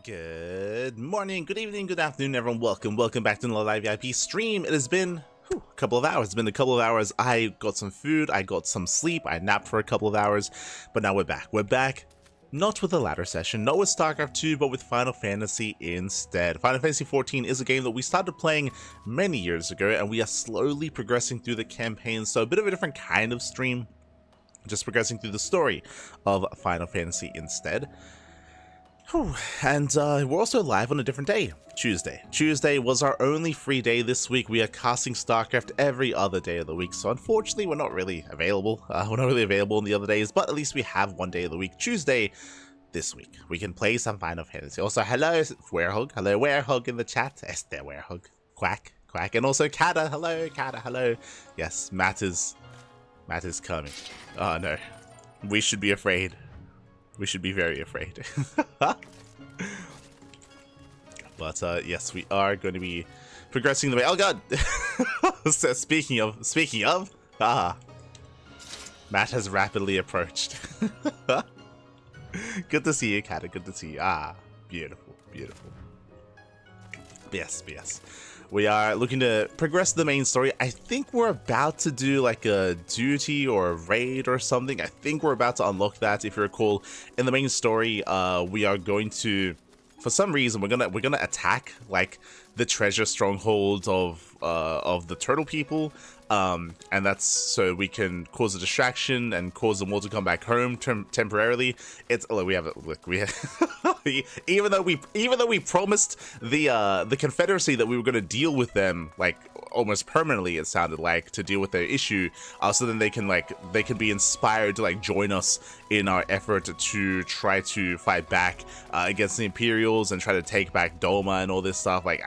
Good morning, good evening, good afternoon, everyone. Welcome back to another live VIP stream. It has been a couple of hours. It's been a couple of hours. I got some food, I got some sleep, I napped for a couple of hours, but now we're back. We're back, not with the ladder session, not with StarCraft 2, but with Final Fantasy instead. Final Fantasy 14 is a game that we started playing many years ago, and we are slowly progressing through the campaign, so a bit of a different kind of stream, just progressing through the story of Final Fantasy instead. And we're also live on a different day, Tuesday. Tuesday was our only free day this week. We are casting StarCraft every other day of the week, so unfortunately we're not really available. We're not really available on the other days, but at least we have one day of the week, Tuesday, this week. We can play some Final Fantasy. Also, hello, Werehug. Hello, Werehug in the chat. Esther Werehug. Quack, quack. And also, Kada. Hello, Kada. Hello. Yes, Matt is coming. Oh, no. We should be afraid. We should be very afraid. But yes, we are going to be progressing the way. Oh god! So speaking of, Matt has rapidly approached. Good to see you, Kata. Good to see you. Beautiful, beautiful. Yes. We are looking to progress the main story. I think we're about to do like a duty or a raid or something. I think we're about to unlock that. If you recall, in the main story, we are going to, for some reason, we're gonna attack like the treasure stronghold of the turtle people. And that's so we can cause a distraction and cause them all to come back home temporarily. It's look, we have even though we promised the Confederacy that we were going to deal with them like almost permanently, it sounded like, to deal with their issue, so then they can be inspired to like join us in our effort to try to fight back against the Imperials and try to take back Doma and all this stuff. Like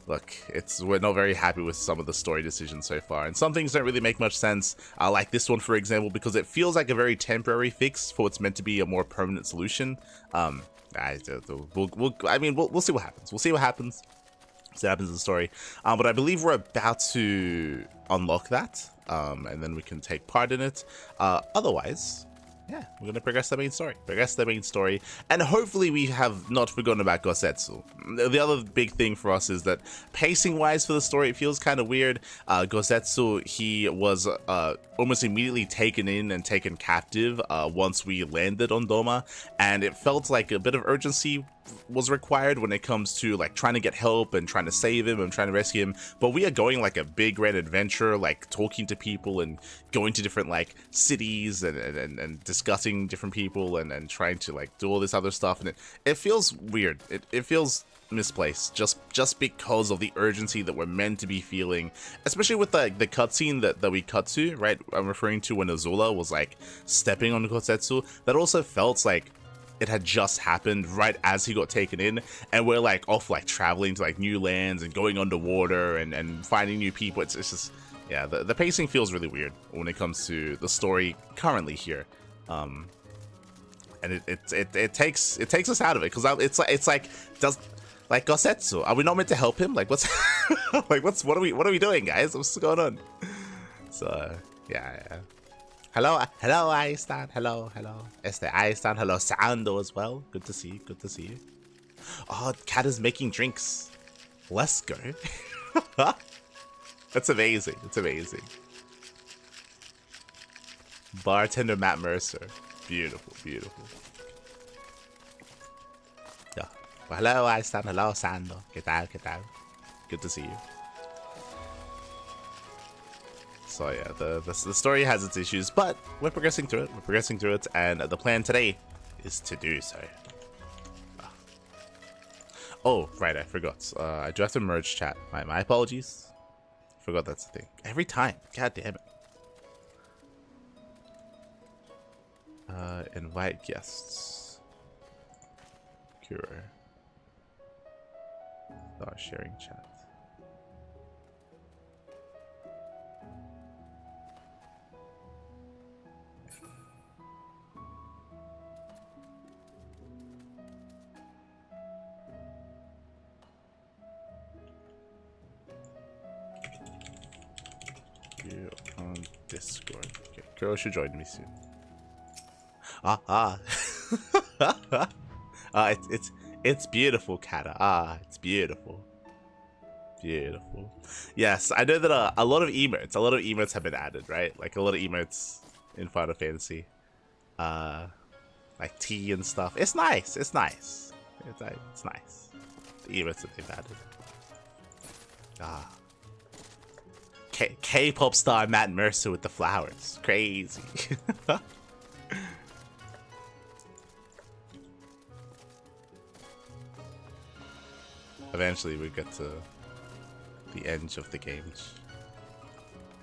Look, we're not very happy with some of the story decisions so far, and some things don't really make much sense, like this one, for example, because it feels like a very temporary fix for what's meant to be a more permanent solution. We'll see what happens. We'll see what happens. See what happens in the story. But I believe we're about to unlock that, and then we can take part in it. Otherwise, yeah, we're going to progress the main story, and hopefully we have not forgotten about Gosetsu. The other big thing for us is that pacing-wise for the story, it feels kind of weird. Gosetsu, he was almost immediately taken in and taken captive once we landed on Doma, and it felt like a bit of urgency was required when it comes to like trying to get help and trying to save him and trying to rescue him. But we are going like a big grand adventure, like talking to people and going to different like cities and discussing different people and trying to like do all this other stuff, and it feels weird. It feels misplaced just because of the urgency that we're meant to be feeling, especially with the cutscene that we cut to, right? I'm referring to when Azula was like stepping on Gosetsu. That also felt like it had just happened right as he got taken in, and we're like off like traveling to like new lands and going underwater and finding new people. It's just, yeah, the pacing feels really weird when it comes to the story currently here, and it takes us out of it, because it's like does like Gosetsu, are we not meant to help him? Like what's like what are we doing, guys? What's going on? So yeah. Hello, Aistan. Hello. Este Aistan. Hello, Sando as well. Good to see you. Oh, Cat is making drinks. Let's go. That's amazing. Bartender Matt Mercer. Beautiful. Yeah. Well, hello, Aistan. Hello, Sando. ¿Qué tal? Good to see you. So yeah, the story has its issues, but we're progressing through it. And the plan today is to do so. Oh, right, I forgot. I do have to merge chat. My apologies. Forgot that's the thing. Every time. God damn it. Invite guests. Cure. Start sharing chat. On Discord. Okay, girl should join me soon. It's beautiful, Kata. Ah, it's beautiful. Beautiful. Yes, I know that a lot of emotes have been added, right? Like a lot of emotes in Final Fantasy. Like tea and stuff. It's nice. It's nice. It's nice. The emotes that they've added. Ah. K-pop star Matt Mercer with the flowers. Crazy. Eventually we get to the end of the game.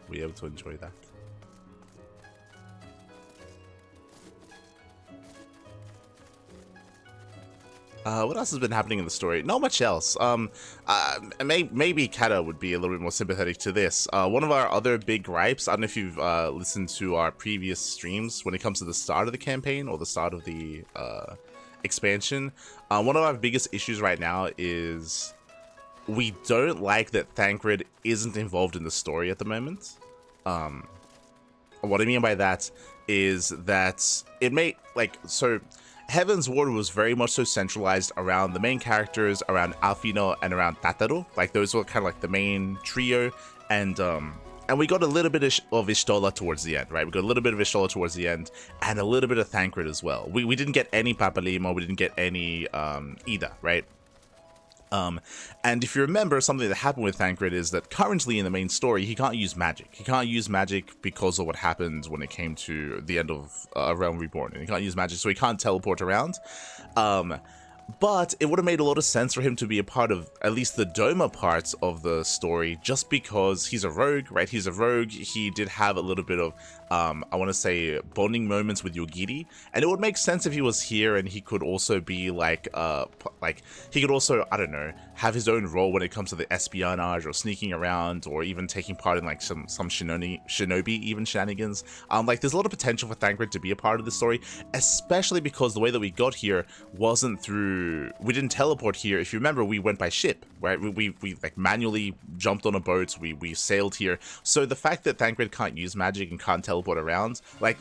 We're able to enjoy that. What else has been happening in the story? Not much else. Maybe Kata would be a little bit more sympathetic to this. One of our other big gripes, I don't know if you've listened to our previous streams when it comes to the start of the campaign or the start of the expansion. One of our biggest issues right now is we don't like that Thancred isn't involved in the story at the moment. What I mean by that is that it may, like, so Heaven's Ward was very much so centralized around the main characters, around Alfino and around Tataru. Like, those were kind of like the main trio, and we got a little bit of Ishtola towards the end, right? We got a little bit of Ishtola towards the end, and a little bit of Thancred as well. We didn't get any Papalimo, we didn't get any Ida, right? And if you remember, something that happened with Thancred is that currently in the main story, he can't use magic. He can't use magic because of what happened when it came to the end of Realm Reborn. And he can't use magic, so he can't teleport around. But it would have made a lot of sense for him to be a part of at least the Doma parts of the story, just because he's a rogue, right? He's a rogue. He did have a little bit of, I want to say, bonding moments with Yogiri, and it would make sense if he was here and he could also be like he could also, I don't know, have his own role when it comes to the espionage or sneaking around or even taking part in like some shinobi even shenanigans. Like there's a lot of potential for Thancred to be a part of the story, especially because the way that we got here wasn't through. We didn't teleport here. If you remember, we went by ship, right? We like manually jumped on a boat. We sailed here. So the fact that Thancred can't use magic and can't teleport around, like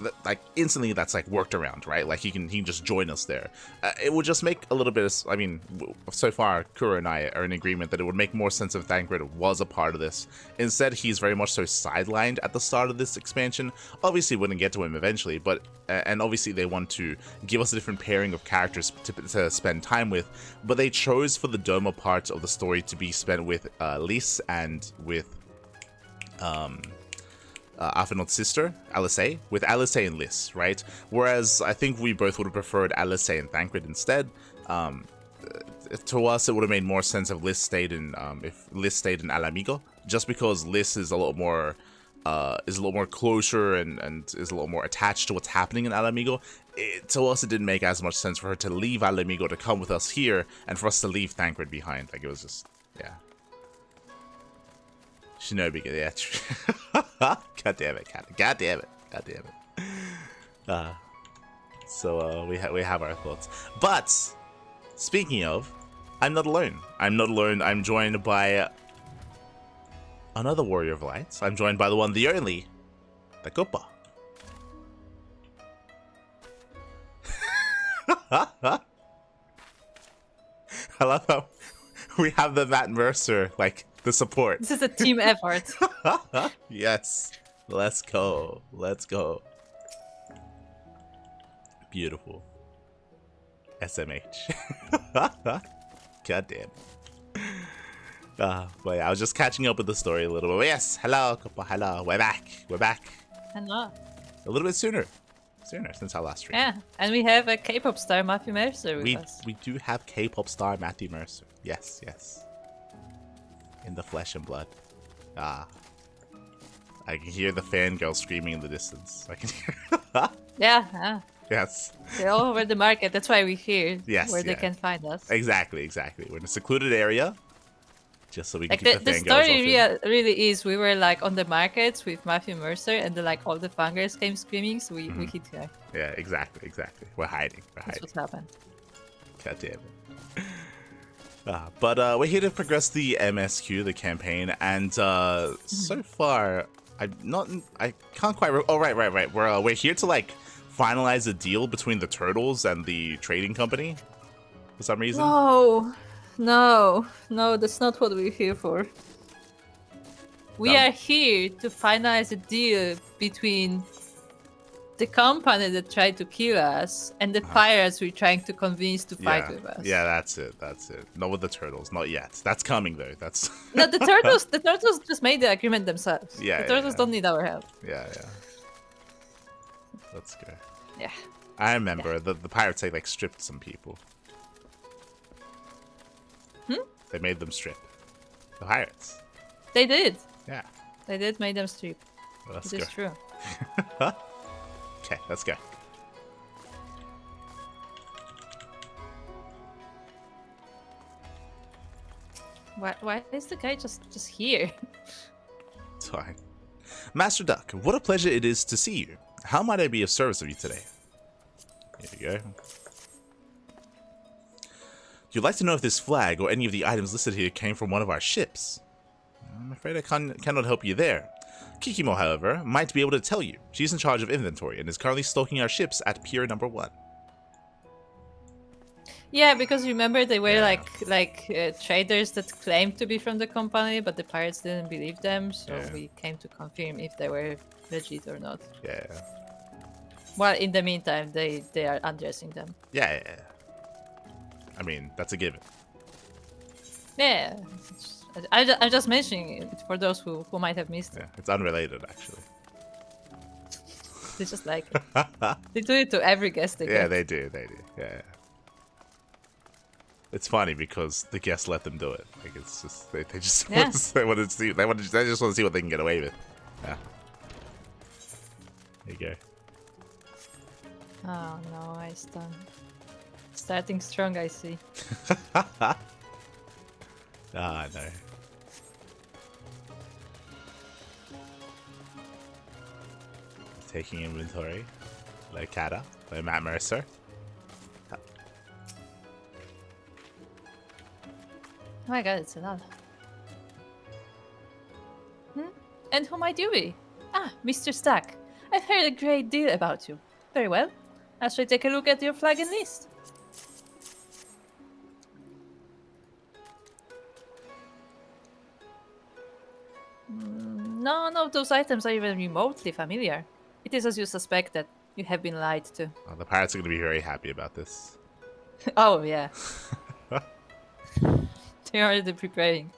instantly, that's like worked around, right? Like he can just join us there. It would just make a little bit of, I mean, so far Kuro and I are in agreement that it would make more sense if Thancred was a part of this. Instead, he's very much so sidelined at the start of this expansion. Obviously, we wouldn't get to him eventually, but and obviously they want to give us a different pairing of characters to spend time with, but they chose for the Doma part of the story to be spent with Lys and with Alphinaud's sister, Alisaie, with Alisaie and Lys, right? Whereas I think we both would have preferred Alisaie and Thancred instead. To us, it would have made more sense if Lys stayed in Alamigo, just because Lys is a lot more closer and is a lot more attached to what's happening in Alamigo. To us, it didn't make as much sense for her to leave Alamigo to come with us here, and for us to leave Thancred behind. Like, it was just, yeah. Shinobi, yeah. God damn it, Kat. God damn it. God damn it. So we have our thoughts. But speaking of, I'm not alone. I'm not alone. I'm joined by another Warrior of Lights. I'm joined by the one, the only, the Koopa. I love how we have the Matt Mercer, like, the support. This is a team effort. Yes. Let's go. Let's go. Beautiful. SMH. God damn. But yeah, I was just catching up with the story a little bit. But yes, hello, Koopa, hello. We're back. We're back. Hello. A little bit sooner since our last stream. Yeah, and we have a K-pop star, Matthew Mercer, with us. We do have K-pop star Matthew Mercer. Yes, yes. In the flesh and blood. I can hear the fangirl screaming in the distance. I can hear. Yeah. Yes. They're all over the market. That's why we're here. Yes. Where they can find us. Exactly. We're in a secluded area. Just so we can like keep the fangirls story off really is, we were like on the markets with Matthew Mercer, and then like all the fangirls came screaming, so we hid here. Yeah, exactly. We're hiding. That's what happened. God damn it. But we're here to progress the MSQ, the campaign, and so far, I can't quite. Oh, right. We're here to like finalize a deal between the turtles and the trading company. for some reason. No, no, that's not what we're here for. We No. are here to finalize a deal between the company that tried to kill us and the pirates we're trying to convince to fight with us. Yeah, that's it. That's it. Not with the turtles. Not yet. That's coming though. That's No, the turtles just made the agreement themselves. Yeah, the turtles yeah. don't need our help. yeah. Let's go. Yeah. I remember the pirates like stripped some people. They made them strip. The pirates. They did. Yeah. They did make them strip. Well, let's It go. is true. Okay, let's go. Why is the guy just here? It's fine. Master Duck, what a pleasure it is to see you. How might I be of service of you today? Here we go. You'd like to know if this flag or any of the items listed here came from one of our ships. I'm afraid I cannot help you there. Kikimo, however, might be able to tell you. She's in charge of inventory and is currently stalking our ships at Pier number 1. Yeah, because remember they were Yeah. like traders that claimed to be from the company, but the pirates didn't believe them, so Yeah. we came to confirm if they were legit or not. Yeah. Well, in the meantime, they are undressing them. Yeah. I mean, that's a given. Yeah, I'm just mentioning it for those who might have missed it. Yeah, it's unrelated, actually. They just like it. They do it to every guest they Yeah, get. they do. Yeah. It's funny because the guests let them do it. Like it's just they just Yeah. want to see they just want to see what they can get away with. Yeah. There you go. Oh no, I stunned. Starting strong, I see. Ah, no. Taking inventory. Locata by Matt Mercer. Oh my god, it's a lot. And who might you be? Ah, Mr. Stack. I've heard a great deal about you. Very well. I shall take a look at your flag and list. None of those items are even remotely familiar. It is as you suspected. You have been lied to. Oh, the pirates are going to be very happy about this. Oh, yeah. They're already preparing.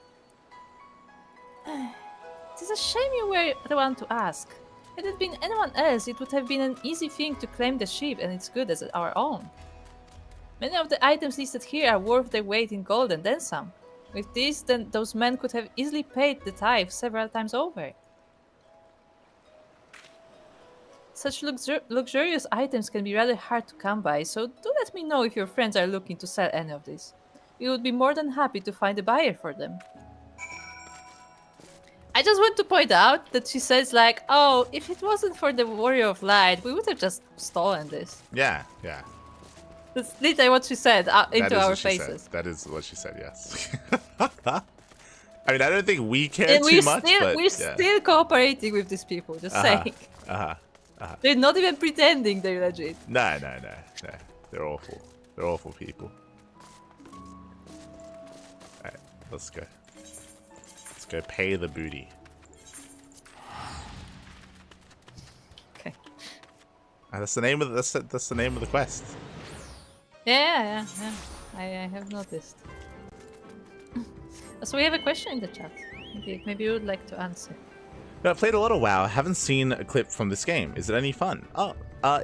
It is a shame you were the one to ask. Had it been anyone else, it would have been an easy thing to claim the ship and its goods as our own. Many of the items listed here are worth their weight in gold and then some. With this, then those men could have easily paid the tithe several times over. Such luxurious items can be rather hard to come by, so do let me know if your friends are looking to sell any of these. We would be more than happy to find a buyer for them. I just want to point out that she says like, oh, if it wasn't for the Warrior of Light, we would have just stolen this. Yeah. That's literally what she said That into is our what she said. faces. That is what she said, yes. I mean, I don't think we care And too much, but we're yeah. still cooperating with these people, just saying. They're not even pretending they're legit. No. They're awful. They're awful people. Alright, let's go. Let's go pay the booty. Okay. That's the name of that's the name of the quest. Yeah. I have noticed. So we have a question in the chat. Maybe you would like to answer. I played a lot of WoW. Haven't seen a clip from this game. Is it any fun? Oh,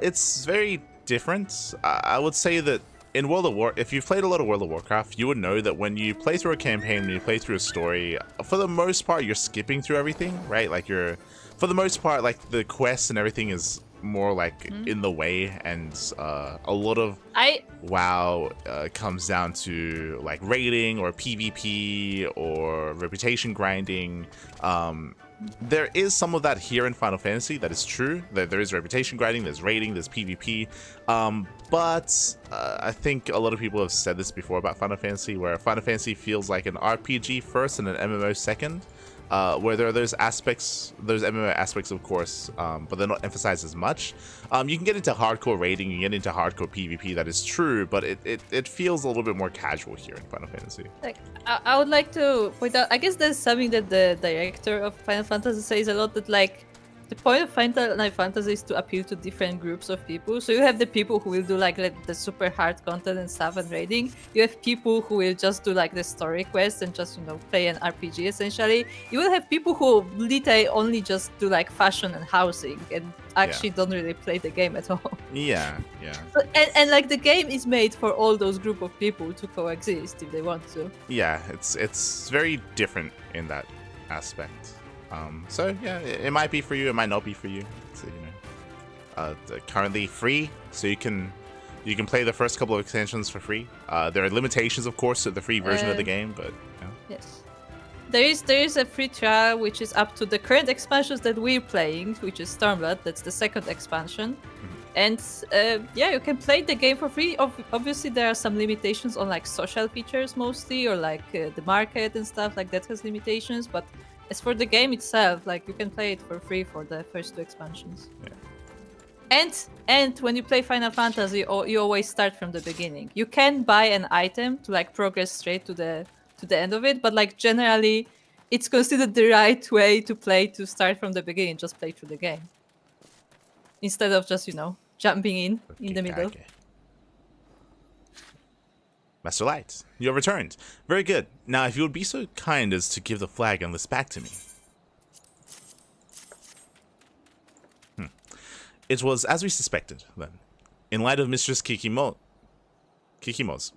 it's very different. I would say that in World of War, if you've played a lot of World of Warcraft, you would know that when you play through a campaign, when you play through a story, for the most part, you're skipping through everything, right? Like for the most part, like the quests and everything is more like in the way, and a lot of WoW comes down to like raiding or PvP or reputation grinding. There is some of that here in Final Fantasy. That is true. There is reputation grinding, there's raiding, there's PvP. But I think a lot of people have said this before about Final Fantasy, where Final Fantasy feels like an RPG first and an MMO second. where there are those aspects, those MMO aspects, of course, but they're not emphasized as much. You can get into hardcore raiding, you can get into hardcore PvP, that is true, but it feels a little bit more casual here in Final Fantasy. Like, I would like to point out, I guess there's something that the director of Final Fantasy says a lot, that like, the point of Final Fantasy is to appeal to different groups of people. So you have the people who will do like the super hard content and stuff and raiding. You have people who will just do like the story quests and just, you know, play an RPG essentially. You will have people who literally only just do like fashion and housing and actually don't really play the game at all. Yeah, yeah. So, and like the game is made for all those group of people to coexist if they want to. Yeah, it's very different in that aspect. So yeah, it might be for you, it might not be for you. So, you know, currently free, so you can play the first couple of extensions for free. There are limitations, of course, to the free version of the game, but yeah. Yes, there is a free trial which is up to the current expansions that we're playing, which is Stormblood. That's the second expansion, and yeah, you can play the game for free. Obviously, there are some limitations on like social features mostly, or like the market and stuff like that has limitations, but. As for the game itself, like you can play it for free for the first 2 expansions. Yeah. And when you play Final Fantasy, you always start from the beginning. You can buy an item to like progress straight to the end of it, but like generally, it's considered the right way to play, to start from the beginning. Just play through the game instead of just, you know, jumping in the middle. Okay. Master Light, you have returned. Very good. Now, if you would be so kind as to give the flag and list back to me. It was as we suspected, then. In light of Mistress Kikimo's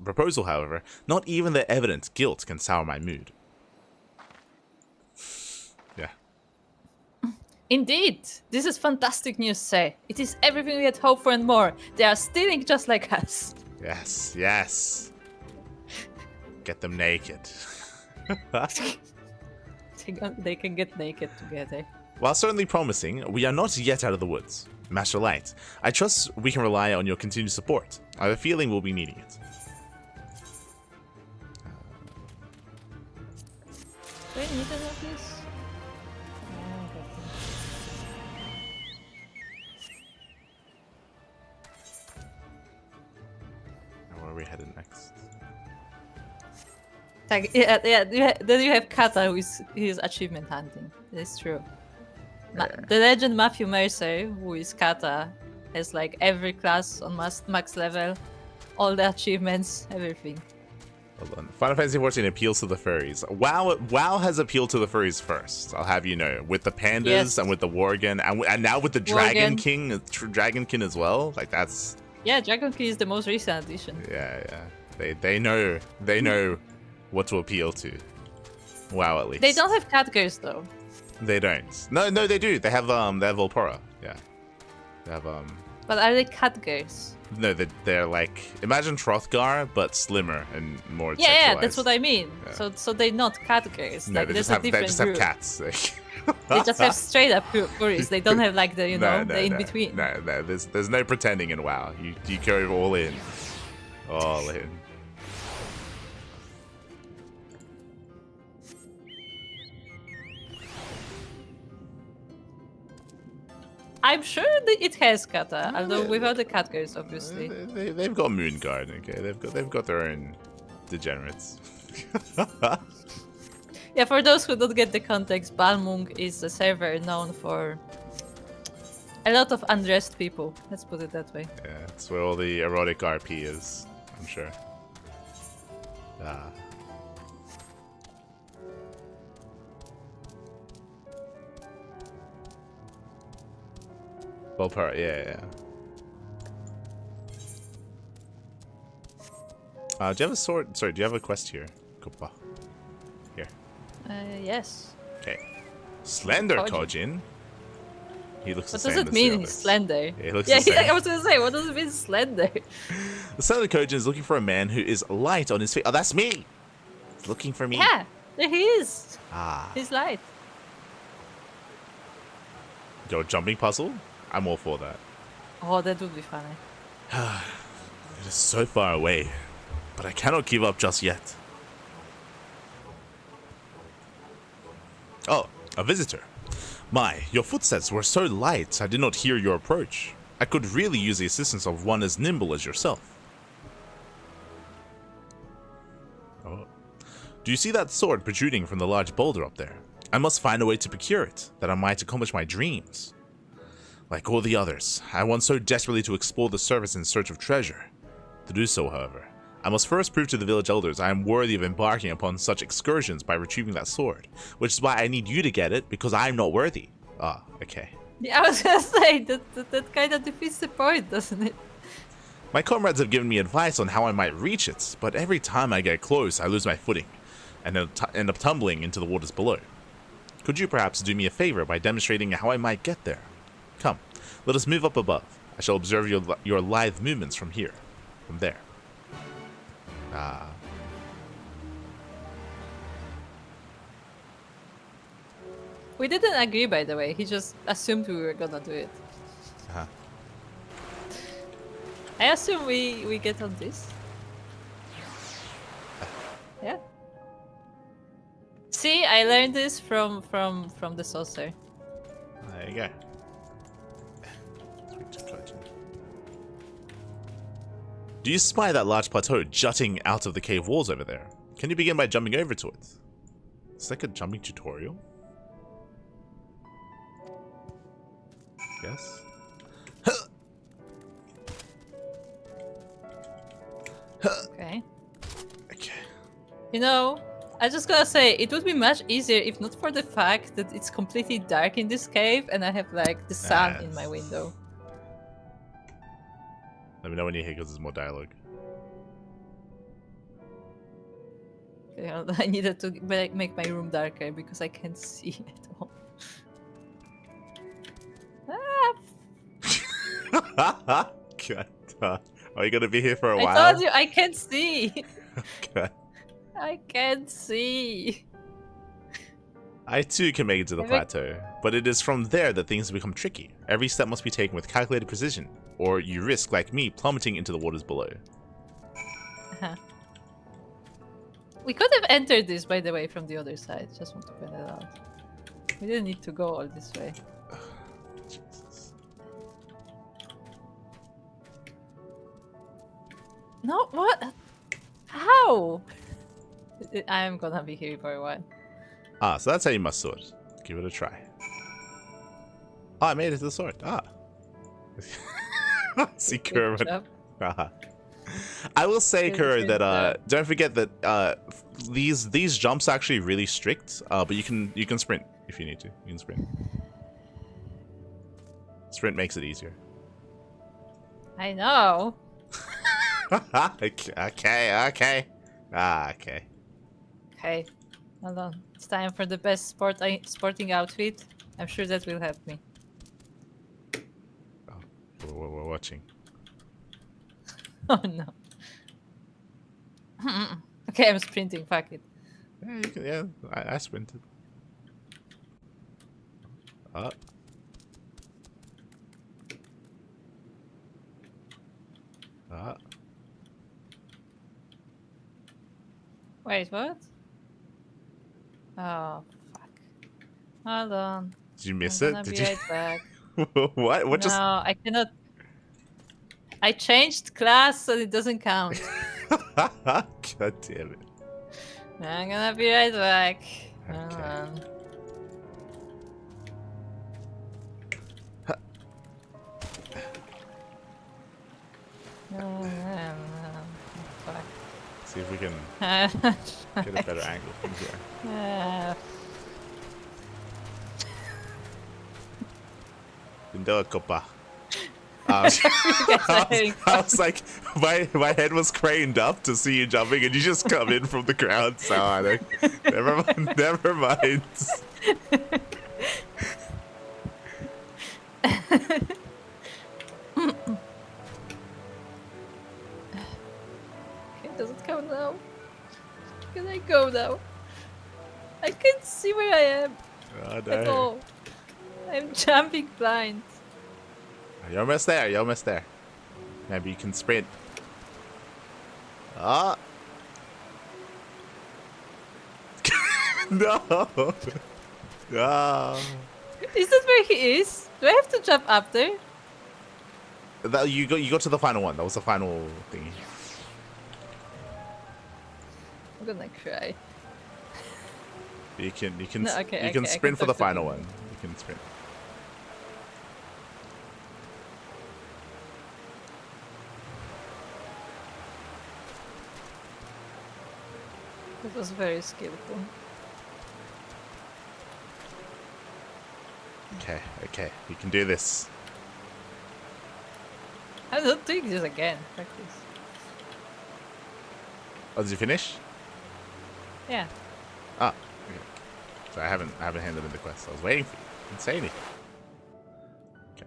proposal, however, not even the evident guilt can sour my mood. Yeah. Indeed, this is fantastic news, Say. It is everything we had hoped for and more. They are stealing just like us. Yes, yes. Get them naked. They can get naked together. While certainly promising, we are not yet out of the woods. Master Light, I trust we can rely on your continued support. I have a feeling we'll be needing it. Do I need any of this? Where are we headed next? Like, yeah. Then you have Kata, who is achievement hunting. That's true. The legend Matthew Mercer, who is Kata, has like every class on max level, all the achievements, everything. Hold on. Final Fantasy XIV appeals to the furries. WoW has appealed to the furries first. I'll have you know, with the pandas and with the Worgen, and now with the Dragon King, Dragonkin as well. Like that's. Yeah, Dragonkin is the most recent addition. Yeah. They know what to appeal to. WoW at least. They don't have cat girls though. They don't. No, they do. They have Volpora. Yeah. They have But are they cat girls? No, they're like, imagine Trothgar but slimmer and more. Yeah, that's what I mean. Yeah. So they're not cat girls. No, like, they just have cats. They just have straight up furries. They don't have like the the in between. No, there's no pretending in WoW. You go all in, all in. I'm sure that it has kata, although without the cat girls, obviously. They've got Moonguard, okay? They've got their own degenerates. Yeah, for those who don't get the context, Balmung is a server known for a lot of undressed people. Let's put it that way. Yeah, it's where all the erotic RP is, I'm sure. Volpara, yeah. Do you have a sword? Sorry, do you have a quest here? Kuppa. Here. Yes. Okay. Slender Kojin. He looks the same. What does it mean he's slender? Yeah, he looks the same. I was gonna say, what does it mean slender? The Slender Kojin is looking for a man who is light on his feet. Oh, that's me! He's looking for me. Yeah, there he is. Ah. He's light. Your jumping puzzle? I'm all for that. Oh, that would be funny. It is so far away, but I cannot give up just yet. Oh, a visitor. My, your footsteps were so light, I did not hear your approach. I could really use the assistance of one as nimble as yourself. Oh. Do you see that sword protruding from the large boulder up there? I must find a way to procure it, that I might accomplish my dreams. Like all the others, I want so desperately to explore the surface in search of treasure. To do so, however, I must first prove to the village elders I am worthy of embarking upon such excursions by retrieving that sword, which is why I need you to get it, because I'm not worthy. Ah, okay. Yeah, I was gonna say, that kind of defeats the point, doesn't it? My comrades have given me advice on how I might reach it, but every time I get close, I lose my footing, and end up tumbling into the waters below. Could you perhaps do me a favor by demonstrating how I might get there? Come, let us move up above. I shall observe your lithe movements from here, from there. Ah. We didn't agree, by the way. He just assumed we were gonna do it. Uh-huh. I assume we get on this. Yeah. See, I learned this from the saucer. There you go. Do you spy that large plateau jutting out of the cave walls over there? Can you begin by jumping over to it? It's like a jumping tutorial. Yes. Okay. Okay. You know, I just gotta say, it would be much easier if not for the fact that it's completely dark in this cave and I have like the sun in my window. Let me know when you're here because there's more dialogue. Okay, I needed to make my room darker because I can't see at all. Ah! God, are you gonna be here for a while? I told you I can't see. Okay. I can't see. I too can make it to the plateau, but it is from there that things become tricky. Every step must be taken with calculated precision, or you risk, like me, plummeting into the waters below. We could have entered this, by the way, from the other side. Just want to point it out. We didn't need to go all this way. Jesus. No, what? How? I'm gonna be here for a while. Ah, so that's how you must sword. Give it a try. Oh, I made it to the sword. Ah. See, Kuro. I will say, Kuro, that don't forget that these jumps are actually really strict. But you can sprint if you need to. You can sprint. Sprint makes it easier. I know. Okay. Okay. Okay, hold on. It's time for the best sporting outfit. I'm sure that will help me. Oh, we're watching. Oh no. Okay, I'm sprinting. Fuck it. Yeah, you can, yeah, I sprinted. Up. Wait, what? Oh, fuck. Hold on. Did you miss it? Did you? Right back. What? What just? No, I cannot. I changed class, so it doesn't count. God damn it. I'm gonna be right back. Okay. Hold on. Fuck. See if we can get a better angle from here. Window copa. I was like, my head was craned up to see you jumping, and you just come in from the ground. So I don't. Never mind. Never mind. Okay, does it count now? Can I go now? I can't see where I am Oh, no. at all. I'm jumping blind. You're almost there. You're almost there. Maybe you can sprint. Ah. No. Ah. Is that where he is? Do I have to jump up there? You got to the final one. That was the final thingy. I'm gonna cry. You can No, okay, you can okay, I sprint can for the talk to final people. one. You can sprint. That was very skillful. Okay, you can do this. I'm not doing this again. Like this. Oh, did you finish? Yeah. Ah, okay. So I haven't handed in the quest. I was waiting for you. Didn't say anything. Okay.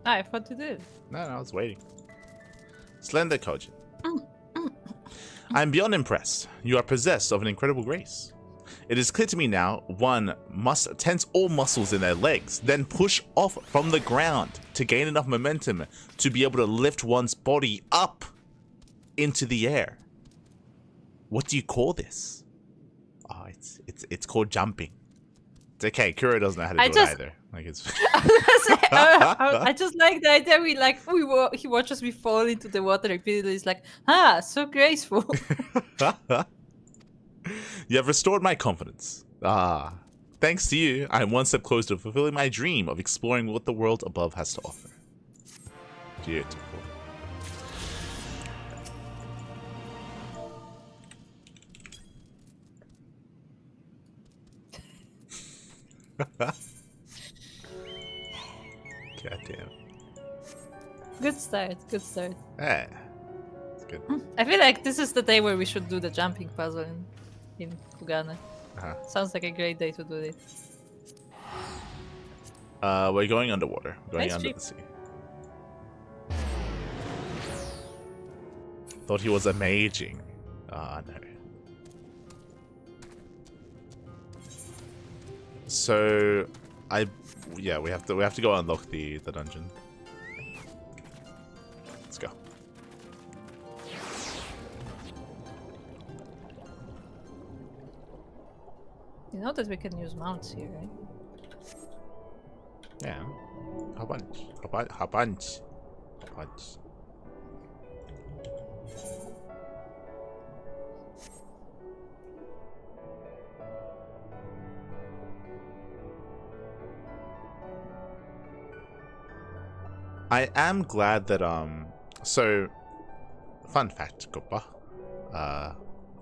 I thought you did. No, I was waiting. Slender Kojin. I'm beyond impressed. You are possessed of an incredible grace. It is clear to me now, one must tense all muscles in their legs, then push off from the ground to gain enough momentum to be able to lift one's body up into the air. What do you call this? Oh, it's called jumping. It's okay. Kuro doesn't know how to do it either. Like it's. I just like the idea. He watches me fall into the water repeatedly. He's like, so graceful. You have restored my confidence. Thanks to you, I am one step closer to fulfilling my dream of exploring what the world above has to offer. Beautiful. Goddamn. Good start. Good start. Yeah, it's good. I feel like this is the day where we should do the jumping puzzle in Kugane. Sounds like a great day to do it. We're going underwater. We're going Nice under jeep. the sea. Thought he was amazing. Ah, no. So, yeah, we have to go unlock the dungeon. Let's go. You know that we can use mounts here, right? Yeah. A bunch. I am glad that so fun fact, Goppa,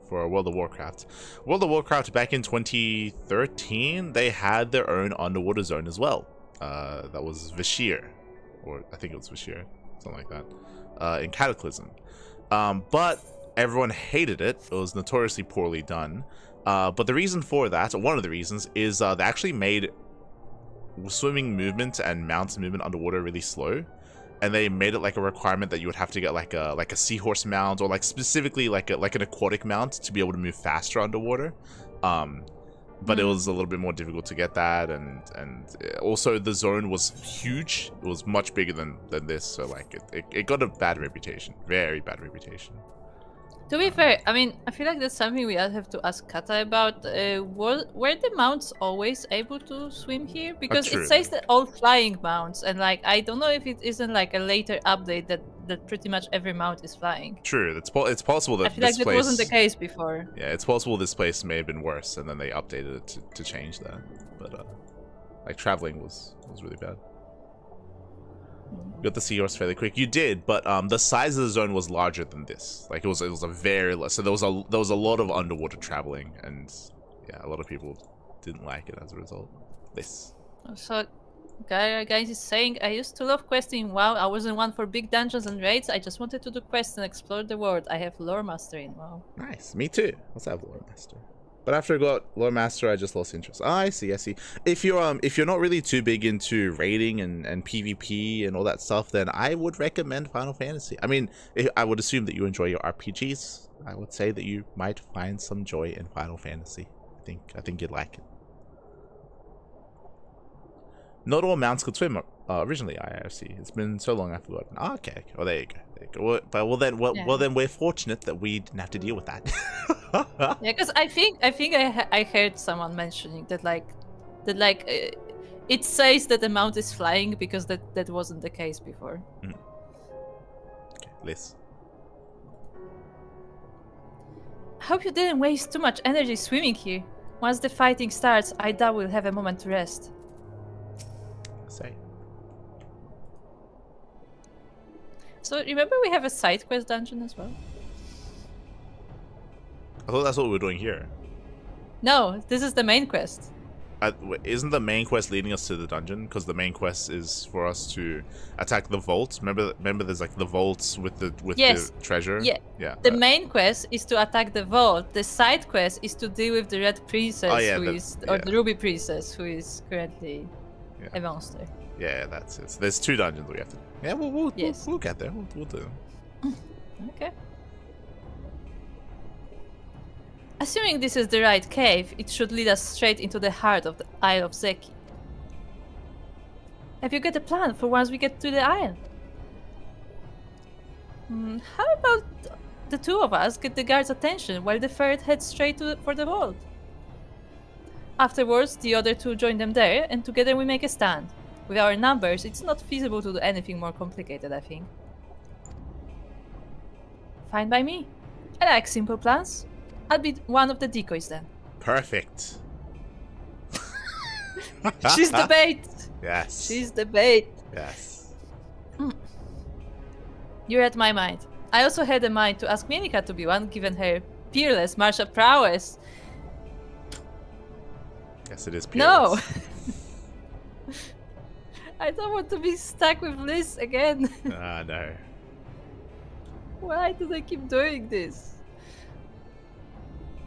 for World of Warcraft. World of Warcraft back in 2013, they had their own underwater zone as well. That was Vashir, or I think it was Vashir, something like that, in Cataclysm. But everyone hated it. It was notoriously poorly done. But the reason for that, or one of the reasons, is they actually made swimming movement and mountain movement underwater really slow, and they made it like a requirement that you would have to get like a seahorse mount, or like specifically like an aquatic mount to be able to move faster underwater. But it was a little bit more difficult to get that, and also the zone was huge. It was much bigger than this, so like it got a bad reputation, very bad reputation. To be fair, I mean, I feel like that's something we have to ask Kata about. Were the mounts always able to swim here? Because True. it says that all flying mounts, and like I don't know if it isn't like a later update that pretty much every mount is flying. True, it's possible that I feel like that place wasn't the case before. Yeah, it's possible this place may have been worse, and then they updated it to change that. But like traveling was really bad. You got the seahorse fairly quick. You did, but the size of the zone was larger than this. Like it was a very so there was a lot of underwater traveling, and yeah, a lot of people didn't like it as a result. So, guys is saying, I used to love questing. WoW, I wasn't one for big dungeons and raids. I just wanted to do quests and explore the world. I have lore mastery in WoW. Nice, me too. Let's have lore master. But after I got lore master, I just lost interest. I see. If you're not really too big into raiding and PvP and all that stuff, then I would recommend Final Fantasy. I mean, I would assume that you enjoy your RPGs. I would say that you might find some joy in Final Fantasy. I think you'd like it. Not all mounts could swim originally, IRC. It's been so long I've forgotten. Oh, okay. Oh, there you go. Well, then we're fortunate that we didn't have to deal with that. Yeah, because I think I heard someone mentioning that like That like it says that the mount is flying because that wasn't the case before. Okay, Liz. I hope you didn't waste too much energy swimming here. Once the fighting starts, I doubt we'll have a moment to rest. Say. So remember we have a side quest dungeon as well? I thought that's what we were doing here. No, this is the main quest. Isn't the main quest leading us to the dungeon? Because the main quest is for us to attack the vault. Remember, there's like the vaults with the treasure. Yeah. Yeah. The main quest is to attack the vault. The side quest is to deal with the red princess, or the ruby princess, who is currently a monster. Yeah, that's it. So there's 2 dungeons we have to. Yeah, we'll get there. We'll do them. Okay. Assuming this is the right cave, it should lead us straight into the heart of the Isle of Zeki. Have you got a plan for once we get to the isle? How about the 2 of us get the guards' attention while the ferret heads straight for the vault? Afterwards, the other 2 join them there, and together we make a stand. With our numbers, it's not feasible to do anything more complicated, I think. Fine by me. I like simple plans. I'll be one of the decoys then. Perfect. She's the bait. Yes. She's the bait. Yes. You read my mind. I also had a mind to ask Minika to be one, given her peerless martial prowess. Yes, it is No! peerless. I don't want to be stuck with Liz again. No. Why do they keep doing this?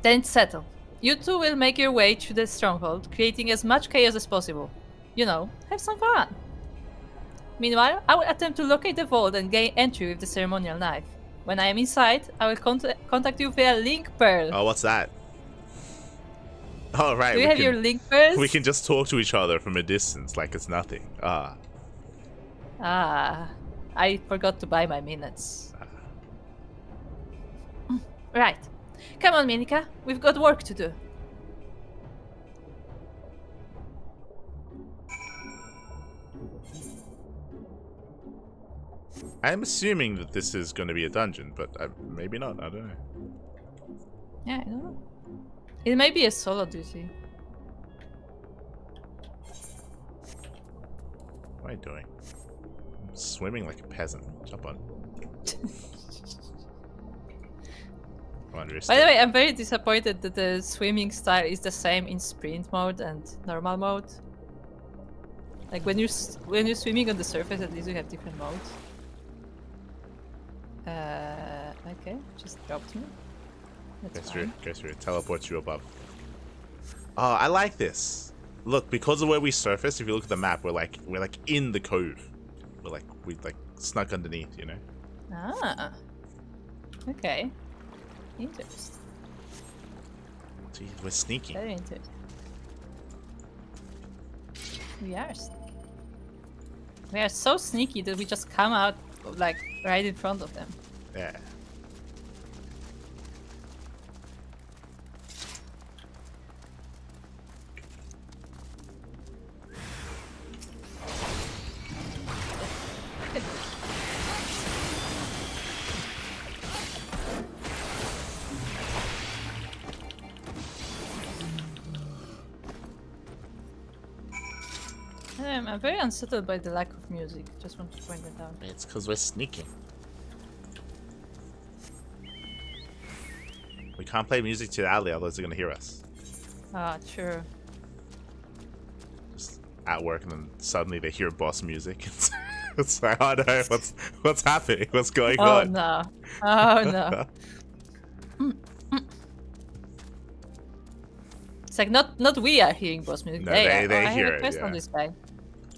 Then it's settled. You 2 will make your way to the stronghold, creating as much chaos as possible. You know, have some fun. Meanwhile, I will attempt to locate the vault and gain entry with the ceremonial knife. When I am inside, I will contact you via link pearl. Oh, what's that? Oh, right. Do you have your link pearls? We can just talk to each other from a distance like it's nothing. I forgot to buy my minutes. Right. Come on, Minika. We've got work to do. I'm assuming that this is going to be a dungeon, but maybe not. I don't know. Yeah, I don't know. It may be a solo duty. What am I doing? I'm swimming like a peasant. Jump on. By the way, I'm very disappointed that the swimming style is the same in sprint mode and normal mode. Like when you're swimming on the surface, at least you have different modes. Okay, just dropped me. That's fine. Go through. Teleports you above. Oh, I like this. Look, because of where we surface, if you look at the map, we're like in the cove. We snuck underneath, you know. Ah. Okay. Interesting. Jeez, we're sneaky. Very interesting. We are sneaky. We are so sneaky that we just come out like right in front of them. Yeah. I'm very unsettled by the lack of music. Just want to point it out. It's because we're sneaking. We can't play music too loudly, otherwise they're gonna hear us. Ah, true. Just at work, and then suddenly they hear boss music. It's like, oh no, what's happening? What's going on? No! Oh no! It's like not we are hearing boss music. No, they hear I have a it. quest Yeah. on this guy.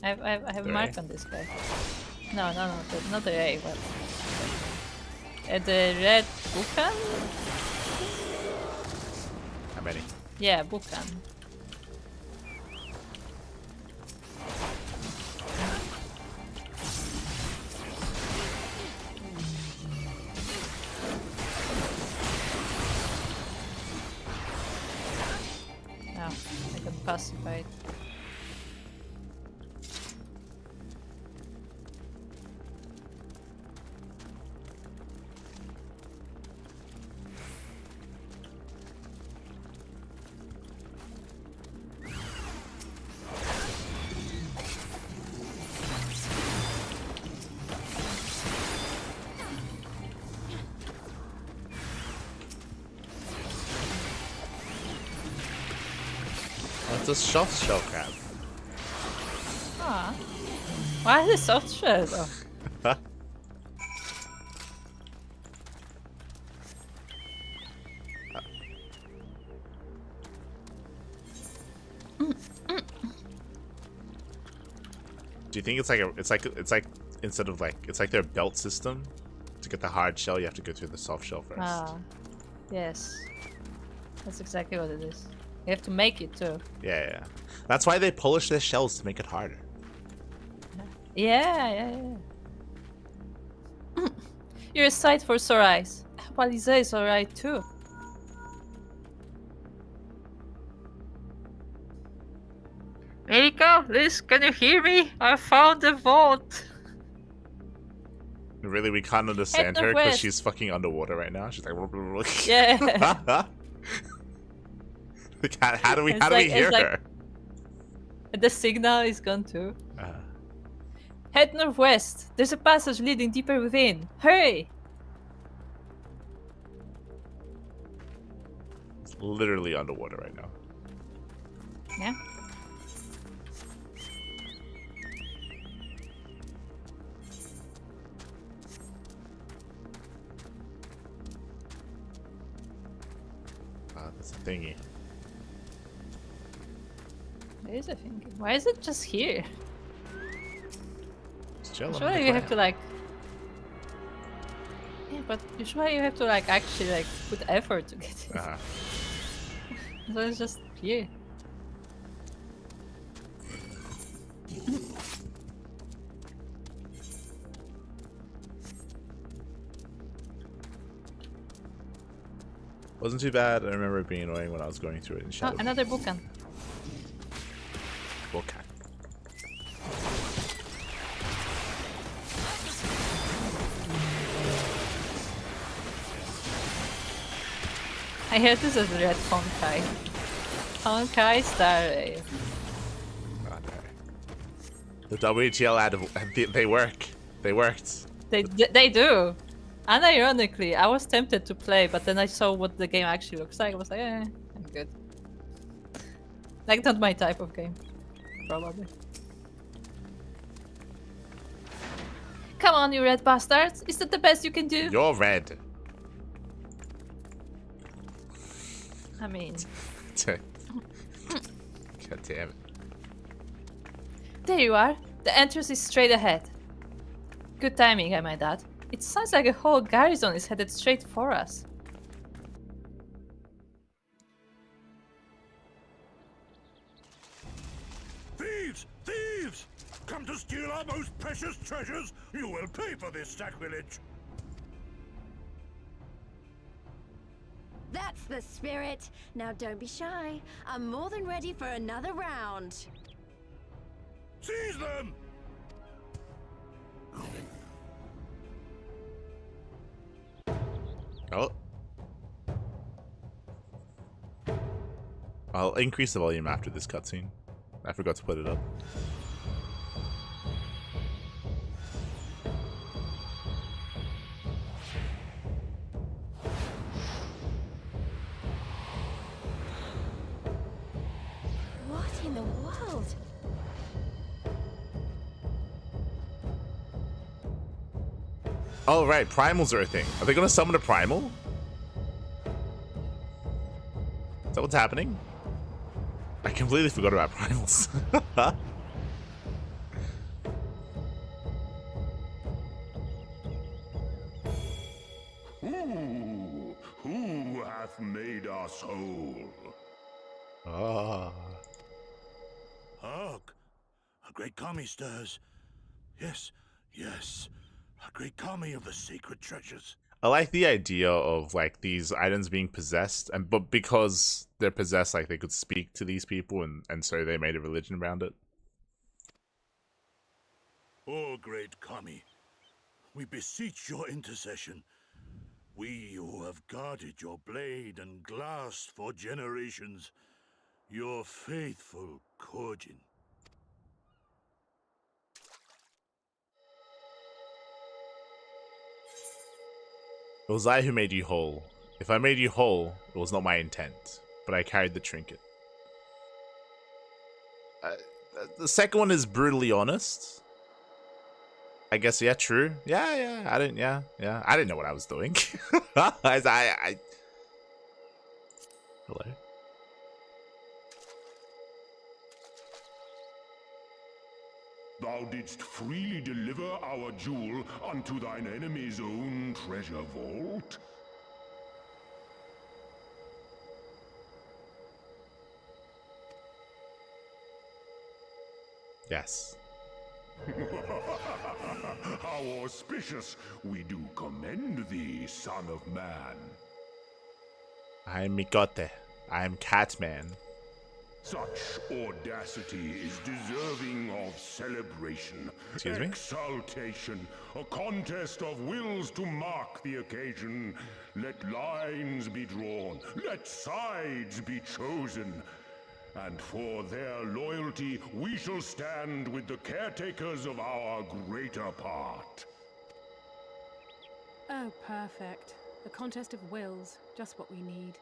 I have a mark on this guy. No, not the A, but the red Bukan? How many? Yeah, Bukan. Oh, I got classified. It's a soft shell crab. Ah. Why the soft shell though? Do you think it's like instead of like it's like their belt system? To get the hard shell, you have to go through the soft shell first. Ah. Yes. That's exactly what it is. You have to make it too. Yeah. That's why they polish their shells to make it harder. Yeah. You're a sight for sore eyes. Palize is alright too. Erika, Liz, can you hear me? I found the vault. Really, we can't understand her because northwest. she's fucking underwater right now. She's like, Yeah. Like, how do we It's hear like- her? The signal is gone too. Head northwest. There's a passage leading deeper within. Hurry! It's literally underwater right now. Yeah. That's a thingy. There is a thing. Why is it just here? It's chilling. Surely you have to like. Yeah, but usually you have to like actually like put effort to get it. So it's just here. Wasn't too bad. I remember it being annoying when I was going through it in Oh, Shadow. another bookan. Okay. I heard this as red Honkai. Honkai Star Rail. The WHL ad, they work. They worked. They do. Unironically, I was tempted to play, but then I saw what the game actually looks like. I was like, I'm good. Like, not my type of game. Probably. Come on, you red bastards. Is that the best you can do? You're red. I mean... God damn it. There you are. The entrance is straight ahead. Good timing, I might add. It sounds like a whole garrison is headed straight for us. Thieves! Thieves! Come to steal our most precious treasures? You will pay for this sacrilege! That's the spirit. Now don't be shy. I'm more than ready for another round. Seize them! Oh. I'll increase the volume after this cutscene. I forgot to put it up. What in the world? Oh, right. Primals are a thing. Are they going to summon a primal? Is that what's happening? I completely forgot about primals. Who hath made us whole? Ah. Hark! A great kami stirs. Yes, yes. A great kami of the sacred treasures. I like the idea of like these items being possessed, and but because they're possessed, like they could speak to these people, and so they made a religion around it. O great Kami, we beseech your intercession. We who have guarded your blade and glass for generations, your faithful Kojin. It was I who made you whole. If I made you whole, it was not my intent, but I carried the trinket. The second one is brutally honest. I guess, yeah, true. Yeah, I didn't know what I was doing. Hello? Thou didst freely deliver our jewel unto thine enemy's own treasure vault? Yes. How auspicious! We do commend thee, son of man. I am Mikote. I am Catman. Such audacity is deserving of celebration, Excuse me? exaltation, a contest of wills to mark the occasion. Let lines be drawn, let sides be chosen, and for their loyalty we shall stand with the caretakers of our greater part. Oh, perfect. The contest of wills, just what we need.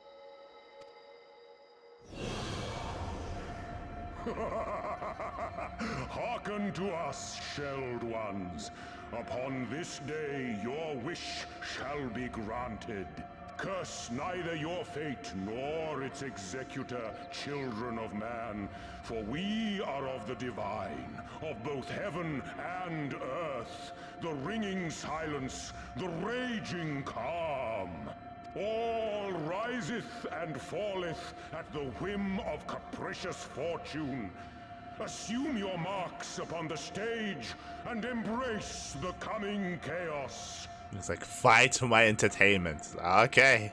Hearken to us, shelled ones. Upon this day your wish shall be granted. Curse neither your fate nor its executor, children of man, for we are of the divine, of both heaven and earth, the ringing silence, the raging calm. All riseth and falleth at the whim of capricious fortune. Assume your marks upon the stage and embrace the coming chaos. It's like, fight for my entertainment. Okay.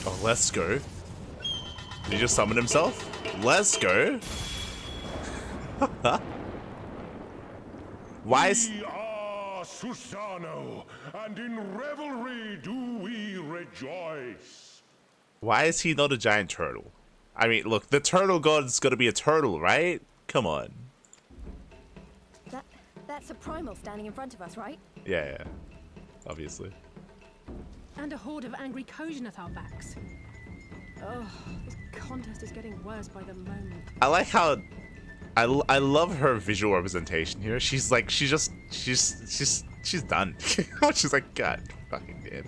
Oh, let's go. Did he just summon himself? Let's go. Why is... We are Susano, and in revelry do we rejoice. Why is he not a giant turtle? I mean, look, the turtle god's gotta be a turtle, right? Come on. That's a primal standing in front of us, right? Yeah, obviously. And a horde of angry Kojin at our backs. Oh, this contest is getting worse by the moment. I like how... I love her visual representation here. She's like, she's done. She's like, God fucking damn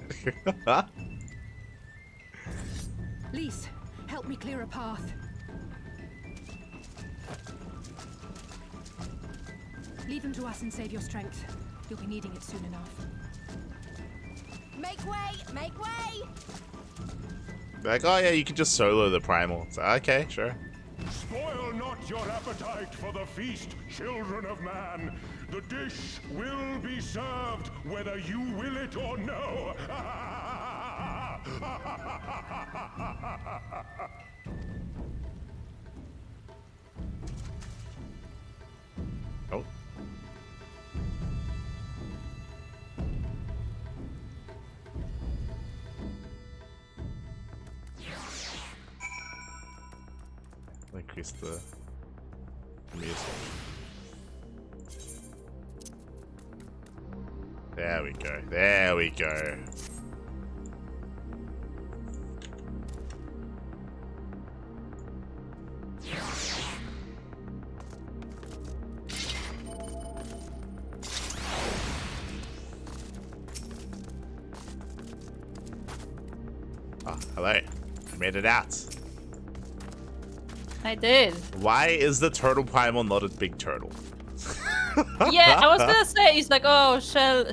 it. Lise, help me clear a path. Leave him to us and save your strength. You'll be needing it soon enough. Make way! Make way! Like, oh yeah, you can just solo the primal. So, okay, sure. Spoil not your appetite for the feast, children of man. The dish will be served whether you will it or no. Oh. Increase the music. There we go. There we go. hello. I made it out. I did. Why is the turtle primal not a big turtle? Yeah, I was gonna say it's like, oh, shell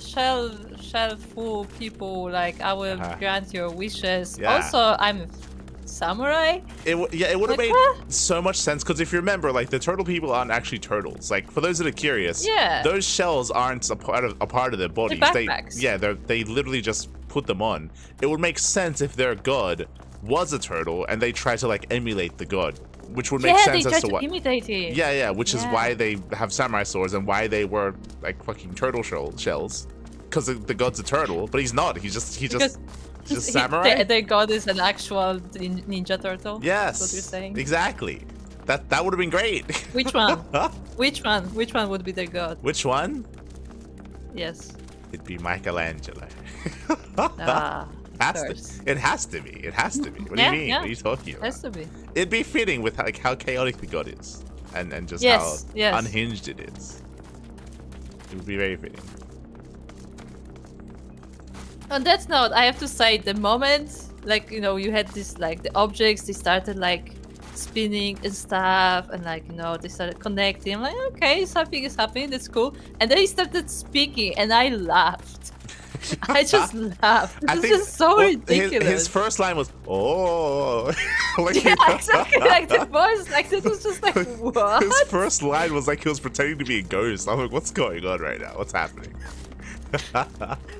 full people. Like, I will grant your wishes. Yeah. Also, I'm samurai. It would have Like, made huh? so much sense because if you remember, like the turtle people aren't actually turtles. Like for those that are curious, Yeah. those shells aren't a part of their bodies. backpacks. They literally just put them on. It would make sense if their god was a turtle and they try to like emulate the god, which would make sense they as try to what. imitate it. Yeah, which is why they have samurai swords and why they were like fucking turtle shells. Because the god's a turtle, but he's not. He's just samurai. Their god is an actual ninja turtle. Yes, That's what you're saying. exactly. That would have been great. Which one? Which one would be their god? Which one? Yes. It'd be Michelangelo. Of course. It has to be. It has to be. What do you mean? Yeah. What are you talking about? Has to be. It'd be fitting with like how chaotic the god is, and just Yes, how yes. unhinged it is. It would be very fitting. On that note, I have to say the moment, like, you know, you had this, like, the objects, they started, like, spinning and stuff, and, like, you know, they started connecting. I'm like, okay, something is happening, that's cool. And then he started speaking, and I laughed. I just laughed. This is just so ridiculous. His first line was, oh. Like, yeah, exactly, like the voice, like, this was just like, what? His first line was like he was pretending to be a ghost. I'm like, what's going on right now? What's happening?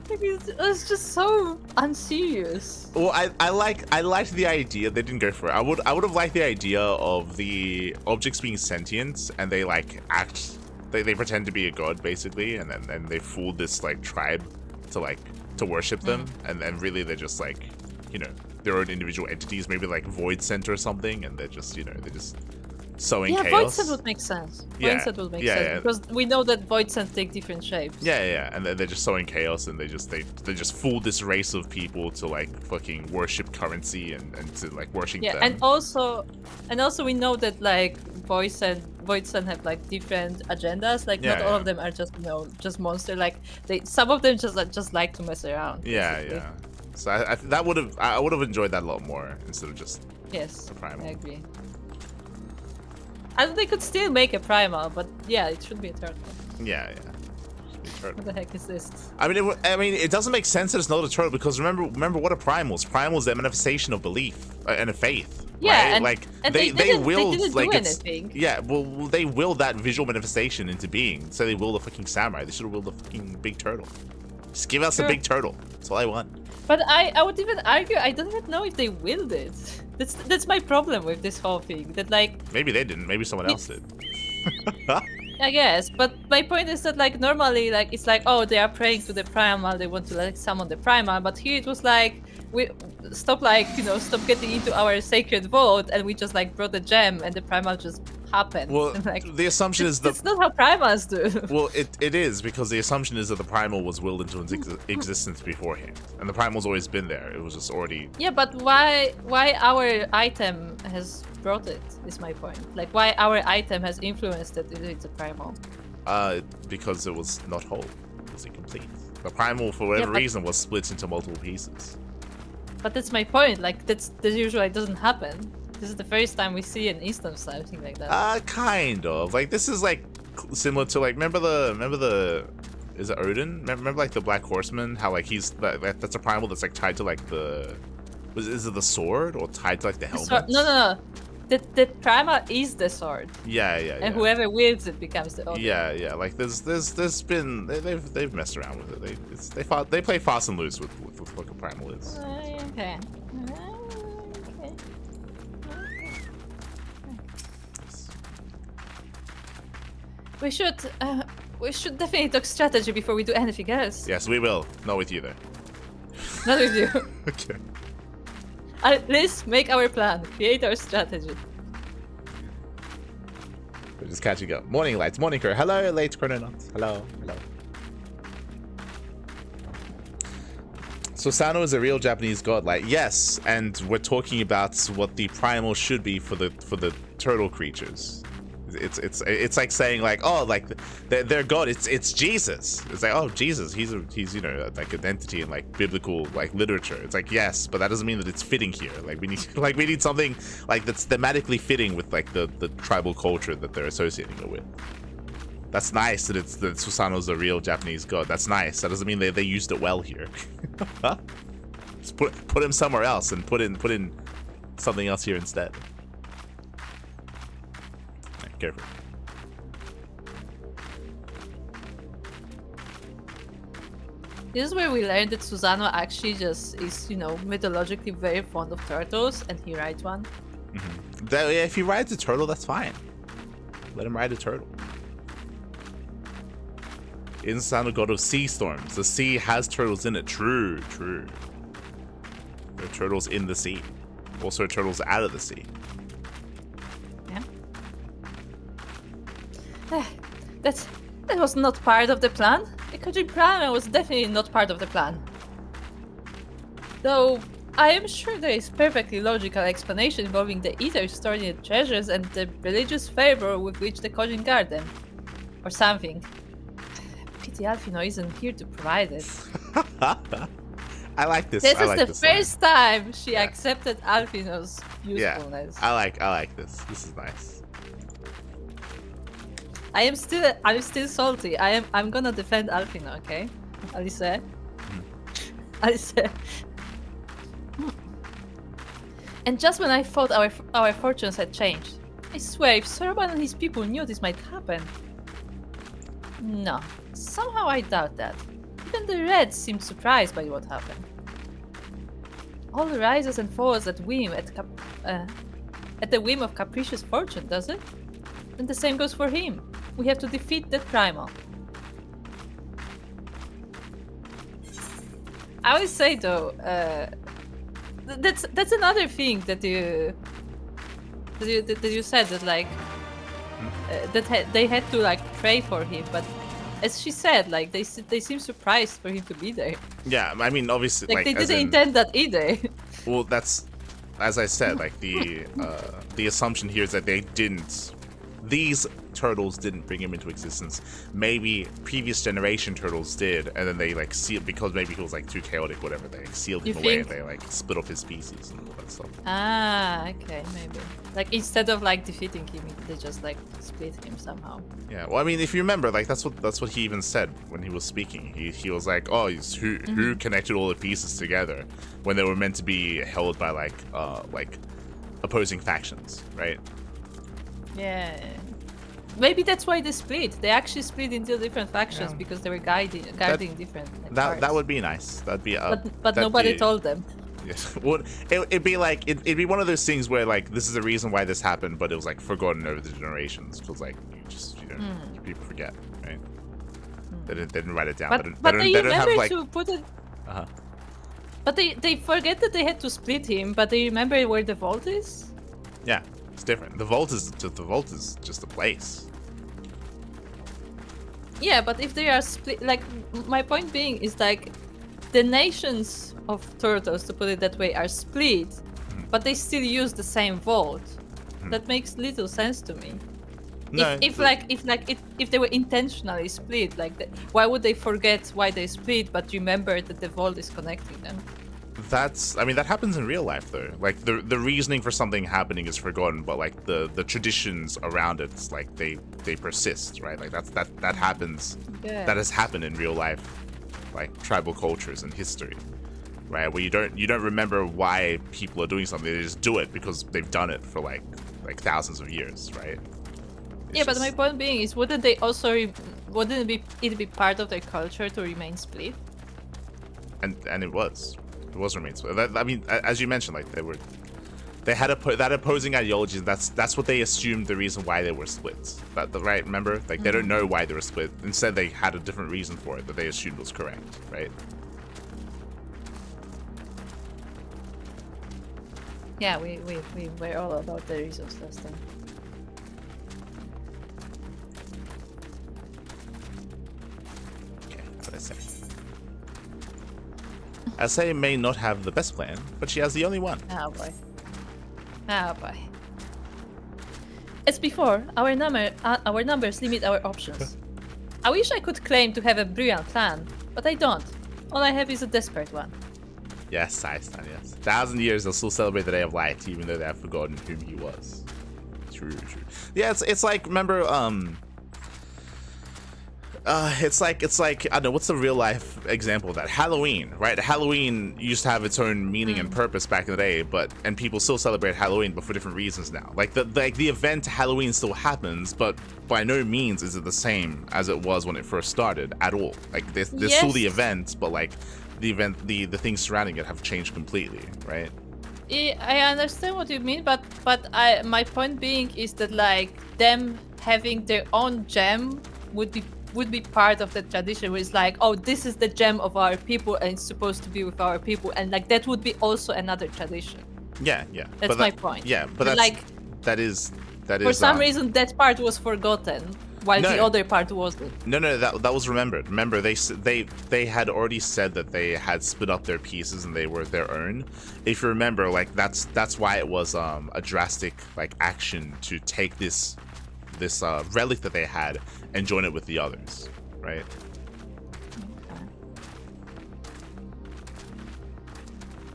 It's just so unserious. Well, I liked the idea. They didn't go for it. I would have liked the idea of the objects being sentient and they like act. They pretend to be a god basically, and then they fool this like tribe to worship them, and then really they're just like, you know, their own individual entities, maybe like Void Center or something, and they're just, you know, they're just sowing chaos. Void Center would make sense. Void Center would make sense because we know that Void Center take different shapes. Yeah, and then they're just sowing chaos, and they just fool this race of people to like fucking worship currency and to like worship them. and also we know that like Void Center have like different agendas. Like not all of them are just, you know, just monster. Like some of them just like to mess around. Yeah. So I would have enjoyed that a lot more instead of just the primal. I agree. And they could still make a primal, but yeah, it should be a turtle. Yeah. What the heck is this? I mean, it doesn't make sense that it's not a turtle because remember what a primal is. Primal is the manifestation of belief and a faith. Yeah, right? and they willed, didn't like do it's, anything. Yeah, well, they willed that visual manifestation into being. So they willed a fucking samurai. They should have willed a fucking big turtle. Just give us a big turtle. That's all I want. But I would even argue I don't even know if they willed it. That's my problem with this whole thing. That like maybe they didn't. Maybe someone else did. I guess, but my point is that like normally like it's like, oh, they are praying to the primal, they want to like summon the primal, but here it was like we stop getting into our sacred vault and we just like brought the gem and the primal just happened. Well, like, the assumption is that it's not how primals do. Well, it is because the assumption is that the primal was willed into existence beforehand, and the primal's always been there. It was just already. Yeah, but why our item has brought it is my point. Like why our item has influenced it into primal. Because it was not whole. It was incomplete. The primal, for whatever reason, was split into multiple pieces. But that's my point. Like that usually doesn't happen. This is the first time we see an instance something like that. Kind of. Like this is like similar to like remember the is it Odin? Remember like the Black Horseman? How like he's that's a primal that's like tied to like is it the sword or tied to like the helmet? No. The primal is the sword. Yeah. And whoever wields it becomes the owner. Yeah. Like there's been they've messed around with it. They play fast and loose with what a primal is. Okay. We should definitely talk strategy before we do anything else. Yes, we will. Not with you though. Not with you. Okay. At least make our plan. Create our strategy. We're just catching up. Morning lights, morning crew. Hello, late chrononauts. Hello. So Sano is a real Japanese god, like yes, and we're talking about what the primal should be for the turtle creatures. It's like saying like, oh, like their God, it's Jesus. It's like, oh, Jesus, he's you know, like an entity in like biblical like literature. It's like, yes, but that doesn't mean that it's fitting here. Like we need something like that's thematically fitting with like the tribal culture that they're associating it with. That's nice that Susanoo's a real Japanese god. That's nice. That doesn't mean they used it well here. Just put him somewhere else and put in something else here instead. Right, careful. This is where we learned that Susanoo actually just is, you know, mythologically very fond of turtles, and he rides one. If he rides a turtle, that's fine. Let him ride a turtle. Isn't Susanoo god of sea storms? The sea has turtles in it. True. There are turtles in the sea. Also turtles out of the sea. Yeah. That was not part of the plan. The Kojin Prime was definitely not part of the plan. Though I am sure there is perfectly logical explanation involving the Ether stored in the treasures and the religious fervor with which the Kojin guard them. Or something. Pity Alphino isn't here to provide it. I like this. This I is like the this first time she accepted Alphino's usefulness. Yeah, I like this. This is nice. I'm still salty. I'm gonna defend Alphino, okay? Alice? Alice. And just when I thought our fortunes had changed, I swear if Sorban and his people knew this might happen. No, somehow I doubt that. Even the Reds seemed surprised by what happened. All rises and falls at whim at the whim of capricious fortune, does it? And the same goes for him. We have to defeat that primal. I would say though, that's another thing that you said, that like they had to like pray for him, but as she said, like they seem surprised for him to be there. Yeah, I mean, obviously, like they didn't intend that either. Well, that's, as I said, like the assumption here is that they didn't. These turtles didn't bring him into existence. Maybe previous generation turtles did, and then they like sealed, because maybe he was like too chaotic, whatever. They like, sealed him away and they like split off his species and all that stuff. Ah, okay, maybe. Like instead of like defeating him, they just like split him somehow. Yeah, well, I mean, if you remember, like that's what he even said when he was speaking. He was like, oh, who connected all the pieces together when they were meant to be held by like opposing factions, right? Yeah. Maybe that's why they split. They actually split into different factions because they were guarding different. Like, that would be nice. That'd be. But nobody told them. Yeah. Well, it'd be like it'd be one of those things where like this is the reason why this happened, but it was like forgotten over the generations because like people forget, right? They didn't write it down. But they don't remember have, like, to put it. But they forget that they had to split him. But they remember where the vault is. Yeah. It's different. The vault is just a place. Yeah, but if they are split, like my point being is like the nations of turtles, to put it that way, are split, but they still use the same vault. That makes little sense to me. No, if they were intentionally split, like that, why would they forget why they split, but remember that the vault is connecting them? I mean, that happens in real life though. Like the reasoning for something happening is forgotten, but like the traditions around it's like they persist, right? Like that happens. Yeah. That has happened in real life, like tribal cultures and history, right? Where you don't remember why people are doing something. They just do it because they've done it for like thousands of years, right? But my point being is, wouldn't it be part of their culture to remain split? And it was remains. I mean, as you mentioned, like they had that opposing ideology. That's what they assumed the reason why they were split. Right? Remember, like they don't know why they were split. Instead, they had a different reason for it that they assumed was correct. Right? Yeah, we were all about the reasons last time. Okay, what did I say? Asay may not have the best plan, but she has the only one. Oh boy. Oh boy. As before, our numbers limit our options. I wish I could claim to have a brilliant plan, but I don't. All I have is a desperate one. Yes, Aistan, yes. 1,000 years, they'll still celebrate the Day of Light, even though they have forgotten whom he was. True, true. Yeah, it's like, remember, it's like, I don't know, what's the real life example of that? Halloween, right? Halloween used to have its own meaning and purpose back in the day, and people still celebrate Halloween, but for different reasons now. Like the event Halloween still happens, but by no means is it the same as it was when it first started at all. Like there's still the event, but like the things surrounding it have changed completely, right? I understand what you mean, but my point being is that like them having their own gem would be part of the tradition, where it's like, oh, this is the gem of our people and it's supposed to be with our people, and like that would be also another tradition. Yeah. That's my point. Yeah, but that's like that is for some reason that part was forgotten while the other part wasn't. No, that was remembered. Remember, they had already said that they had split up their pieces and they were their own. If you remember, like that's why it was a drastic like action to take this relic that they had and join it with the others, right? Okay.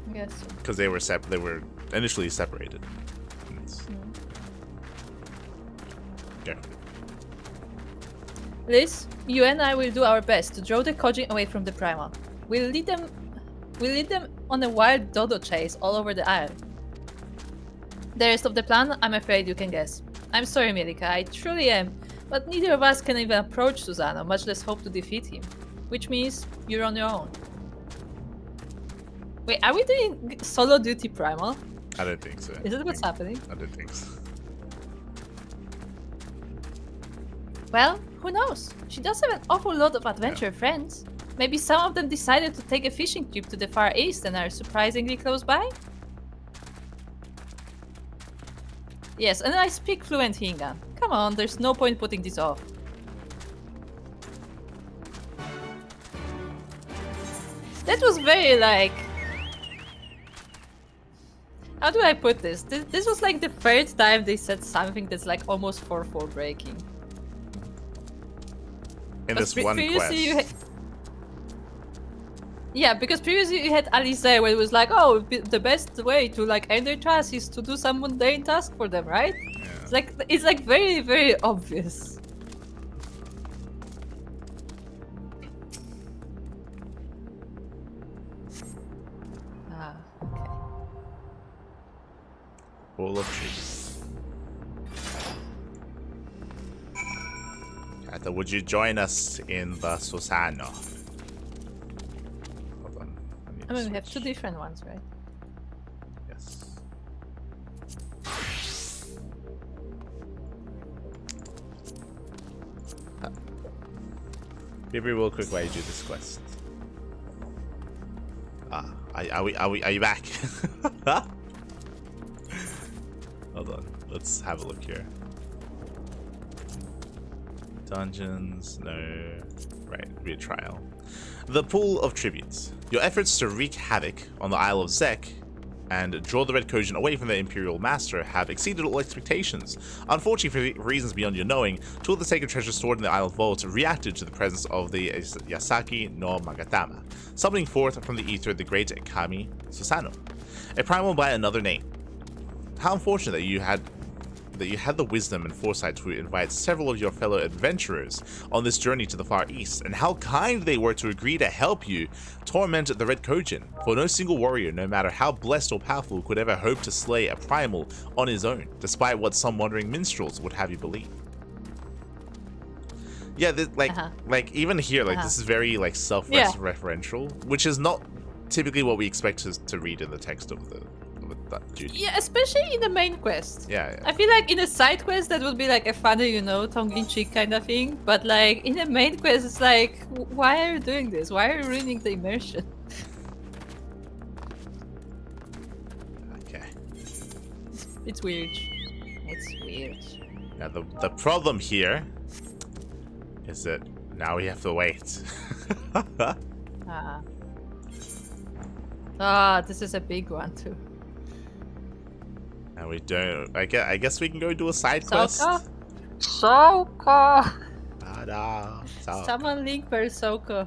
I guess so. Because they were initially separated. Okay. Liz, you and I will do our best to draw the Kojin away from the Primal. We'll lead them on a wild dodo chase all over the isle. The rest of the plan, I'm afraid you can guess. I'm sorry, Milika, I truly am, but neither of us can even approach Susano, much less hope to defeat him. Which means you're on your own. Wait, are we doing solo duty Primal? I don't think so. Is that what's happening? I don't think so. Well, who knows? She does have an awful lot of adventure friends. Maybe some of them decided to take a fishing trip to the Far East and are surprisingly close by? Yes, and I speak fluent Hingan. Come on, there's no point putting this off. That was very like... How do I put this? This was like the third time they said something that's like almost 4-4 breaking. In this one quest. Yeah, because previously you had Alice where it was like, oh, the best way to like end their trust is to do some mundane task for them, right? Yeah. It's like very, very obvious. Ah, okay. Full of trees. Kata, would you join us in the Susano? I mean, we have two different ones, right? Yes. Be real quick while you do this quest. Are you back? Hold on. Let's have a look here. Dungeons, no. Right, retrial. The pool of tributes. Your efforts to wreak havoc on the Isle of Zek and draw the Red Kojin away from their Imperial Master have exceeded all expectations. Unfortunately, for reasons beyond your knowing, two of the sacred treasures stored in the Isle Vault reacted to the presence of the Yasaki no Magatama, summoning forth from the ether the great Kami Susano, a primal by another name. How unfortunate that you had the wisdom and foresight to invite several of your fellow adventurers on this journey to the Far East, and how kind they were to agree to help you torment the Red Kojin, for no single warrior, no matter how blessed or powerful, could ever hope to slay a primal on his own, despite what some wandering minstrels would have you believe. Yeah, like even here, like this is very like self-referential, which is not typically what we expect to read in the text of that duty. Yeah, especially in the main quest. Yeah. I feel like in a side quest that would be like a funny, you know, tongue-in-cheek kind of thing. But like in the main quest, it's like, why are you doing this? Why are you ruining the immersion? Okay. It's weird. It's weird. Now the problem here is that now we have to wait. This is a big one too. And we don't. I guess we can go do a side quest. Soko! Ta-da. Soko. Someone link per Soko.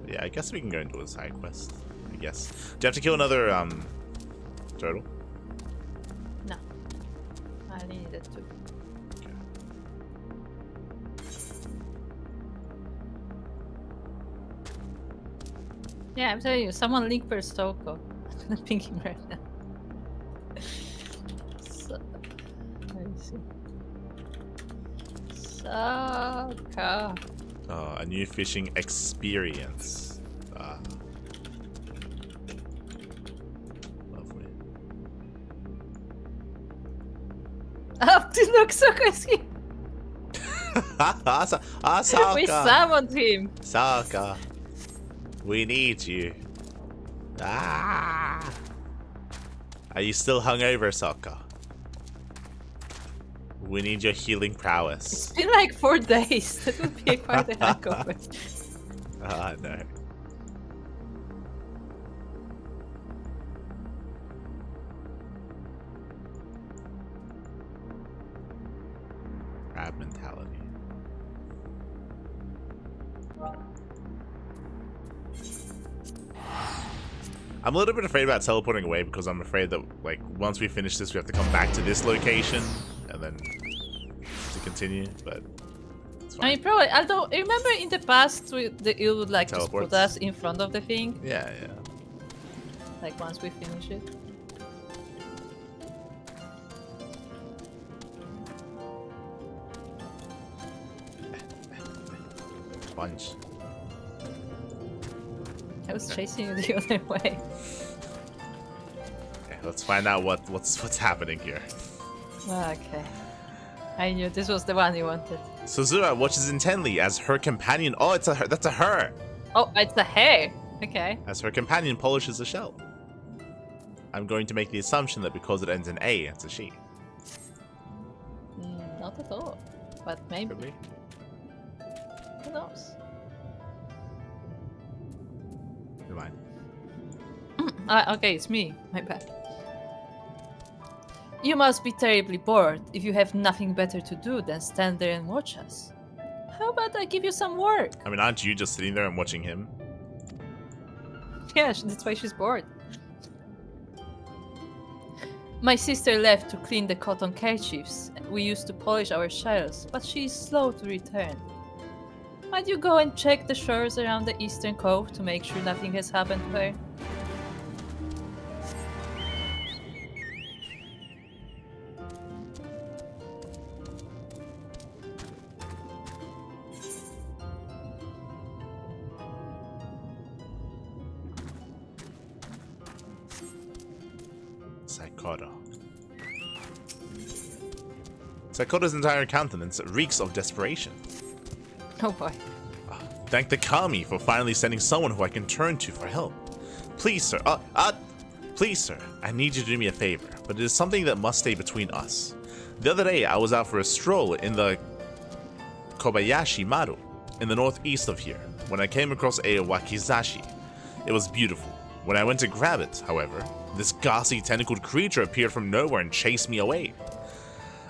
Yeah, I guess we can go and do a side quest. I guess. Do you have to kill another turtle? No. I needed to. Okay. Yeah, I'm telling you, someone link per Soko. I'm thinking right now. So, let me see. Soko. Oh, a new fishing experience. Ah. Lovely. Up to look, Soko is here. Sokka. We summoned him. Sokka. We need you. Ah. Are you still hungover, Sokka? We need your healing prowess. It's been like 4 days. That would be quite a hangover. Ah, no. Crab mentality. I'm a little bit afraid about teleporting away because I'm afraid that, like, once we finish this, we have to come back to this location and then to continue, but it's fine. I mean, probably. Although, remember in the past, it would like just Teleports. put us in front of the thing? Yeah, yeah. Like once we finish it. Sponge. I was chasing you the other way. Okay, let's find out what's happening here. Okay. I knew this was the one you wanted. Suzura watches intently as her companion. Oh, it's a her. That's a her. Oh, it's the hair. Okay. As her companion polishes the shell. I'm going to make the assumption that because it ends in A, it's a she. Not at all. But maybe. Could be. Who knows? Never mind. Okay, it's me. My bad. You must be terribly bored if you have nothing better to do than stand there and watch us. How about I give you some work? I mean, aren't you just sitting there and watching him? Yeah, that's why she's bored. My sister left to clean the cotton kerchiefs we used to polish our shells, but she is slow to return. Might you go and check the shores around the eastern cove to make sure nothing has happened to her? Saikoro. Saikoro's entire countenance reeks of desperation. Oh boy. Thank the Kami for finally sending someone who I can turn to for help. Please, sir. Please, sir. I need you to do me a favor, but it is something that must stay between us. The other day, I was out for a stroll in the Kobayashi Maru, in the northeast of here, when I came across a wakizashi. It was beautiful. When I went to grab it, however, this ghastly tentacled creature appeared from nowhere and chased me away.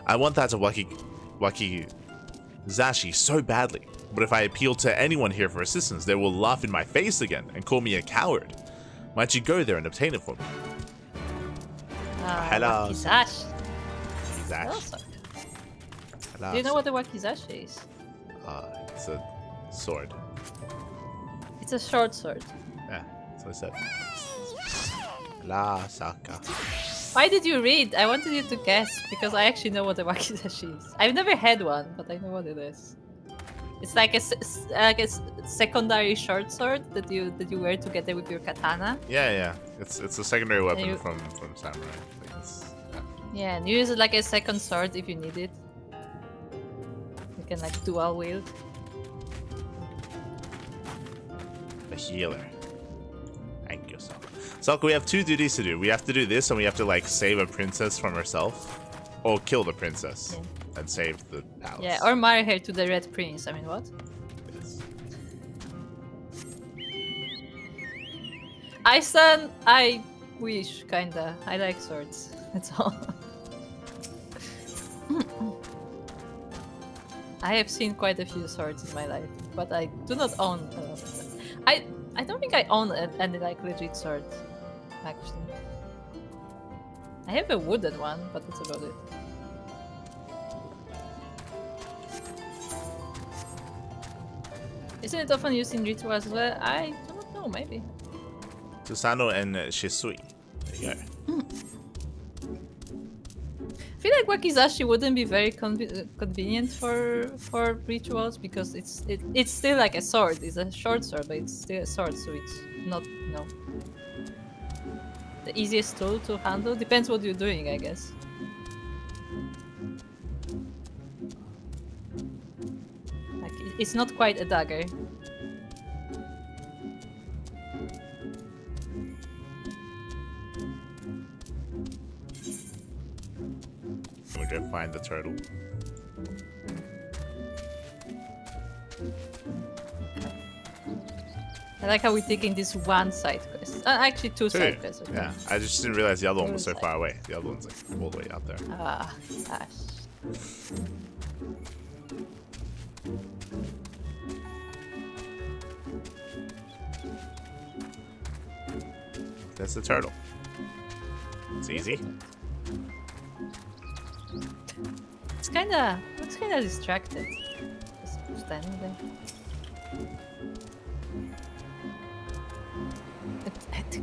I want that wakizashi so badly, but if I appeal to anyone here for assistance, they will laugh in my face again and call me a coward. Might you go there and obtain it for me? Hello. Wakizashi. Wakizashi. Hello, sir. Hello. Do you know what the wakizashi is? It's a sword. It's a short sword. Yeah, that's what I said. La Saka. Why did you read? I wanted you to guess because I actually know what the wakizashi is. I've never had one, but I know what it is. It's like a secondary short sword that you wear together with your katana. Yeah. It's a secondary weapon you- from samurai. Like Yeah, and you use it like a second sword if you need it. You can like dual wield. a healer. Thank you, Sokka. Sokka, we have 2 duties to do. We have to do this, and we have to like save a princess from herself, or kill the princess and save the palace. Yeah, or marry her to the Red Prince. I mean, what? Yes. I wish, kinda. I like swords. That's all. I have seen quite a few swords in my life, but I do not own a lot of them. I don't think I own any like legit sword, actually. I have a wooden one, but that's about it. Isn't it often used in rituals as well? I don't know, maybe. Susano and Shisui. There you go. I feel like wakizashi wouldn't be very convenient for rituals because it's still like a sword. It's a short sword, but it's still a sword, so it's not the easiest tool to handle. Depends what you're doing, I guess. Like it's not quite a dagger. Go find the turtle. I like how we're taking this one side quest. Actually, two side quests. Okay. Yeah, I just didn't realize the other one was so far away. The other one's like all the way out there. Ah, gosh. That's the turtle. It's easy. Looks kinda distracted. Just standing there.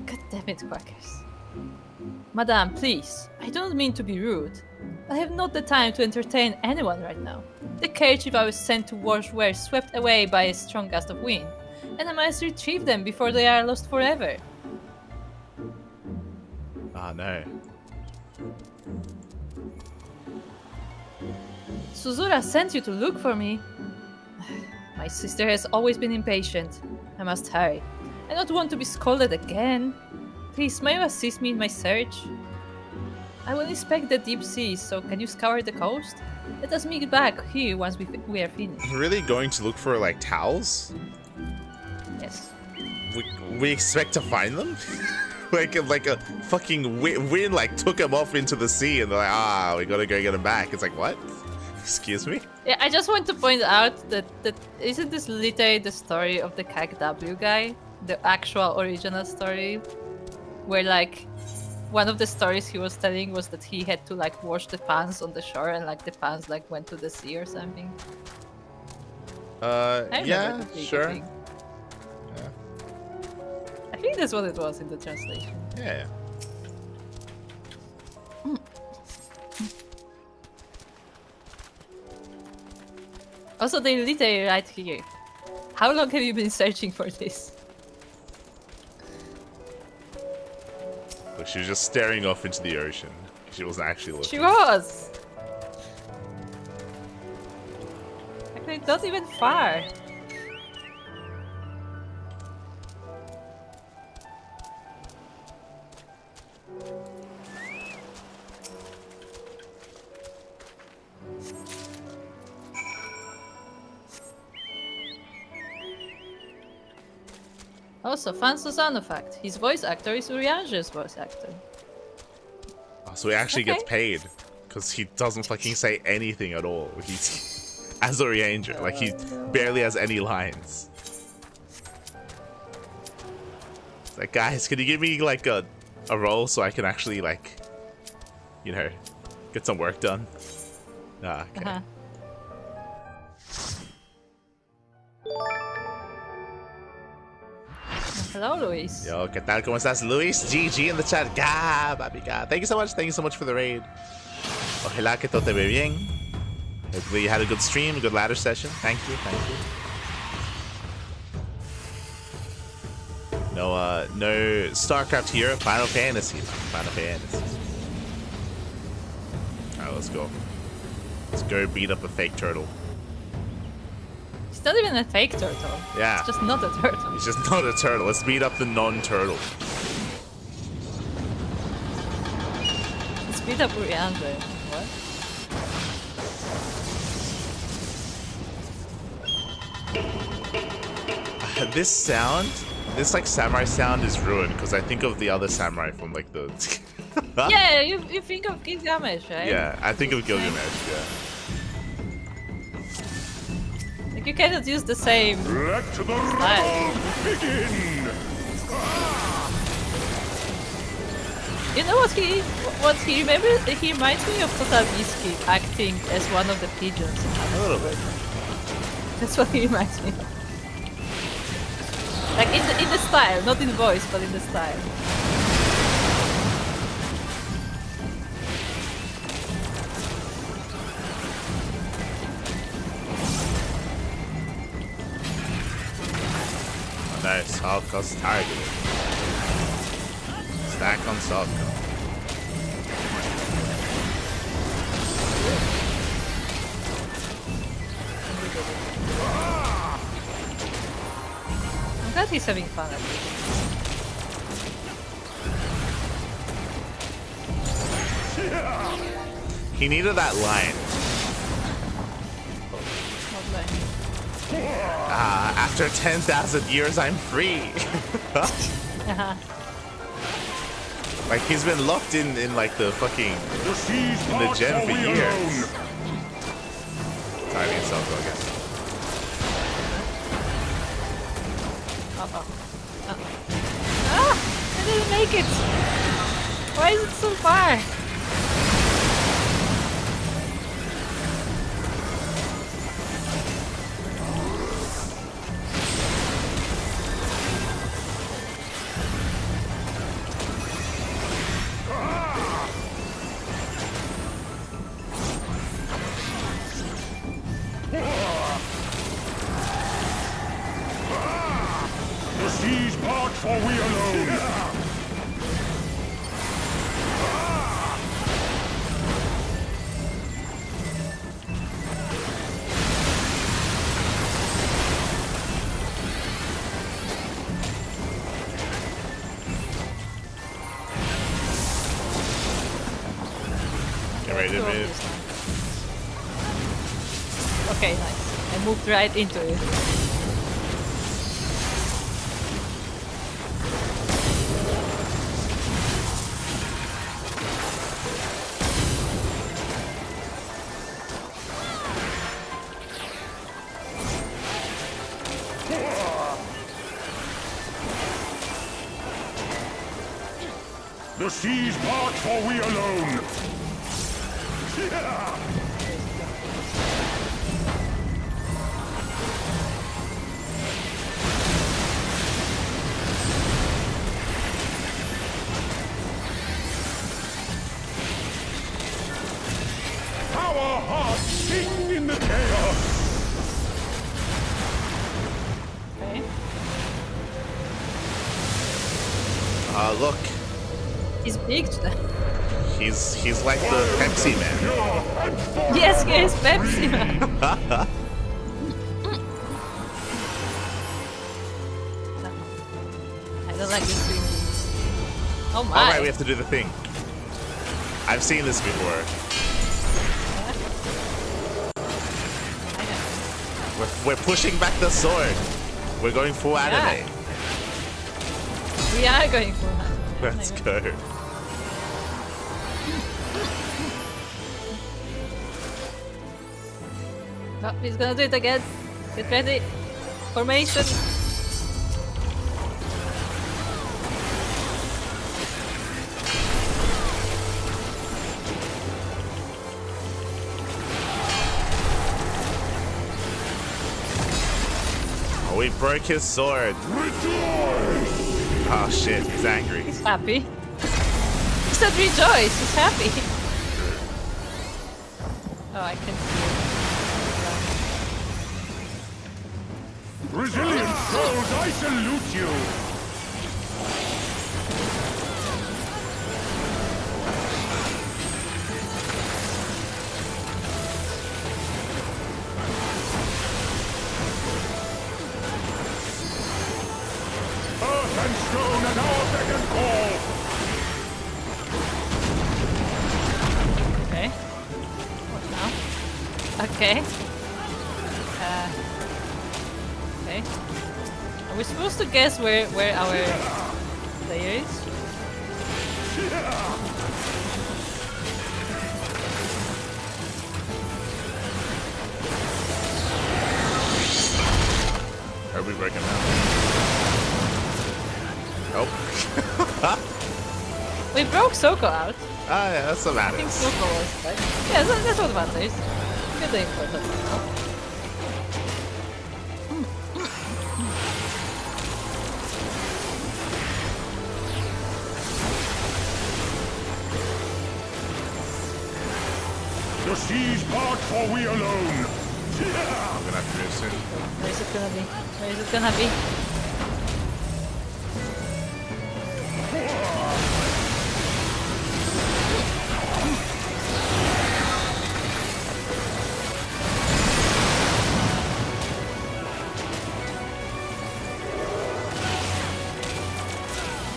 God damn it, Quackers. Madame, please. I don't mean to be rude. I have not the time to entertain anyone right now. The kerchief I was sent to wash were swept away by a strong gust of wind, and I must retrieve them before they are lost forever. Ah, no. Suzura sent you to look for me. My sister has always been impatient. I must hurry. I don't want to be scolded again. Please, may you assist me in my search? I will inspect the deep seas, so can you scour the coast? Let us meet back here once we are finished. Really going to look for like towels? Yes. We expect to find them? like a fucking wind like took them off into the sea and they're like, we gotta go get them back. It's like, what? Excuse me? Yeah, I just want to point out that isn't this literally the story of the KW guy? The actual original story? Where like one of the stories he was telling was that he had to like wash the pants on the shore and like the pants like went to the sea or something. Yeah, sure. Thing. Yeah. I think that's what it was in the translation. Yeah. Also, they literally right here. How long have you been searching for this? Look, she was just staring off into the ocean. She wasn't actually looking. She was! Actually, not even far. Also, fun Susano fact. His voice actor is Urianger's voice actor. Oh, so he actually gets paid. Because he doesn't fucking say anything at all. He's as Urianger. Like, he barely has any lines. It's like, guys, can you give me, like, a role so I can actually, like, you know, get some work done? Ah, okay. Hello, Luis. Yo, ¿qué tal? ¿Cómo estás, Luis? GG in the chat. Gah, papi, gah. Thank you so much. Thank you so much for the raid. Ojalá que todo te ve bien. Hopefully you had a good stream, a good ladder session. Thank you, thank you. No StarCraft here. Final Fantasy. Final Fantasy. Alright, let's go. Let's go beat up a fake turtle. It's not even a fake turtle. Yeah. It's just not a turtle. It's just not a turtle. Let's beat up the non-turtle. Let's beat up Urianger. What? This sound this like samurai sound is ruined because I think of the other samurai from like the. Yeah, you think of Gilgamesh, right? Yeah, I think of Gilgamesh. Yeah. Like you cannot use the same. Let the style. revolt begin! You know what he remembers? He reminds me of Total Biscuit acting as one of the pigeons. A little bit. That's what he reminds me of. Like in the style, not in voice, but in the style. Nice, Salko's targeted. Stack on Salko. I'm glad he's having fun at least. He needed that line. What line? After 10,000 years, I'm free. Like he's been locked in like the fucking in the gem for years. Tiny himself, I guess. Ah! I didn't make it! Why is it so far? The seas part for we alone! Get ready to move. Okay, nice. I moved right into it. The seas part for we alone! Our hearts sing in the chaos! Okay. Look, He's big today. he's like the Pepsi man. Yes, he is Pepsi Man. I don't like this green. Oh my. Alright, we have to do the thing. I've seen this before. We're pushing back the sword. We're going full anime. We are going for that. Let's go. Oh, he's gonna do it again. Get ready. Formation. Oh, we broke his sword. Oh shit, he's angry. He's happy. He said rejoice. He's happy. Oh, I can see it. Resilient souls, I salute you! Earth and stone at our beck and call! Okay. What now? Okay. Okay. Are we supposed wants to guess where our player is? Are we breaking out? Oh. We broke Soko out. Ah, yeah, that's what I think matters. Soko was right. Yeah, that's what matters. Get the important now. The seas part for we alone. I'm gonna have to do it soon. Where is it gonna be? Where is it gonna be?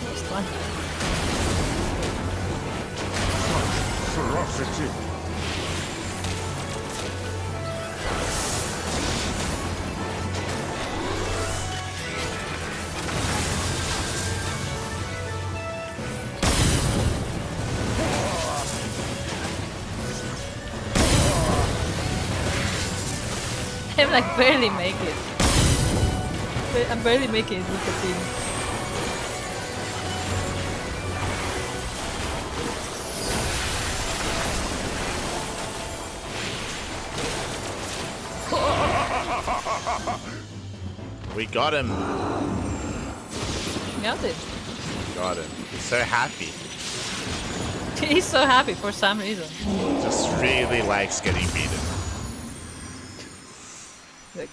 Next one. Ferocity. I'm like barely make it. I'm barely making it with the team. We got him. Got it. Got him. He's so happy. He's so happy for some reason. Just really likes getting beaten. Look,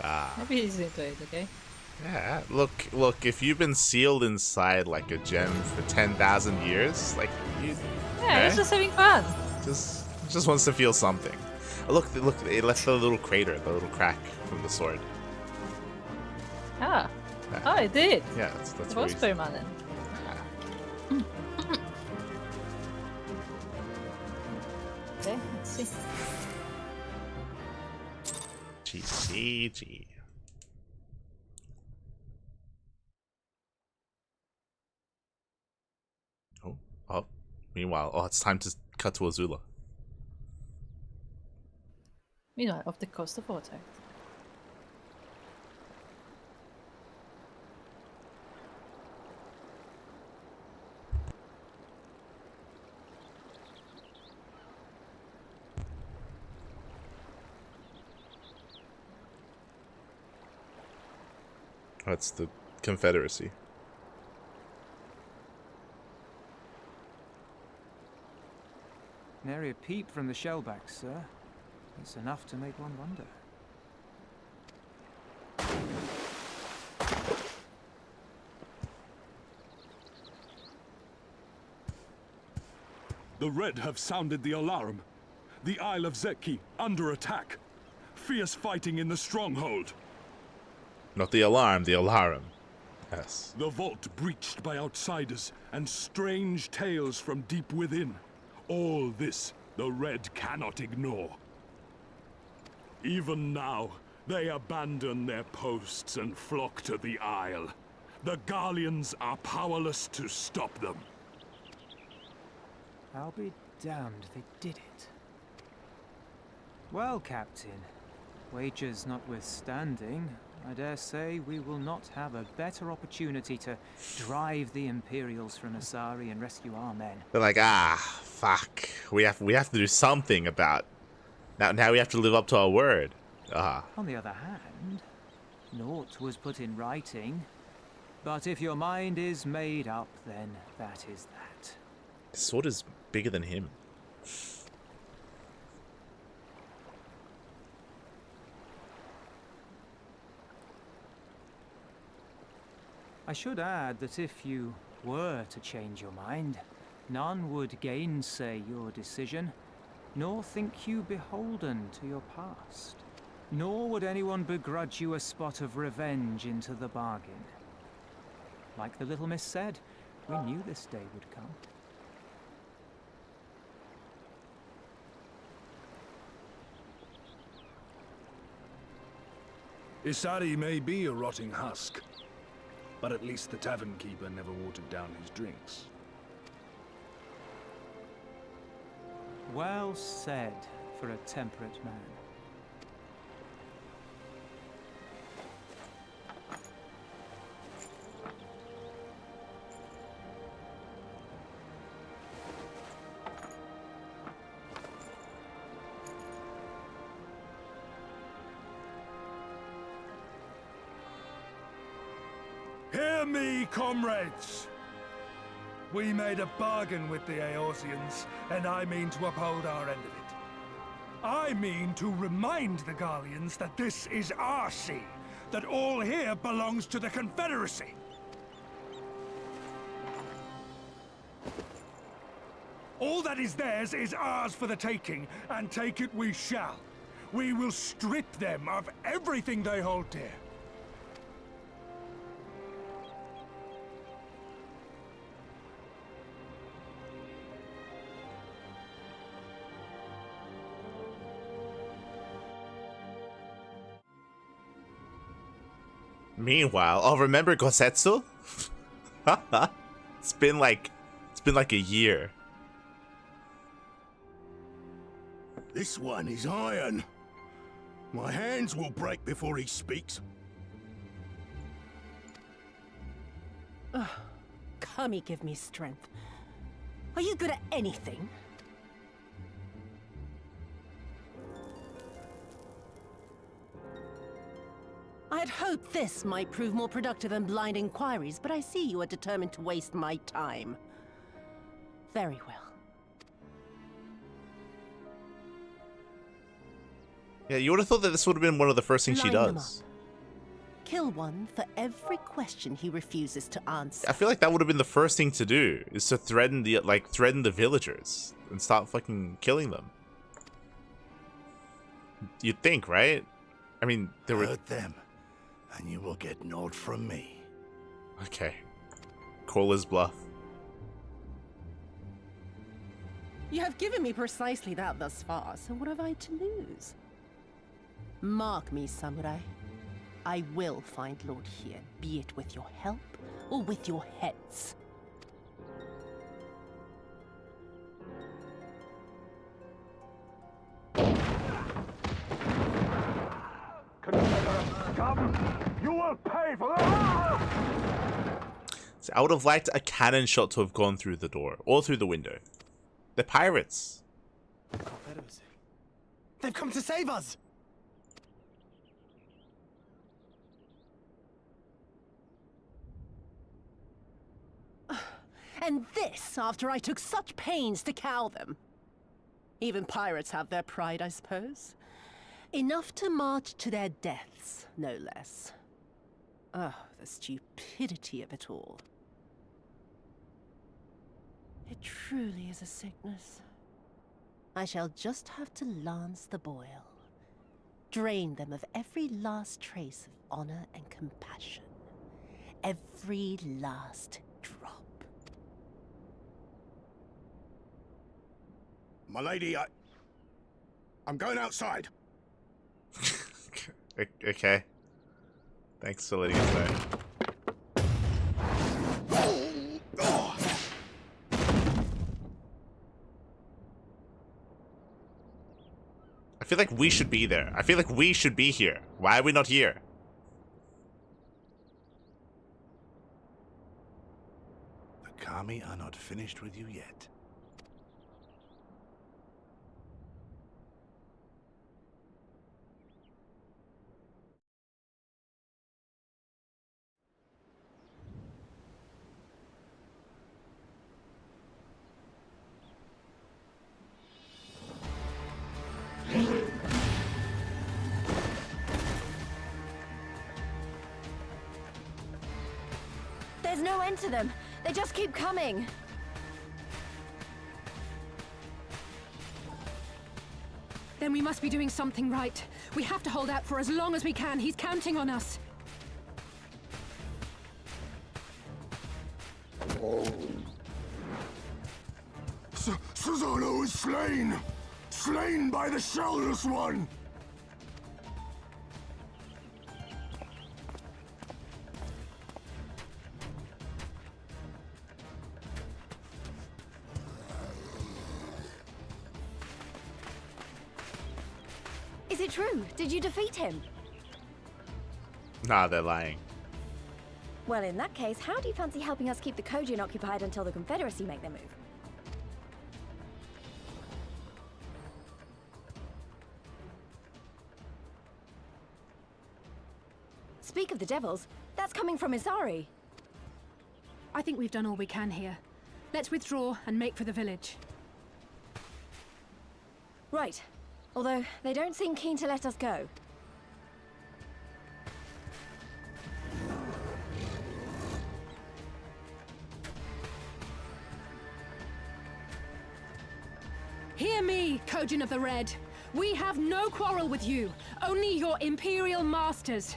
Ah. maybe he's into it, okay? Yeah. Look. If you've been sealed inside like a gem for 10,000 years, like you. Yeah, he's just having fun. Just wants to feel something. Oh, look! It left the little crater, the little crack from the sword. Ah. Yeah. Oh, it did. Yeah, that's It where was he's- permanent. Okay, let's see. GG. Oh. Meanwhile, it's time to cut to Azula. Meanwhile, off the coast of water. That's the Confederacy. Nary a peep from the shellbacks, sir. It's enough to make one wonder. The Red have sounded the alarm. The Isle of Zeki under attack. Fierce fighting in the stronghold. Not the alarm, the alarum. Yes. The vault breached by outsiders and strange tales from deep within. All this the Red cannot ignore. Even now, they abandon their posts and flock to the Isle. The Garleans are powerless to stop them. I'll be damned they did it. Well, Captain, wagers notwithstanding, I dare say we will not have a better opportunity to drive the Imperials from Asari and rescue our men. They're like, fuck. We have to do something about. Now we have to live up to our word. On the other hand, naught was put in writing. But if your mind is made up, then that is that. The sword is bigger than him. I should add that if you were to change your mind, none would gainsay your decision, nor think you beholden to your past. Nor would anyone begrudge you a spot of revenge into the bargain. Like the little miss said, we knew this day would come. Isari may be a rotting husk, But at least the tavern keeper never watered down his drinks. Well said for a temperate man. Hear me, comrades! We made a bargain with the Eorzeans, and I mean to uphold our end of it. I mean to remind the Garleans that this is our sea, that all here belongs to the Confederacy. All that is theirs is ours for the taking, and take it we shall. We will strip them of everything they hold dear. Meanwhile, oh, remember Gosetsu? It's been like a year. This one is iron. My hands will break before he speaks. Kami, give me strength. Are you good at anything? I had hoped this might prove more productive than blind inquiries, but I see you are determined to waste my time. Very well. Yeah, you would have thought that this would have been one of the first things she Line them does. Kill one for every question he refuses to answer. I feel like that would have been the first thing to do, is to threaten the villagers and start fucking killing them. You'd think, right? I mean, there were... Hurt them, and you will get naught from me. Okay. Call his bluff. You have given me precisely that thus far, so what have I to lose? Mark me, samurai. I will find Lord Hien, be it with your help or with your heads. Confederate scum! You will pay for that! So I would have liked a cannon shot to have gone through the door, or through the window. They're pirates. Confederacy. They've come to save us! And this after I took such pains to cow them. Even pirates have their pride, I suppose. Enough to march to their deaths, no less. Oh, the stupidity of it all. It truly is a sickness. I shall just have to lance the boil. Drain them of every last trace of honor and compassion. Every last drop. My lady, I'm going outside. Okay. Thanks for letting us know. I feel like we should be there. I feel like we should be here. Why are we not here? The Kami are not finished with you yet. There's no end to them. They just keep coming. Then we must be doing something right. We have to hold out for as long as we can. He's counting on us. Susano is slain! Slain by the Shellless One! Is it true? Did you defeat him? Nah, they're lying. Well, in that case, how do you fancy helping us keep the Kojin occupied until the Confederacy make their move? Speak of the devils, that's coming from Isari. I think we've done all we can here. Let's withdraw and make for the village. Right. Although, they don't seem keen to let us go. Hear me, Kojin of the Red. We have no quarrel with you, only your Imperial masters.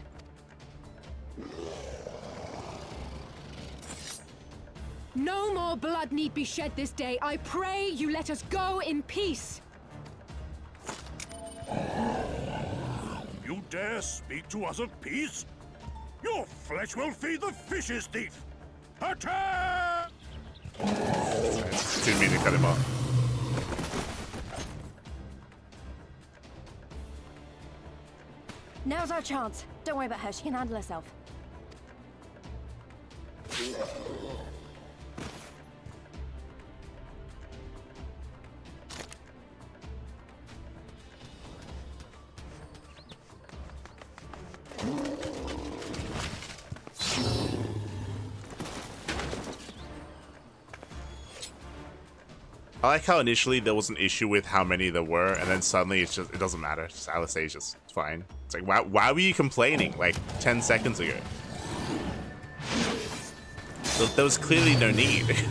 No more blood need be shed this day. I pray you let us go in peace. You dare speak to us of peace? Your flesh will feed the fishes, thief! Attack! Didn't mean to cut him off. Now's our chance. Don't worry about her, she can handle herself. I like how initially there was an issue with how many there were, and then suddenly it doesn't matter. Just Alice is just fine. It's like, why were you complaining like 10 seconds ago? There was clearly no need. It's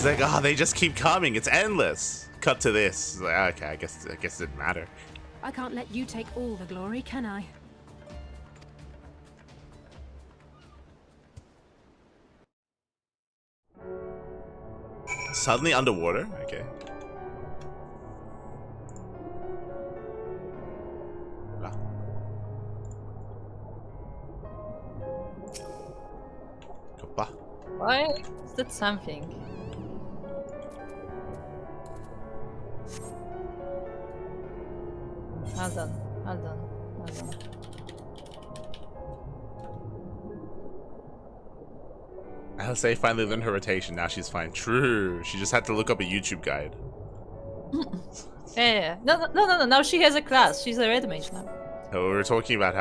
like, oh, they just keep coming. It's endless. Cut to this. It's like, okay, I guess it didn't matter. I can't let you take all the glory, can I? Suddenly underwater? Okay. Ah. Kappa. Why is that something? Hold on, hold on, hold on. Alice finally learned her rotation. Now she's fine. True. She just had to look up a YouTube guide. Yeah. No. Now she has a class. She's a red mage now. So we were talking about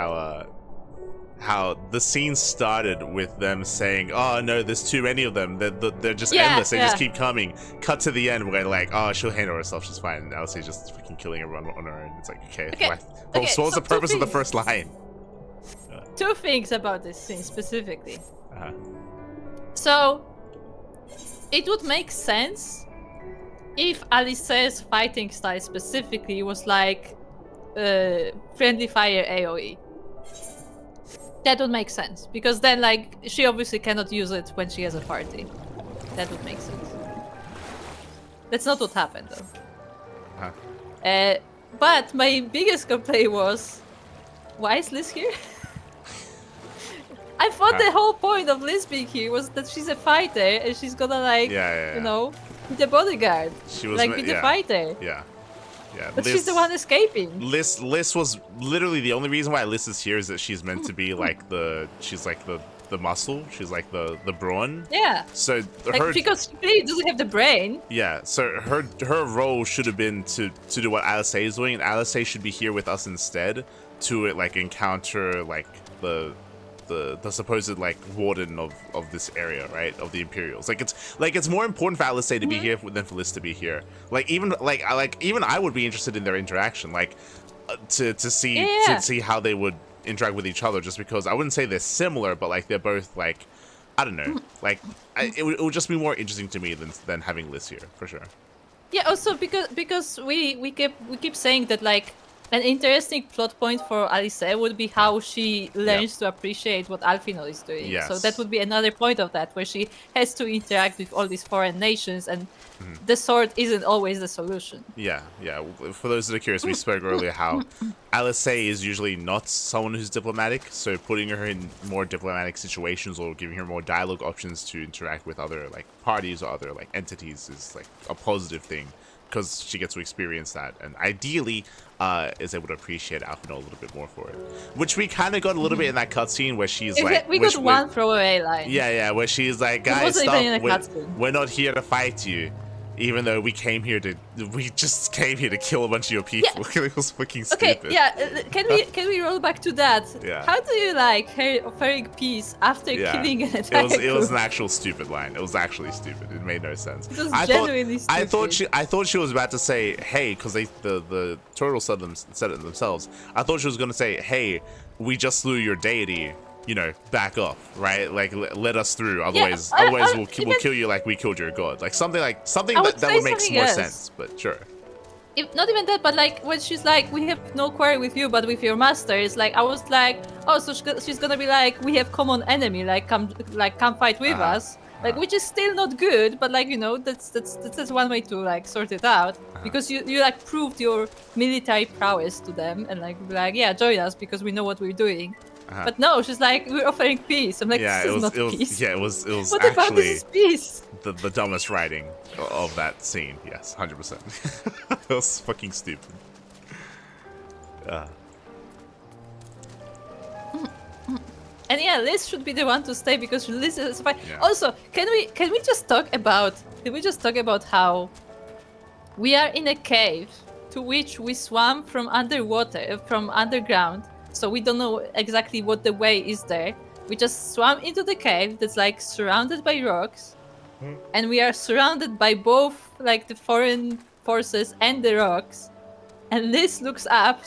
how the scene started with them saying, "Oh no, there's too many of them. They're just endless. They just keep coming." Cut to the end where like, "Oh, she'll handle herself. She's fine." And Alice is just fucking killing everyone on her own. It's like, okay. So what's the purpose of the first line? Two things about this scene specifically. Uh-huh. So, it would make sense if Alice's fighting style specifically was like friendly fire AoE. That would make sense, because then like she obviously cannot use it when she has a party. That would make sense. That's not what happened though. Huh. But my biggest complaint was, why is Liz here? I thought the whole point of Liz being here was that she's a fighter and she's gonna like, you know, be the bodyguard. She was like, be the fighter. Yeah. But Liz, she's the one escaping. Liz was literally the only reason why Liz is here is that she's meant to be like she's like the muscle. She's like the brawn. Yeah. So like, because she really doesn't have the brain. Yeah. So her role should have been to do what Alice is doing, and Alice should be here with us instead to like encounter like the supposed like warden of this area, right, of the Imperials. Like it's more important for Alice to be here than for Liz to be here. Like even I would be interested in their interaction, like to see how they would interact with each other. Just because I wouldn't say they're similar, but like they're both like, I don't know, like it would just be more interesting to me than having Liz here for sure. Yeah. Also because we keep saying that like. An interesting plot point for Alice would be how she learns to appreciate what Alphinaud is doing. Yes. So that would be another point of that, where she has to interact with all these foreign nations, and the sword isn't always the solution. Yeah. For those that are curious, we spoke earlier how Alice is usually not someone who's diplomatic, so putting her in more diplomatic situations or giving her more dialogue options to interact with other like parties or other like entities is like a positive thing because she gets to experience that, and ideally is able to appreciate Alphinaud a little bit more for it, which we kind of got a little bit in that cutscene where she's like, we got one throwaway line. yeah, where she's like, guys, stop, we're not here to fight you. Even though we just came here to kill a bunch of your people. Yeah. It was fucking stupid. Okay, yeah. Can we roll back to that? Yeah. How do you like offering peace after killing an entire It was an actual stupid line. It was actually stupid. It made no sense. It was genuinely stupid. I thought she was about to say, hey, because the turtle said it themselves. I thought she was gonna say, hey, we just slew your deity. You know, back off, right? Like, let us through. Otherwise, we'll kill you like we killed your god. Like something that would make more sense. But sure. Not even that, but like when she's like, we have no quarrel with you, but with your master. It's like I was like, oh, so she's gonna be like, we have common enemy. Like come fight with us. Like, which is still not good, but like, you know, that's one way to like sort it out, because you like proved your military prowess to them, and like be like, yeah, join us because we know what we're doing. But no, she's like, we're offering peace. I'm like, this is not peace. Yeah, it was what about this is peace? The dumbest writing of that scene. Yes, 100%. It was fucking stupid. And yeah, Liz should be the one to stay because Liz is fine. Yeah. Also, can we just talk about how we are in a cave to which we swam from underground. So we don't know exactly what the way is there. We just swam into the cave that's like surrounded by rocks. And we are surrounded by both like the foreign forces and the rocks. And Liz looks up,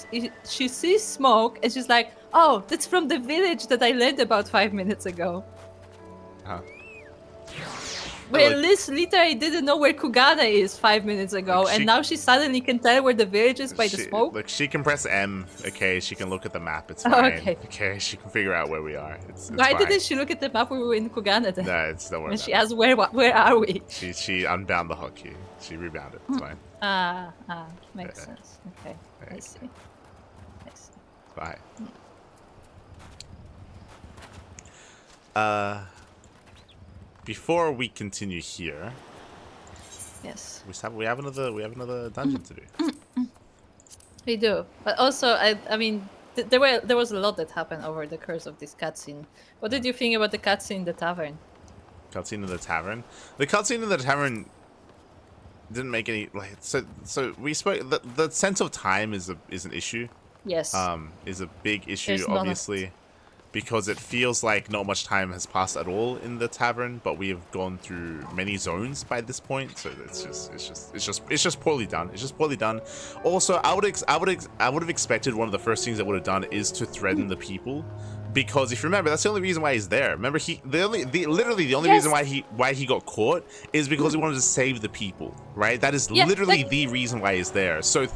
she sees smoke, and she's like, oh, that's from the village that I learned about 5 minutes ago. Where Liz literally didn't know where Kugana is 5 minutes ago, and now she suddenly can tell where the village is by the smoke. Look, she can press M, okay, she can look at the map, it's fine. Okay, she can figure out where we are. It's Why fine. Didn't she look at the map when we were in Kugana then? No, it's don't worry. And she asked, where are we? She unbound the hotkey. She rebounded, it's fine. Makes sense. Okay, I see. Bye. Before we continue here, yes, we have another dungeon to do. We do, but also I mean there was a lot that happened over the course of this cutscene. What did you think about the cutscene in the tavern? Cutscene in the tavern. The cutscene in the tavern didn't make any like so we spoke. The sense of time is an issue. Yes. Is a big issue, obviously. Because it feels like not much time has passed at all in the tavern, but we have gone through many zones by this point, so it's just poorly done. It's just poorly done. Also, I would have expected one of the first things that would have done is to threaten the people, because if you remember, that's the only reason why he's there. Remember, literally the only reason why he got caught is because he wanted to save the people, right? That is literally the reason why he's there. So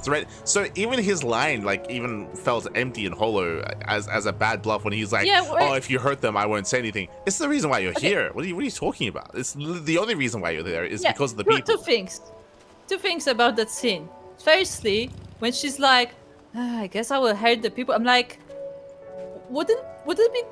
even his line like even felt empty and hollow as a bad bluff when he's like, oh, if you hurt them, I won't say anything. It's the reason why you're here. What are you talking about? It's the only reason why you're there is because of the people. Two things about that scene. Firstly, when she's like, I guess I will hurt the people. I'm like, wouldn't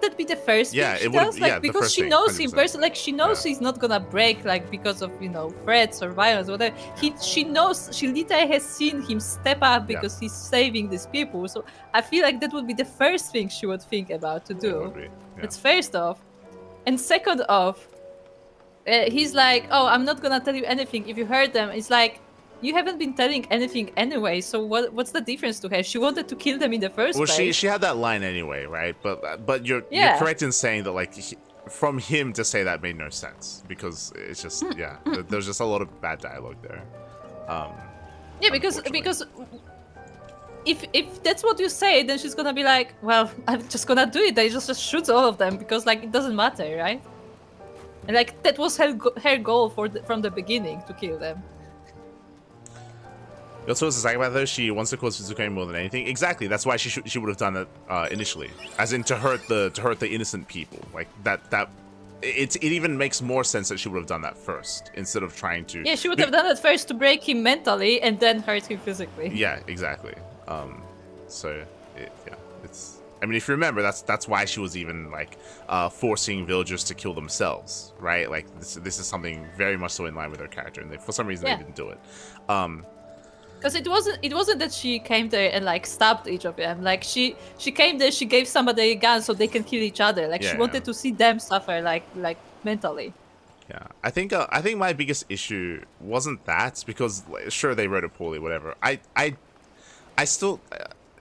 that be the first thing she does? Like, because she knows him personally, like she knows he's not gonna break like because of, you know, threats or violence or whatever. She knows, she literally has seen him step up because he's saving these people. So I feel like that would be the first thing she would think about to do. That's first off. And second off, he's like, oh, I'm not gonna tell you anything if you hurt them. It's like, you haven't been telling anything anyway, so what's the difference to her? She wanted to kill them in the first place. Well, she had that line anyway, right? But you're correct in saying that, like, from him to say that made no sense, because it's just there's just a lot of bad dialogue there. Because if that's what you say, then she's gonna be like, well, I'm just gonna do it. I just shoot all of them because like it doesn't matter, right? And like that was her goal from the beginning, to kill them. You also was talking about though, she wants to cause Suzuki more than anything. Exactly, that's why she would have done it initially, as in to hurt the innocent people. Like it even makes more sense that she would have done that first instead of trying to. Yeah, she would have done it first to break him mentally and then hurt him physically. Yeah, exactly. It's. I mean, if you remember, that's why she was even like forcing villagers to kill themselves, right? Like this is something very much so in line with her character, and for some reason they didn't do it. Because it wasn't that she came there and like stabbed each of them. Like she came there, she gave somebody a gun so they can kill each other. Like she wanted to see them suffer like mentally. Yeah, I think my biggest issue wasn't that, because like, sure, they wrote it poorly, whatever. I still,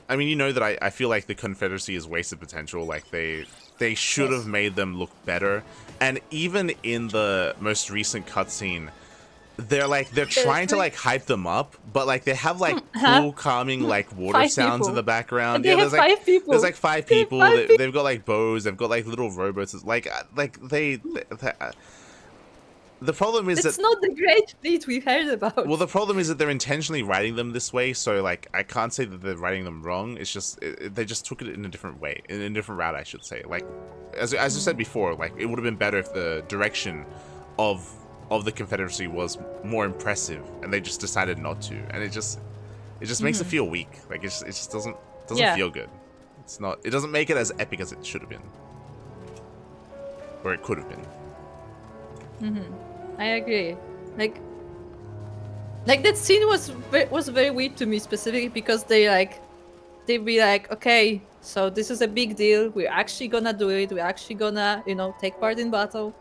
I mean, you know that I feel like the Confederacy is wasted potential. Like they should have made them look better. And even in the most recent cutscene, they're trying to like hype them up, but like they have like cool, calming like water sounds in the background. Yeah, there's like 5 people. There's like 5 people. They've got like bows. They've got like little robots. The problem is it's not the great fleet we heard about. Well, the problem is that they're intentionally writing them this way, so like I can't say that they're writing them wrong. It's just they just took it in a different way, in a different route, I should say. Like as I said before, like it would have been better if the direction of the Confederacy was more impressive, and they just decided not to, and it just makes it feel weak. Like it just doesn't feel good. It's not. It doesn't make it as epic as it should have been, or it could have been. I agree. Like that scene was very weird to me, specifically because they'd be like, okay, so this is a big deal. We're actually gonna do it. We're actually gonna, take part in battle.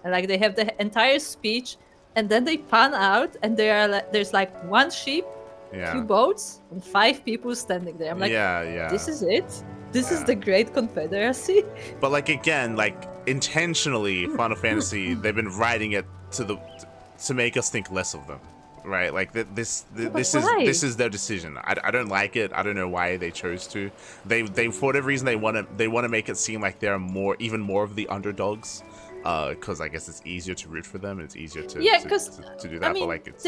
And like they have the entire speech, and then they pan out, and there's like 1 ship, 2 boats, and 5 people standing there. I'm like, this is it. This is the Great Confederacy. But like again, like intentionally, Final Fantasy, they've been writing it to make us think less of them, right? Like this is their decision. I don't like it. I don't know why they chose to. They for whatever reason they want to make it seem like they're even more of the underdogs, because I guess it's easier to root for them. It's easier to do that. I mean, but like it's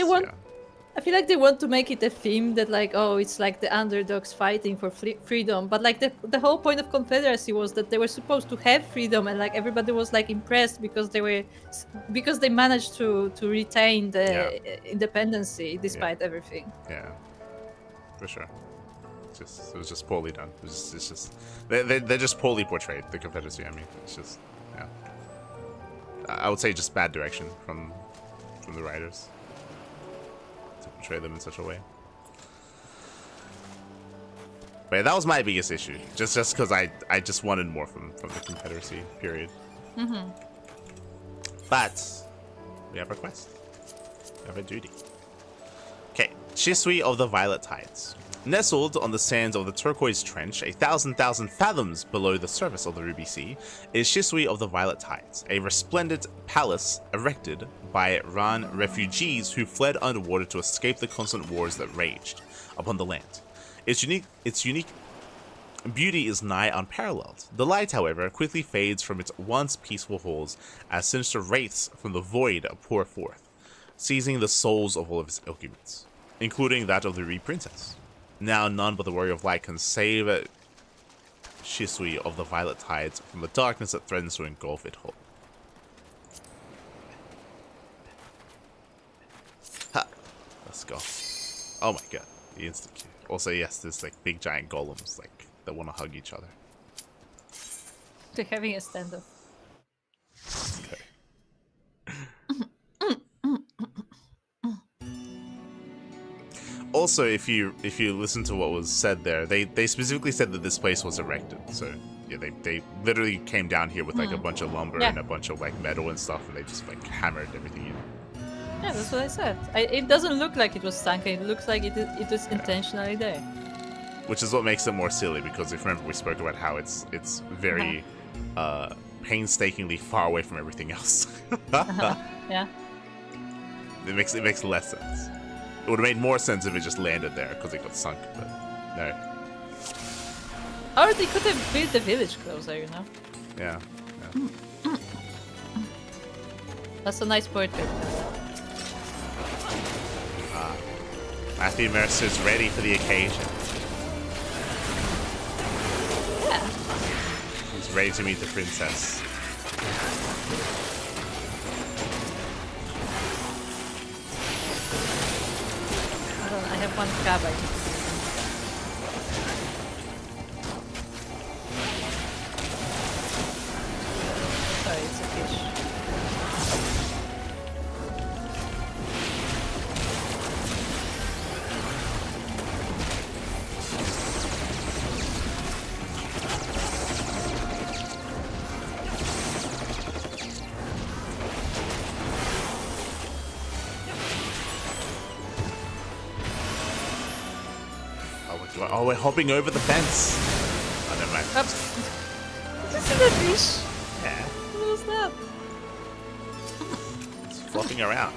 I feel like they want to make it a theme that like, oh, it's like the underdogs fighting for freedom. But like the whole point of Confederacy was that they were supposed to have freedom, and like everybody was like impressed because they managed to retain the independency despite everything. Yeah, for sure. It was just poorly done. It's just they're just poorly portrayed, the Confederacy. I mean, it's just I would say just bad direction from the writers to portray them in such a way. But yeah, that was my biggest issue. Just because I just wanted more from the Confederacy, period. But we have a quest. We have a duty. Okay, Shisui of the Violet Tides. Nestled on the sands of the Turquoise Trench, 1,000 fathoms below the surface of the Ruby Sea, is Shisui of the Violet Tides, a resplendent palace erected by Ran refugees who fled underwater to escape the constant wars that raged upon the land. Its unique beauty is nigh unparalleled. The light, however, quickly fades from its once peaceful halls as sinister wraiths from the void pour forth, seizing the souls of all of its occupants, including that of the Ruby Princess. Now none but the Warrior of Light can save Shisui of the Violet Tides from the darkness that threatens to engulf it whole. Ha! Let's go. Oh my god, the instant queue. Also, yes, there's like big giant golems like that want to hug each other. They're having a standoff. Okay. Also, if you listen to what was said there, they specifically said that this place was erected. So yeah, they literally came down here with like a bunch of lumber and a bunch of like metal and stuff, and they just like hammered everything in. Yeah, that's what I said. It doesn't look like it was sunken. It looks like it is intentionally there. Which is what makes it more silly, because if you remember, we spoke about how it's very painstakingly far away from everything else. Yeah. It makes less sense. It would have made more sense if it just landed there because it got sunk, but no. Or they could have built the village closer, you know? Yeah. That's a nice portrait. Matthew Mercer's ready for the occasion. Yeah. He's ready to meet the princess. I have one crab I need to do. Sorry, it's a fish. Oh, we're hopping over the fence. Oh, never mind. Up. Did you see that fish? Yeah, What was that? it's flopping around.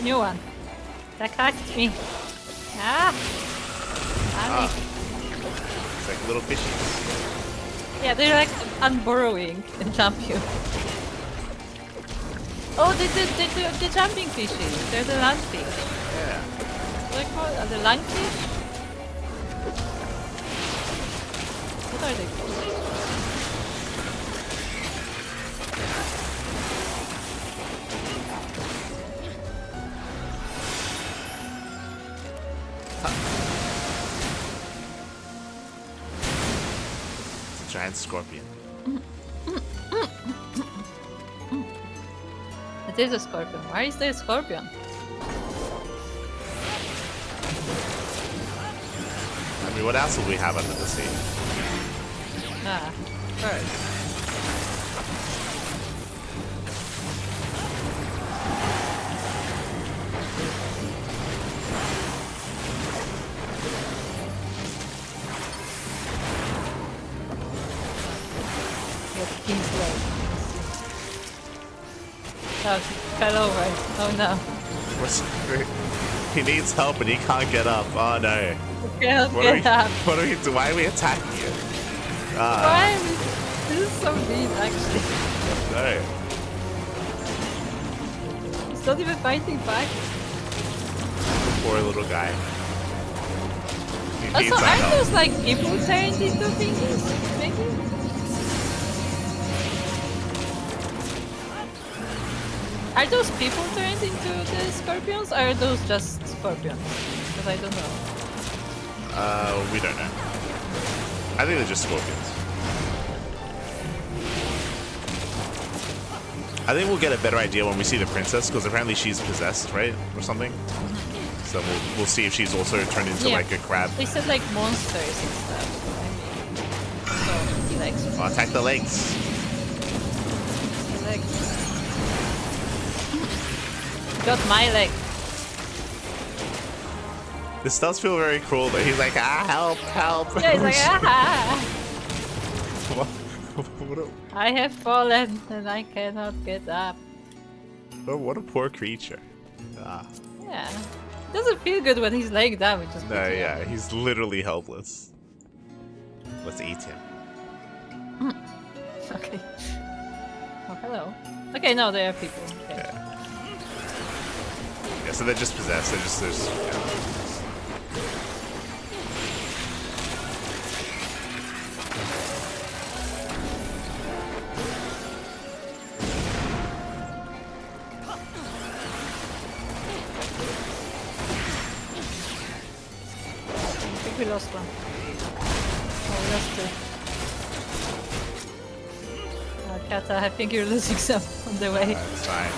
New one. That hacked me. Ah! It's like little fishies. Yeah, they're like unburrowing and jump you. Oh, the jumping fishes. They're the lungfish. Yeah. What are they called? Are they lungfish? What are they called? Giant scorpion. It is a scorpion. Why is there a scorpion? I mean, what else will we have under the sea? Ah, birds. King's leg. Oh, he fell over. Oh no. He needs help and he can't get up. Oh no. Get up. What are we doing? Why are we attacking you? Why? This is so mean, actually. No. He's not even fighting back. Poor little guy. He Also, needs our aren't help. those like people turned into thingies? Maybe? Are those people turned into the scorpions, or are those just scorpions? Because I don't know. We don't know. I think they're just scorpions. I think we'll get a better idea when we see the princess, because apparently she's possessed, right? Or something. So we'll see if she's also turned into like a crab. They said like monsters and stuff. I mean, so he likes Oh, attack the legs. the legs. Got my leg. This does feel very cruel, though. He's like, help, help. Yeah, he's like, ah! what I have fallen and I cannot get up. what a poor creature. Yeah. It doesn't feel good when he's laying down. We just No, yeah, he's literally helpless. Let's eat him. Okay. Oh, hello. Okay, no, there are people. Okay. Yeah, so they're just possessed. There's I think we lost one. Oh, we lost two. Oh, Kata, I think you're losing some on the way. It's fine.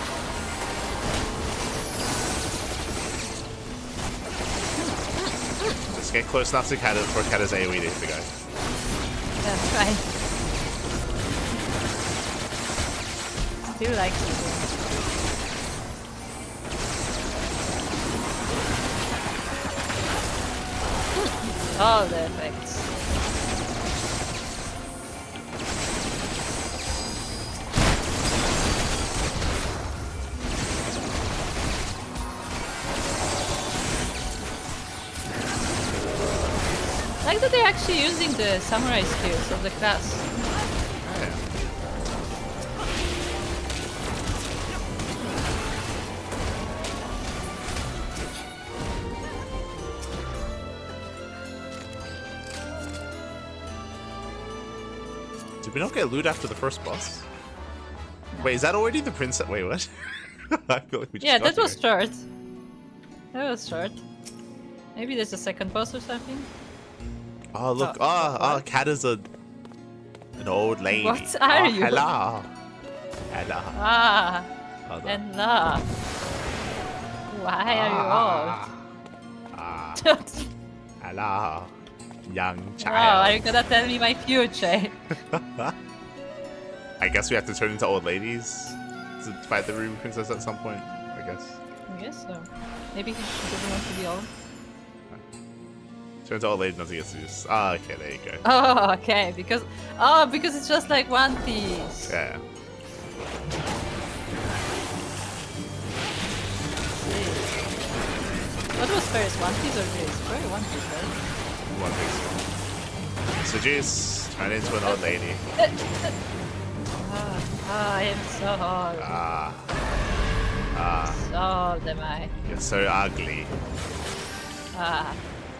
Just get close enough to Kata for Kata's AoE to hit the guy. That's fine. Still like it. All the effects. I like that they're actually using the samurai skills of the class. Did we not get loot after the first boss? Wait, is that already the princess? Wait, what? I feel like we just Yeah, got that was here. short. That was short. Maybe there's a second boss or something. Oh look! Cat is an old lady. What are you? Hello. Hello. Ah, Hold on. and la. Why are you old? Hello, young Wow, child. are you gonna tell me my future? I guess we have to turn into old ladies to fight the Ruby Princess at some point. I guess. I guess so. Maybe she doesn't want to be old. Turns out old lady doesn't get seduced. Ah, okay, there you go. Oh, okay. Because it's just like One Piece. Yeah. What was first, One Piece or this? Probably One Piece, right? One piece. Seduce. Turn into an old lady. I am so old. So old am I. You're so ugly.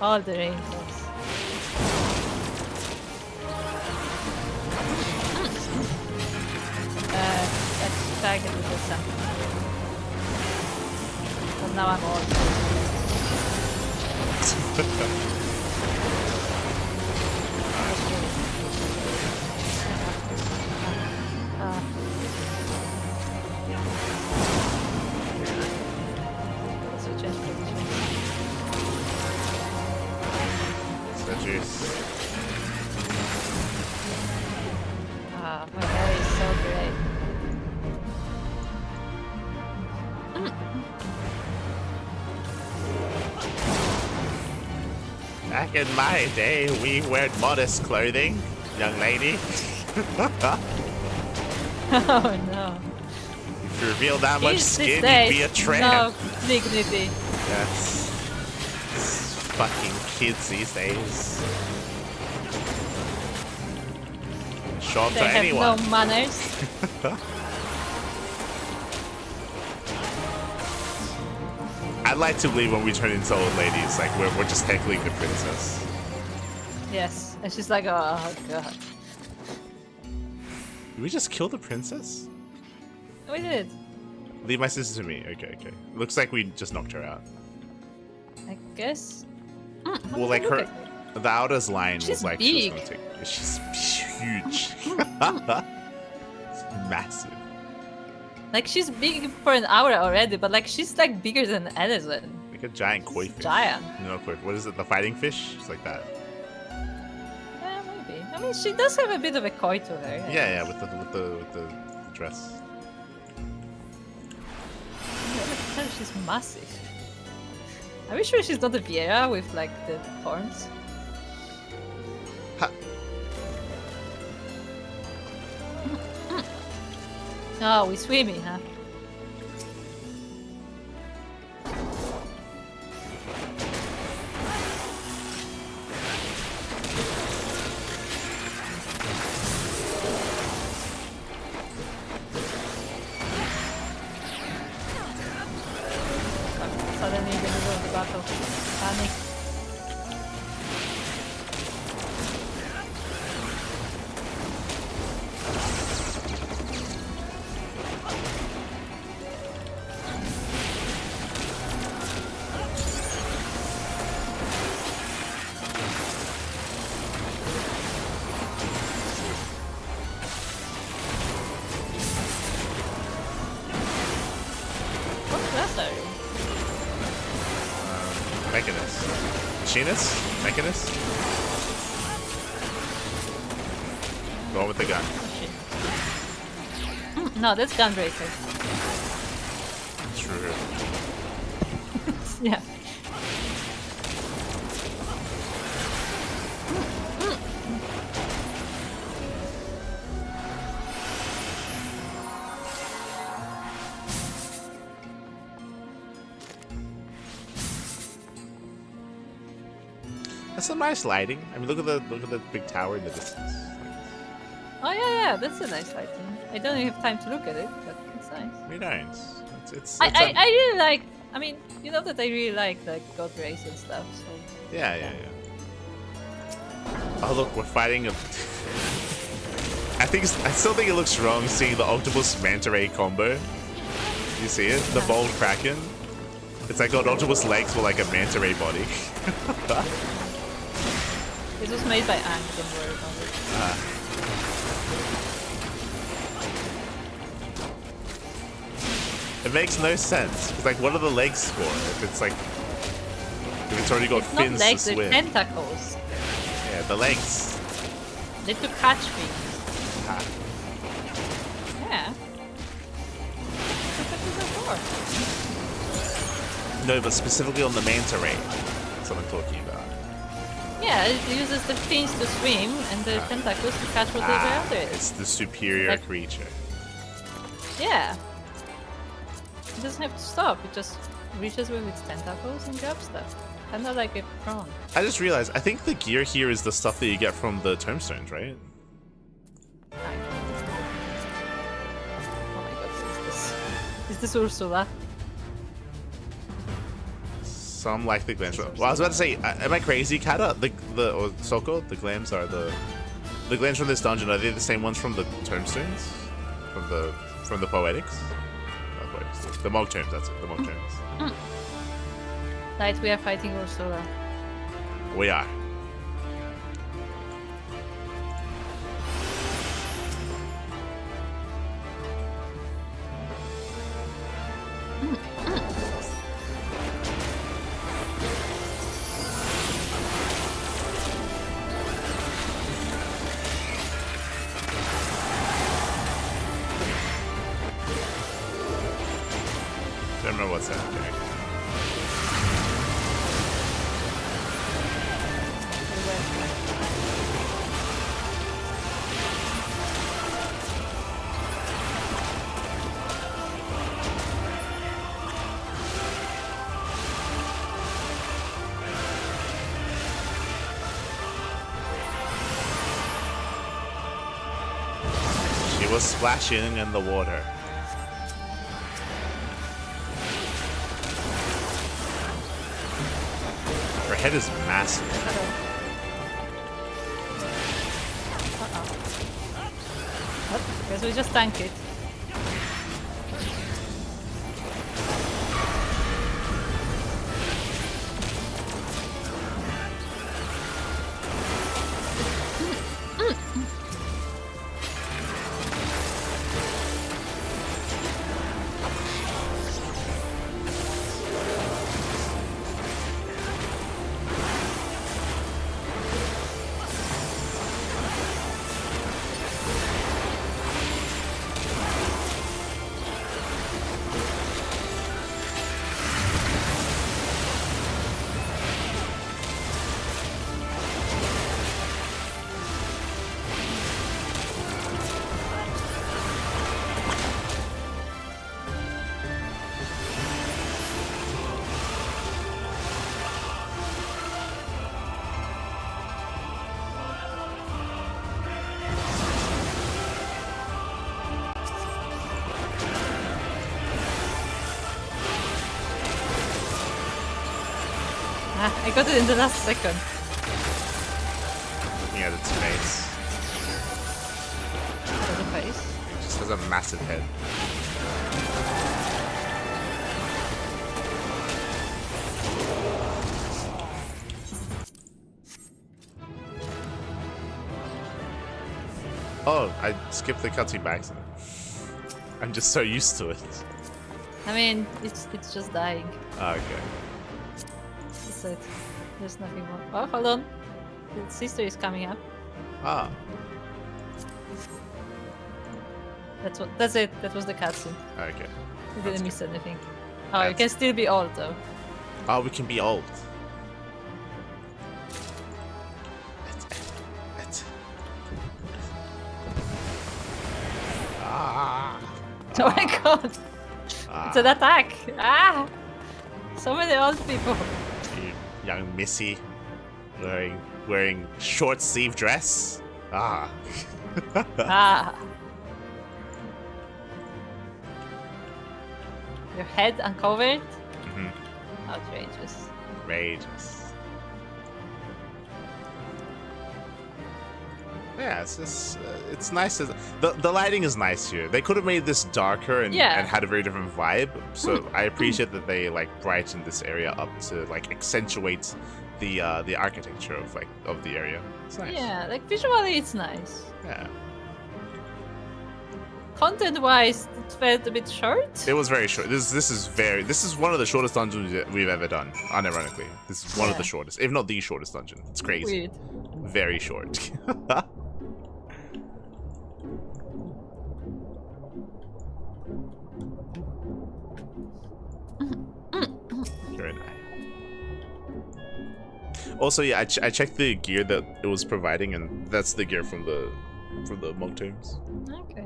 All the rainbows. Let's try to do something. But now I'm old. Let's change position. Seduce. My hair is so great. Back in my day, we wore modest clothing, young lady. Oh no. If you reveal that much Kids skin, these you'd days, be a tramp. no dignity. Yes. Fucking kids these days. Show them They to have anyone. no manners. I'd like to believe when we turn into old ladies, like we're just heckling the princess. Yes, and she's like, oh god. Did we just kill the princess? We did. Leave my sister to me. Okay. Looks like we just knocked her out. I guess. Well, like look her, at the outer's line She's was like she big. was gonna take. She's huge. It's massive. Like she's big for an hour already, but like she's like bigger than Edison. Like a giant koi fish. Giant. No, koi. What is it? The fighting fish? It's like that. Yeah, maybe. I mean, she does have a bit of a koi to her. Yeah, with the dress. Yeah, she's massive. Are we sure she's not a Viera with like the horns? Ha. Oh, we swimming, huh? Suddenly in the middle of the battle. Panic. What class are you? Mechanist. Machinist? Mechanist? The one with the gun. Oh shit. No, that's Gunbreaker. True. Yeah. That's some nice lighting. I mean, look at the big tower in the distance. Oh yeah, that's a nice lighting. I don't have time to look at it, but it's nice. We don't. It's I really like. I mean, you know that I really like God Race and stuff. So yeah. Oh look, we're fighting a I still think it looks wrong seeing the octopus manta ray combo. You see it? The bold kraken. It's like got octopus legs with like a manta ray body. It was made by Ang, don't worry about it. It makes no sense. It's like, what are the legs for? If it's like, if it's already got It's fins not legs, to swim. they're tentacles. Yeah, the legs. They're to catch things. Yeah. That's what these are for. No, but specifically on the manta ray. That's what I'm talking about. Yeah, it uses the fins to swim and the tentacles to catch whatever under it. It's the superior creature. Yeah. It doesn't have to stop, it just reaches with its tentacles and grabs stuff. Kinda like a prawn. I just realized, I think the gear here is the stuff that you get from the tombstones, right? Oh my god, what is this? Is this Ursula? Some like the glands. Well, I was about to say, am I crazy? Kata, or Soko, the glands are the glands from this dungeon. Are they the same ones from the tombstones? From the poetics? Not poetics. The Mog tombs. That's it. The Mog tombs. Right, we are fighting Ursula. We are. Don't remember what's happening. She was splashing in the water. Her head is massive. Oh, guess we just tank it. I got it in the last second. Looking at its face. There's a face. It just has a massive head. Oh, I skipped the cutscene by accident. I'm just so used to it. I mean, it's just dying. Oh, okay. That's it. There's nothing more. Oh, hold on. The sister is coming up. Ah. That's it. That was the cutscene. Okay. We didn't miss anything. Oh, you That's- can still be old though. Oh, we can be old. Ah. Oh my god! It's an attack! Ah! So many old people. You young Missy wearing short sleeve dress. Ah. Ah! Your head uncovered? Mm-hmm. Outrageous. Outrageous. Yeah, it's just it's nice. The lighting is nice here. They could have made this darker and had a very different vibe. So I appreciate that they like brightened this area up to like accentuate the architecture of the area. It's nice. Yeah, like visually it's nice. Yeah. Content-wise, it felt a bit short. It was very short. This is one of the shortest dungeons we've ever done. Unironically, this is one of the shortest, if not the shortest dungeon. It's crazy. Weird. Very short. Very nice. Also, yeah, I checked the gear that it was providing, and that's the gear from the monk tombs. Okay.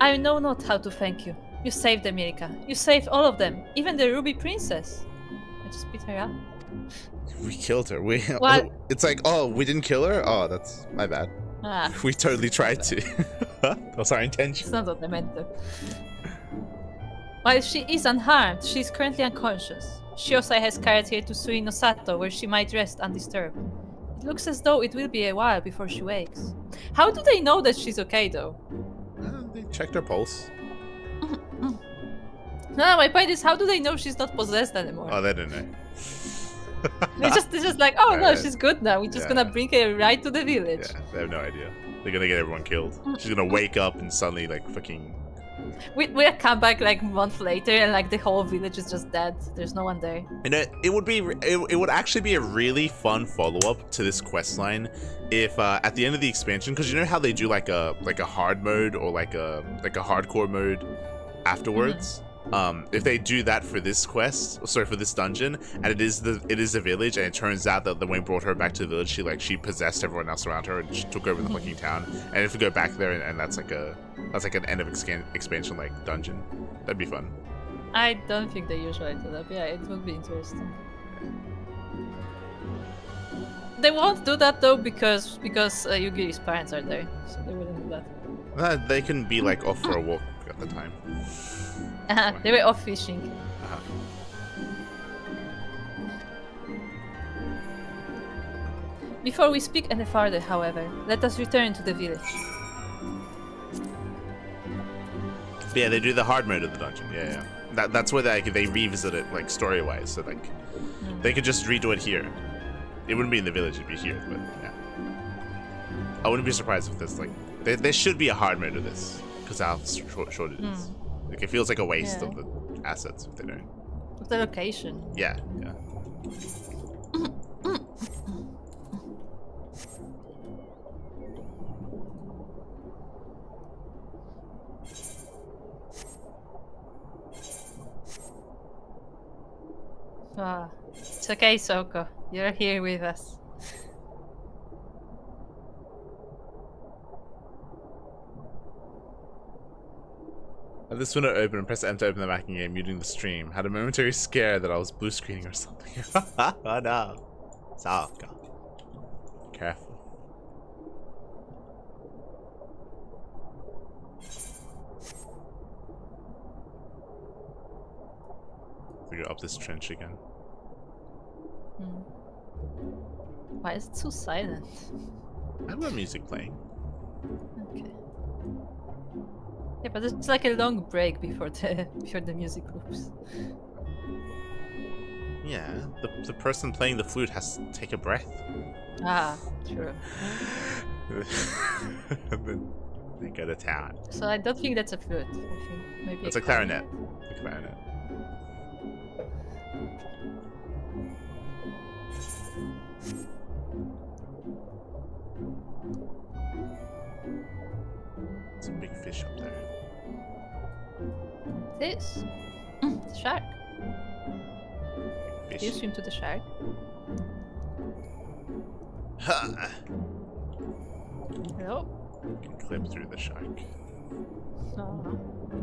I know not how to thank you. You saved America. You saved all of them, even the Ruby Princess. I just beat her up. We killed her. Well, it's like, oh, we didn't kill her? Oh, that's my bad. We totally tried to. That was our intention. It's not what I meant though. While she is unharmed, she is currently unconscious. Shiosai has carried her to Sui no Sato, where she might rest undisturbed. It looks as though it will be a while before she wakes. How do they know that she's okay though? They checked her pulse. No, my point is, how do they know she's not possessed anymore? Oh, they don't know. They're just like, oh no, she's good now. We're just gonna bring her right to the village. Yeah, they have no idea. They're gonna get everyone killed. She's gonna wake up and suddenly like fucking. We'll come back like a month later and like the whole village is just dead. There's no one there. You know, it would actually be a really fun follow-up to this quest line if at the end of the expansion, because you know how they do like a hard mode or like a hardcore mode afterwards. If they do that for this quest, sorry, for this dungeon, and it is the village, and it turns out that when we brought her back to the village, she possessed everyone else around her and she took over the fucking town. And if we go back there and that's like an end of expansion like dungeon, that'd be fun. I don't think they usually do that. But yeah, it would be interesting. They won't do that though because Yugiri's parents are there, so they wouldn't do that. They can be like off for a walk at the time. They were off fishing. Before we speak any farther, however, let us return to the village. Yeah, they do the hard mode of the dungeon. Yeah. That's where they revisit it like story-wise. So like, they could just redo it here. It wouldn't be in the village; it'd be here. But yeah, I wouldn't be surprised if there's like there should be a hard mode of this because how short it is. Like, it feels like a waste of the assets if they don't. Of the location. Yeah. It's okay, Soko. You're here with us. I had this window open and pressed M to open the backing game, muting the stream. Had a momentary scare that I was blue screening or something. Oh no. Saka. Careful. We go up this trench again. Why is it so silent? I have music playing. Okay. Yeah, but it's like a long break before the music loops. Yeah, the person playing the flute has to take a breath. True. And then they go to town. So I don't think that's a flute. I think maybe it's a clarinet. A clarinet. There's a big fish up there. This? The shark. Fish. Do you swim to the shark? Hello? You can clip through the shark. Oh.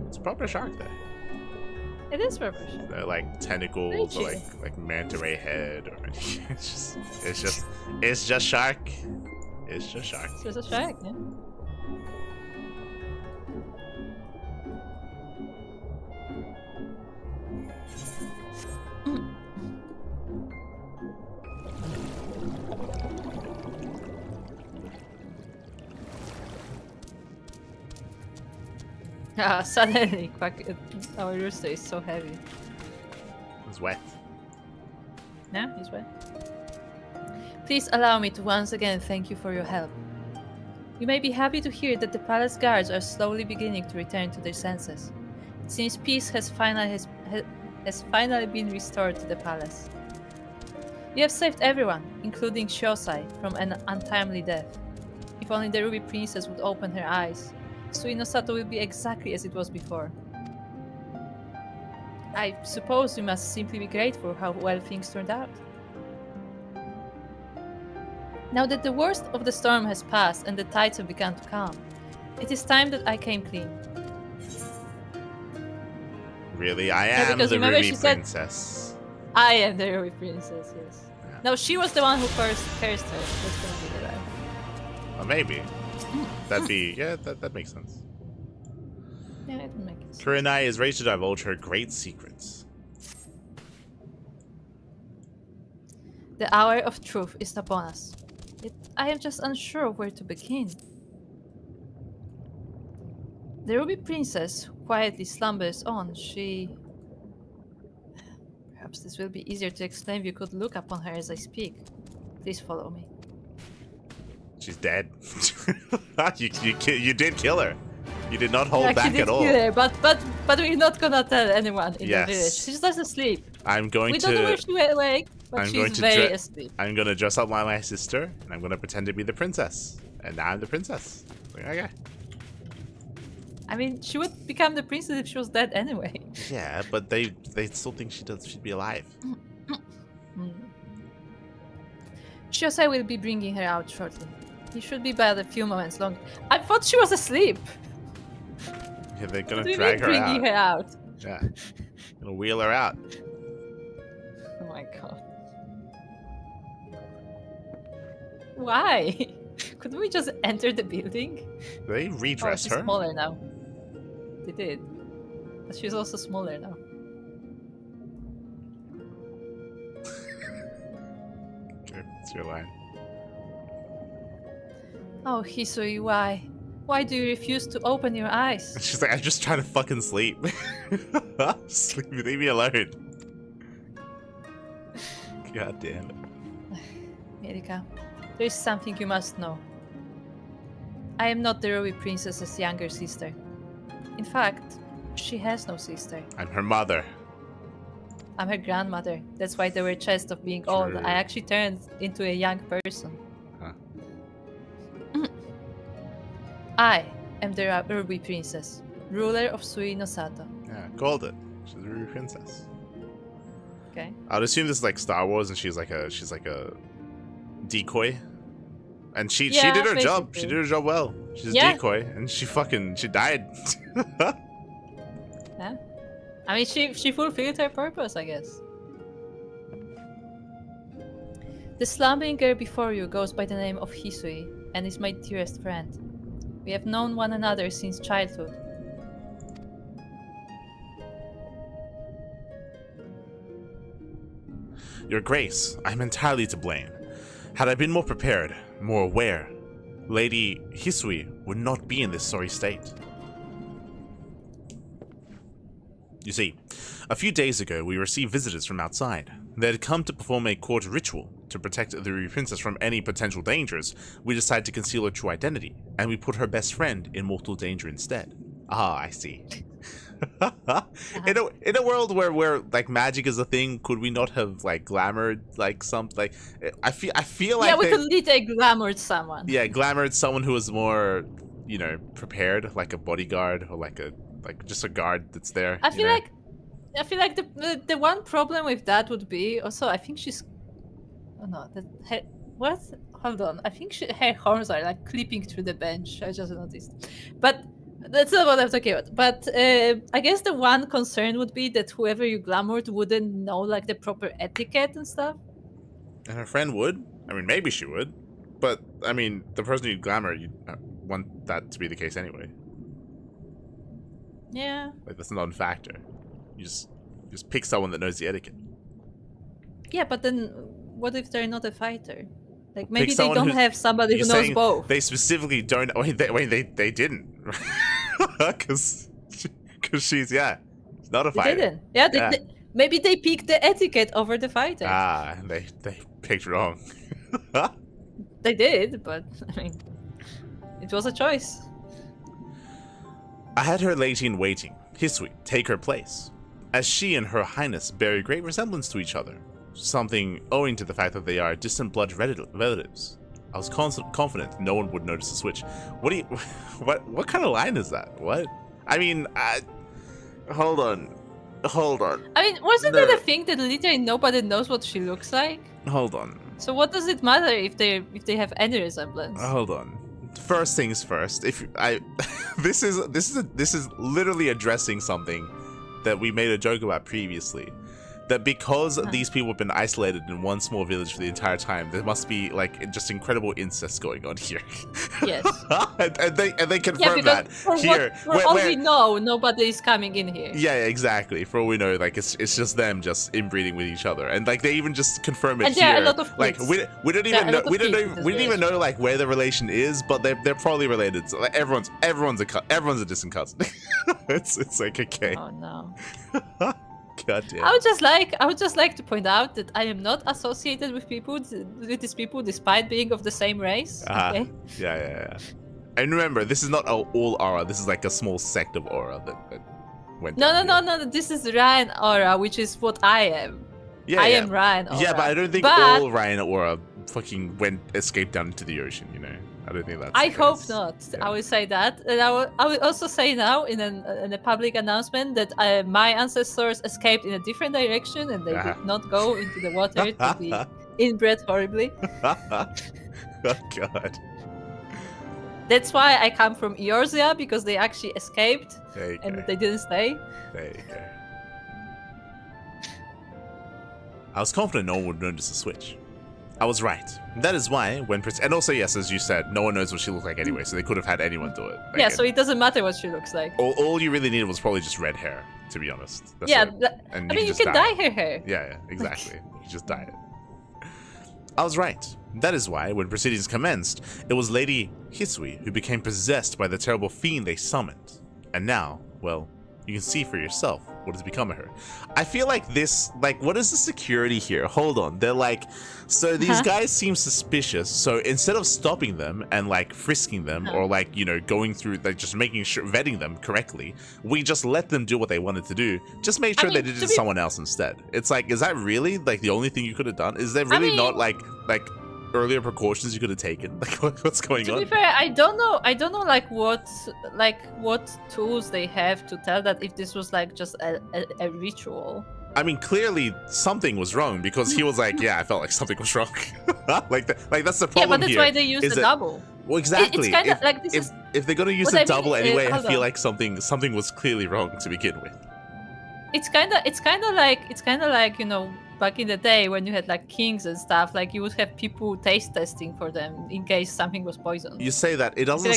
It's a proper shark there. It is proper shark. They're like tentacles or like manta ray head or anything. It's just shark. It's just shark. It's just a shark, yeah. Ah, suddenly, our rooster is so heavy. It's wet. Yeah, he's wet. Please allow me to once again thank you for your help. You may be happy to hear that the palace guards are slowly beginning to return to their senses. It seems peace has finally been restored to the palace. You have saved everyone, including Shosai, from an untimely death. If only the Ruby Princess would open her eyes, Suinosato will be exactly as it was before. I suppose we must simply be grateful how well things turned out. Now that the worst of the storm has passed and the tides have begun to calm, it is time that I came clean. Really? I am the Ruby Princess. I am the Ruby Princess, yes. Yeah. No, she was the one who first cursed her. That's gonna be the right. Well, maybe. That'd be... Yeah, that makes sense. Yeah, it makes sense. Kurenai is ready to divulge her great secrets. The hour of truth is upon us. Yet I am just unsure of where to begin. The Ruby Princess quietly slumbers on. Perhaps this will be easier to explain if you could look upon her as I speak. Please follow me. She's dead. You did kill her. You did not hold back at all. Kill her, but we're not gonna tell anyone in the village. She's just asleep. I'm going we don't know if she's awake, but she's very asleep. I'm gonna dress up like my sister, and I'm gonna pretend to be the princess. And now I'm the princess. Like, okay. I mean, she would become the princess if she was dead anyway. Yeah, but they still think she'd be alive. Shosai will be bringing her out shortly. He should be by a few moments long. I thought she was asleep. Yeah, they're gonna drag her out. Bringing her out. Yeah, gonna wheel her out. Oh my god. Why? Couldn't we just enter the building? They redress she's her. Smaller now. They did, but she's also smaller now. Okay, it's your line. Oh, Hisui, why? Why do you refuse to open your eyes? She's like, I'm just trying to fucking sleep. Sleep, leave me alone. God damn it. Erika, there is something you must know. I am not the Ruby Princess's younger sister. In fact, she has no sister. I'm her mother. I'm her grandmother. That's why they were chest of being old. I actually turned into a young person. Huh. I am the Ruby Princess, ruler of Suinosato. Yeah, called it. She's a Ruby Princess. Okay. I would assume this is like Star Wars, and she's like a decoy. And she did her job. She did her job well. She's a decoy, and she died. Yeah. I mean, she fulfilled her purpose, I guess. The slumbering girl before you goes by the name of Hisui, and is my dearest friend. We have known one another since childhood. Your Grace, I'm entirely to blame. Had I been more prepared, more aware, Lady Hisui would not be in this sorry state. You see, a few days ago we received visitors from outside. They had come to perform a court ritual to protect the Ruby Princess from any potential dangers. We decided to conceal her true identity, and we put her best friend in mortal danger instead. Ah, I see. In a world where like magic is a thing, could we not have like glamoured like something? Like I feel like we could literally glamoured someone. Yeah, glamoured someone who was more, prepared, like a bodyguard or like just a guard that's there. I feel like the one problem with that would be also I think she's what? Hold on. I think her horns are like clipping through the bench. I just noticed, but. That's not what I'm talking about. But I guess the one concern would be that whoever you glamoured wouldn't know like the proper etiquette and stuff. And her friend would. I mean, maybe she would. But, I mean, the person you glamour, you want that to be the case anyway. Yeah. Like, that's not a factor. You just pick someone that knows the etiquette. Yeah, but then what if they're not a fighter? Like, maybe they don't have somebody who knows both. They specifically don't... Wait, they didn't. Because She's not a They fighter. didn't. Yeah, maybe they picked the etiquette over the fighter. Ah, they picked wrong. They did, but I mean, it was a choice. I had her lady in waiting, Hisui, take her place, as she and her highness bear a great resemblance to each other, something owing to the fact that they are distant blood relatives. I was confident no one would notice the switch. What kind of line is that? What? I mean, hold on. I mean, wasn't that a thing that literally nobody knows what she looks like? Hold on. So what does it matter if they have any resemblance? Hold on. First things first. This is literally addressing something that we made a joke about previously. That because these people have been isolated in one small village for the entire time, there must be like just incredible incest going on here. Yes. and they confirm that here. For all we know, nobody is coming in here. Yeah, exactly. For all we know, like it's just them just inbreeding with each other, and like they even just confirm it and here. There are a lot of like we don't even know we don't even know like where the relation is, but they're probably related. So like, everyone's a distant cousin. it's like okay. Oh no. God damn. I would just like to point out that I am not associated with these people despite being of the same race. Okay? Yeah. And remember, this is not all Aura. This is like a small sect of Aura that went. No. This is Ryan Aura, which is what I am. Yeah, I am Ryan Aura. Yeah, but I don't think all Ryan Aura fucking escaped down into the ocean. You know, I don't think that's. I hope not. Yeah. I will say that, and I will also say now in a public announcement that my ancestors escaped in a different direction and they did not go into the water to be inbred horribly. Oh God. That's why I come from Eorzea, because they actually escaped and they didn't stay. There you go. I was confident no one would notice the switch. I was right. That is why, and also, yes, as you said, no one knows what she looked like anyway, so they could have had anyone do it. Yeah, so it doesn't matter what she looks like. All you really needed was probably just red hair, to be honest. That's you can dye her hair. Yeah, exactly. You just dye it. I was right. That is why, when proceedings commenced, it was Lady Hisui who became possessed by the terrible fiend they summoned. And now, well, you can see for yourself what has become of her. I feel like this, like, what is the security here? Hold on. They're like, so these guys seem suspicious. So instead of stopping them and like frisking them or like, you know, going through, like just making sure, vetting them correctly, we just let them do what they wanted to do. Just make sure they did it to someone else instead. It's like, is that really like the only thing you could have done? Is there really not like earlier precautions you could have taken? Like what's going on? To be fair, I don't know like what tools they have to tell that if this was like just a ritual. I mean, clearly something was wrong because he was like, yeah, I felt like something was wrong. like that's the problem. Yeah, but that's here, why they use the double. Well, exactly. It's kind of like if they're gonna use the double anyway, I feel like something was clearly wrong to begin with. It's kind of like, you know, back in the day when you had like kings and stuff, like you would have people taste testing for them in case something was poisoned. You say that it doesn't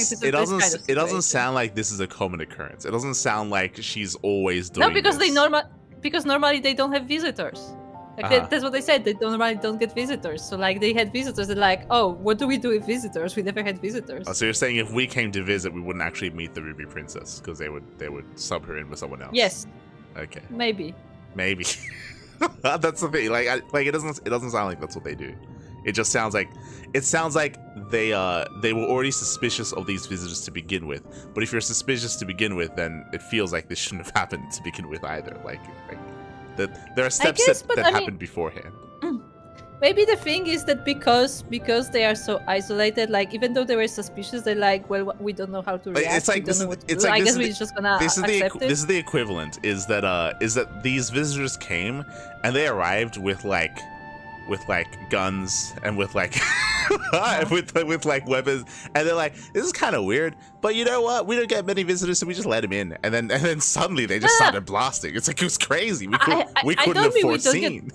sound like this is a common occurrence. It doesn't sound like she's always doing. No, because this. Because normally they don't have visitors. Like that's what they said. They normally don't get visitors. So like they had visitors. They're like, oh, what do we do with visitors? We never had visitors. Oh, so you're saying if we came to visit, we wouldn't actually meet the Ruby Princess because they would sub her in with someone else. Yes. Okay. Maybe. That's the thing. Like it doesn't sound like that's what they do. It just sounds like they were already suspicious of these visitors to begin with. But if you're suspicious to begin with, then it feels like this shouldn't have happened to begin with either. Like that there are steps that happened beforehand. Maybe the thing is that because they are so isolated, like even though they were suspicious, they're like, well, we don't know how to react. It's like I guess we're just gonna accept it. This is the equivalent. Is that these visitors came and they arrived with like guns and with like with like weapons, and they're like, this is kind of weird, but you know what, we don't get many visitors, so we just let them in, and then suddenly they just started blasting. It's like, it was crazy. We couldn't have foreseen.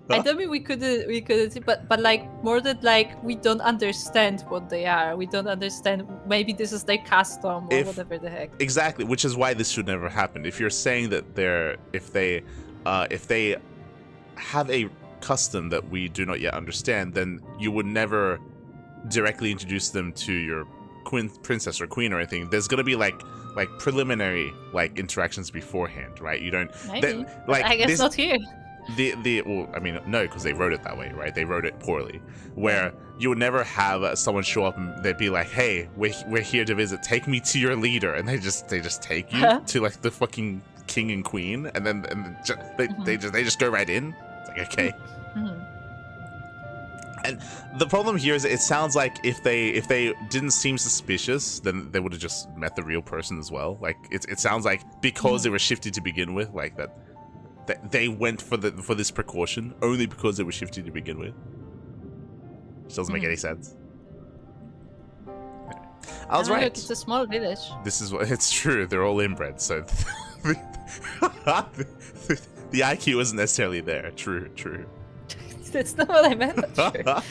I don't mean we couldn't, but like more that like we don't understand what they are. We don't understand. Maybe this is their custom or whatever the heck. Exactly, which is why this should never happen. If you're saying that if they have a custom that we do not yet understand, then you would never directly introduce them to your princess or queen or anything, there's gonna be like preliminary like interactions beforehand, right? You don't. Maybe. Like I guess this, not here. Well, I mean, no, because they wrote it that way, right? They wrote it poorly, where you would never have someone show up and they'd be like, "Hey, we're here to visit. Take me to your leader," and they just take you to like the fucking king and queen, and then they just go right in. It's like, okay. And the problem here is, it sounds like if they didn't seem suspicious, then they would have just met the real person as well. Like it sounds like because they were shifty to begin with, like that they went for this precaution only because they were shifty to begin with. Which doesn't make any sense. I was right. Look, it's a small village. This is what it's true. They're all inbred, so the IQ isn't necessarily there. True. That's not what I meant. That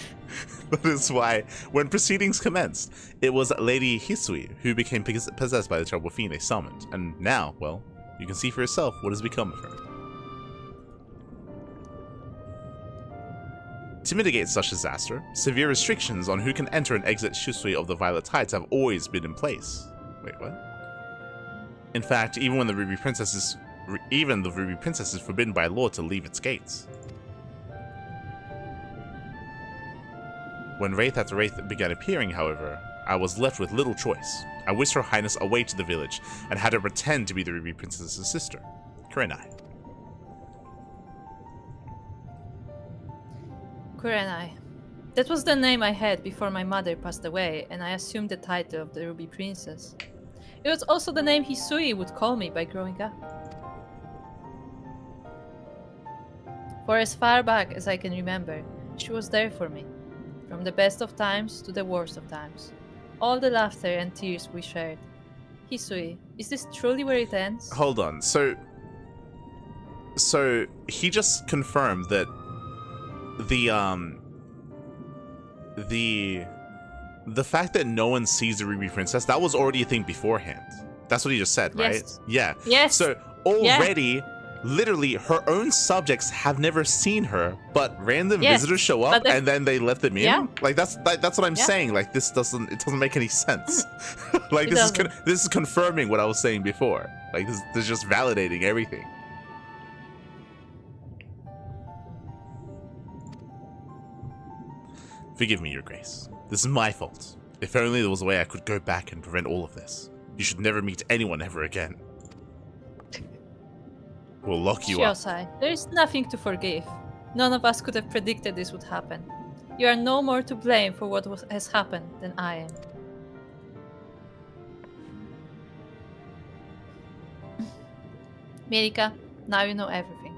is why, when proceedings commenced, it was Lady Hisui who became possessed by the terrible fiend they summoned, and now, well, you can see for yourself what has become of her. To mitigate such disaster, severe restrictions on who can enter and exit Shisui of the Violet Tides have always been in place. Wait, what? In fact, even the Ruby Princess is forbidden by law to leave its gates. When wraith after wraith began appearing, however, I was left with little choice. I whisked Her Highness away to the village and had her pretend to be the Ruby Princess's sister, CRANKY. Kurenai. That was the name I had before my mother passed away, and I assumed the title of the Ruby Princess. It was also the name Hisui would call me by growing up. For as far back as I can remember, she was there for me. From the best of times to the worst of times. All the laughter and tears we shared. Hisui, is this truly where it ends? Hold on. So he just confirmed that the fact that no one sees the Ruby Princess, that was already a thing beforehand. That's what he just said, right? Yes. Yeah. Yes. So already, literally, her own subjects have never seen her, but random visitors show up and then they let them in. Yeah. Like that's what I'm saying. Like it doesn't make any sense. Like this is confirming what I was saying before. Like this is just validating everything. Forgive me, Your Grace. This is my fault. If only there was a way I could go back and prevent all of this. You should never meet anyone ever again. We'll lock you up. Shiosai, there is nothing to forgive. None of us could have predicted this would happen. You are no more to blame for what has happened than I am. Mirika, now you know everything.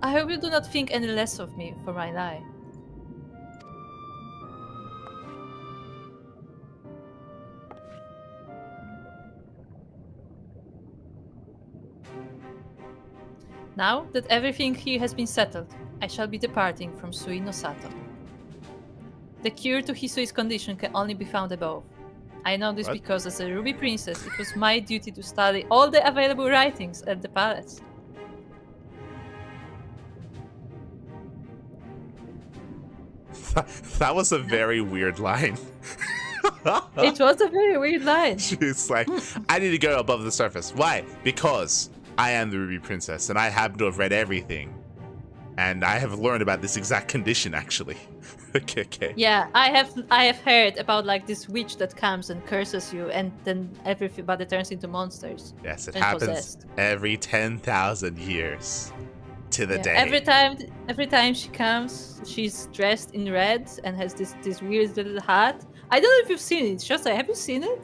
I hope you do not think any less of me for my lie. Now that everything here has been settled, I shall be departing from Sui no Sato. The cure to Hisui's condition can only be found above. I know this because as a Ruby Princess, it was my duty to study all the available writings at the palace. That was a very weird line. It was a very weird line. She's like, I need to go above the surface. Why? Because I am the Ruby Princess, and I happen to have read everything. And I have learned about this exact condition, actually. Okay. Yeah, I have heard about like this witch that comes and curses you, and then everybody turns into monsters. Yes, it happens possessed. Every 10,000 years to the day. Every time she comes, she's dressed in red and has this weird little hat. I don't know if you've seen it. Shosai, have you seen it?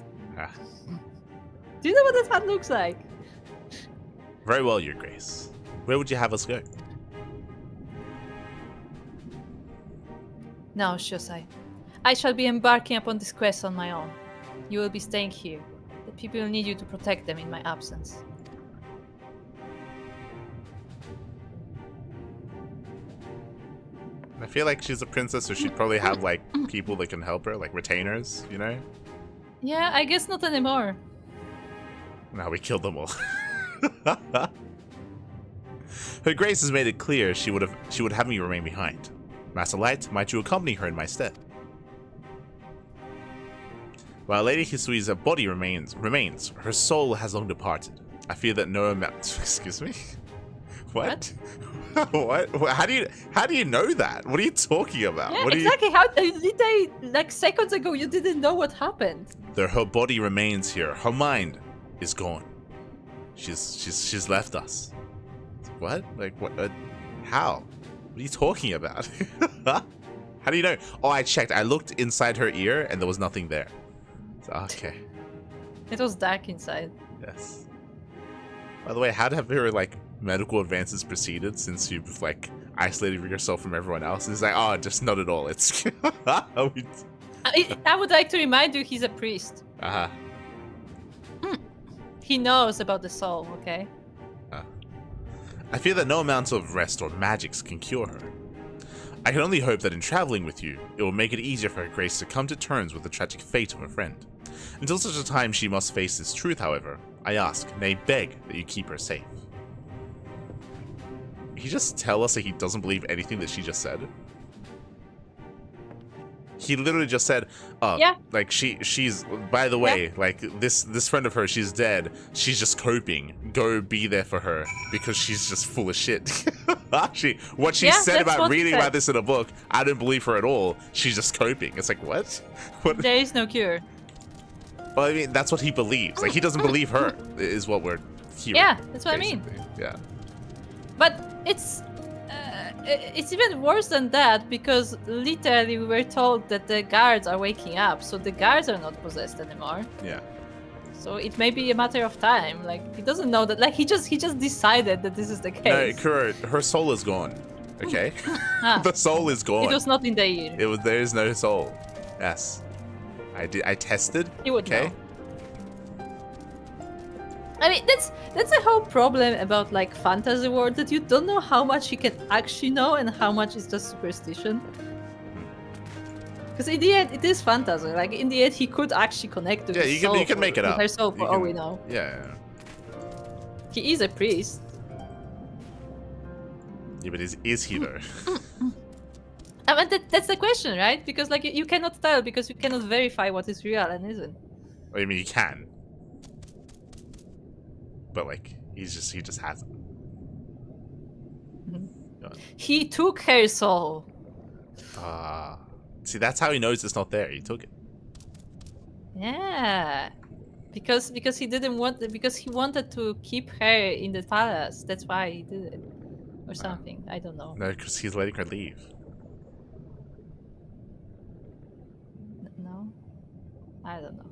Do you know what that hat looks like? Very well, Your Grace. Where would you have us go? No, Shosai. I shall be embarking upon this quest on my own. You will be staying here. The people need you to protect them in my absence. I feel like she's a princess, so she'd probably have like people that can help her, like retainers, you know? Yeah, I guess not anymore. No, we killed them all. Her Grace has made it clear she would have me remain behind. Master Light, might you accompany her in my stead? While Lady Hisui's body remains, her soul has long departed. I fear that no amount. Excuse me. What? What? How do you know that? What are you talking about? Yeah, what exactly. How literally like seconds ago you didn't know what happened. Her body remains here. Her mind is gone. She's left us. What? Like what? How? What are you talking about? How do you know? Oh, I checked. I looked inside her ear and there was nothing there. So, okay. It was dark inside. Yes. By the way, how have your like medical advances proceeded since you've like isolated yourself from everyone else? It's like, oh, just not at all. It's. I would like to remind you, he's a priest. Uh-huh. He knows about the soul, okay? I fear that no amount of rest or magics can cure her. I can only hope that in traveling with you, it will make it easier for her grace to come to terms with the tragic fate of her friend. Until such a time she must face this truth, however, I ask, nay beg, that you keep her safe. He just tell us that he doesn't believe anything that she just said? He literally just said, yeah. Like she's by the way, like this friend of hers, she's dead. She's just coping. Go be there for her because she's just full of shit. What she said about reading about this in a book, I didn't believe her at all. She's just coping. It's like what? There is no cure. Well, I mean, that's what he believes. Like he doesn't believe her is what we're hearing. Yeah, that's what basically. I mean. Yeah. But it's even worse than that because literally we were told that the guards are waking up, so the guards are not possessed anymore. Yeah. So it may be a matter of time. Like he doesn't know that. Like he just decided that this is the case. No, Kuro, her soul is gone. Okay. The soul is gone. It was not in the ear. It was. There is no soul. Yes. I tested. You would know. I mean, that's a whole problem about like fantasy world, that you don't know how much you can actually know and how much is just superstition. Because in the end, it is fantasy. Like in the end, he could actually connect to his soul. You can make it up. Her soul, for all we know. Yeah. He is a priest. Yeah, but is he though? I mean, that's the question, right? Because like you cannot tell because you cannot verify what is real and isn't. I mean, you can. But like he just hasn't. He took her soul. See, that's how he knows it's not there. He took it. Yeah, because he didn't want because he wanted to keep her in the palace. That's why he did it, or something. I don't know. No, because he's letting her leave. No, I don't know.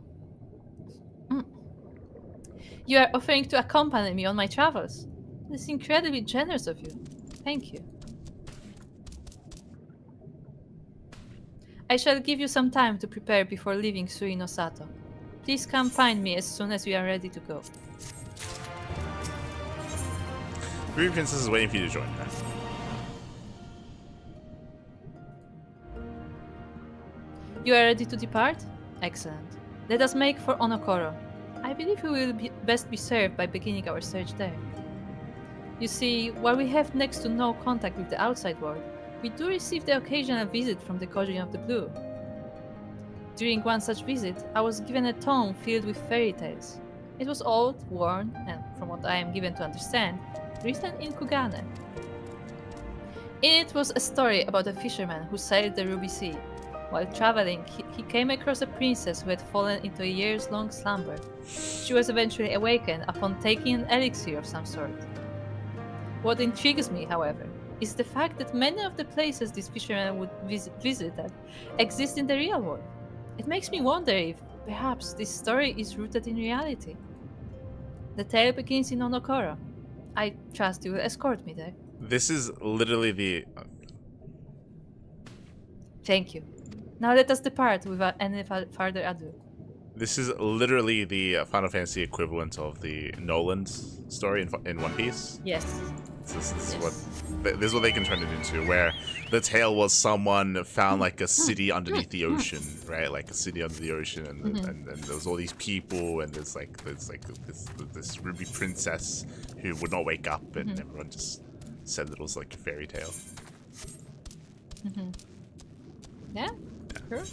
You are offering to accompany me on my travels. This is incredibly generous of you. Thank you. I shall give you some time to prepare before leaving Suinosato. Please come find me as soon as we are ready to go. Ruby Princess is waiting for you to join her. You are ready to depart? Excellent. Let us make for Onokoro. I believe we will best be served by beginning our search there. You see, while we have next to no contact with the outside world, we do receive the occasional visit from the Kojin of the Blue. During one such visit, I was given a tome filled with fairy tales. It was old, worn, and from what I am given to understand, written in Kugane. In it was a story about a fisherman who sailed the Ruby Sea. While traveling, he came across a princess who had fallen into a years-long slumber. She was eventually awakened upon taking an elixir of some sort. What intrigues me, however, is the fact that many of the places this fisherman would visit exist in the real world. It makes me wonder if, perhaps, this story is rooted in reality. The tale begins in Onokoro. I trust you will escort me there. This is literally the... Thank you. Now let us depart without any further ado. This is literally the Final Fantasy equivalent of the Noland story in One Piece. Yes. This is what they can turn it into, where the tale was someone found like a city underneath the ocean, right? Like a city under the ocean, and there was all these people, and there's this Ruby Princess who would not wake up, and everyone just said that it was like a fairy tale. Yeah. Sure.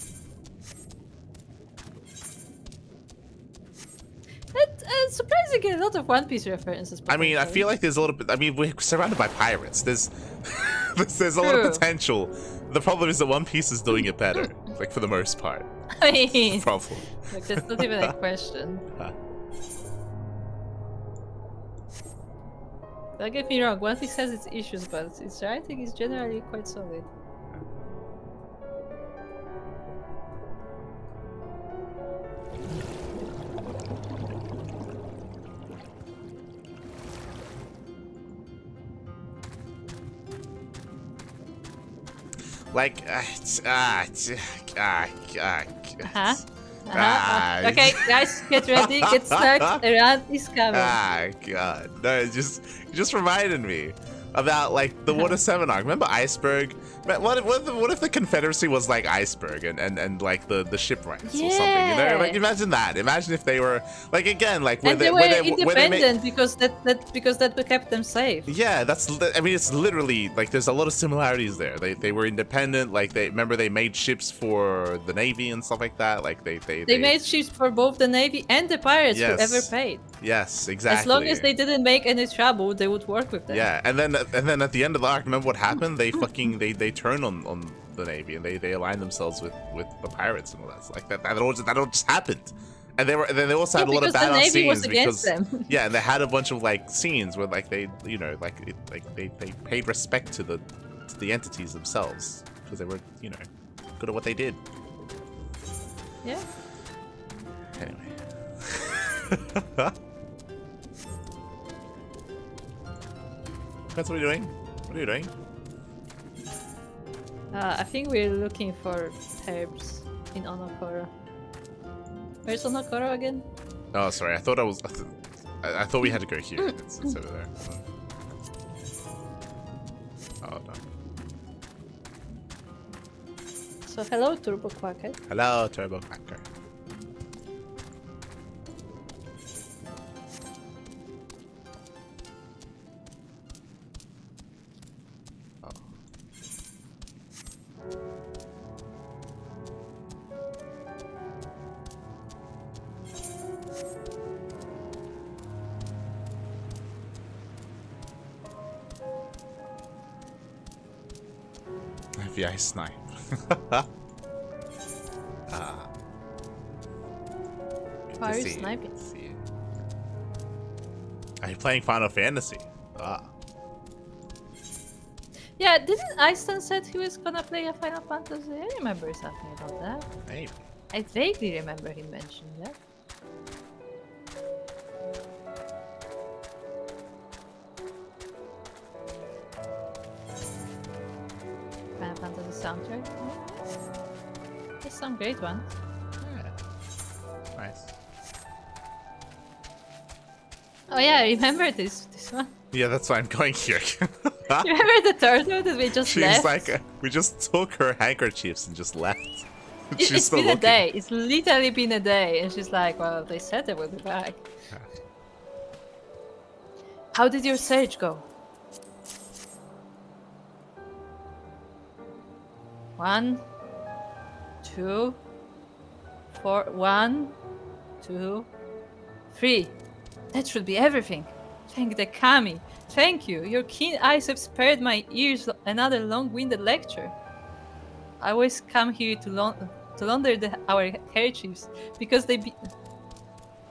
surprisingly, a lot of One Piece references. I mean, I potentially. feel like there's a little bit. I mean, we're surrounded by pirates. There's there's a lot True. of potential. The problem is that One Piece is doing it better, like for the most part. I mean, Problem. like, that's not even a question. Don't get me wrong, One Piece has its issues, but its writing is generally quite solid. Like, Okay, guys, get ready, get stuck. The run is coming. God, no, it just reminded me about like the Water 7 arc. Remember Iceberg? What if the Confederacy was like Iceberg and like the shipwrights or something? You know, like imagine that. Imagine if they were like again like And they were independent because that kept them safe. Yeah, I mean, it's literally like there's a lot of similarities there. They were independent. Like they made ships for the Navy and stuff like that. Like they made ships for both the Navy and the pirates who ever paid. Yes, exactly. As long as they didn't make any trouble, they would work with them. Yeah, and then at the end of the arc, remember what happened? They fucking they turned on the Navy and they aligned themselves with the pirates and all that. Like that all just happened. And they also had a lot of badass scenes because them. Yeah, and they had a bunch of like scenes where like they they paid respect to the entities themselves because they were good at what they did. Yeah. Anyway. That's what are you doing? What are you doing? I think we're looking for herbs in Onokoro. Where's Onokoro again? Oh, sorry. I thought I thought we had to go here. It's over there. Oh no. So hello, Turbo Quacker. Hello, Turbo Quacker. FBI snipe. Why are you sniping? Are you playing Final Fantasy? Yeah, didn't Einstein said he was gonna play a Final Fantasy? I remember something about that. Maybe. I vaguely remember him mentioning that. Final Fantasy soundtrack? There's some great ones. Yeah. Nice. Oh yeah, I remember this one. Yeah, that's why I'm going here. Remember the turtle that we just left? She's like, we just took her handkerchiefs and just left. It's been a day. It's literally been a day. And she's like, well, they said they will be back. How did your search go? 1, 2, 4. 1, 2, 3. That should be everything. Thank the Kami. Thank you. Your keen eyes have spared my ears another long-winded lecture. I always come here to launder our kerchiefs because they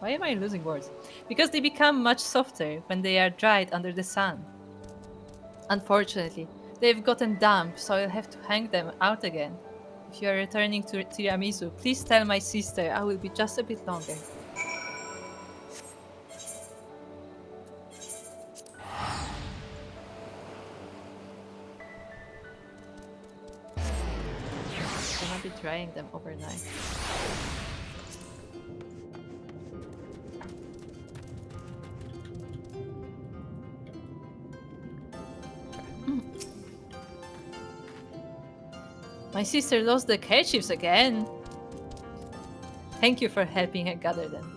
Why am I losing words? Because they become much softer when they are dried under the sun. Unfortunately, they've gotten damp, so I'll have to hang them out again. If you are returning to Tiramisu, please tell my sister I will be just a bit longer. I'll be drying them overnight. My sister lost the kerchiefs again. Thank you for helping her gather them.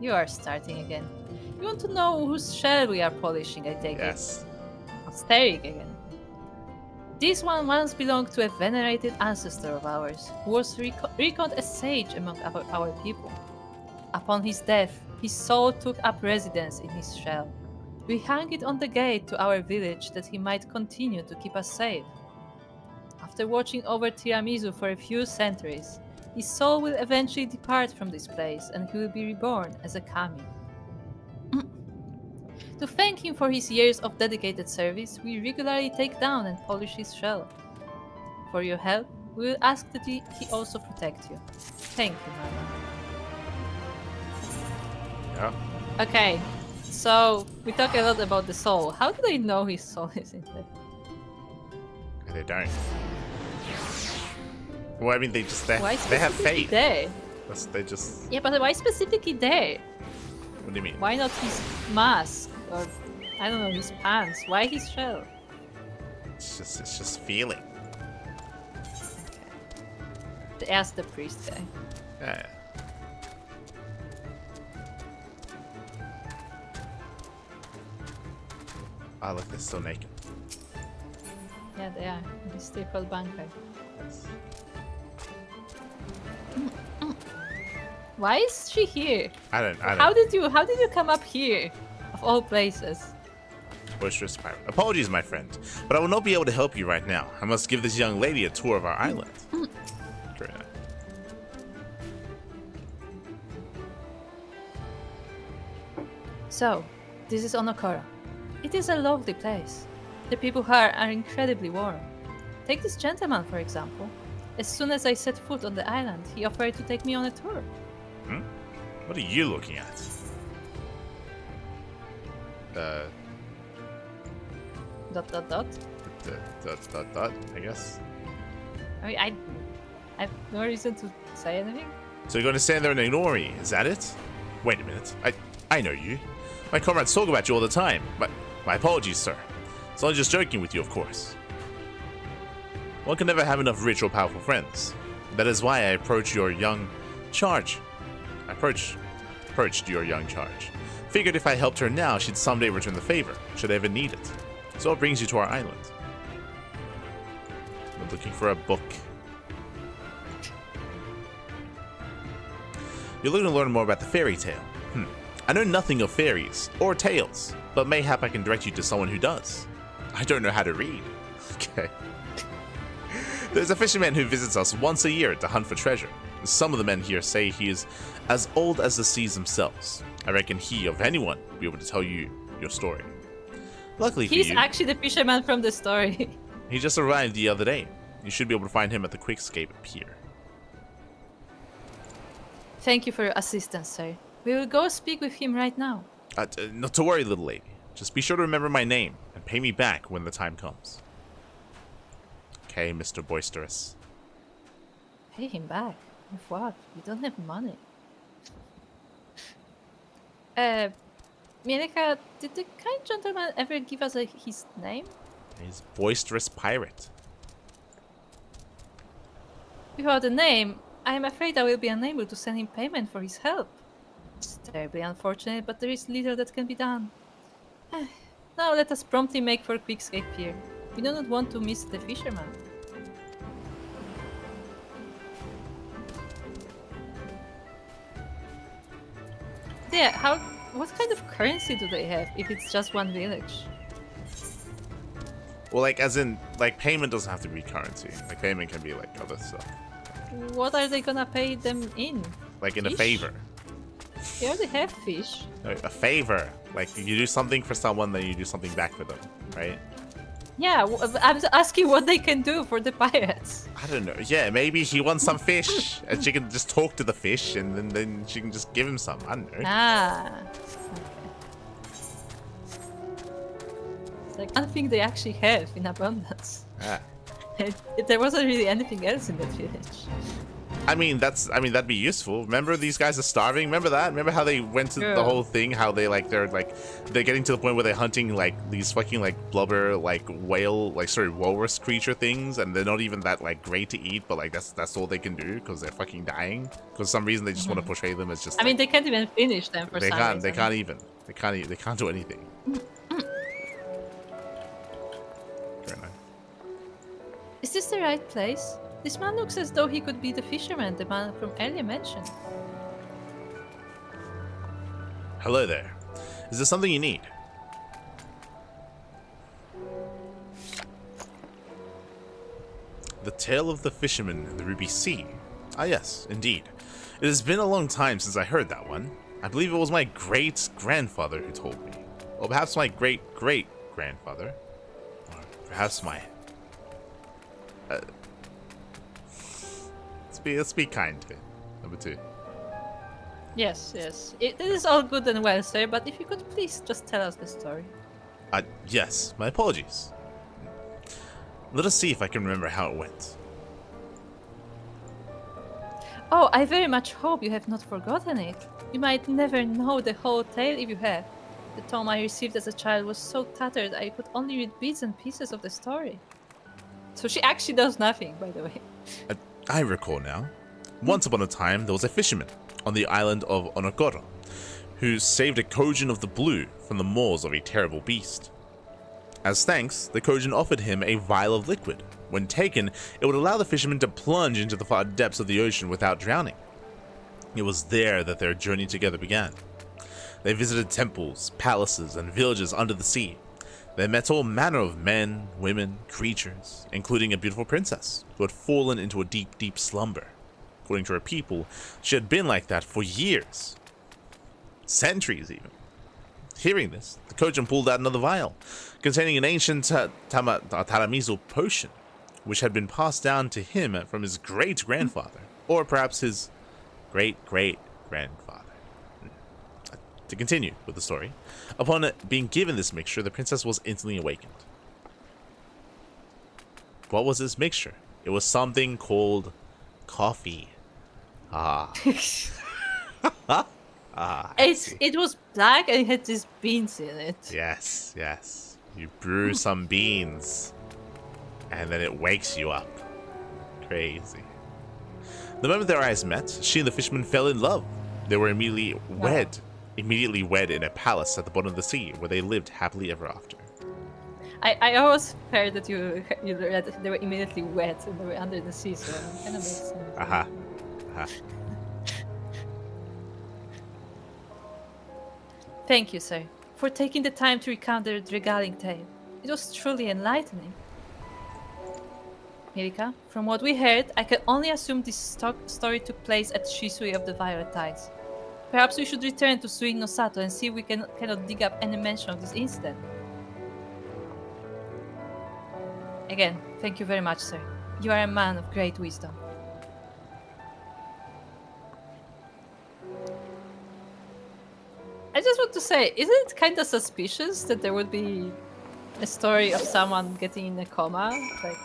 You are starting again. You want to know whose shell we are polishing, I take it? Yes. Staring again. This one once belonged to a venerated ancestor of ours, who was reckoned a sage among our people. Upon his death, his soul took up residence in his shell. We hung it on the gate to our village that he might continue to keep us safe. After watching over Tiramisu for a few centuries, his soul will eventually depart from this place and he will be reborn as a kami. To thank him for his years of dedicated service, we regularly take down and polish his shell. For your help, we will ask that he also protect you. Thank you, Mama. Yeah. Okay, so we talk a lot about the soul. How do they know his soul is in there? They don't. Well, I mean, they Why have specifically faith. there? They just. Yeah, but why specifically there? What do you mean? Why not his mask or I don't know, his pants? Why his shell? It's just feeling. They asked the priest guy. Yeah. Oh, look, they're still naked. Yeah, they are. He's still called Bankai. Yes. Why is she here? I don't. How did you come up here? Of all places. Boisterous pirate. Apologies, my friend, but I will not be able to help you right now. I must give this young lady a tour of our island. Great. So, this is Onokoro. It is a lovely place. The people here are incredibly warm. Take this gentleman, for example. As soon as I set foot on the island, he offered to take me on a tour. Hmm? What are you looking at? Dot. I guess. I mean, I have no reason to say anything. So you're going to stand there and ignore me, is that it? Wait a minute. I know you. My comrades talk about you all the time. My apologies, sir. It's only just joking with you, of course. One can never have enough rich or powerful friends. That is why I approached your young charge. Approached your young charge. Figured if I helped her now, she'd someday return the favor, should I ever need it. So it brings you to our island. We're looking for a book. You're looking to learn more about the fairy tale. I know nothing of fairies or tales, but mayhap I can direct you to someone who does. I don't know how to read. Okay. There's a fisherman who visits us once a year to hunt for treasure. Some of the men here say he is as old as the seas themselves. I reckon he, of anyone, will be able to tell you your story. Luckily for you, He's actually the fisherman from the story. he just arrived the other day. You should be able to find him at the Quickscape Pier. Thank you for your assistance, sir. We will go speak with him right now. Not to worry, little lady. Just be sure to remember my name and pay me back when the time comes. Okay, Mr. Boisterous. Pay him back? With what? We don't have money. Mieleka, did the kind gentleman ever give us his name? He's Boisterous Pirate. Without a name, I am afraid I will be unable to send him payment for his help. It's terribly unfortunate, but there is little that can be done. Now let us promptly make for Quickscape Pier. We do not want to miss the fisherman. Yeah, what kind of currency do they have if it's just one village? Well, like, as in, like, payment doesn't have to be currency. Like, payment can be, like, other stuff. What are they gonna pay them in? Like, in Fish? a favor. They already have fish. No, a favor. Like, you do something for someone, then you do something back for them, right? Yeah, I'm asking what they can do for the pirates. I don't know. Yeah, maybe he wants some fish, and she can just talk to the fish, and then she can just give him some. I don't know. Ah. Okay. It's like one thing they actually have in abundance. Ah. There wasn't really anything else in that village. I mean, that'd be useful. Remember, these guys are starving. Remember that? Remember how they went to the whole thing? How they're getting to the point where they're hunting like these fucking like blubber like walrus creature things, and they're not even that like great to eat, but like that's all they can do because they're fucking dying. Because for some reason they just want to portray them as just. I mean, they can't even finish them for some reason. They can't do anything. Very nice. Is this the right place? This man looks as though he could be the fisherman the man from earlier mentioned. Hello there. Is there something you need? The Tale of the Fisherman in the Ruby Sea. Ah yes, indeed. It has been a long time since I heard that one. I believe it was my great-grandfather who told me. Or perhaps my great-great-grandfather. Or perhaps my... Let's be kind to it. Number 2. Yes, yes. It is all good and well, sir, but if you could please just tell us the story. Yes, my apologies. Let us see if I can remember how it went. Oh, I very much hope you have not forgotten it. You might never know the whole tale if you have. The tome I received as a child was so tattered I could only read bits and pieces of the story. So she actually does nothing, by the way. I recall now. Once upon a time, there was a fisherman on the island of Onokoro who saved a Kojin of the Blue from the maws of a terrible beast. As thanks, the Kojin offered him a vial of liquid. When taken, it would allow the fisherman to plunge into the far depths of the ocean without drowning. It was there that their journey together began. They visited temples, palaces, and villages under the sea. They met all manner of men, women, creatures, including a beautiful princess who had fallen into a deep, deep slumber. According to her people, she had been like that for years. Centuries, even. Hearing this, the Kojin pulled out another vial, containing an ancient Taramisu potion, which had been passed down to him from his great-grandfather, or perhaps his great-great-grandfather. To continue with the story, upon being given this mixture, the princess was instantly awakened. What was this mixture? It was something called coffee. It was black and it had these beans in it. Yes, yes. You brew some beans, and then it wakes you up. Crazy. The moment their eyes met, she and the fisherman fell in love. They were immediately wed in a palace at the bottom of the sea, where they lived happily ever after. I always heard that you read that they were immediately wet and they were under the sea, so it kind of makes sense. Thank you, sir, for taking the time to recount the regaling tale. It was truly enlightening. Mirika, from what we heard, I can only assume this story took place at Shisui of the Violet Tides. Perhaps we should return to Suin no Sato and see if we cannot dig up any mention of this incident. Again, thank you very much, sir. You are a man of great wisdom. I just want to say, isn't it kind of suspicious that there would be a story of someone getting in a coma, like,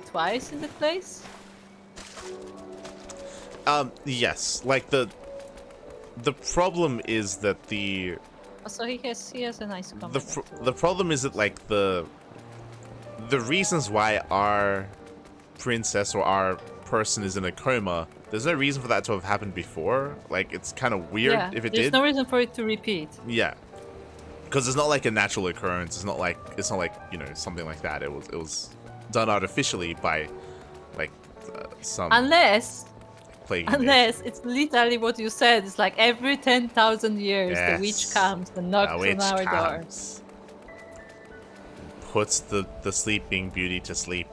twice in the place? Yes. Like, the problem is that the... Also, he has a nice coma. The problem is that, like, the reasons why our princess or our person is in a coma, there's no reason for that to have happened before. Like, it's kind of weird if it did. There's no reason for it to repeat. Yeah, because it's not like a natural occurrence. It's not like you know, something like that. It was done artificially by like some unless plague. It's literally what you said. It's like every 10,000 years the witch comes and knocks on our door. Puts the sleeping beauty to sleep.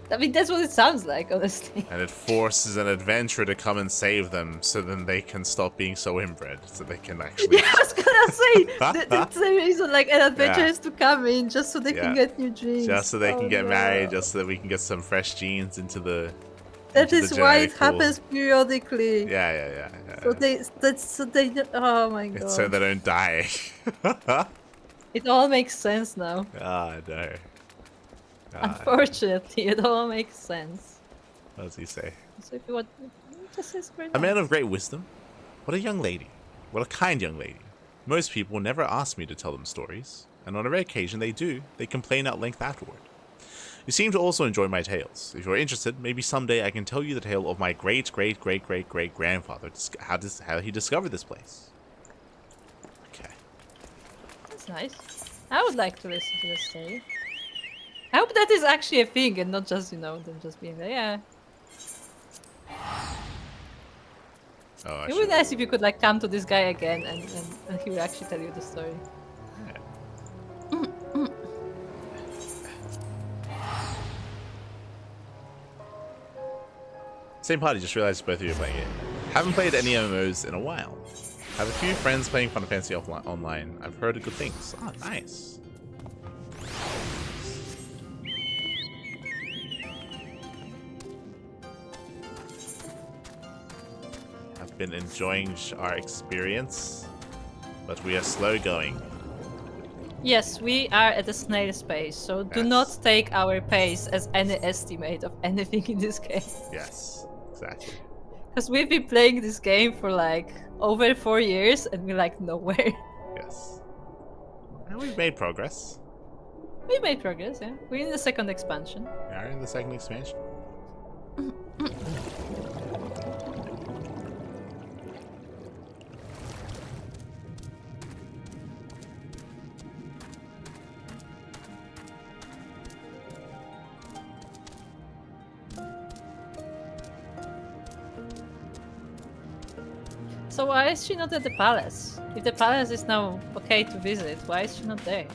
I mean, that's what it sounds like, honestly. And it forces an adventurer to come and save them, so then they can stop being so inbred, so they can actually... Yeah, I was gonna say, that's the reason, like, an adventurer has to come in, just so they can get new genes. Just so they can get married, just so that we can get some fresh genes into the... That is why it happens periodically. Yeah. So they, oh my god. It's so they don't die. It all makes sense now. No. Unfortunately, it all makes sense. What does he say? So if you want, just say a man of great wisdom. What a young lady. What a kind young lady. Most people never ask me to tell them stories, and on a rare occasion they do. They complain at length afterward. You seem to also enjoy my tales. If you're interested, maybe someday I can tell you the tale of my great-great-great-great-great-grandfather, how he discovered this place. Okay. That's nice. I would like to listen to this story. I hope that is actually a thing and not just, you know, them just being like, yeah. Oh, It would be nice if you could like come to this guy again and he would actually tell you the story. Same party, just realized both of you are playing it. Haven't played any MMOs in a while. Have a few friends playing Final Fantasy online. I've heard good things. Oh, nice. I've been enjoying our experience, but we are slow going. Yes, we are at a snail's pace, so do not take our pace as any estimate of anything in this game. Yes, exactly. Because we've been playing this game for like over 4 years and we're like nowhere. Yes. And we've made progress. We made progress, yeah. We're in the second expansion. We are in the second expansion. So why is she not at the palace? If the palace is now okay to visit, why is she not there?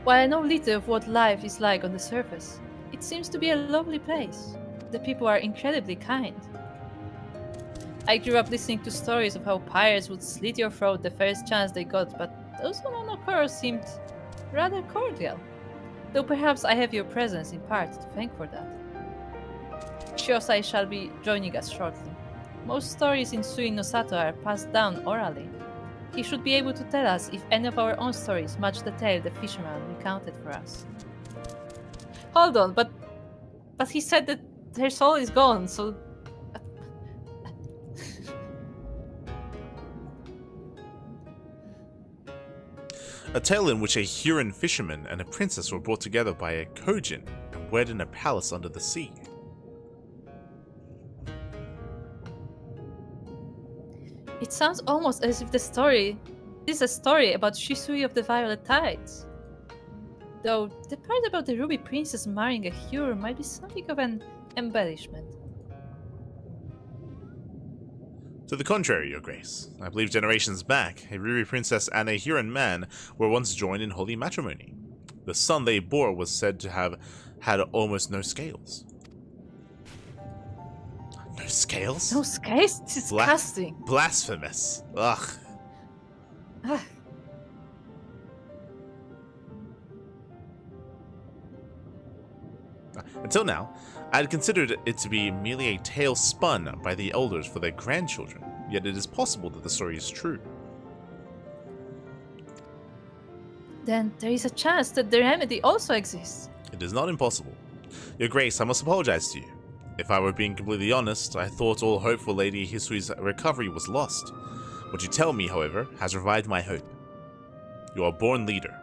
While I know little of what life is like on the surface, it seems to be a lovely place. The people are incredibly kind. I grew up listening to stories of how pirates would slit your throat the first chance they got, but those Monokoro seemed rather cordial. Though perhaps I have your presence in part to thank for that. Shiosai shall be joining us shortly. Most stories in Sui no Sato are passed down orally. He should be able to tell us if any of our own stories match the tale the fisherman recounted for us. Hold on, but he said that her soul is gone, so... A tale in which a Huron fisherman and a princess were brought together by a Kojin and wed in a palace under the sea. It sounds almost as if the story is a story about Shisui of the Violet Tides. Though the part about the Ruby Princess marrying a Huron might be something of an embellishment. To the contrary, Your Grace. I believe generations back, a Ruby Princess and a Huron man were once joined in holy matrimony. The son they bore was said to have had almost no scales. No scales? No scales? It's disgusting. Blasphemous. Ugh. Until now, I had considered it to be merely a tale spun by the elders for their grandchildren, yet it is possible that the story is true. Then there is a chance that the remedy also exists. It is not impossible. Your Grace, I must apologize to you. If I were being completely honest, I thought all hope for Lady Hisui's recovery was lost. What you tell me, however, has revived my hope. You are a born leader.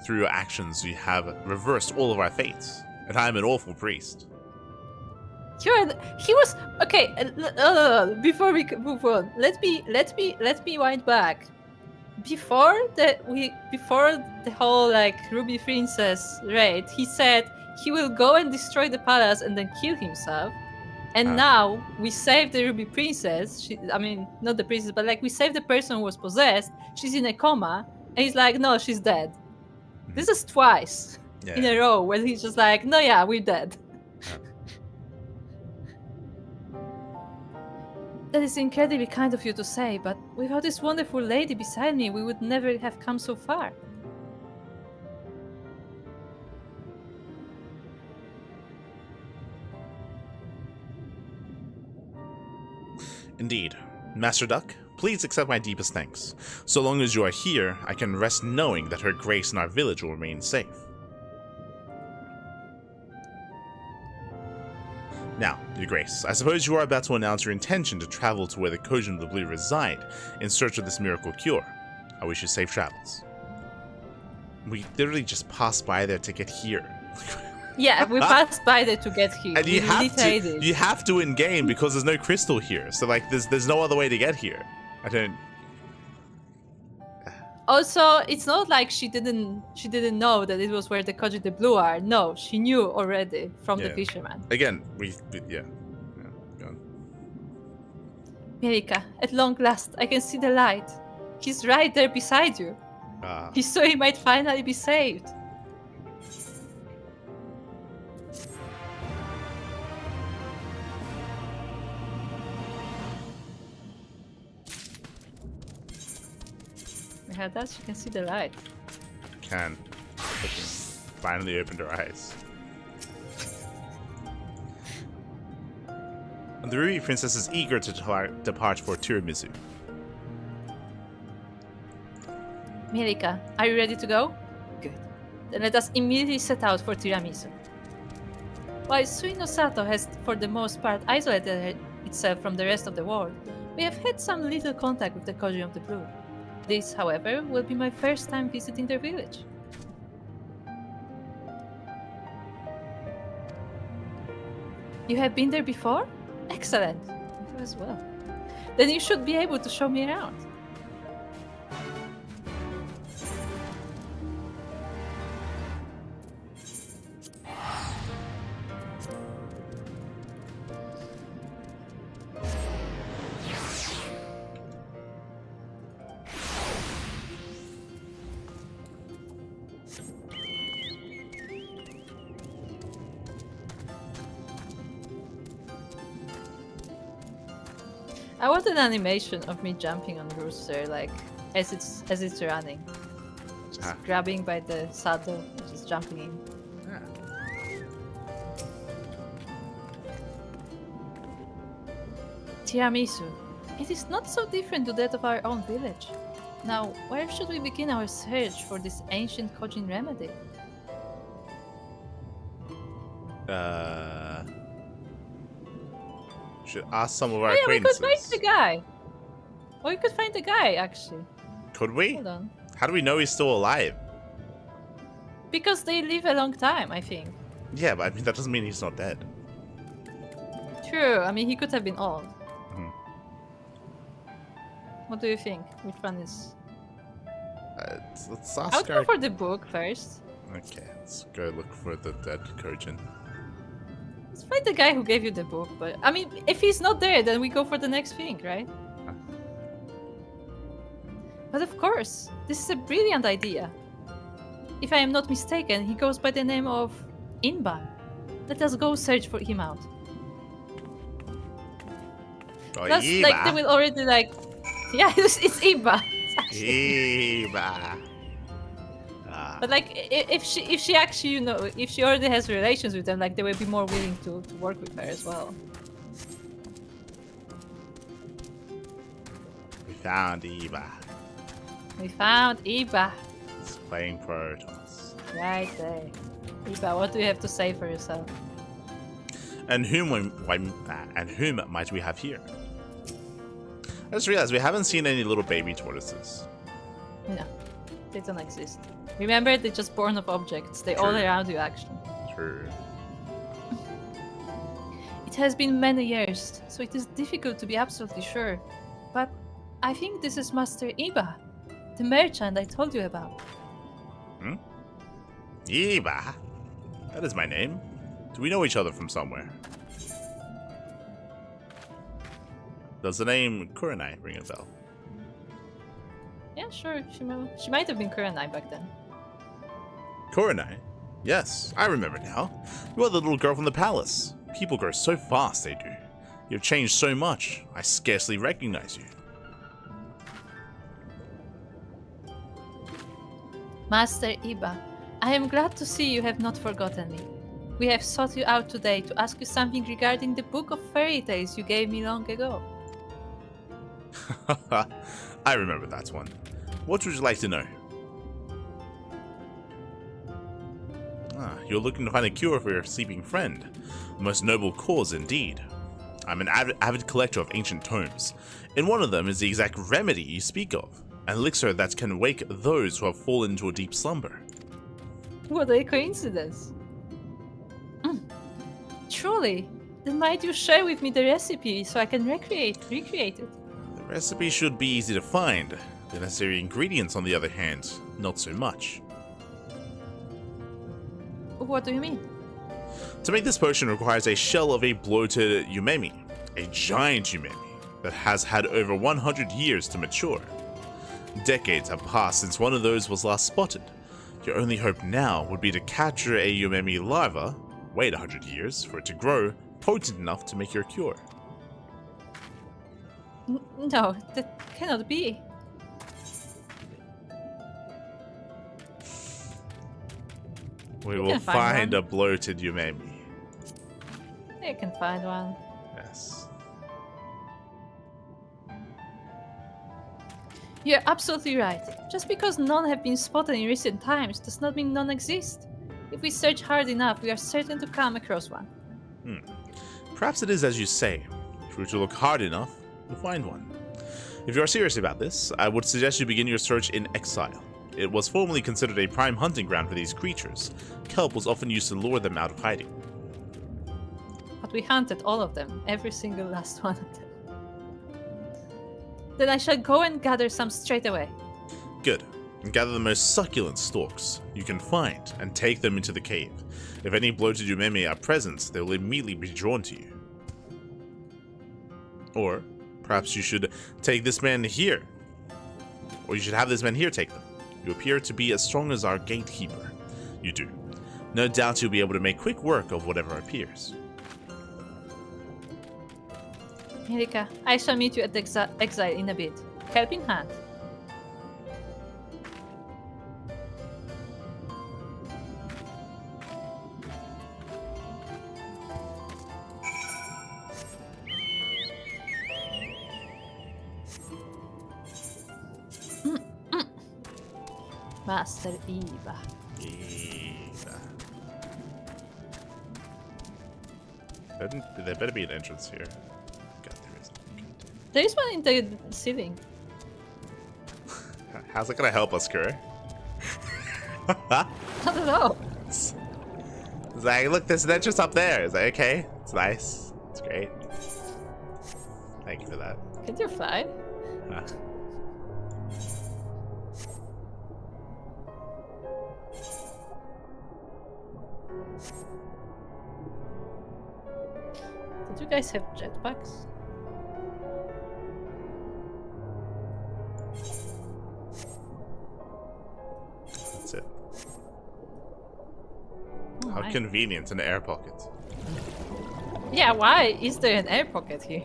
Through your actions, you have reversed all of our fates, and I am an awful priest. He was okay. Before we move on, let me wind back. Before the whole like Ruby Princess raid, he said he will go and destroy the palace and then kill himself. And now we saved the Ruby Princess. I mean, not the princess, but like we saved the person who was possessed. She's in a coma, and he's like, no, she's dead. This is twice in a row when he's just like, no, yeah, we're dead. That is incredibly kind of you to say, but without this wonderful lady beside me, we would never have come so far. Indeed. Master Duck, please accept my deepest thanks. So long as you are here, I can rest knowing that Her Grace and our village will remain safe. Now, Your Grace, I suppose you are about to announce your intention to travel to where the Kojin of the Blue reside in search of this miracle cure. I wish you safe travels. We literally just passed by there to get here. Yeah, we passed by there to get here. And you have to in game because there's no crystal here. So like there's no other way to get here. I don't. Also, it's not like she didn't know that it was where the Kojin the Blue are. No, she knew already from the fisherman. Again, Mirika, at long last, I can see the light. He's right there beside you. He saw he might finally be saved. You heard that? She can see the light. Can. Finally opened her eyes. And the Ruby Princess is eager to depart for Tiramisu. Mirika, are you ready to go? Good. Then let us immediately set out for Tiramisu. While Suino Sato has for the most part isolated itself from the rest of the world, we have had some little contact with the Koji of the Blue. This, however, will be my first time visiting their village. You have been there before? Excellent. You as well. Then you should be able to show me around. I want an animation of me jumping on Rooster, like as it's running, just grabbing by the saddle, just jumping in. Tiramisu. It is not so different to that of our own village. Now, where should we begin our search for this ancient Kojin remedy? Should ask some of our We acquaintances. could find the guy. Or we could find the guy, actually. Could we? Hold on. How do we know he's still alive? Because they live a long time, I think. Yeah, but I mean that doesn't mean he's not dead. True. I mean, he could have been old. Mhm. What do you think? Which one is? Let's I'll ask go our... for the book first. Okay, let's go look for the dead Kojin. Let's find the guy who gave you the book. But I mean, if he's not there, then we go for the next thing, right? But of course, this is a brilliant idea. If I am not mistaken, he goes by the name of Inba. Let us go search for him out. Oh, Plus, like, they will already like... Yeah, it's Inba. Iba. But like, if she actually, you know, if she already has relations with them, like, they will be more willing to work with her as well. We found Iba. We found Iba. He's playing Protoss. Right there. Iba, what do you have to say for yourself? And whom might we have here? I just realized we haven't seen any little baby tortoises. No, they don't exist. Remember, they're just born of objects. They're all True. around you, actually. True. It has been many years, so it is difficult to be absolutely sure. But I think this is Master Iba, the merchant I told you about. Hmm? Iba? That is my name. Do we know each other from somewhere? Does the name Kurenai ring a bell? Yeah, sure. She might have been Kurenai back then. Kurenai? Yes, I remember now. You are the little girl from the palace. People grow so fast, they do. You have changed so much, I scarcely recognize you. Master Iba, I am glad to see you have not forgotten me. We have sought you out today to ask you something regarding the book of fairy tales you gave me long ago. I remember that one. What would you like to know? You're looking to find a cure for your sleeping friend. A most noble cause indeed. I'm an avid collector of ancient tomes. In one of them is the exact remedy you speak of. An elixir that can wake those who have fallen into a deep slumber. What a coincidence. Truly. Then might you share with me the recipe so I can recreate it? The recipe should be easy to find. The necessary ingredients, on the other hand, not so much. What do you mean? To make this potion requires a shell of a bloated umemi, a giant umemi. that has had over 100 years to mature. Decades have passed since one of those was last spotted. Your only hope now would be to capture a Yumemi larva, wait 100 years for it to grow potent enough to make your cure. No, that cannot be. We will find a bloated Yumemi. You can find one. Yes. You're absolutely right. Just because none have been spotted in recent times does not mean none exist. If we search hard enough, we are certain to come across one. Perhaps it is as you say. If we were to look hard enough, we'll find one. If you are serious about this, I would suggest you begin your search in exile. It was formerly considered a prime hunting ground for these creatures. Kelp was often used to lure them out of hiding. But we hunted all of them, every single last one of them. Then I shall go and gather some straight away. Good. And gather the most succulent stalks you can find and take them into the cave. If any bloated Yumemi are present, they will immediately be drawn to you. Or perhaps you should take this man here. Or you should have this man here take them. You appear to be as strong as our gatekeeper. You do. No doubt you'll be able to make quick work of whatever appears. Erika, I shall meet you at the exile in a bit. Help in hand. Master Eva. There better be an entrance here. God, there isn't. There is one in the ceiling. How's it gonna help us, Kure? I don't know. It's like, look, there's an entrance up there. Is that okay? It's nice. It's great. Thank you for that. Can you fly? Did you guys have jetpacks? That's it. Oh How my. convenient, an air pocket. Yeah, why is there an air pocket here?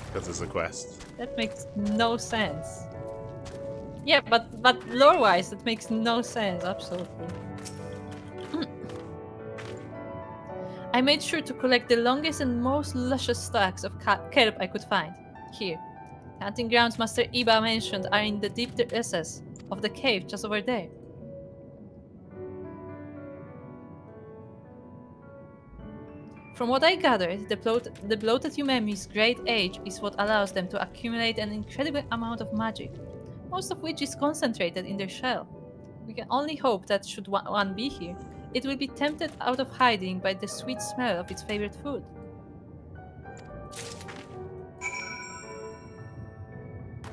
Because it's a quest. That makes no sense. Yeah, but lore-wise, that makes no sense, absolutely. I made sure to collect the longest and most luscious stalks of kelp I could find. Here. The hunting grounds Master Iba mentioned are in the deep recesses of the cave just over there. From what I gathered, the bloated Yumemi's great age is what allows them to accumulate an incredible amount of magic, most of which is concentrated in their shell. We can only hope that should one be here, it will be tempted out of hiding by the sweet smell of its favorite food.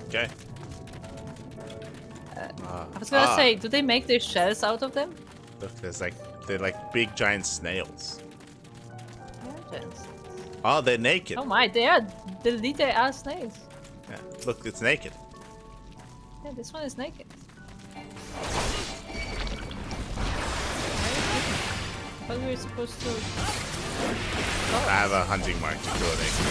Okay. I was gonna say, do they make their shells out of them? Look, they're like big giant snails. Yes. Oh, they're naked. Oh my, they are snails. Yeah. Look, it's naked. Yeah, this one is naked. I thought we were supposed to... I have a hunting mark to kill it naked.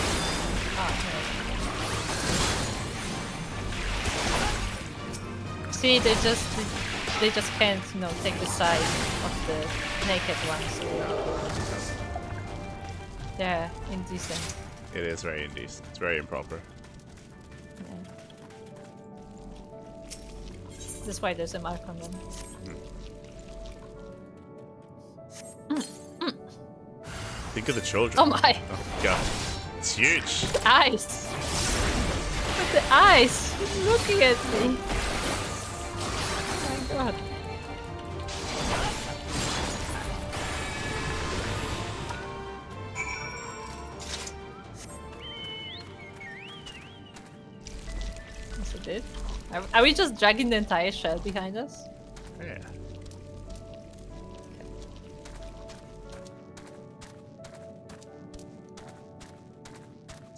See, they just can't, you know, take the side of the naked ones. They're indecent. It is very indecent. It's very improper. Yeah. That's why there's a mark on them. Think of the children. Oh my! Oh god. It's huge. The eyes! Look at the eyes! He's looking at me! Oh my god. Yes, it did. Are we just dragging the entire shell behind us? Yeah.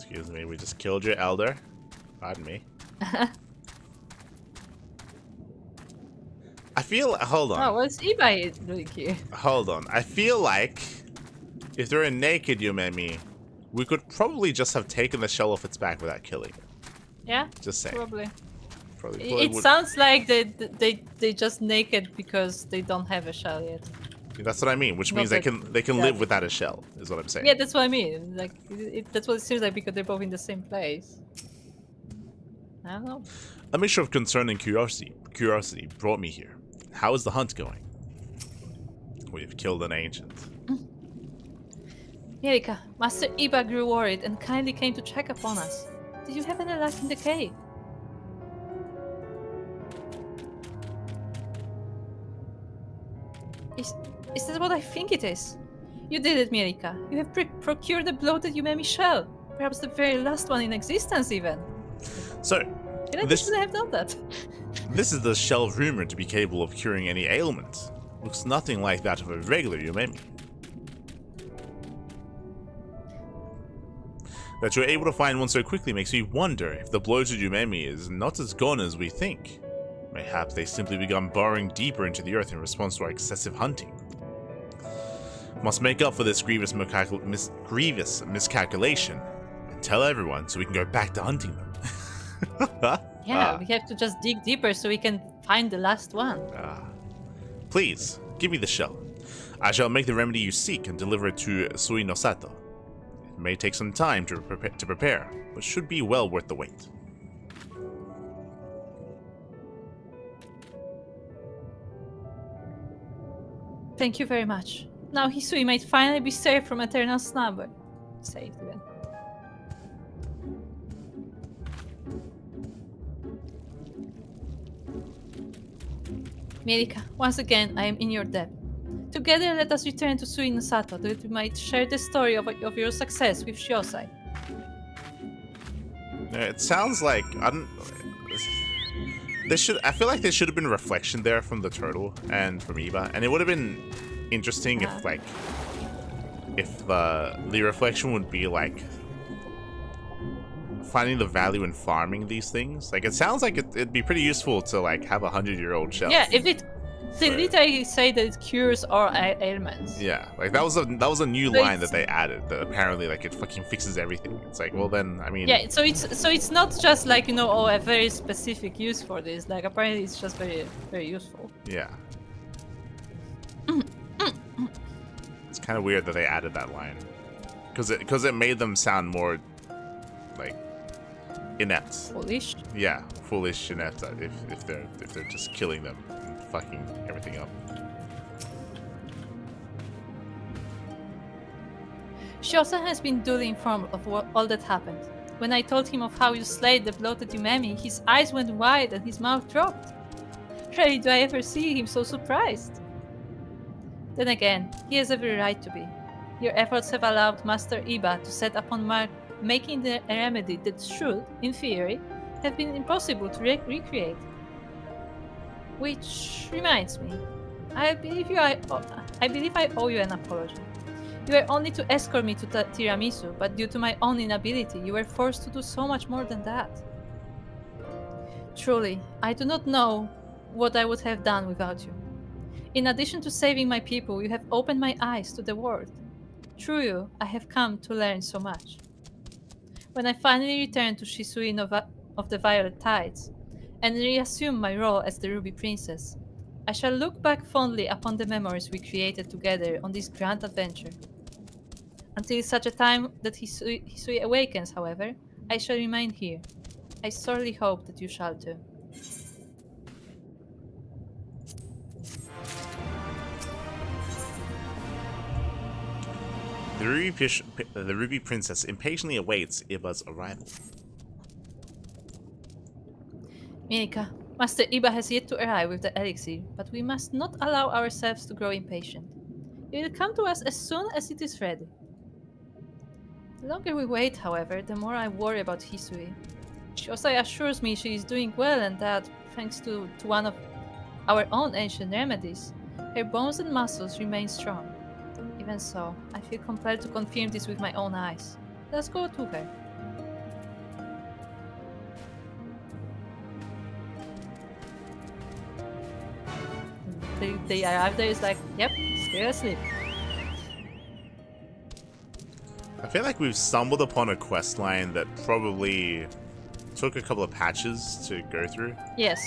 Excuse me, we just killed your elder. Pardon me. I feel... Hold on. Oh, what's Ibai doing here? Hold on. I feel like if they're a naked Yumemi, we could probably just have taken the shell off its back without killing it. Yeah? Just saying. Probably. Probably It sounds like they just naked because they don't have a shell yet. That's what I mean, which means they can live without a shell, is what I'm saying. Yeah, that's what I mean. Like, that's what it seems like because they're both in the same place. I don't know. A mixture of concern and curiosity brought me here. How is the hunt going? We've killed an ancient. Erika, Master Iba grew worried and kindly came to check upon us. Did you have any luck in the cave? Is that what I think it is? You did it, Mirika. You have procured the bloated Yumemi shell. Perhaps the very last one in existence, even. So, This should have done that. This is the shell rumored to be capable of curing any ailment. Looks nothing like that of a regular Yumemi. That you're able to find one so quickly makes me wonder if the bloated Yumemi is not as gone as we think. Mayhaps they simply begun burrowing deeper into the earth in response to our excessive hunting. Must make up for this grievous miscalculation and tell everyone so we can go back to hunting them. Yeah, we have to just dig deeper so we can find the last one. Please, give me the shell. I shall make the remedy you seek and deliver it to Sui no Sato. It may take some time to prepare, but should be well worth the wait. Thank you very much. Now Hisui might finally be saved from eternal slumber. Saved even. Mirika, once again, I am in your debt. Together, let us return to Sui no Sato, that we might share the story of your success with Shiosai. It sounds like I feel like there should have been a reflection there from the turtle and from Iba, and it would have been interesting if the reflection would be like finding the value in farming these things. Like, it sounds like it'd be pretty useful to like have 100-year-old shell. Yeah, if it they literally say that it cures all ailments. Yeah, like that was a new line that they added. That apparently like it fucking fixes everything. It's like, well then, I mean. Yeah, so it's not just like, you know, a very specific use for this. Like apparently it's just very, very useful. Yeah. It's kind of weird that they added that line, because it made them sound more like inept. Foolish. Yeah, foolish inept. If they're just killing them and fucking everything up. Shiosa has been duly informed of all that happened. When I told him of how you slayed the bloated Yumemi, his eyes went wide and his mouth dropped. Rarely do I ever see him so surprised. Then again, he has every right to be. Your efforts have allowed Master Iba to set upon making a remedy that should, in theory, have been impossible to recreate. Which reminds me, I believe I owe you an apology. You were only to escort me to Tiramisu, but due to my own inability, you were forced to do so much more than that. Truly, I do not know what I would have done without you. In addition to saving my people, you have opened my eyes to the world. Through you, I have come to learn so much. When I finally return to Shisui of the Violet Tides, and reassume my role as the Ruby Princess, I shall look back fondly upon the memories we created together on this grand adventure. Until such a time that Hisui awakens, however, I shall remain here. I sorely hope that you shall too. The Ruby Princess impatiently awaits Iba's arrival. Mirika, Master Iba has yet to arrive with the elixir, but we must not allow ourselves to grow impatient. It will come to us as soon as it is ready. The longer we wait, however, the more I worry about Hisui. Shiosai assures me she is doing well and that, thanks to one of our own ancient remedies, her bones and muscles remain strong. Even so, I feel compelled to confirm this with my own eyes. Let's go to her. they arrive there, it's like, yep, still asleep. I feel like we've stumbled upon a quest line that probably took a couple of patches to go through. Yes.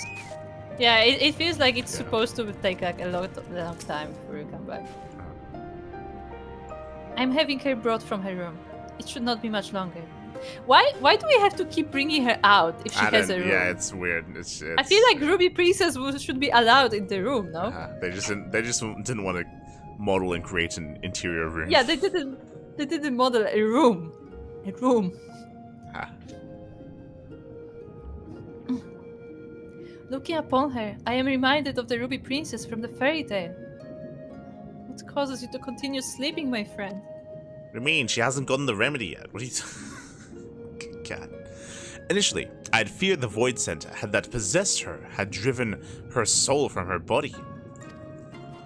Yeah, it feels like it's supposed to take like a long time before you come back. I'm having her brought from her room. It should not be much longer. Why do we have to keep bringing her out if she has a room? Yeah, it's weird. It's I feel like Ruby Princess should be allowed in the room, no? They just didn't want to model and create an interior room. Yeah, they didn't model a room. A room. Looking upon her, I am reminded of the Ruby Princess from the fairy tale. What causes you to continue sleeping, my friend? What do you mean? She hasn't gotten the remedy yet. What are you God. Initially, I had feared the Void Center that possessed her had driven her soul from her body.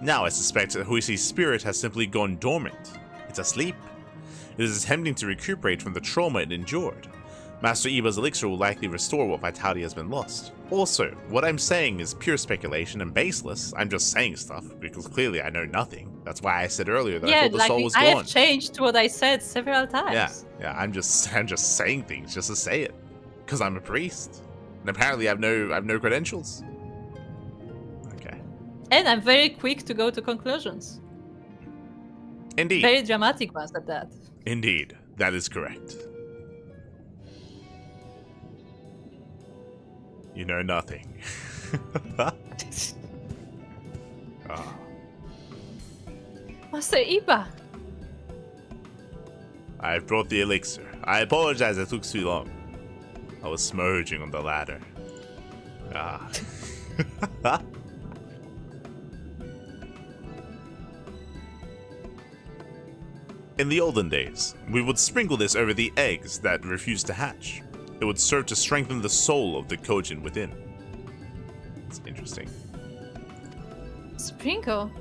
Now I suspect that Huisi's spirit has simply gone dormant. It's asleep. It is attempting to recuperate from the trauma it endured. Master Iba's elixir will likely restore what vitality has been lost. Also, what I'm saying is pure speculation and baseless. I'm just saying stuff, because clearly I know nothing. That's why I said earlier that I thought the soul was gone. I have changed what I said several times. Yeah, I'm just saying things just to say it. Because I'm a priest. And apparently I have no credentials. Okay. And I'm very quick to go to conclusions. Indeed. Very dramatic ones at that. Indeed. That is correct. You know nothing. Master Iba! I've brought the elixir. I apologize it took so long. I was smudging on the ladder. In the olden days, we would sprinkle this over the eggs that refused to hatch. It would serve to strengthen the soul of the Kojin within. It's interesting. Sprinkle?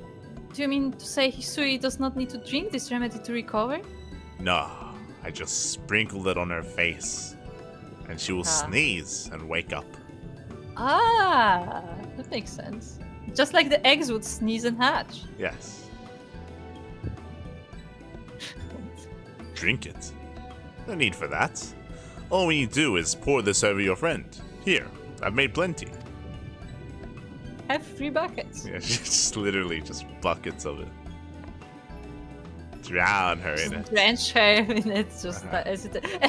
Do you mean to say Hisui does not need to drink this remedy to recover? No, I just sprinkled it on her face. And she will sneeze and wake up. Ah, that makes sense. Just like the eggs would sneeze and hatch. Yes. Drink it. No need for that. All we need to do is pour this over your friend. Here, I've made plenty. Have 3 buckets. Yeah, just literally just buckets of it. Drown her in it. Drench her in it, just as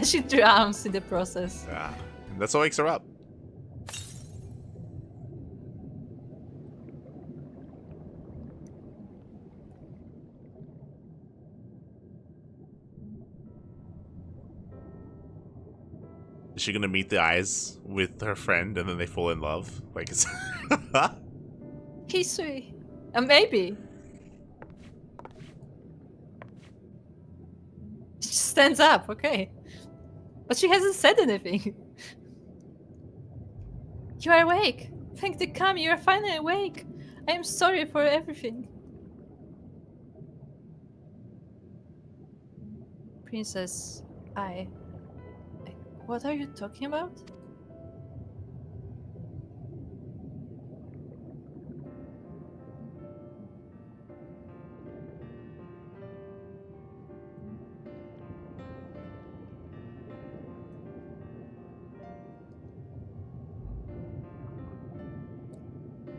she drowns in the process. Yeah, and that's what wakes her up. Is she gonna meet the eyes with her friend and then they fall in love? Like it's Hisui. Maybe. She stands up, okay. But she hasn't said anything. You are awake. Thank the Kami, you are finally awake. I am sorry for everything. Princess, what are you talking about?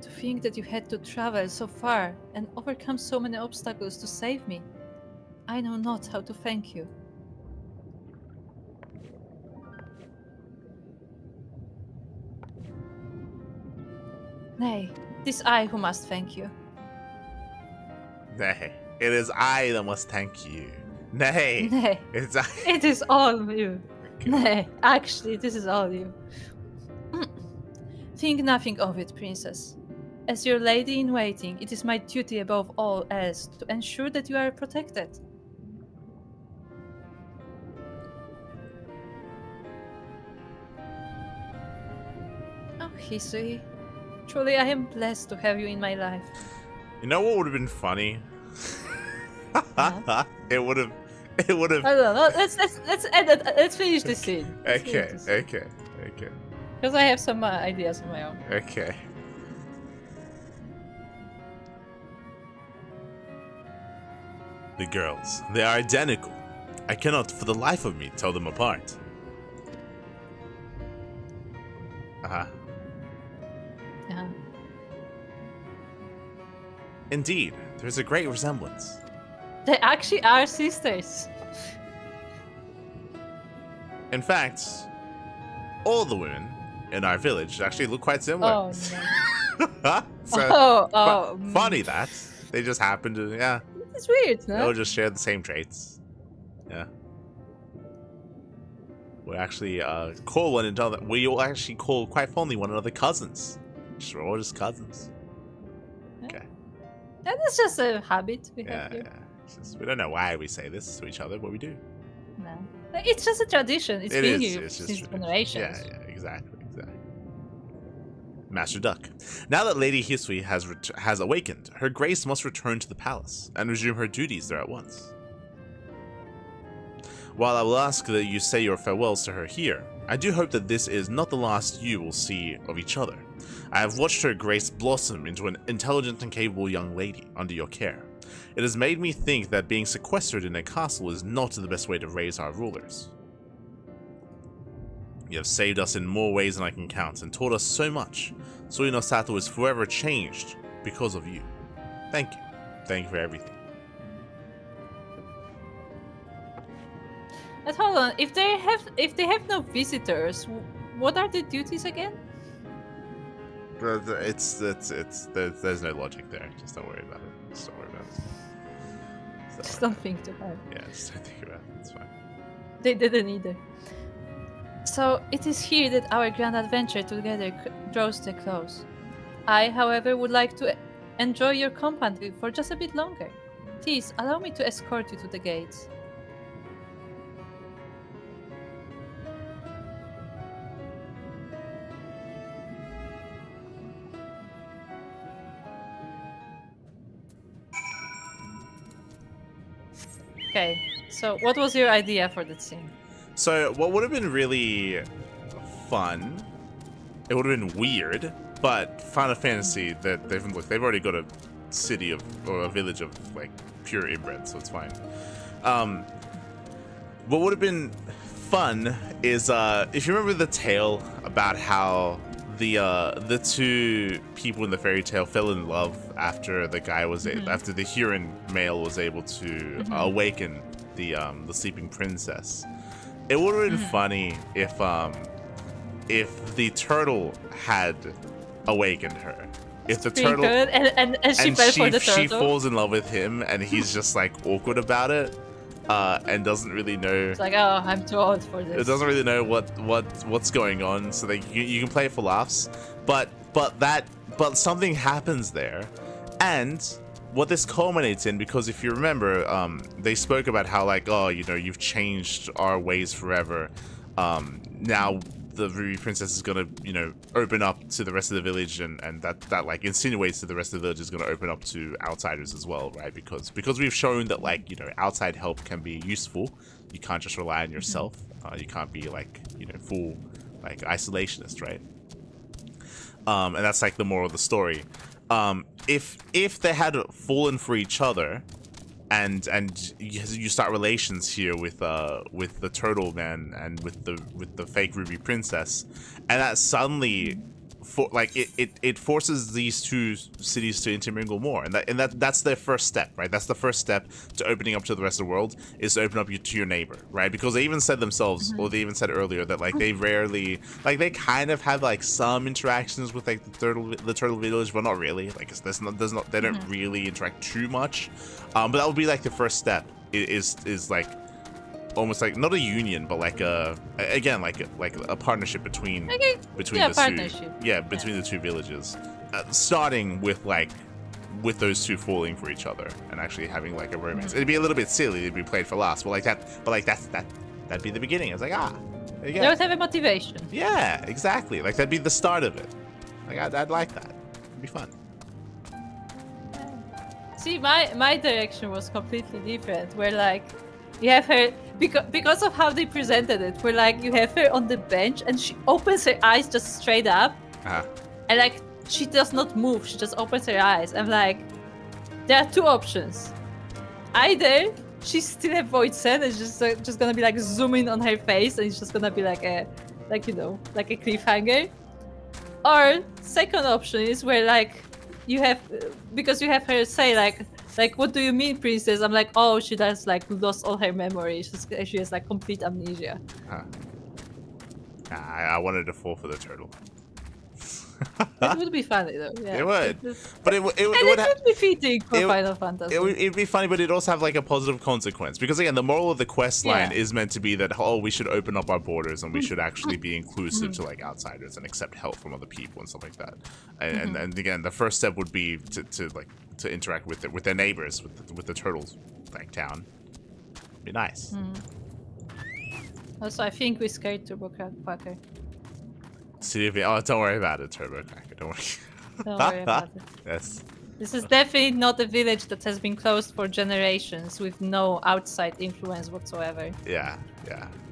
To think that you had to travel so far and overcome so many obstacles to save me. I know not how to thank you. Nay, it is I who must thank you. Nay, it is I that must thank you. Nay, Nay, it's I. it is all you. Okay. Nay, actually, this is all you. Think nothing of it, princess. As your lady in waiting, it is my duty above all else to ensure that you are protected. Oh, Hisui. Truly, I am blessed to have you in my life. You know what would have been funny? Huh? It would have. I don't know. Let's finish this scene. Okay. Because I have some ideas of my own. Okay. The girls. They are identical. I cannot for the life of me tell them apart. Uh-huh. Yeah. Indeed, there is a great resemblance. They actually are sisters. In fact, all the women in our village actually look quite similar. Oh, no. So, funny that. They just happen to, yeah. It's weird, They no? all just share the same traits. Yeah. We actually call one another, we all actually call quite fondly one another cousins. We're all just cousins. Okay. That is just a habit we Yeah, have here. yeah. It's just, we don't know why we say this to each other, but we do. No. It's just a tradition. It's It been is, here it's just since tradition. generations. Yeah, exactly. Master Duck. Now that Lady Hisui has awakened, her grace must return to the palace and resume her duties there at once. While I will ask that you say your farewells to her here, I do hope that this is not the last you will see of each other. I have watched her grace blossom into an intelligent and capable young lady under your care. It has made me think that being sequestered in a castle is not the best way to raise our rulers. You have saved us in more ways than I can count and taught us so much. Suino Sato is forever changed because of you. Thank you. Thank you for everything. But hold on, if they have no visitors, what are the duties again? There's no logic there. Just don't worry about it. Just don't worry about it. So, Just don't think too hard. yeah, just don't think about it. It's fine. They didn't either. So it is here that our grand adventure together draws to a close. I, however, would like to enjoy your company for just a bit longer. Please allow me to escort you to the gates. Okay, so what was your idea for that scene? So what would have been really fun, it would have been weird, but Final Fantasy, that they've already got a city of, or a village of like pure inbred, so it's fine. What would have been fun is if you remember the tale about how the two people in the fairy tale fell in love after the guy was after the Huron male was able to awaken the sleeping princess. It would have been funny if the turtle had awakened her. If the turtle good. And she fell for the turtle. she falls in love with him, and he's just like awkward about it, and doesn't really know. It's like, oh, I'm too old for this. It doesn't really know what's going on, so you can play it for laughs, but something happens there, and what this culminates in, because if you remember, they spoke about how like, oh, you know, you've changed our ways forever. Now the Ruby Princess is gonna, you know, open up to the rest of the village, and that like insinuates that the rest of the village is gonna open up to outsiders as well, right? Because we've shown that, like, you know, outside help can be useful. You can't just rely on yourself. You can't be like, you know, full like isolationist, right? And that's like the moral of the story. If they had fallen for each other, and you start relations here with the turtle man and with the fake Ruby Princess, and that suddenly it forces these two cities to intermingle more, and that's their first step, right? That's the first step to opening up to the rest of the world, is to open up to your neighbor, right? Because they even said themselves, or they even said earlier, that like they rarely, like they kind of have like some interactions with like the turtle village, but not really. Like they don't really interact too much. But that would be like the first step. Is like almost like not a union, but like a partnership between the two villages, starting with those two falling for each other and actually having like a romance. It'd be a little bit silly, it'd be played for laughs, but that'd be the beginning. I was like, there you go. They would have a motivation. Yeah, exactly. Like that'd be the start of it. Like I'd like that. It'd be fun. See, my direction was completely different. Where like you have her because of how they presented it. Where like you have her on the bench and she opens her eyes just straight up, and like she does not move. She just opens her eyes. I'm like, there are two options. either she still avoids it, it's just gonna be like zooming on her face, and it's just gonna be like a, like, you know, like a cliffhanger. Or second option is where like you have, because you have her say like what do you mean, princess? I'm like, oh, she does like lost all her memory. She has like complete amnesia. Huh. I wanted to fall for the turtle. It would be funny though. Yeah. It would, but it would be fitting for Final Fantasy. It'd be funny, but it'd also have like a positive consequence, because again, the moral of the quest line is meant to be that, oh, we should open up our borders and we should actually be inclusive to like outsiders and accept help from other people and stuff like that. And again, the first step would be to interact with their neighbors, with the turtles like town. Be nice. Also, I think we scared Turbo Quacker. Oh, don't worry about it, Turbo Cracker. Don't worry. Don't worry about it. Yes. This is definitely not a village that has been closed for generations with no outside influence whatsoever. Yeah.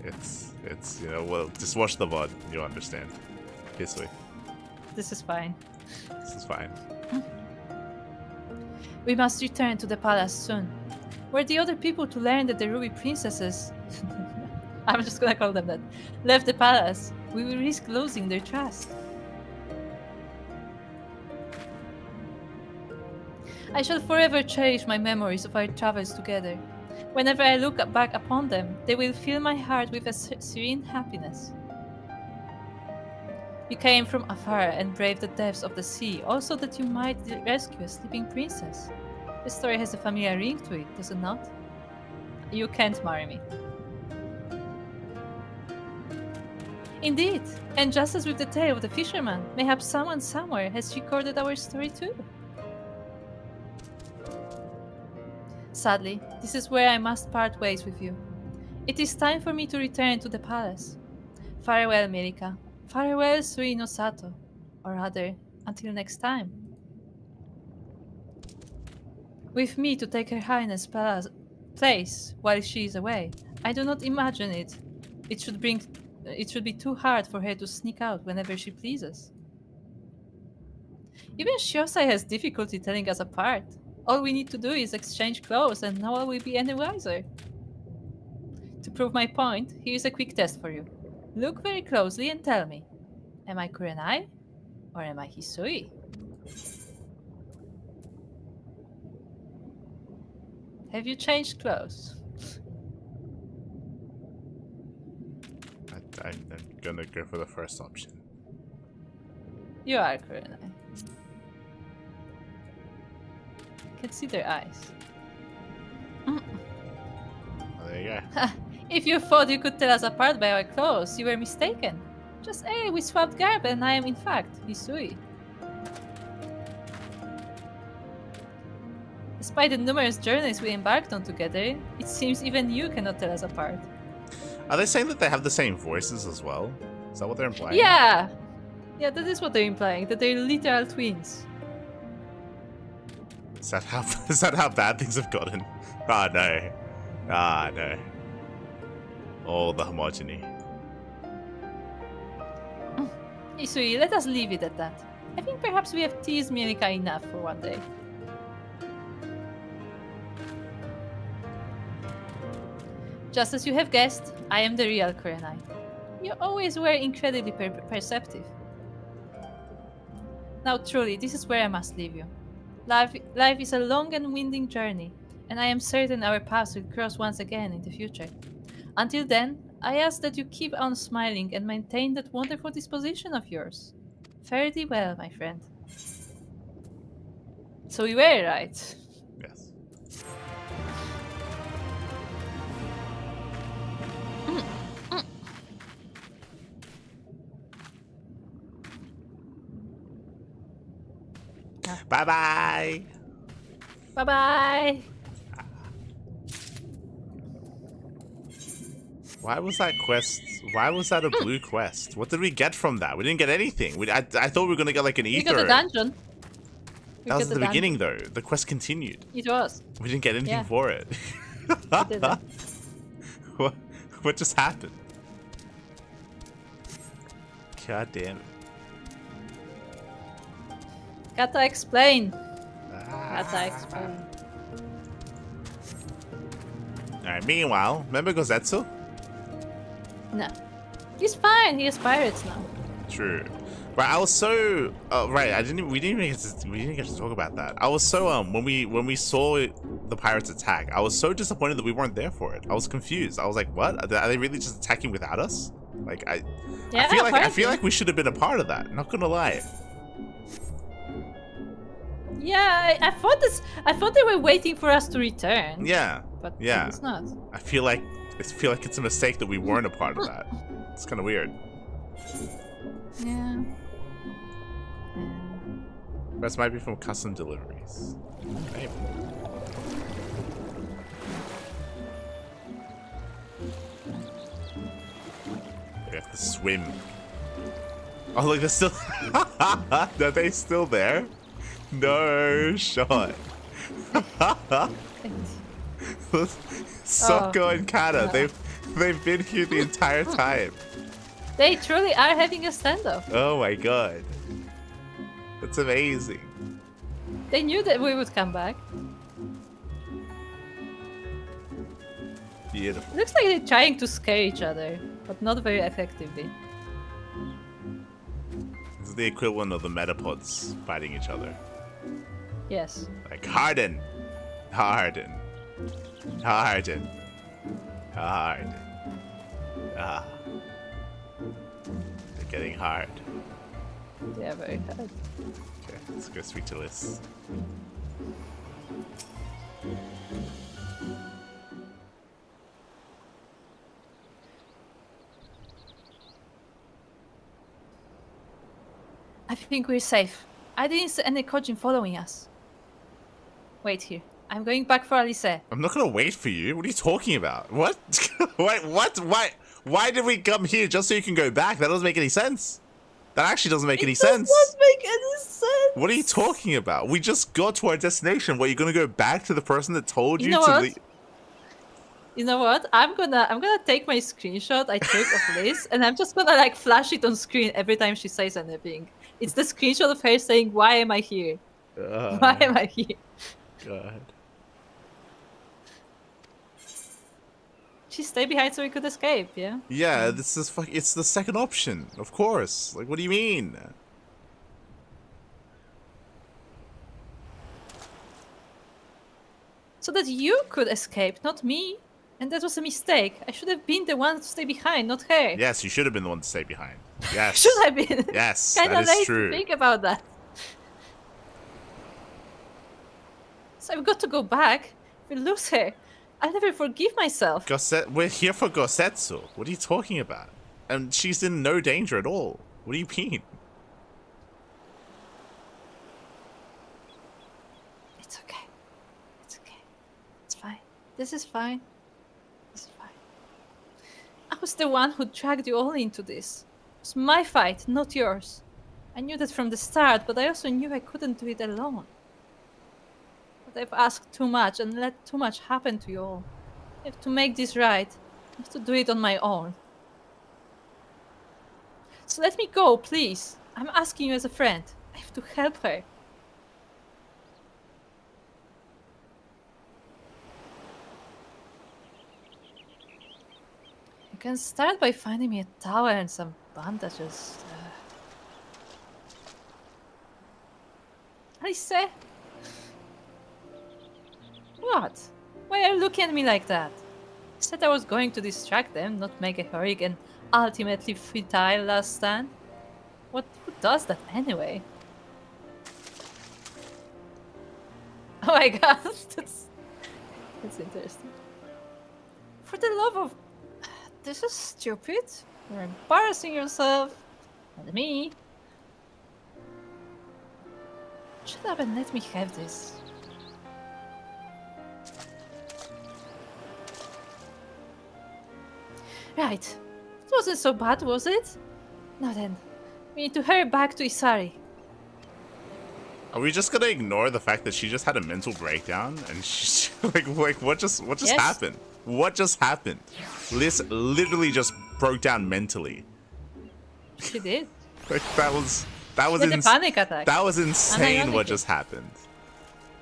It's you know, well, just watch the VOD, you'll understand. Kisui. This is fine. This is fine. We must return to the palace soon. Were the other people to learn that the Ruby Princesses, I'm just gonna call them that, left the palace, we will risk losing their trust. I shall forever cherish my memories of our travels together. Whenever I look back upon them, they will fill my heart with a serene happiness. You came from afar and braved the depths of the sea, also that you might rescue a sleeping princess. The story has a familiar ring to it, does it not? You can't marry me. Indeed, and just as with the tale of the fisherman, mayhap someone somewhere has recorded our story too. Sadly, this is where I must part ways with you. It is time for me to return to the palace. Farewell, Mirika. Farewell, Sui no Sato. Or rather, until next time. With me to take Her Highness' place while she is away, I do not imagine it. It should be too hard for her to sneak out whenever she pleases. Even Shiosai has difficulty telling us apart. All we need to do is exchange clothes and no one will be any wiser. To prove my point, here's a quick test for you. Look very closely and tell me, am I Kurenai or am I Hisui? Have you changed clothes? I'm gonna go for the first option. You are Kurenai. I can see their eyes. Oh, there you go. If you thought you could tell us apart by our clothes, you were mistaken. Just we swapped garb and I am in fact Hisui. Despite the numerous journeys we embarked on together, it seems even you cannot tell us apart. Are they saying that they have the same voices as well? Is that what they're implying? Yeah! Yeah, that is what they're implying, that they're literal twins. Is that how bad things have gotten? Ah, no. Ah, no. Oh, the homogeny. Hisui, let us leave it at that. I think perhaps we have teased Mirika enough for one day. Just as you have guessed, I am the real Kurenai. You always were incredibly perceptive. Now truly, this is where I must leave you. Life is a long and winding journey, and I am certain our paths will cross once again in the future. Until then, I ask that you keep on smiling and maintain that wonderful disposition of yours. Fare thee well, my friend. So we were right. Yes. Bye-bye. Bye-bye. Why was that quest? Why was that a blue quest? What did we get from that? We didn't get anything. I thought we were gonna get like an ether. We got a dungeon. That was at the beginning though. The quest continued. It was. We didn't get anything for it. What just happened? God damn it. Gotta explain. Gotta explain. Alright, meanwhile, remember Gosetsu? No. He's fine. He has pirates now. True. Right, I was so right. We didn't even get to talk about that. I was so when we saw the pirates attack, I was so disappointed that we weren't there for it. I was confused. I was like, what? Are they really just attacking without us? Like I feel like we should have been a part of that. Not gonna lie. Yeah, I thought they were waiting for us to return. Yeah. But yeah. it's not. I feel like it's a mistake that we weren't a part of that. It's kind of weird. Yeah. Rest might be from custom deliveries. Maybe. We have to swim. Oh look, they're still. Are they still there? No shot. Sokko and Kana, they've been here the entire time. They truly are having a standoff. Oh my god. That's amazing. They knew that we would come back. Beautiful. Looks like they're trying to scare each other, but not very effectively. This is the equivalent of the metapods fighting each other. Yes. Like harden. Harden. Harden. Harden. Ah. They're getting hard. Yeah, very hard. Okay, let's go speak to Liz. I think we're safe. I didn't see any Kojin following us. Wait here. I'm going back for Alice. I'm not gonna wait for you. What are you talking about? What? Wait, what? Why did we come here just so you can go back? That doesn't make any sense. That actually doesn't make any sense. It does not make any sense. What are you talking about? We just got to our destination. What, you're gonna go back to the person that told you, know to what? leave? You know what? I'm gonna take my screenshot I took of Liz, and I'm just gonna like flash it on screen every time she says anything. It's the screenshot of her saying, "Why am I here? Why am I here?" God. She stayed behind so we could escape. Yeah. Yeah, this is it's the second option, of course. Like, what do you mean? So that you could escape, not me. And that was a mistake. I should have been the one to stay behind, not her. Yes, you should have been the one to stay behind. Yes. Should I been? Yes, Kinda that is late true. to think about that. So I've got to go back. If we lose her, I'll never forgive myself. We're here for Gosetsu. What are you talking about? And she's in no danger at all. What do you mean? It's okay. It's okay. It's fine. This is fine. This is fine. I was the one who dragged you all into this. It was my fight, not yours. I knew that from the start, but I also knew I couldn't do it alone. But I've asked too much and let too much happen to you all. I have to make this right. I have to do it on my own. So let me go, please. I'm asking you as a friend. I have to help her. You can start by finding me a towel and some bandages. Alice? What? Why are you looking at me like that? I said I was going to distract them, not make a heroic and ultimately futile last stand. Who does that anyway? Oh my god, that's interesting. For the love of... This is stupid. You're embarrassing yourself. And me. Shut up and let me have this. Right. It wasn't so bad, was it? Now then, we need to hurry back to Isari. Are we just gonna ignore the fact that she just had a mental breakdown and she like what just yes. happened? What just happened? Liz literally just broke down mentally. She did. Like that was a panic attack. That was insane what just happened.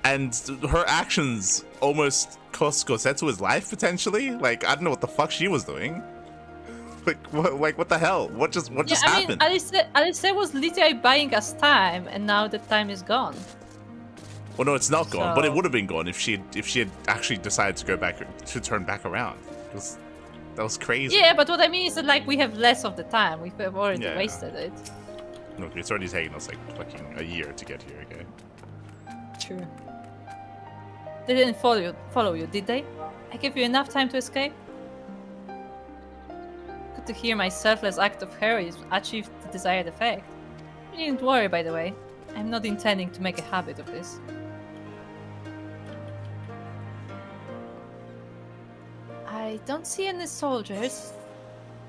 and her actions almost cost Gosetsu his life potentially. Like, I don't know what the fuck she was doing. Like what the hell? What just happened? I mean, Alice was literally buying us time, and now the time is gone. Well, no, it's not gone, So- but it would have been gone if she had actually decided to go back to turn back around. That was crazy. Yeah, but what I mean is that like we have less of the time. We've already Yeah. wasted it. Look, it's already taken us like fucking a year to get here. Okay. True. They didn't follow you, did they? I gave you enough time to escape? Good to hear my selfless act of heroism achieved the desired effect. You needn't worry, by the way. I'm not intending to make a habit of this. I don't see any soldiers.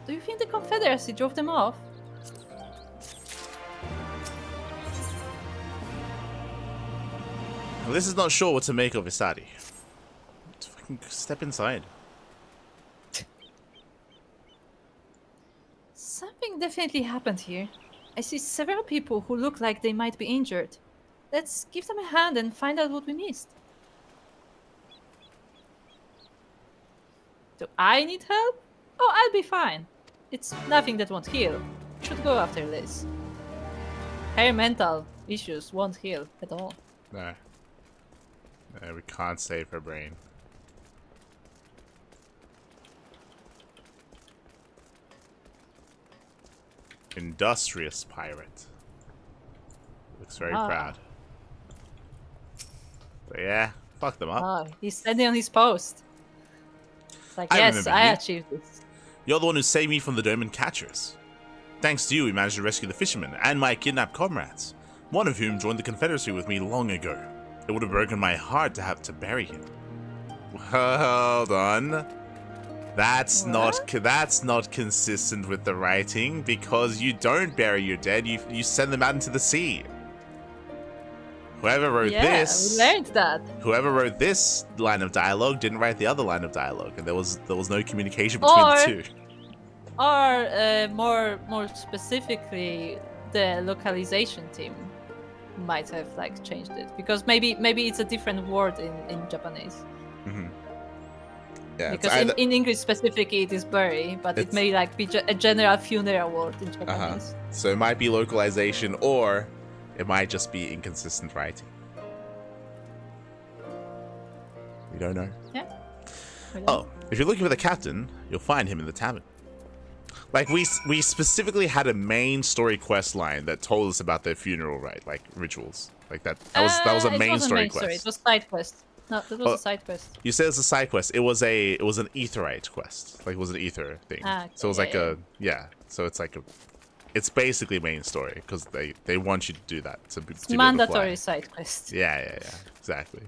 Do you think the Confederacy drove them off? This is not sure what to make of Isari. Let's fucking step inside. Something definitely happened here. I see several people who look like they might be injured. Let's give them a hand and find out what we missed. Do I need help? Oh, I'll be fine. It's nothing that won't heal. We should go after Liz. Her mental issues won't heal at all. No. No, we can't save her brain. Industrious pirate. Looks very proud. But yeah, fuck them up. Oh, he's standing on his post. It's like, I yes, remember I you. achieved this. You're the one who saved me from the Doman catchers. Thanks to you, we managed to rescue the fishermen and my kidnapped comrades, one of whom joined the Confederacy with me long ago. It would have broken my heart to have to bury him. Hold on. That's not consistent with the writing, because you don't bury your dead, you send them out into the sea. Whoever wrote this, we learned that. whoever wrote this line of dialogue didn't write the other line of dialogue, and there was no communication between the two. Or more specifically, the localization team might have like changed it, because maybe it's a different word in Japanese. Mm-hmm. Yeah, because in English specifically it is bury, but it may like be a general funeral word in Japanese. So it might be localization, or it might just be inconsistent writing. We don't know. Yeah. Oh, if you're looking for the captain, you'll find him in the tavern. Like, we specifically had a main story quest line that told us about their funeral rite, like rituals, like that. That was a main story quest. It was side quest. No, that was a side quest. You said it's a side quest. It was an aetherite quest. Like, it was an ether thing. Okay, So it was like So it's like it's basically main story, because they want you to do that to be able to Mandatory fly. side quest. Yeah, exactly.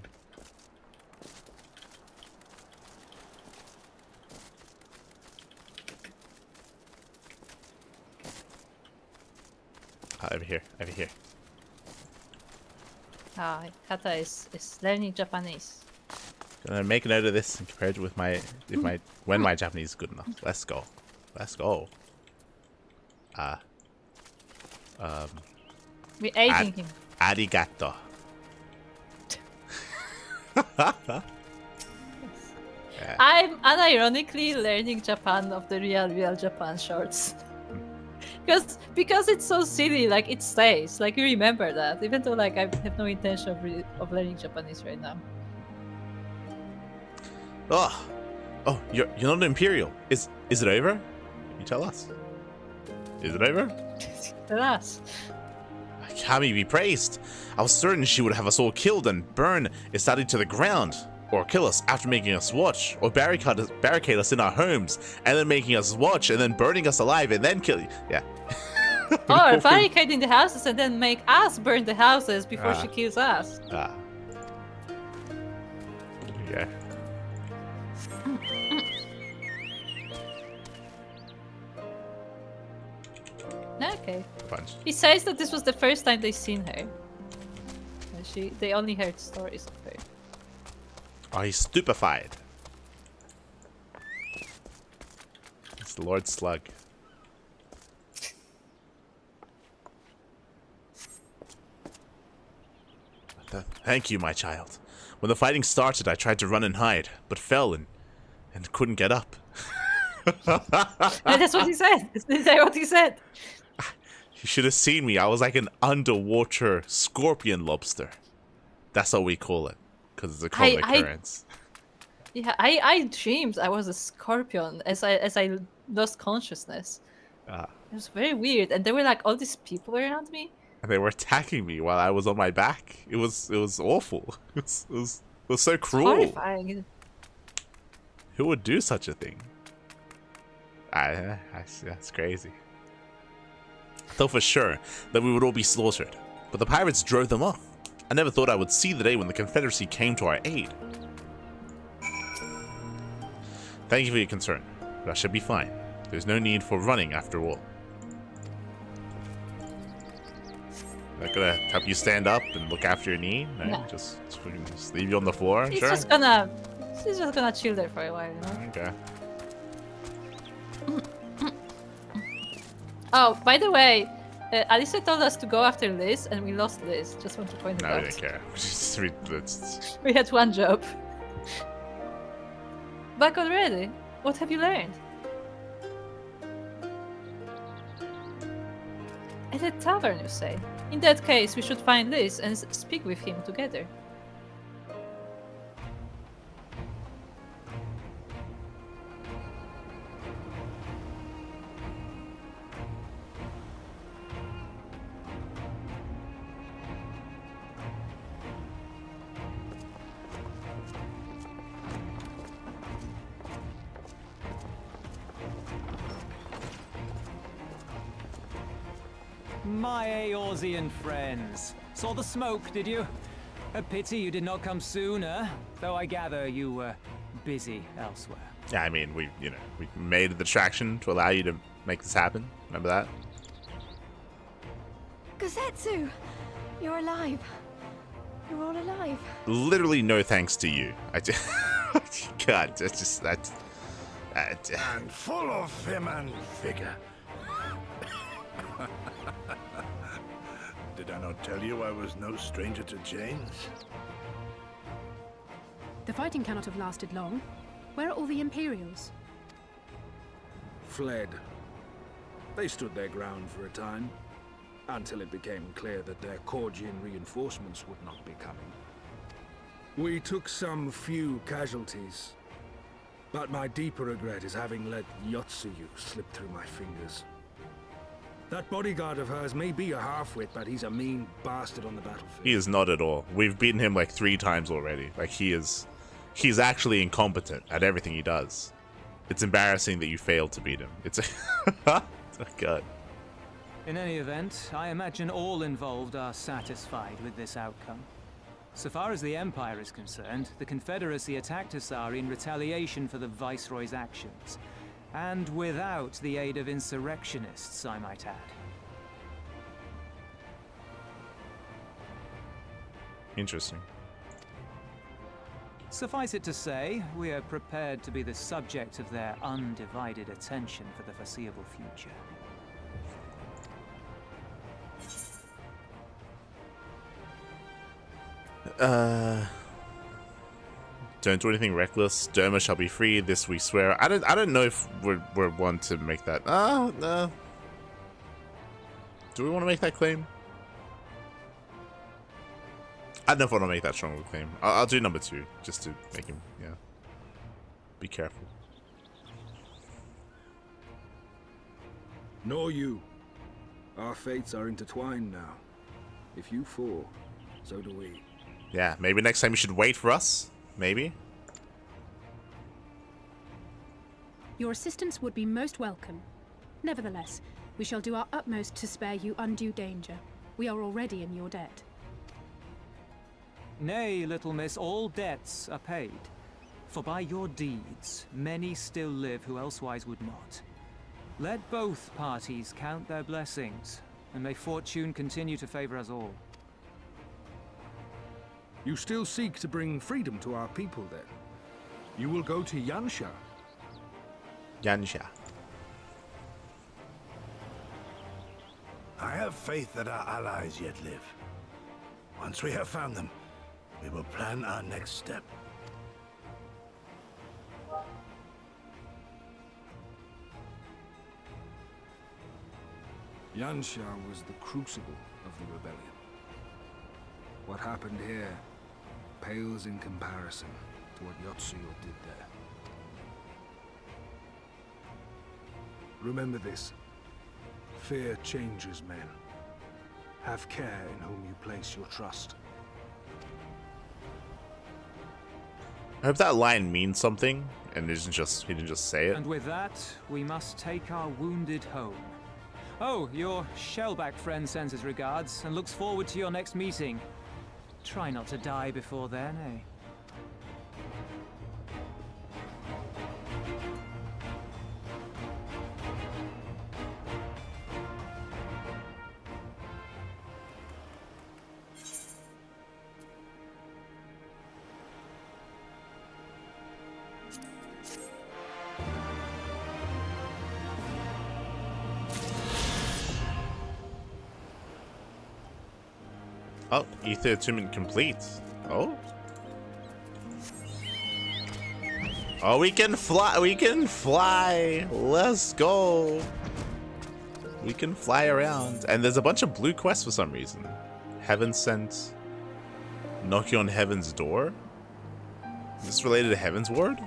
Over here. Kata is learning Japanese. Gonna make a note of this and compare it with when my Japanese is good enough. Let's go. We're aiding him. Arigato. I'm unironically learning Japan of the real Japan shorts. Because it's so silly, like it stays. Like you remember that, even though like I have no intention of learning Japanese right now. Oh, you're not an Imperial. Is it over? You tell us. Is it over? Alas. Kami be praised. I was certain she would have us all killed and burn Isari to the ground, or kill us after making us watch, or barricade us in our homes, and then making us watch, and then burning us alive, and then kill you. Yeah. Or barricading the houses and then make us burn the houses before she kills us. Yeah. Okay. Punch. He says that this was the first time they seen her. They only heard stories of her. Oh, he's stupefied. It's the Lord Slug. Thank you, my child. When the fighting started, I tried to run and hide, but fell and couldn't get up. That's what he said. Is that what he said? You should have seen me. I was like an underwater scorpion lobster. That's what we call it, because it's a common occurrence. Yeah, I dreamed I was a scorpion as I lost consciousness. It was very weird, and there were like all these people around me. And they were attacking me while I was on my back. It was awful. It was so cruel. It's horrifying. Who would do such a thing? That's crazy. I thought for sure that we would all be slaughtered, but the pirates drove them off. I never thought I would see the day when the Confederacy came to our aid. Thank you for your concern, but I should be fine. There's no need for running after all. Not gonna help you stand up and look after your knee? No, no. Just leave you on the floor? He's sure. He's just gonna chill there for a while, you know? Okay. Oh, by the way, Alicia told us to go after Liz, and we lost Liz. Just want to point it out. No, we didn't care. We had one job. Back already? What have you learned? At a tavern, you say? In that case, we should find Liz and speak with him together. My Eorzean friends. Saw the smoke, did you? A pity you did not come sooner, though I gather you were busy elsewhere. Yeah, I mean, we made the distraction to allow you to make this happen. Remember that? Gosetsu! You're alive. You're all alive. Literally no thanks to you. God, that's just that. And full of vim and vigor. Did I not tell you I was no stranger to chains? The fighting cannot have lasted long. Where are all the Imperials? Fled. They stood their ground for a time, until it became clear that their Korgian reinforcements would not be coming. We took some few casualties, but my deeper regret is having let Yotsuyu slip through my fingers. That bodyguard of hers may be a half-wit, but he's a mean bastard on the battlefield. He is not at all. We've beaten him like 3 times already. Like, he's actually incompetent at everything he does. It's embarrassing that you failed to beat him. It's oh God. In any event, I imagine all involved are satisfied with this outcome. So far as the Empire is concerned, the Confederacy attacked Asari in retaliation for the Viceroy's actions. And without the aid of insurrectionists, I might add. Interesting. Suffice it to say, we are prepared to be the subject of their undivided attention for the foreseeable future. Don't do anything reckless. Derma shall be free. This we swear. I don't know if we're one to make that. No. Do we want to make that claim? I don't know if I want to make that strong of a claim. I'll do number 2 just to make him. Yeah. Be careful. Nor you. Our fates are intertwined now. If you fall, so do we. Yeah. Maybe next time you should wait for us. Maybe. Your assistance would be most welcome. Nevertheless, we shall do our utmost to spare you undue danger. We are already in your debt. Nay, little miss, all debts are paid. For by your deeds, many still live who elsewise would not. Let both parties count their blessings, and may fortune continue to favor us all. You still seek to bring freedom to our people, then? You will go to Yansha. Yansha. I have faith that our allies yet live. Once we have found them, We will plan our next step. Yansha was the crucible of the rebellion. What happened here pales in comparison to what Yotsuyo did there. Remember this. Fear changes men. Have care in whom you place your trust. I hope that line means something and he didn't just say it. And with that, we must take our wounded home. Oh, your shellback friend sends his regards and looks forward to your next meeting. Try not to die before then, eh? Oh, ether attunement complete. Oh. Oh, we can fly. We can fly. Let's go. We can fly around. And there's a bunch of blue quests for some reason. Heaven sent. Knocking on Heaven's door. Is this related to Heaven's Ward?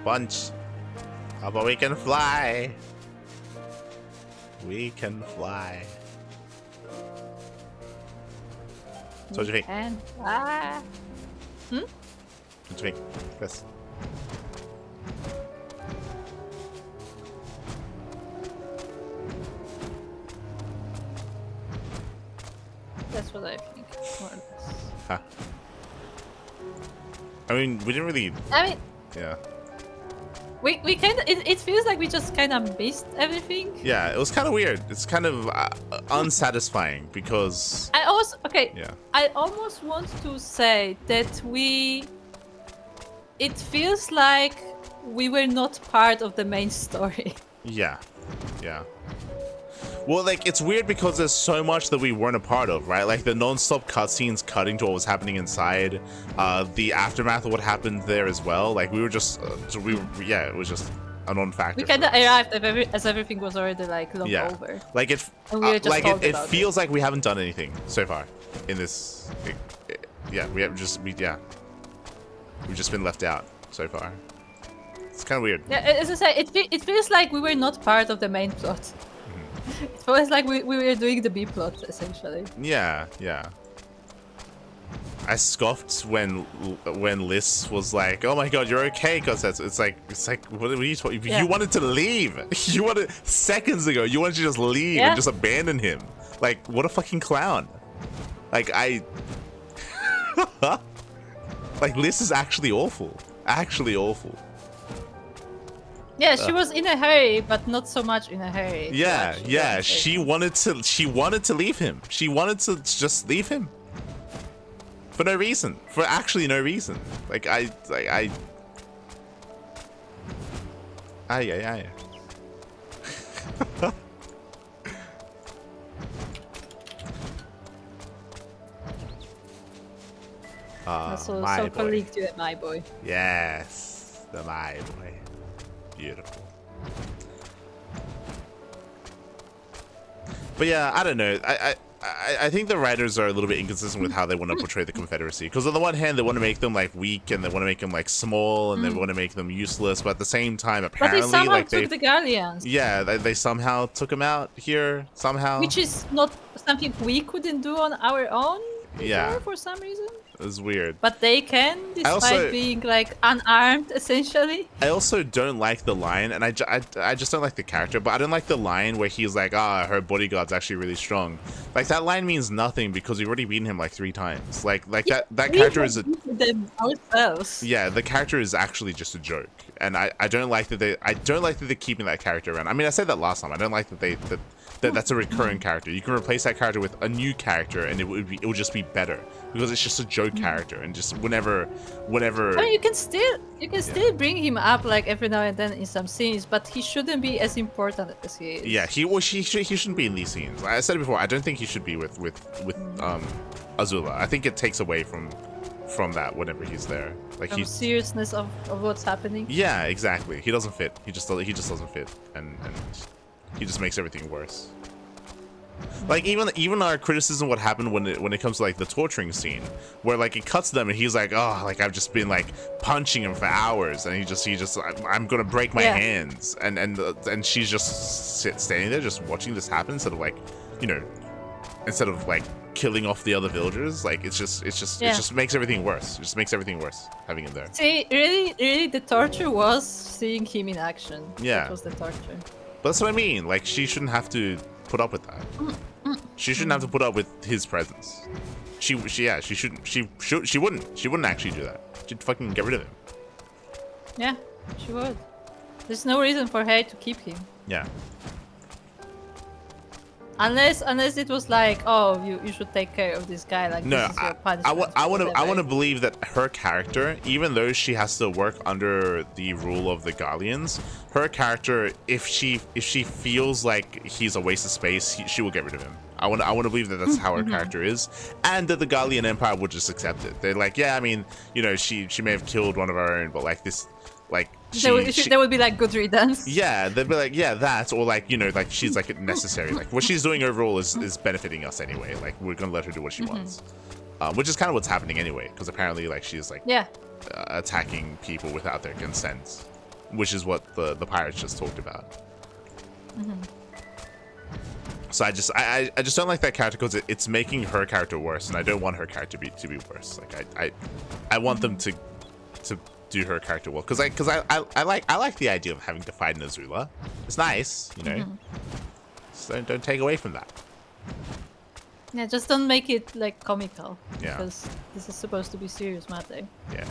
Bunch. Oh, but we can fly. We can fly. So what do you think? And fly. Hmm? What do you think? Yes. That's what I think. More or less. Huh. I mean, we didn't really. I mean, yeah. We kind of it feels like we just kind of missed everything. Yeah, it was kind of weird. It's kind of unsatisfying because I also yeah. I almost want to say that it feels like we were not part of the main story. Yeah. Yeah. Well, like, it's weird because there's so much that we weren't a part of, right? Like, the non-stop cutscenes cutting to what was happening inside, the aftermath of what happened there as well. Like, we were just, yeah, it was just a non-factor. We kind of arrived as everything was already, like, long yeah. over. Like, it feels like we haven't done anything so far in this. Yeah, we've just been left out so far. It's kind of weird. Yeah, as I say, it feels like we were not part of the main plot. It feels like we were doing the B plot, essentially. Yeah, yeah. I scoffed when Liz was like, "Oh my god, you're okay, Gosetsu." It's like, what are you talking? Yeah. You wanted to leave. You wanted seconds ago. You wanted to just leave and just abandon him. Like, what a fucking clown. Like like Liz is actually awful. Actually awful. Yeah, she was in a hurry, but not so much in a hurry. Yeah, yeah. She wanted to leave him. She wanted to just leave him. For no reason. For actually no reason. Like I. So colleague to my boy. Yes, the my boy. Beautiful. But yeah, I don't know. I think the writers are a little bit inconsistent with how they want to portray the Confederacy. Because on the one hand, they want to make them like weak, and they want to make them like small, and they want to make them useless. But at the same time, apparently, but they somehow took the Guardians. Yeah, they somehow took them out here somehow. Which is not something we couldn't do on our own. Yeah. For some reason. It was weird. But they can, despite being like unarmed, essentially. I also don't like the line, and I just don't like the character, but I don't like the line where he's like, her bodyguard's actually really strong. Like, that line means nothing because we've already beaten him like 3 times. Like that character is them ourselves. Yeah, the character is actually just a joke, and I don't like that they're keeping that character around. I mean, I said that last time. I don't like that that's a recurring character. You can replace that character with a new character, and it would just be better. because it's just a joke character, and just whenever. I mean, you can still bring him up like every now and then in some scenes, but he shouldn't be as important as he is. Yeah, he shouldn't be in these scenes. I said it before. I don't think he should be with Azula. I think it takes away from that whenever he's there. Like the seriousness of what's happening. Yeah, exactly. He doesn't fit. He just doesn't fit, and he just makes everything worse. Like even our criticism of what happened when it comes to like the torturing scene, where like it cuts them and he's like, oh, like I've just been like punching him for hours, and he just I'm gonna break my hands, and she's just standing there just watching this happen instead of like, you know, instead of like killing off the other villagers. Like it just makes everything worse. It just makes everything worse having him there. See, really the torture was seeing him in action. Yeah, that was the torture. But that's what I mean. Like she shouldn't have to put up with that. She shouldn't have to put up with his presence. She shouldn't. She wouldn't actually do that. She'd fucking get rid of him. Yeah, she would. There's no reason for her to keep him. Yeah. Unless it was like, oh, you should take care of this guy. Like, no, this is your punishment. I want to believe that her character, even though she has to work under the rule of the Gallians, her character, if she feels like he's a waste of space, she will get rid of him. I want to believe that that's how her character is, and that the Gallian Empire would just accept it. They're like, yeah, I mean, you know, she may have killed one of our own, but like this, like. There would be like good riddance. Yeah, they'd be like, yeah, that, or like, you know, like she's like necessary. Like what she's doing overall is benefiting us anyway. Like we're gonna let her do what she wants, which is kind of what's happening anyway. Because apparently, like she's like attacking people without their consent, which is what the pirates just talked about. So I just don't like that character because it's making her character worse, and I don't want her character to be worse. Like I want them to do her character well, because I like the idea of having to fight in Azula. It's nice, you know. So don't take away from that. Yeah, just don't make it like comical. Yeah. Because this is supposed to be serious matter. Yeah.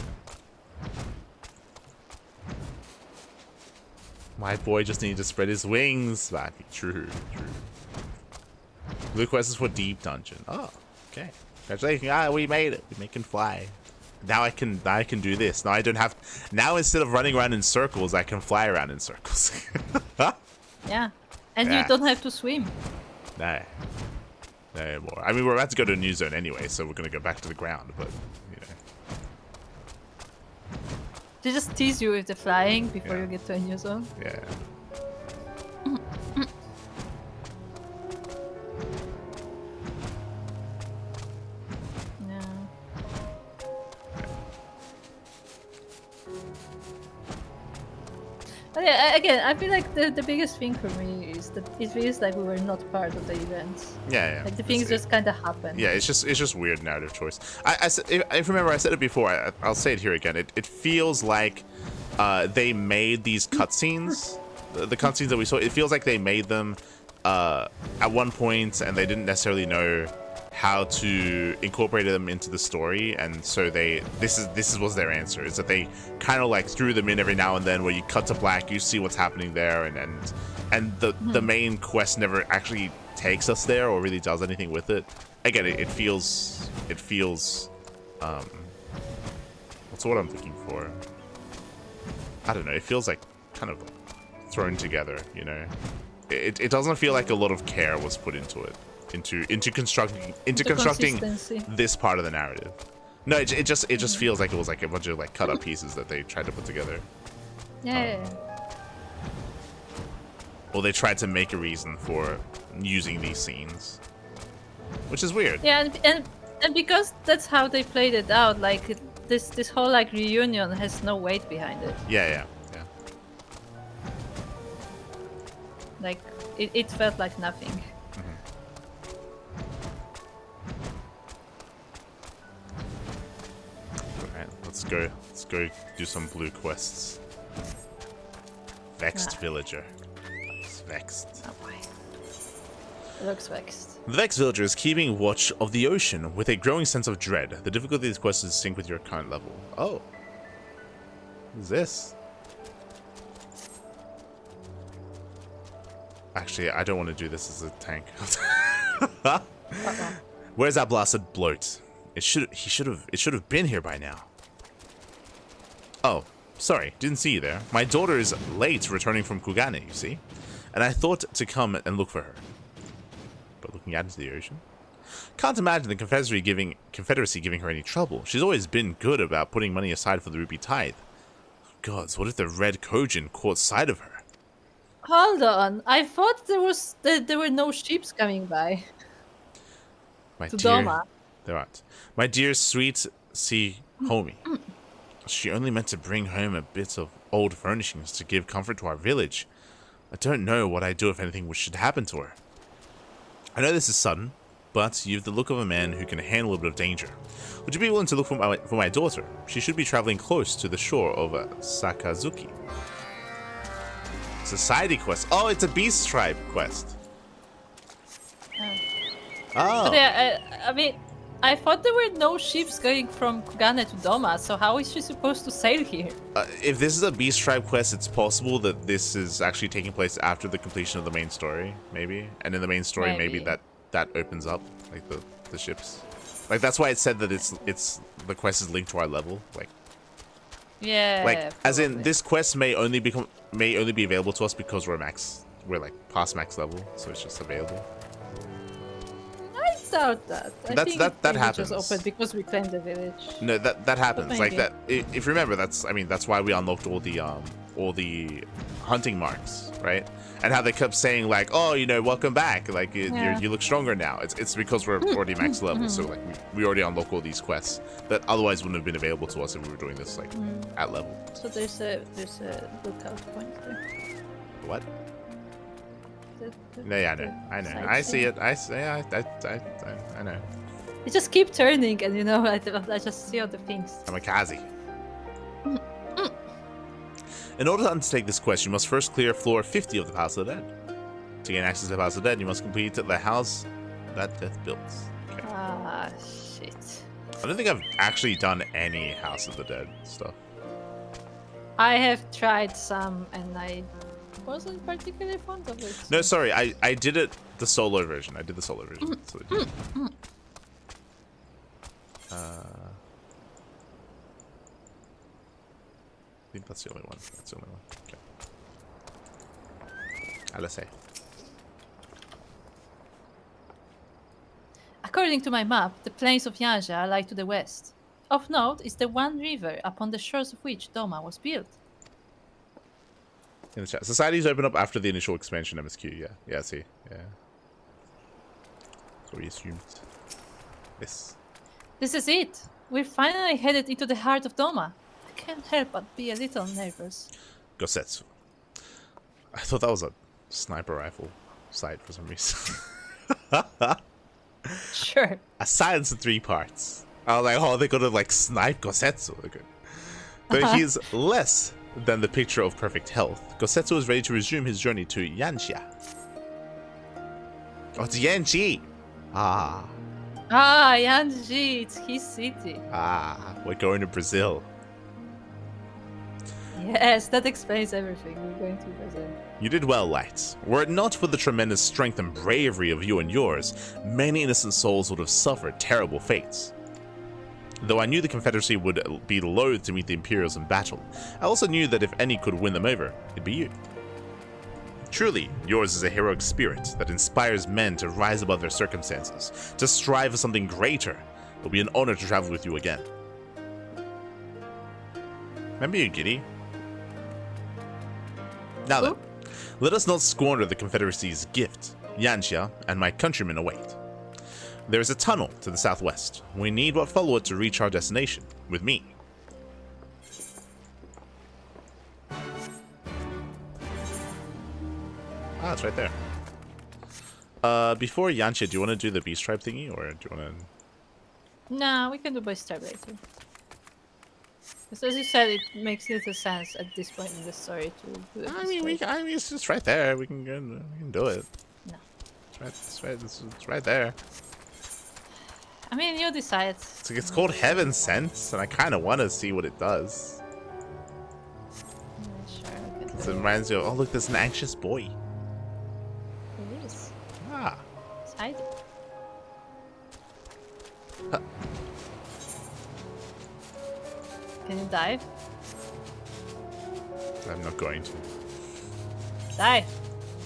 My boy just needed to spread his wings. That true. Blue quest is for deep dungeon. Oh, okay. Congratulations! Ah, we made it. We can fly. Now I can do this. Now I don't have. Now instead of running around in circles, I can fly around in circles. Yeah, and you don't have to swim. No more. I mean, we're about to go to a new zone anyway, so we're gonna go back to the ground. But you know, they just tease you with the flying before you get to a new zone. Yeah. But yeah, again, I feel like the biggest thing for me is that it feels like we were not part of the events. Yeah. Like the things just kind of happen. Yeah, it's just weird narrative choice. If remember, I said it before. I'll say it here again. It feels like they made these cutscenes, the cutscenes that we saw. It feels like they made them at one point, and they didn't necessarily know how to incorporate them into the story, and so this was their answer, is that they kind of like threw them in every now and then, where you cut to black, you see what's happening there, and the main quest never actually takes us there or really does anything with it. Again, it feels what's what I'm looking for? I don't know. It feels like kind of thrown together, you know. It doesn't feel like a lot of care was put into it. Into constructing this part of the narrative. No, it just feels like it was like a bunch of like cut up pieces that they tried to put together. Yeah. Or they tried to make a reason for using these scenes, which is weird. Yeah, and because that's how they played it out. Like this whole like reunion has no weight behind it. Yeah. Like it felt like nothing. Let's go do some blue quests. Vexed villager. It's vexed. Oh boy. It looks vexed. The Vexed villager is keeping watch of the ocean with a growing sense of dread. The difficulty of these quests is sync with your current level. Oh. What's this? Actually, I don't want to do this as a tank. Where's that blasted bloat? It should have been here by now. Oh, sorry, didn't see you there. My daughter is late returning from Kugane, you see, and I thought to come and look for her. But looking out into the ocean, can't imagine the Confederacy giving her any trouble. She's always been good about putting money aside for the Ruby Tithe. Gods, what if the Red Kojin caught sight of her? Hold on, I thought there were no ships coming by. My to dear, Doma. there aren't. My dear sweet sea homie. She only meant to bring home a bit of old furnishings to give comfort to our village. I don't know what I'd do if anything should happen to her. I know this is sudden, but you've the look of a man who can handle a bit of danger. Would you be willing to look for my daughter? She should be traveling close to the shore of Sakazuki. Society quest. Oh, it's a Beast Tribe quest. Oh. But I mean, I thought there were no ships going from Kugane to Doma, so how is she supposed to sail here? If this is a Beast Tribe quest, it's possible that this is actually taking place after the completion of the main story, maybe. And in the main story, maybe that opens up, like the ships. Like that's why it said that it's the quest is linked to our level, like. Yeah. Like probably. as in this quest may only be available to us because we're like past max level, so it's just available. I doubt that. That happens. Just opened because we claimed the village. No, that happens. Like that. If you remember, that's why we unlocked all the hunting marks, right? And how they kept saying like, oh, welcome back. Like you look stronger now. It's because we're already max level, so like we already unlock all these quests that otherwise wouldn't have been available to us if we were doing this like at level. So there's a lookout point there. What? No, yeah, I know. I see it. I know. You just keep turning, and I just see all the things. Kamikaze. In order to undertake this quest, you must first clear floor 50 of the Palace of the Dead. To gain access to the Palace of the Dead, you must complete the house that death builds. Okay. Ah, shit. I don't think I've actually done any House of the Dead stuff. I have tried some, and I wasn't particularly fond of it. So. No, sorry, I did it the solo version. I did the solo version. So I think that's the only one. That's the only one. Okay. Let's say. According to my map, the plains of Yanja lie to the west. Of note is the one river upon the shores of which Doma was built. In the chat, societies open up after the initial expansion MSQ. Yeah, see, yeah. So we assumed this. This is it. We're finally headed into the heart of Doma. I can't help but be a little nervous. Gosetsu. I thought that was a sniper rifle sight for some reason. Sure. A silence in 3 parts. I was like, oh, they're gonna like snipe Gosetsu. Okay. But he's less than the picture of perfect health. Gosetsu is ready to resume his journey to Yanxia. Oh, it's Yanxi. Yanji, it's his city. We're going to Brazil. Yes, that explains everything. We're going to Brazil. You did well, Light. Were it not for the tremendous strength and bravery of you and yours, many innocent souls would have suffered terrible fates. Though I knew the Confederacy would be loath to meet the Imperials in battle, I also knew that if any could win them over, it'd be you. Truly, yours is a heroic spirit that inspires men to rise above their circumstances, to strive for something greater. It'll be an honor to travel with you again. Remember you, Giddy? Now then, let us not squander the Confederacy's gift. Yanxia and my countrymen await. There is a tunnel to the southwest. We need but follow it to reach our destination, with me. It's right there. Before Yanxia, do you want to do the Beast Tribe thingy, or do you want to... Nah, we can do Beast Tribe later. Because as you said, it makes little sense at this point in the story to do it. I mean, it's just right there. We can do it. No. It's right there. I mean, you decide. It's called Heaven Sent, and I kind of want to see what it does. Yeah, sure. It reminds you of, oh look, there's an anxious boy. It is. Ah. It's hiding. Can you dive? I'm not going to. Dive!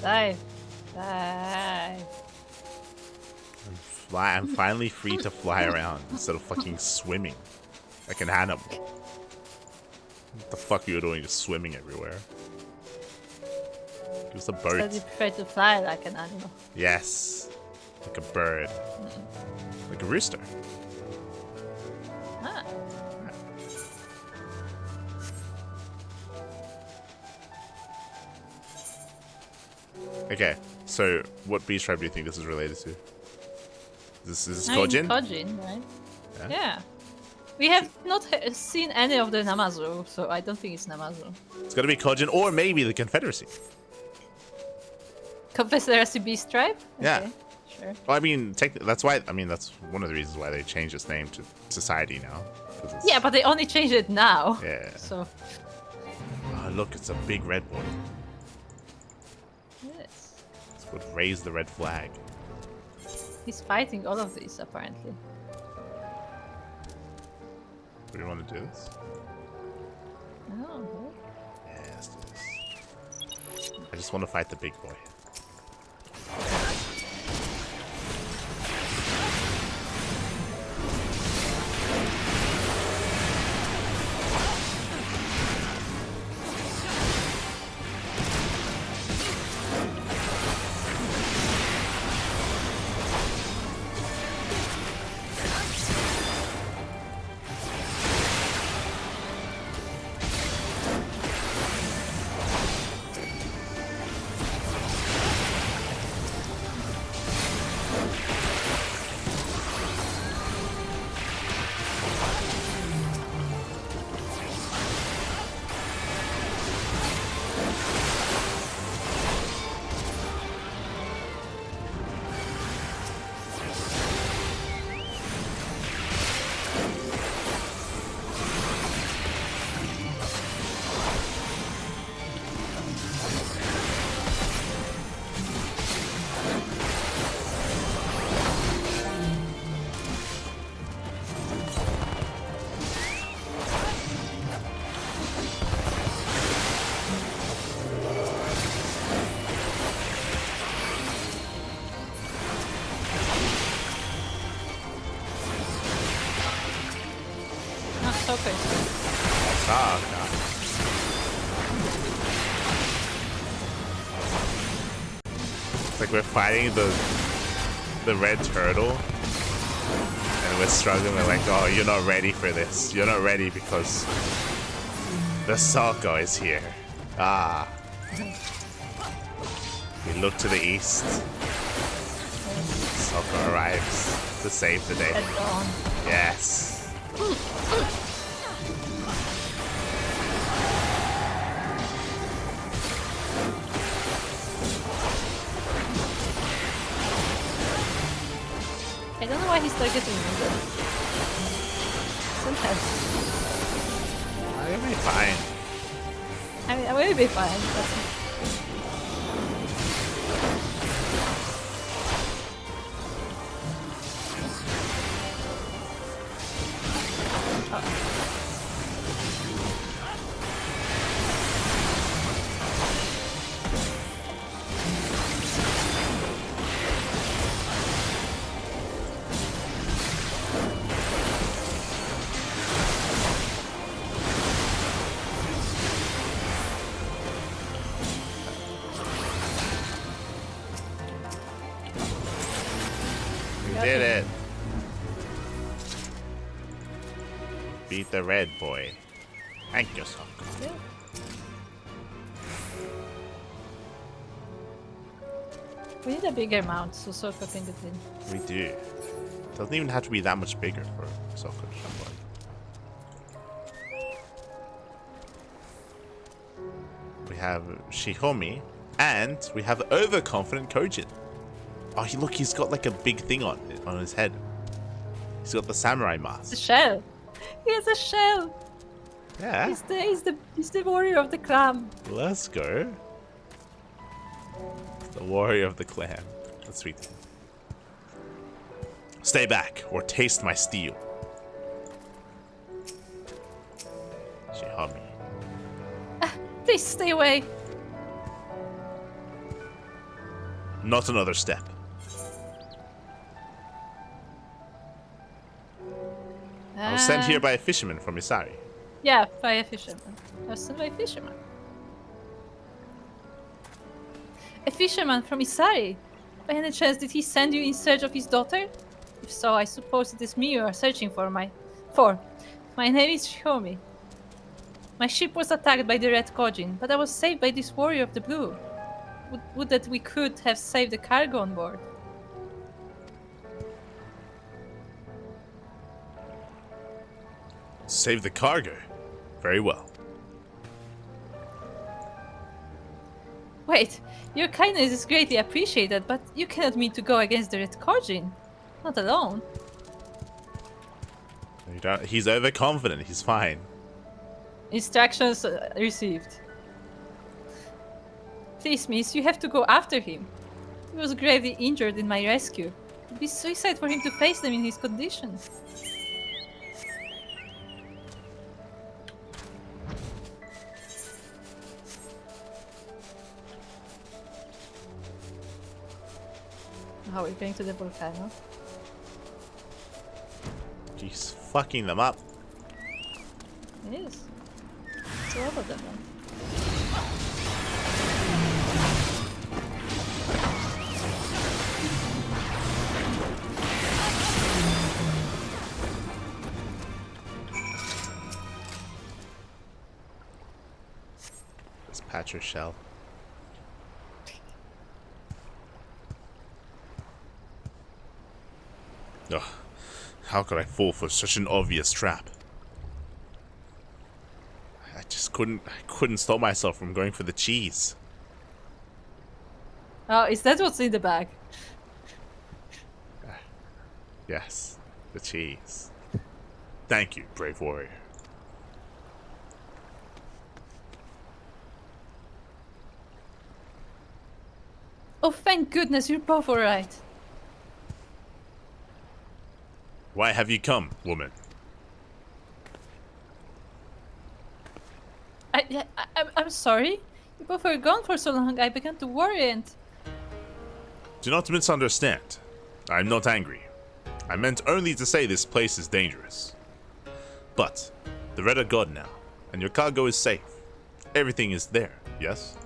Dive! Dive! I'm finally free to fly around instead of fucking swimming like an animal. What the fuck are you doing just swimming everywhere? Give us a boat. So you prefer to fly like an animal? Yes. Like a bird. Like a rooster. Ah. Okay, so what beach tribe do you think this is related to? Is this I mean, Kojin? Kojin, right? Yeah. Yeah. We have not seen any of the Namazu, so I don't think it's Namazu. It's gotta be Kojin or maybe the Confederacy. Confederacy Beast Tribe? Yeah. Okay, sure. Well, I mean, that's why. I mean, that's one of the reasons why they changed its name to Society now. Yeah, but they only changed it now. Yeah. So. Oh, look, it's a big red boy. Yes. It's what raised the red flag. He's fighting all of these, apparently. Do you want to do this? Oh. Yeah, let's do this. I just want to fight the big boy. Okay. Ah, God. It's like we're fighting the red turtle, and we're struggling. We're like, oh, you're not ready for this. You're not ready because the Soko is here. Ah. We look to the east. Soko arrives to save the day. Yes. I don't know why he's targeting me, but sometimes. I'll be fine. I mean, I will be fine. That's... Did it. Beat the red boy. Thank you, Soko. Yeah. We need a bigger mount so Soko can get in. We do. Doesn't even have to be that much bigger for Soko to jump on. We have Shihomi, and we have overconfident Kojin. Oh, look, he's got like a big thing on his head. He's got the samurai mask. The shell. He has a shell. Yeah. He's the warrior of the clan. Let's go. The warrior of the clan. That's sweet. Stay back, or taste my steel. She hugged me. Please stay away. Not another step. I was sent here by a fisherman from Isari. Yeah, by a fisherman. I was sent by a fisherman. A fisherman from Isari? By any chance, did he send you in search of his daughter? If so, I suppose it is me you are searching for. My name is Shihomi. My ship was attacked by the Red Kojin, but I was saved by this warrior of the blue. Would that we could have saved the cargo on board. Save the cargo? Very well. Wait, your kindness is greatly appreciated, but you cannot mean to go against the Red Kojin. Not alone. He's overconfident, he's fine. Instructions received. Please, miss, you have to go after him. He was gravely injured in my rescue. It would be suicide for him to face them in his condition. Oh, we're going to the volcano. He's fucking them up. It is. It's all of them. Let's patch your shell. Ugh. How could I fall for such an obvious trap? I just couldn't stop myself from going for the cheese. Oh, is that what's in the bag? Yes, the cheese. Thank you, brave warrior. Oh, thank goodness, you're both alright. Why have you come, woman? I'm sorry. You both were gone for so long, I began to worry and... Do not misunderstand. I'm not angry. I meant only to say this place is dangerous. But, the Red are gone now, and your cargo is safe. Everything is there, yes?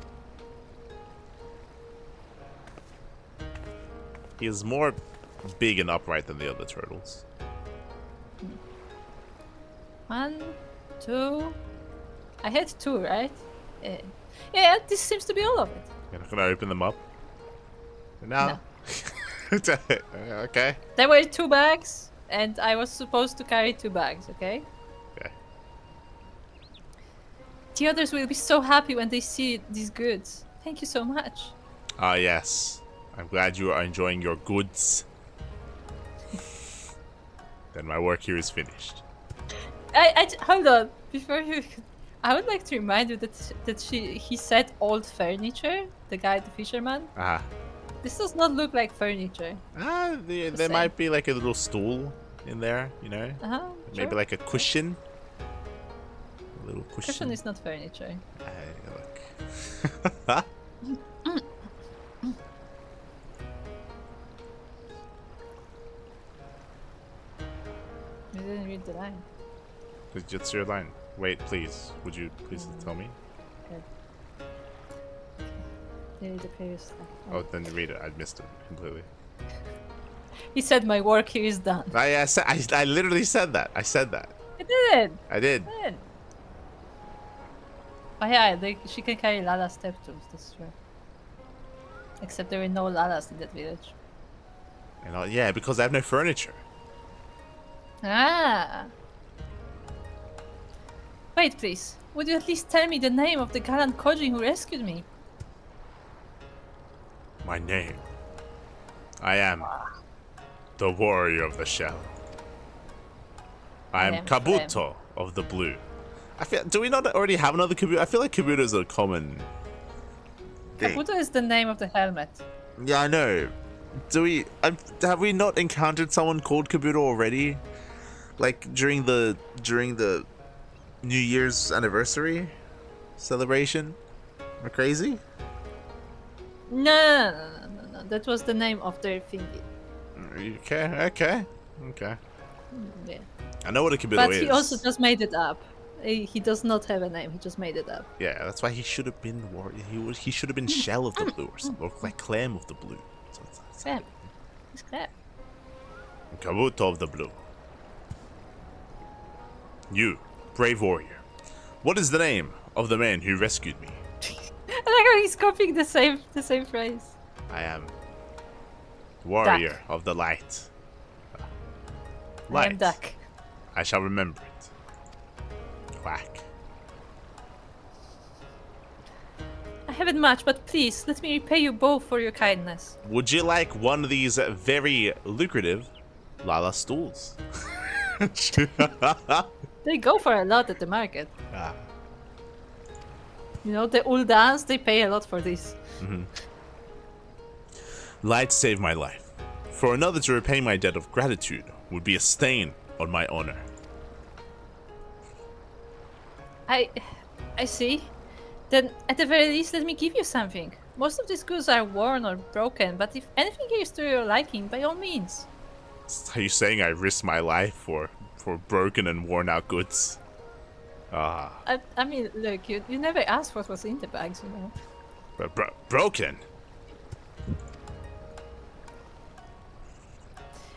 He is more big and upright than the other turtles. 1, 2... I had 2, right? Yeah, this seems to be all of it. You're not gonna open them up? No. Okay. There were 2 bags, and I was supposed to carry 2 bags, okay? Okay. The others will be so happy when they see these goods. Thank you so much. Ah, yes. I'm glad you are enjoying your goods. Then my work here is finished. Hold on. Before you... I would like to remind you that he said old furniture, the guy, the fisherman. Ah. This does not look like furniture. Ah, there might be like a little stool in there, you know? Maybe sure. like a cushion. A little cushion. Cushion is not furniture. Look. You didn't read the line. It's your line. Wait, please. Would you please tell me? Okay. Read the previous line. Oh, then read it. I missed it completely. He said my work here is done. I literally said that. I said that. You did. I did. Oh yeah, she can carry Lala's step tools, that's true. Except there were no Lalas in that village. Yeah, because I have no furniture. Ah. Wait, please. Would you at least tell me the name of the gallant Kojin who rescued me? My name. I am the warrior of the shell. I am Kabuto of the blue. Do we not already have another Kabuto? I feel like Kabuto is a common thing. Kabuto is the name of the helmet. Yeah, I know. have we not encountered someone called Kabuto already? Like during the New Year's anniversary celebration? Am I crazy? No. That was the name of their thingy. Okay. Yeah. I know what a Kabuto is. But he also just made it up. He does not have a name. He just made it up. Yeah, that's why he should have been he should have been Shell of the Blue or something, or like Clam of the Blue. Clam. He's Clam. Kabuto of the Blue. You, brave warrior. What is the name of the man who rescued me? I like how he's copying the same phrase. I am warrior of the light. I am Duck. I shall remember it. Quack. I haven't much, but please, let me repay you both for your kindness. Would you like one of these very lucrative Lala stools? They go for a lot at the market. Ah. You know, the Uldans, they pay a lot for this. Light saved my life. For another to repay my debt of gratitude would be a stain on my honor. I see. Then, at the very least, let me give you something. Most of these goods are worn or broken, but if anything is to your liking, by all means. Are you saying I risk my life for broken and worn out goods? I mean, look, you never asked what was in the bags, you know. But broken?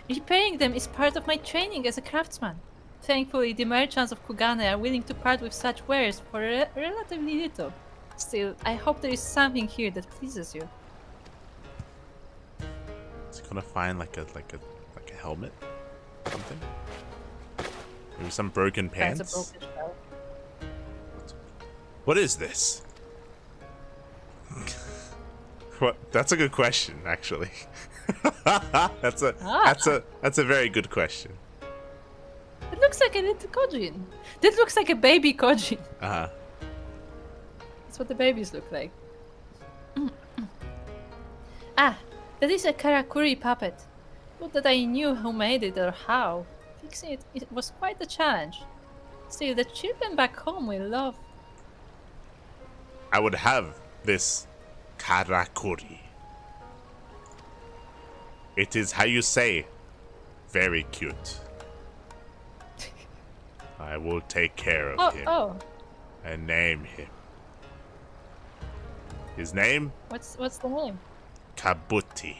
Repairing them is part of my training as a craftsman. Thankfully, the merchants of Kugane are willing to part with such wares for relatively little. Still, I hope there is something here that pleases you. Is he gonna find like a helmet? Something? Maybe some broken pants? That's a broken shell. What is this? What? That's a good question, actually. That's a very good question. It looks like a little Kojin. That looks like a baby Kojin. Uh-huh. That's what the babies look like. That is a Karakuri puppet. Not that I knew who made it or how. Fixing it was quite a challenge. Still, the children back home will love. I would have this Karakuri. It is how you say, very cute. I will take care of him. And name him. His name? What's the name? Kabuti.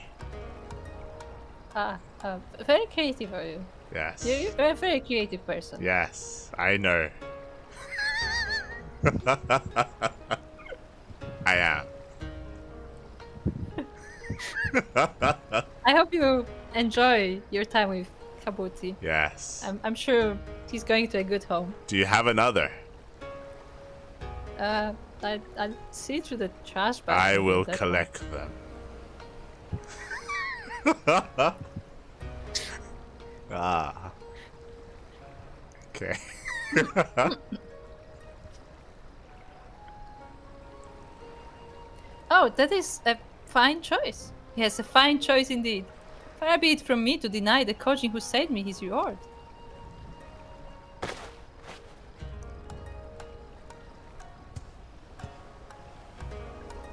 Very creative of you. Yes. You're a very creative person. Yes, I know. I am. I hope you enjoy your time with Kabuti. Yes. I'm sure he's going to a good home. Do you have another? I'll see through the trash bag. I will collect them. Ah. Okay. Oh, that is a fine choice. Yes, a fine choice indeed. Far be it from me to deny the Kojin who saved me his reward.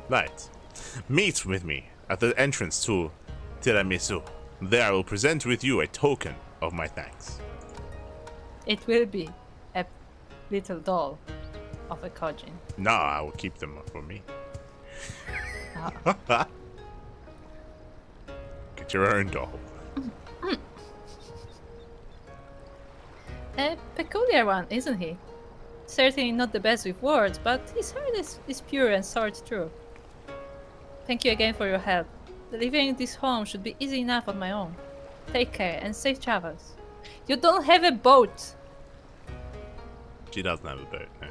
Right. Meet with me at the entrance to Tiramisu. There I will present with you a token of my thanks. It will be a little doll of a Kojin. No, I will keep them for me. Get your own doll. A peculiar one, isn't he? Certainly not the best with words, but his heart is pure and sought true. Thank you again for your help. Delivering this home should be easy enough on my own. Take care and safe travels. You don't have a boat! She doesn't have a boat, no.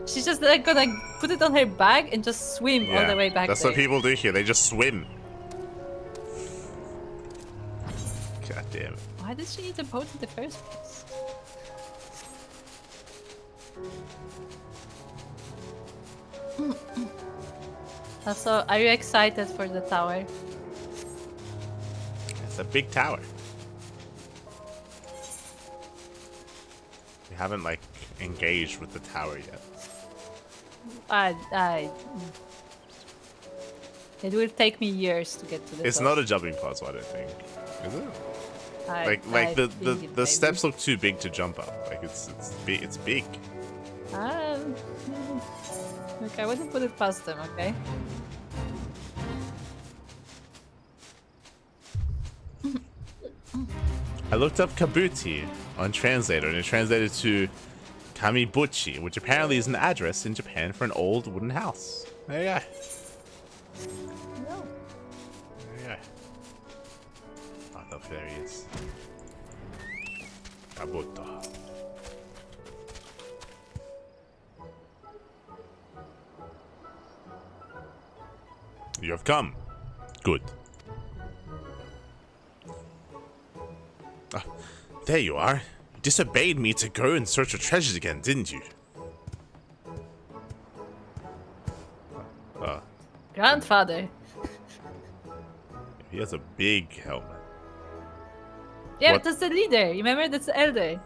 She's just like gonna put it on her back and just swim all the way back That's there. what people do here, they just swim. God damn it. Why did she need a boat in the first place? Also, are you excited for the tower? It's a big tower. We haven't, like, engaged with the tower yet. It will take me years to get to the It's top. not a jumping puzzle, I don't think. Is it? I The steps look too big to jump up. Like it's big. Okay, I wouldn't put it past them, okay? I looked up kabuti on translator and it translated to Kamibuchi, which apparently is an address in Japan for an old wooden house. There you go. No. There you go. Oh, look, there he is. Kabuto. You have come. Good. There you are. You disobeyed me to go in search of treasures again, didn't you? Grandfather. He has a big helmet. Yeah, What? but that's the leader. Remember, that's the elder.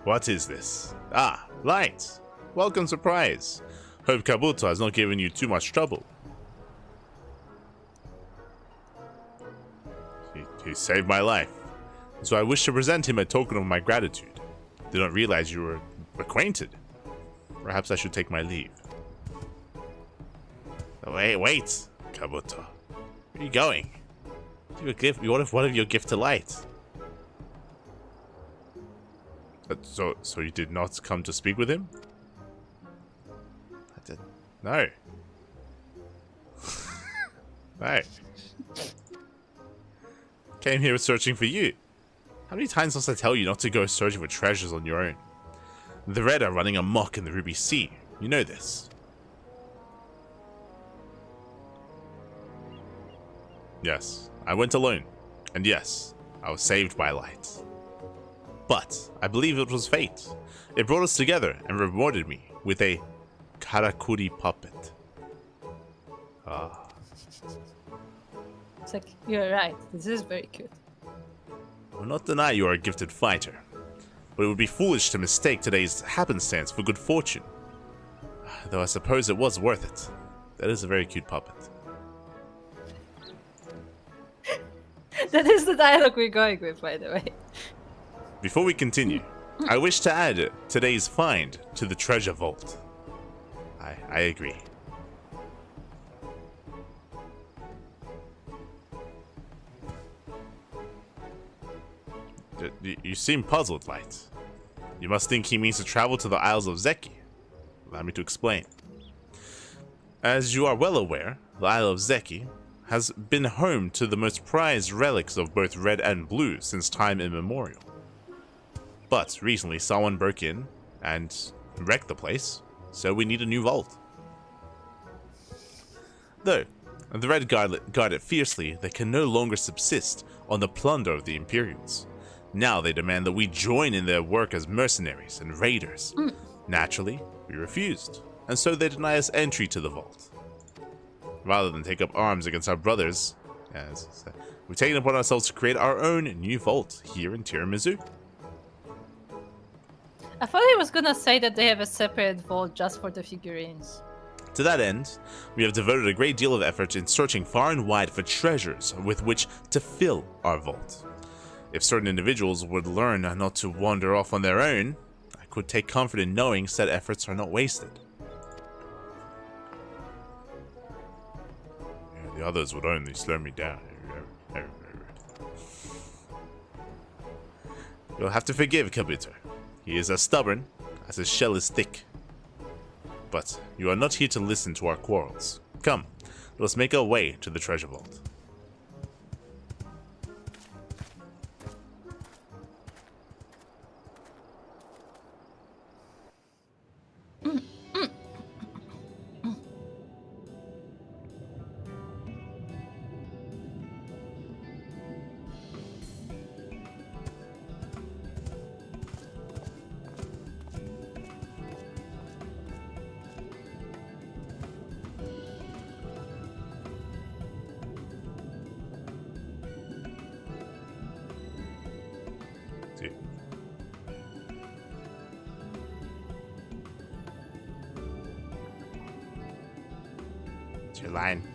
What is this? Ah, light. Welcome surprise. Hope Kabuto has not given you too much trouble. He saved my life, so I wish to present him a token of my gratitude. Did not realize you were acquainted. Perhaps I should take my leave. Wait, Kabuto. Where are you going? What if one of your gift to light? So you did not come to speak with him? I did. No. No. Came here searching for you. How many times must I tell you not to go searching for treasures on your own? The Red are running amok in the Ruby Sea. You know this. Yes, I went alone. And yes, I was saved by light. But I believe it was fate. It brought us together and rewarded me with a karakuri puppet. It's like, you're right. This is very cute. I will not deny you are a gifted fighter, but it would be foolish to mistake today's happenstance for good fortune. Though I suppose it was worth it. That is a very cute puppet. That is the dialogue we're going with, by the way. Before we continue, I wish to add today's find to the treasure vault. I agree. You seem puzzled, Light. You must think he means to travel to the Isles of Zeki. Allow me to explain. As you are well aware, the Isle of Zeki has been home to the most prized relics of both red and blue since time immemorial. But recently someone broke in and wrecked the place, so we need a new vault. Though the Red guard it fiercely, they can no longer subsist on the plunder of the Imperials. Now they demand that we join in their work as mercenaries and raiders. Naturally, we refused, and so they deny us entry to the vault. Rather than take up arms against our brothers, we've taken upon ourselves to create our own new vault here in Tiramisu. I thought he was gonna say that they have a separate vault just for the figurines. To that end, we have devoted a great deal of effort in searching far and wide for treasures with which to fill our vault. If certain individuals would learn not to wander off on their own, I could take comfort in knowing said efforts are not wasted. Yeah, the others would only slow me down. You'll have to forgive Kabuto. He is as stubborn as his shell is thick. But you are not here to listen to our quarrels. Come, let us make our way to the treasure vault. You're lying.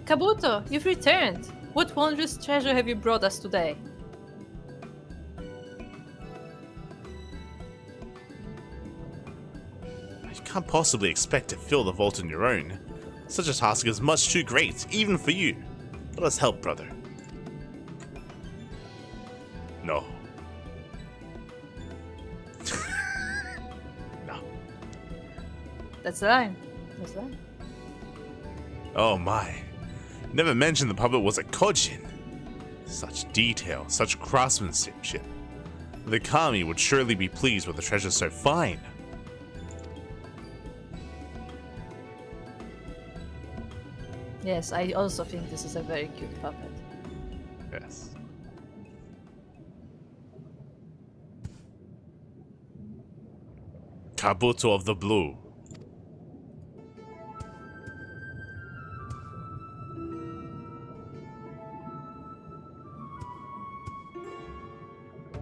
Kabuto, you've returned. What wondrous treasure have you brought us today? You can't possibly expect to fill the vault on your own. Such a task is much too great, even for you. Let us help, brother. No. No. That's the line. That's the line. Oh my. Never mentioned the puppet was a Kojin. Such detail, such craftsmanship. The kami would surely be pleased with a treasure so fine. Yes, I also think this is a very cute puppet. Yes. Kabuto of the Blue.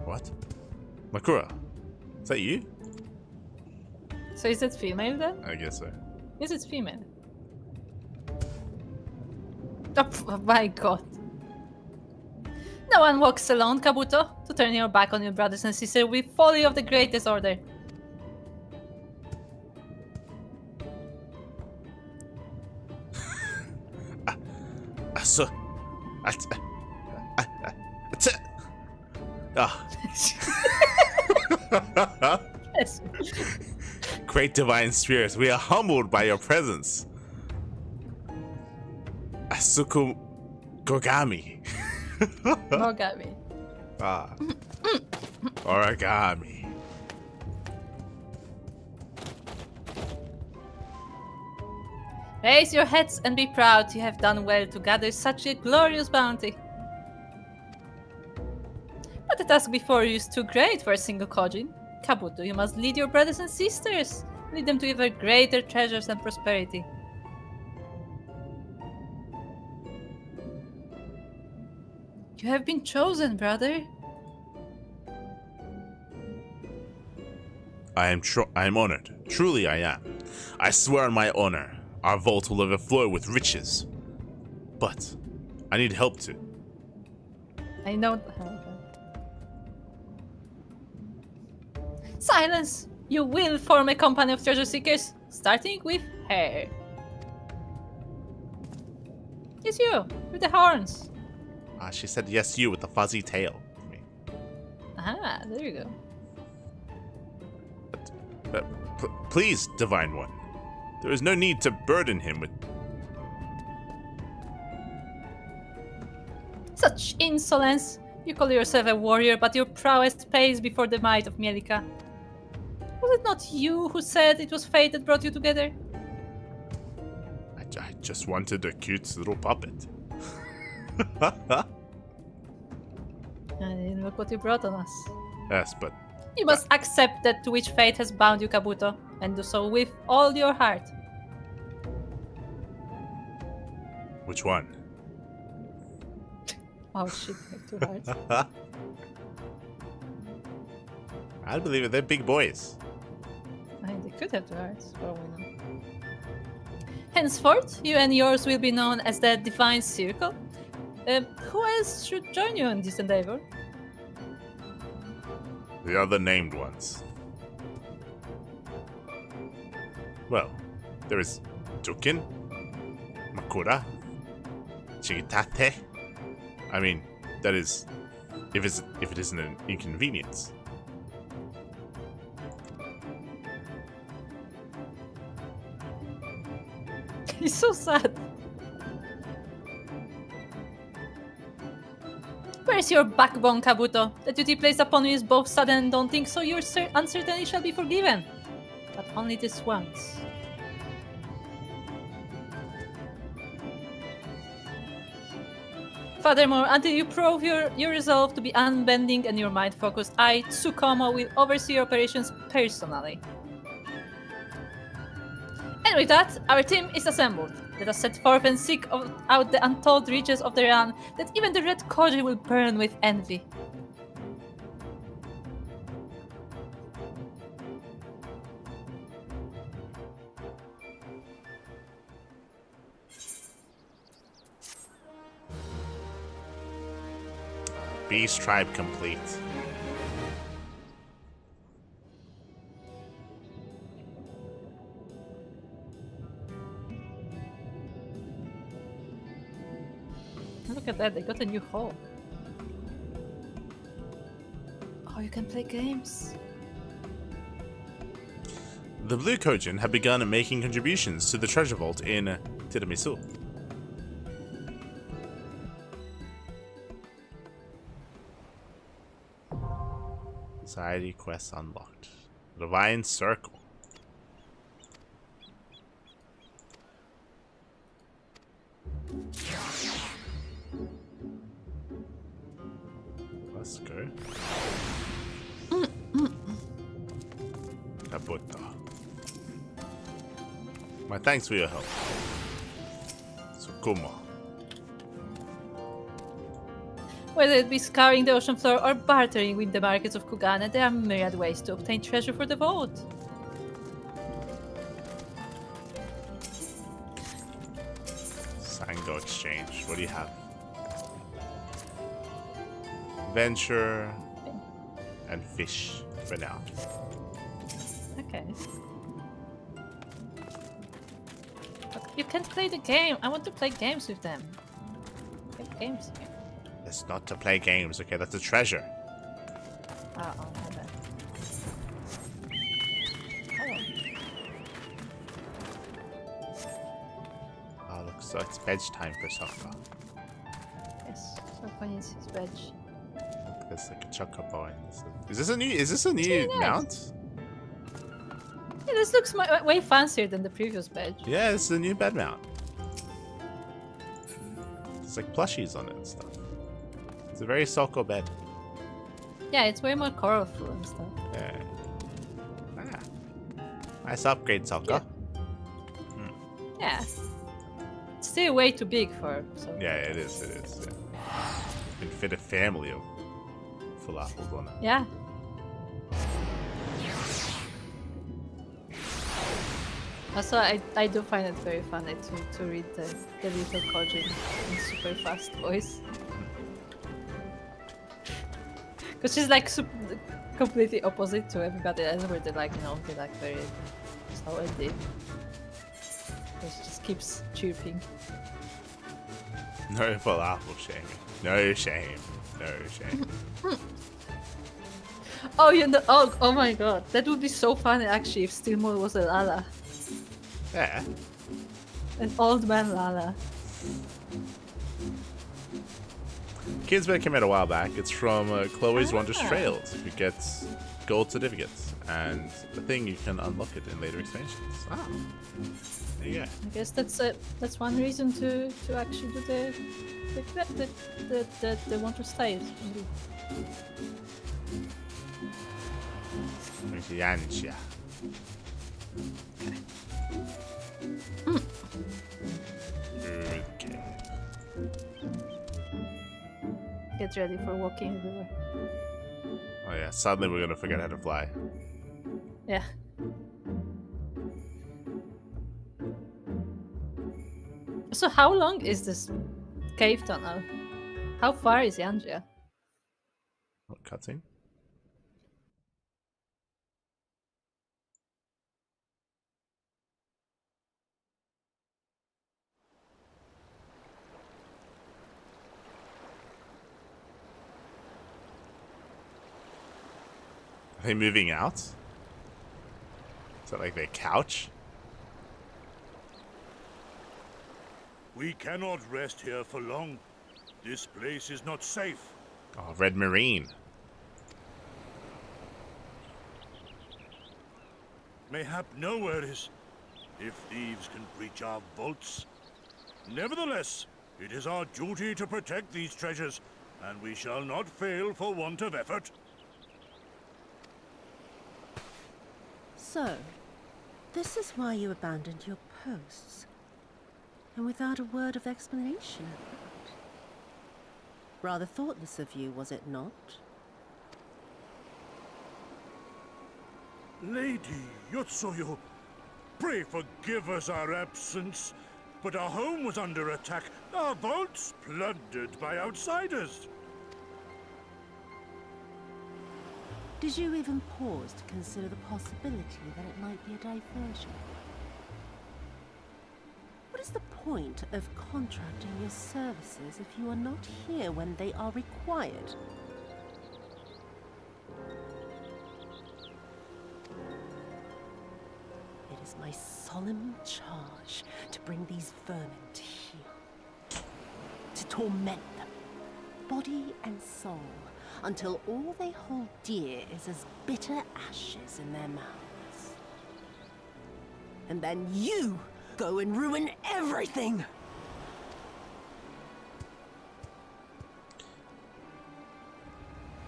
What? Makura, is that you? So is it female then? I guess so. Yes, it's female. Oh my god. No one walks alone, Kabuto. To turn your back on your brothers and sisters will be folly of the greatest order. So, Yes. Great divine spirits, we are humbled by your presence. Asuku Gogami. Mogami. Ah. Origami. Raise your heads and be proud. You have done well to gather such a glorious bounty. But the task before you is too great for a single Kojin. Kabuto, you must lead your brothers and sisters. Lead them to ever greater treasures and prosperity. You have been chosen, brother. I am honored. Truly I am. I swear on my honor, our vault will overflow with riches. But I need help too. I know. Silence! You will form a company of treasure seekers, starting with her. Yes, you, with the horns. She said yes, you with the fuzzy tail. Ah, there you go. But please, Divine One, there is no need to burden him with... Such insolence! You call yourself a warrior, but your prowess pays before the might of Mielika. Was it not you who said it was fate that brought you together? I just wanted a cute little puppet. And look what you brought on us. Yes, but... You must accept that to which fate has bound you, Kabuto, and do so with all your heart. Which one? Oh shit, I have 2 hearts. I believe it, they're big boys. I mean, they could have 2 hearts, for all we know. Henceforth, you and yours will be known as the Divine Circle. Who else should join you in this endeavor? The other named ones. Well, there is Dukin, Makura, Chigitate. I mean, that is, if it isn't an inconvenience. He's so sad. Where's your backbone, Kabuto? The duty placed upon you is both sudden and daunting, so your uncertainty shall be forgiven. But only this once. Furthermore, until you prove your resolve to be unbending and your mind focused, I, Tsukumo, will oversee your operations personally. And with that, our team is assembled. Let us set forth and seek out the untold riches of the realm, that even the red Koji will burn with envy. Beast tribe complete. Look at that, they got a new hall. Oh, you can play games. The Blue Kojin have begun making contributions to the treasure vault in Tiramisu. Society quest unlocked. Divine Circle. Let's go. Kabuto. My thanks for your help. Tsukumo. Whether it be scouring the ocean floor or bartering with the markets of Kugane, there are myriad ways to obtain treasure for the vault. Sango Exchange. What do you have? Venture and fish for now. Okay. But you can't play the game. I want to play games with them. Play games here. It's not to play games, okay? That's a treasure. Oh, my bad. Oh, look, so it's veg time for Sokka. Yes, Sokka needs his veg. There's like a chocobo in this. Is this a new mount? Yeah, this looks way fancier than the previous veg. Yeah, it's a new bed mount. There's like plushies on it and stuff. It's a very Sokka bed. Yeah, it's way more colorful and stuff. Yeah. Ah. Nice upgrade, Sokka. Yeah. It's still way too big for so. Yeah, it is. Yeah. You can fit a family of full apples on it. Yeah. Also, I do find it very funny to read the little Kojin in super fast voice. Because she's like completely opposite to everybody else, where they're like, they're like very slow and deep. She just keeps chirping. No full apple shaming. No shame. No shame. Oh, oh my god. That would be so funny actually if Steelmore was a Lala. Yeah. An old man Lala. Kids Bed came out a while back. It's from Chloe's Wondrous Trails, who gets gold certificates. And the thing, you can unlock it in later expansions. Ah. There you go. I guess that's one reason to actually do the Wondrous Trails. Yansha. Okay. Get ready for walking everywhere. Oh yeah, suddenly we're gonna forget how to fly. Yeah. So how long is this cave tunnel? How far is Yanjia? What, cutscene? Are they moving out? Is that like their couch? We cannot rest here for long. This place is not safe. Oh, Red Marine. Mayhap no worries, if thieves can breach our vaults. Nevertheless, it is our duty to protect these treasures, and we shall not fail for want of effort. So, this is why you abandoned your posts. And without a word of explanation. Rather thoughtless of you, was it not? Lady Yotsuyu, pray forgive us our absence, but our home was under attack, our vaults plundered by outsiders. Did you even pause to consider the possibility that it might be a diversion? What is the point of contracting your services if you are not here when they are required? It is my solemn charge to bring these vermin to heel, to torment them, body and soul, until all they hold dear is as bitter ashes in their mouths. And then you go and ruin everything!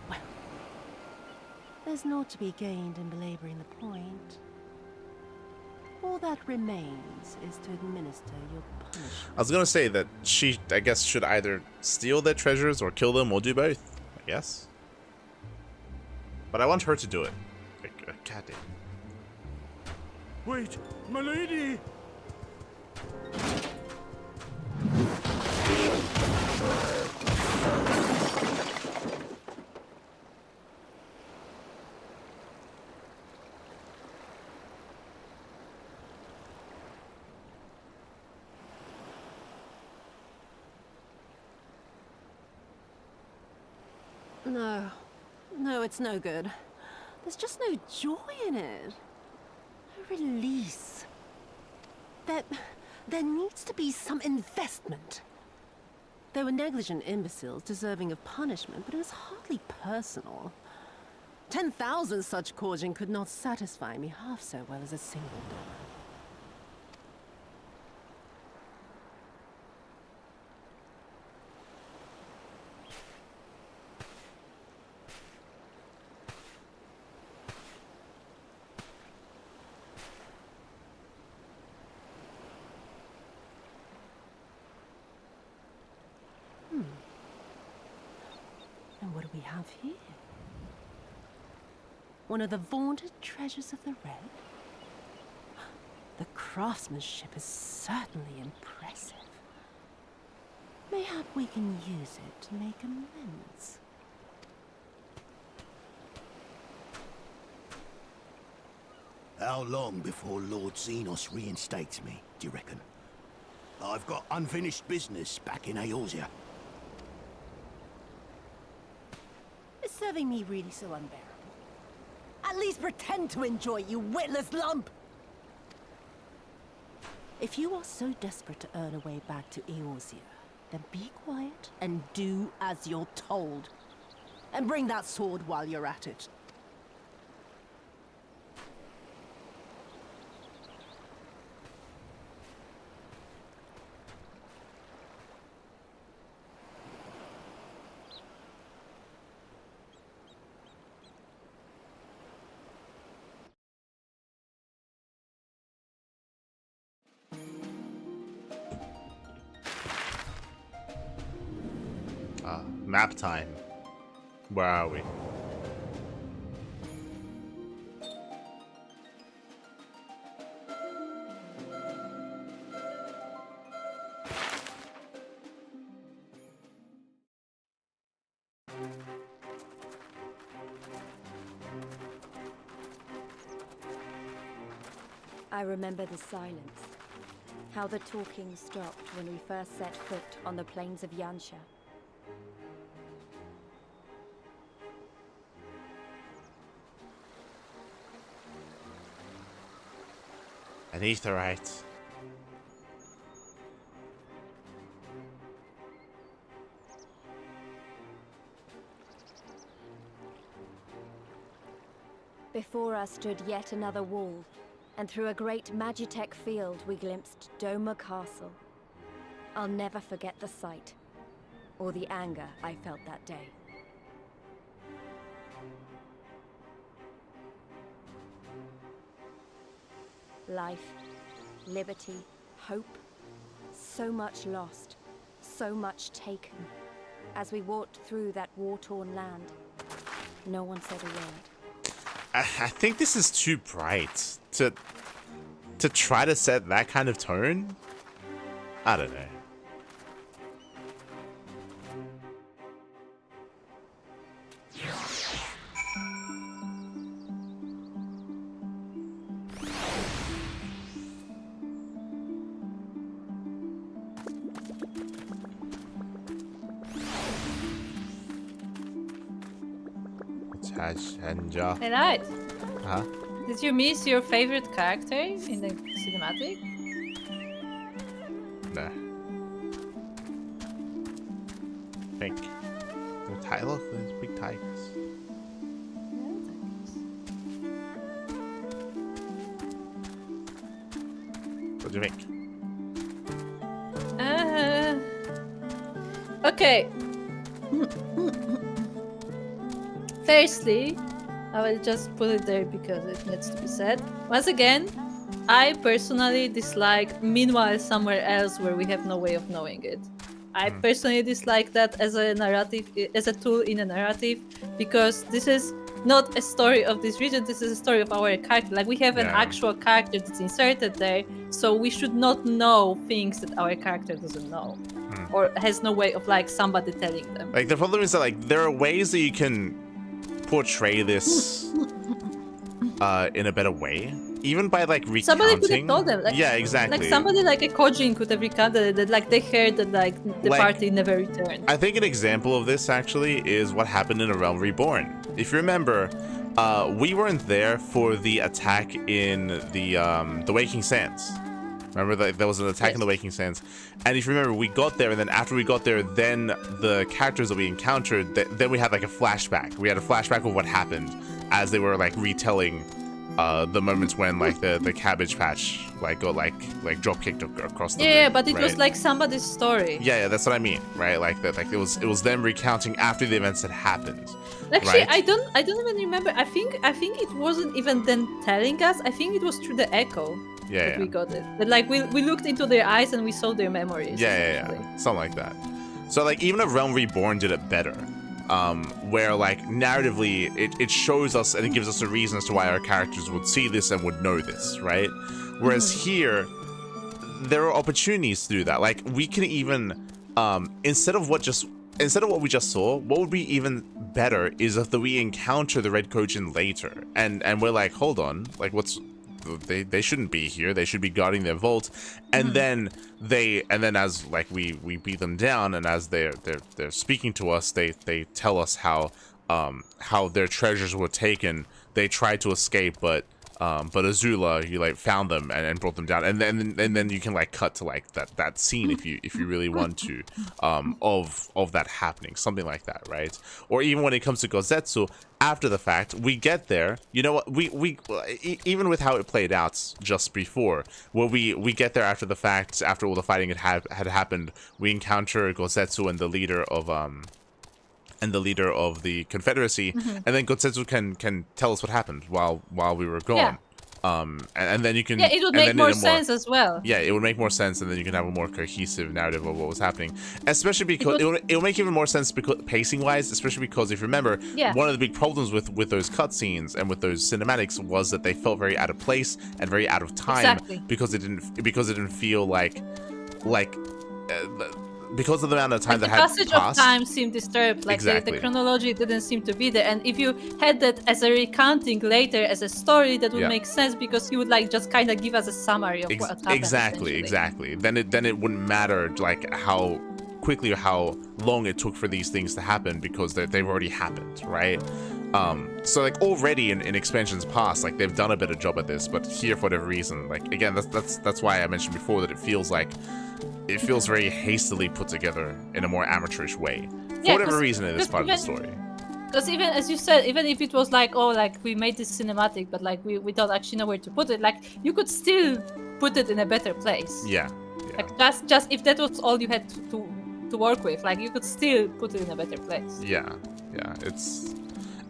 Well, there's naught to be gained in belaboring the point. All that remains is to administer your punishment. I was gonna say that she, I guess, should either steal their treasures or kill them or do both. I guess. But I want her to do it. God damn. Wait, my lady! No, it's no good. There's just no joy in it. No release. There needs to be some investment. They were negligent imbeciles deserving of punishment, but it was hardly personal. 10,000 such Korjin could not satisfy me half so well as a single dollar. And what do we have here? One of the vaunted treasures of the Red? The craftsmanship is certainly impressive. Mayhap we can use it to make amends. How long before Lord Xenos reinstates me, do you reckon? I've got unfinished business back in Eorzea. Is serving me really so unbearable? At least pretend to enjoy, you witless lump! If you are so desperate to earn a way back to Eorzea, then be quiet and do as you're told. And bring that sword while you're at it. Map time. Where are we? I remember the silence. How the talking stopped when we first set foot on the plains of Yansha. An aetheryte. Before us stood yet another wall, and through a great Magitech field we glimpsed Doma Castle. I'll never forget the sight, or the anger I felt that day. Life, liberty, hope, so much lost, so much taken. As we walked through that war-torn land, no one said a word. I think this is too bright to try to set that kind of tone. I don't know. Chanja. Hey, Light. Huh? Did you miss your favorite character in the cinematic? Nah. Pink. Look, there's big tigers. What do you think? Okay. Firstly, I will just put it there because it needs to be said. Once again, I personally dislike Meanwhile Somewhere Else where we have no way of knowing it. I personally dislike that as a narrative, as a tool in a narrative, because this is not a story of this region, this is a story of our character. Like, we have an actual character that's inserted there, so we should not know things that our character doesn't know. Or has no way of, like, somebody telling them. Like, the problem is that, like, there are ways that you can portray this in a better way. Even by, like, recounting. Somebody could have told them. Like, yeah, exactly. Like, somebody like a Kojin could have recounted that, like, they heard that, like, the party never returned. I think an example of this, actually, is what happened in A Realm Reborn. If you remember, we weren't there for the attack in the Waking Sands. Remember that there was an attack in the Waking Sands, and if you remember, we got there, and then after we got there, then the characters that we encountered, then we had like a flashback. We had a flashback of what happened as they were like retelling the moments when like the Cabbage Patch like got like drop kicked across the room, but it right? was like somebody's story. Yeah, that's what I mean, right? Like that, like it was them recounting after the events had happened. Actually, right? I don't even remember. I think it wasn't even them telling us. I think it was through the echo. Yeah, we got it. But like we looked into their eyes and we saw their memories. Yeah, something like that. So like even A Realm Reborn did it better, where like narratively it shows us and it gives us a reason as to why our characters would see this and would know this, right? Whereas here, there are opportunities to do that. Like we can even instead of what we just saw, what would be even better is if we encounter the Red Kojin later, and we're like, hold on, like they shouldn't be here. They should be guarding their vault, and then as like we beat them down, and as they're speaking to us, they tell us how their treasures were taken. They tried to escape, but Azula, you like found them and brought them down, and then you can like cut to like that scene if you really want to, of that happening, something like that, right? Or even when it comes to Gosetsu, after the fact, we get there. You know what? We even with how it played out just before, where we get there after the fact, after all the fighting had happened, we encounter Gosetsu and the leader of the Confederacy, and then Gosetsu can tell us what happened while we were gone. And then you can it would make more sense as well. Yeah, it would make more sense, and then you can have a more cohesive narrative of what was happening, especially because it would make even more sense because pacing wise, especially because if you remember, one of the big problems with those cutscenes and with those cinematics was that they felt very out of place and very out of time, because it didn't feel like because of the amount of time like that had passage passed. of time seemed disturbed. Like the chronology didn't seem to be there. And if you had that as a recounting later as a story, that would make sense because you would like just kind of give us a summary of what happened. Exactly. Then it wouldn't matter like how quickly or how long it took for these things to happen because they've already happened, right? So like already in expansions past, like they've done a better job at this, but here for whatever reason, like again, that's why I mentioned before that it feels very hastily put together in a more amateurish way. For whatever reason in this part of the story. Because even, as you said, even if it was like, oh, like we made this cinematic, but like we don't actually know where to put it, like you could still put it in a better place. Yeah. Like just if that was all you had to work with, like you could still put it in a better place. Yeah. It's...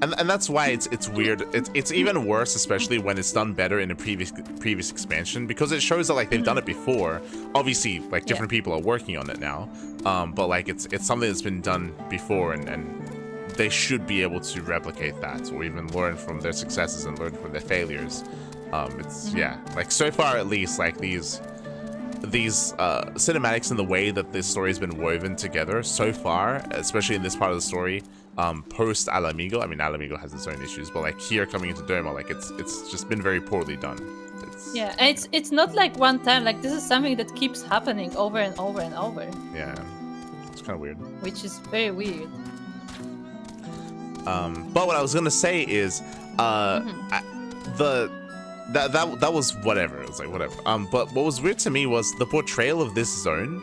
And that's why it's weird. It's even worse, especially when it's done better in a previous expansion, because it shows that like they've done it before. Obviously, like different people are working on it now, but like it's something that's been done before, and they should be able to replicate that, or even learn from their successes and learn from their failures. It's like so far at least, like these cinematics and the way that this story has been woven together so far, especially in this part of the story. Post Alamigo, I mean Alamigo has its own issues, but like here coming into Doma, like it's just been very poorly done. And it's not like one time, like this is something that keeps happening over and over and over. Yeah, it's kind of weird. Which is very weird. But what I was gonna say is, that was whatever. It was like whatever. But what was weird to me was the portrayal of this zone.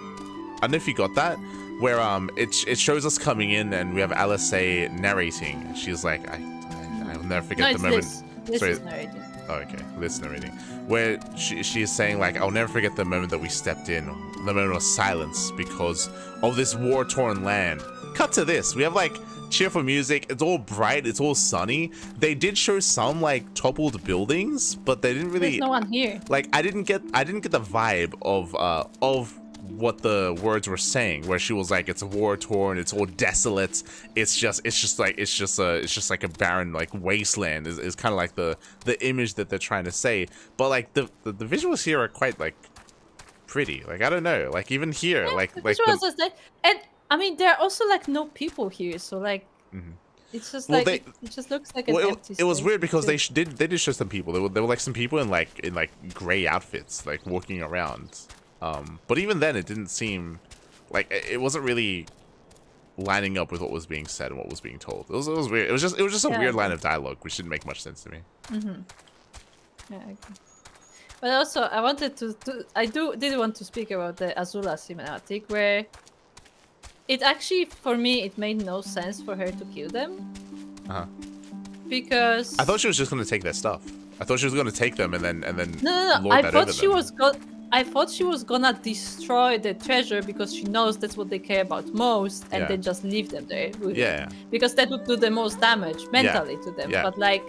I don't know if you got that, where it shows us coming in and we have Alice narrating. She's like, I'll never forget the moment. This is narrating. Oh, okay, Liz narrating, where she's saying like, I'll never forget the moment that we stepped in, the moment of silence because of this war-torn land. Cut to this. We have like cheerful music. It's all bright. It's all sunny. They did show some like toppled buildings, but they didn't really. There's no one here. Like I didn't get the vibe of what the words were saying, where she was like, it's a war torn, it's all desolate, it's just like a barren like wasteland is kind of like the image that they're trying to say. But like the visuals here are quite like pretty. Like I don't know, like even here, yeah, like visuals is like, and I mean there are also like no people here, so like it's just like it just looks like an empty it was space. weird because they did show some people. There were like some people in like gray outfits like walking around. But even then, it didn't seem like it wasn't really lining up with what was being said and what was being told. It was weird. It was just a weird line of dialogue, which didn't make much sense to me. Yeah, okay. But also, I wanted did want to speak about the Azula cinematic, where it actually, for me, it made no sense for her to kill them. Because I thought she was just gonna take their stuff. I thought she was gonna take them and then no. lord I that thought over she them. was I thought she was gonna destroy the treasure because she knows that's what they care about most, and then just leave them there. Because that would do the most damage mentally to them. But like,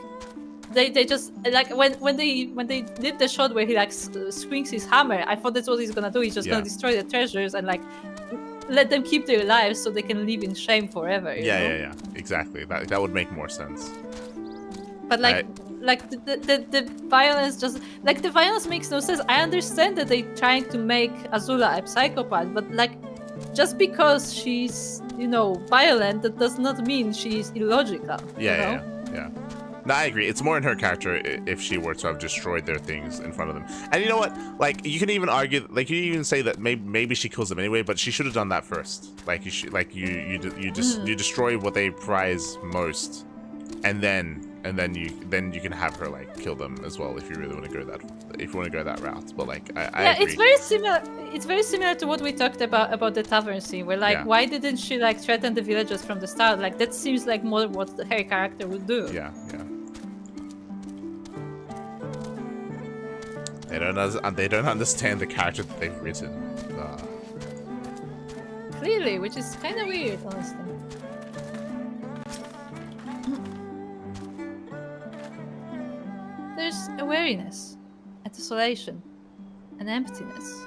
they just like when they did the shot where he like swings his hammer, I thought that's what he's gonna do. He's just gonna destroy the treasures and like let them keep their lives so they can live in shame forever. You know? Exactly. That would make more sense. But like. Like the violence just like the violence makes no sense. I understand that they're trying to make Azula a psychopath, but like just because she's violent, that does not mean she's illogical. Yeah. No, I agree. It's more in her character if she were to have destroyed their things in front of them. And you know what? Like you can even argue, like you even say that maybe she kills them anyway, but she should have done that first. Like you destroy what they prize most, and then you can have her like kill them as well if you really want to go that route. But like I agree. It's very similar. It's very similar to what we talked about the tavern scene, where like why didn't she like threaten the villagers from the start? Like that seems like more what her character would do. Yeah. They don't understand the character that they've written. Clearly, which is kind of weird, honestly. There's a weariness, a desolation, an emptiness.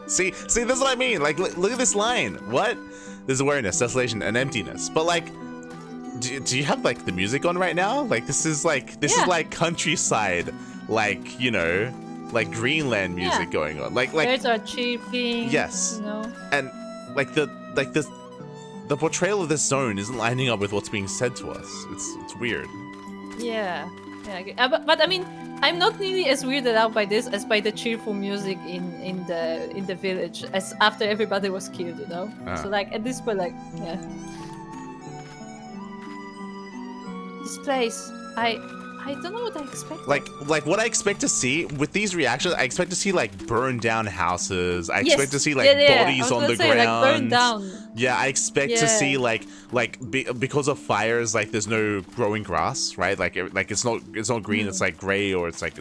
See, this is what I mean. Like, look at this line. What? There's awareness, desolation, and emptiness. But like, do you have like the music on right now? Like, this is like countryside, like like Greenland music going on. Like birds are chirping. Yes. And like the portrayal of this zone isn't lining up with what's being said to us. It's weird. Yeah. But I mean, I'm not nearly as weirded out by this as by the cheerful music in the village as after everybody was killed, So like at this point, like this place, I don't know what I expect. Like what I expect to see with these reactions, I expect to see like burned down houses. I expect to see like bodies on the ground. Like burned down. Yeah, I expect to see because of fires, like there's no growing grass, right? Like it's not green. It's like gray, or it's like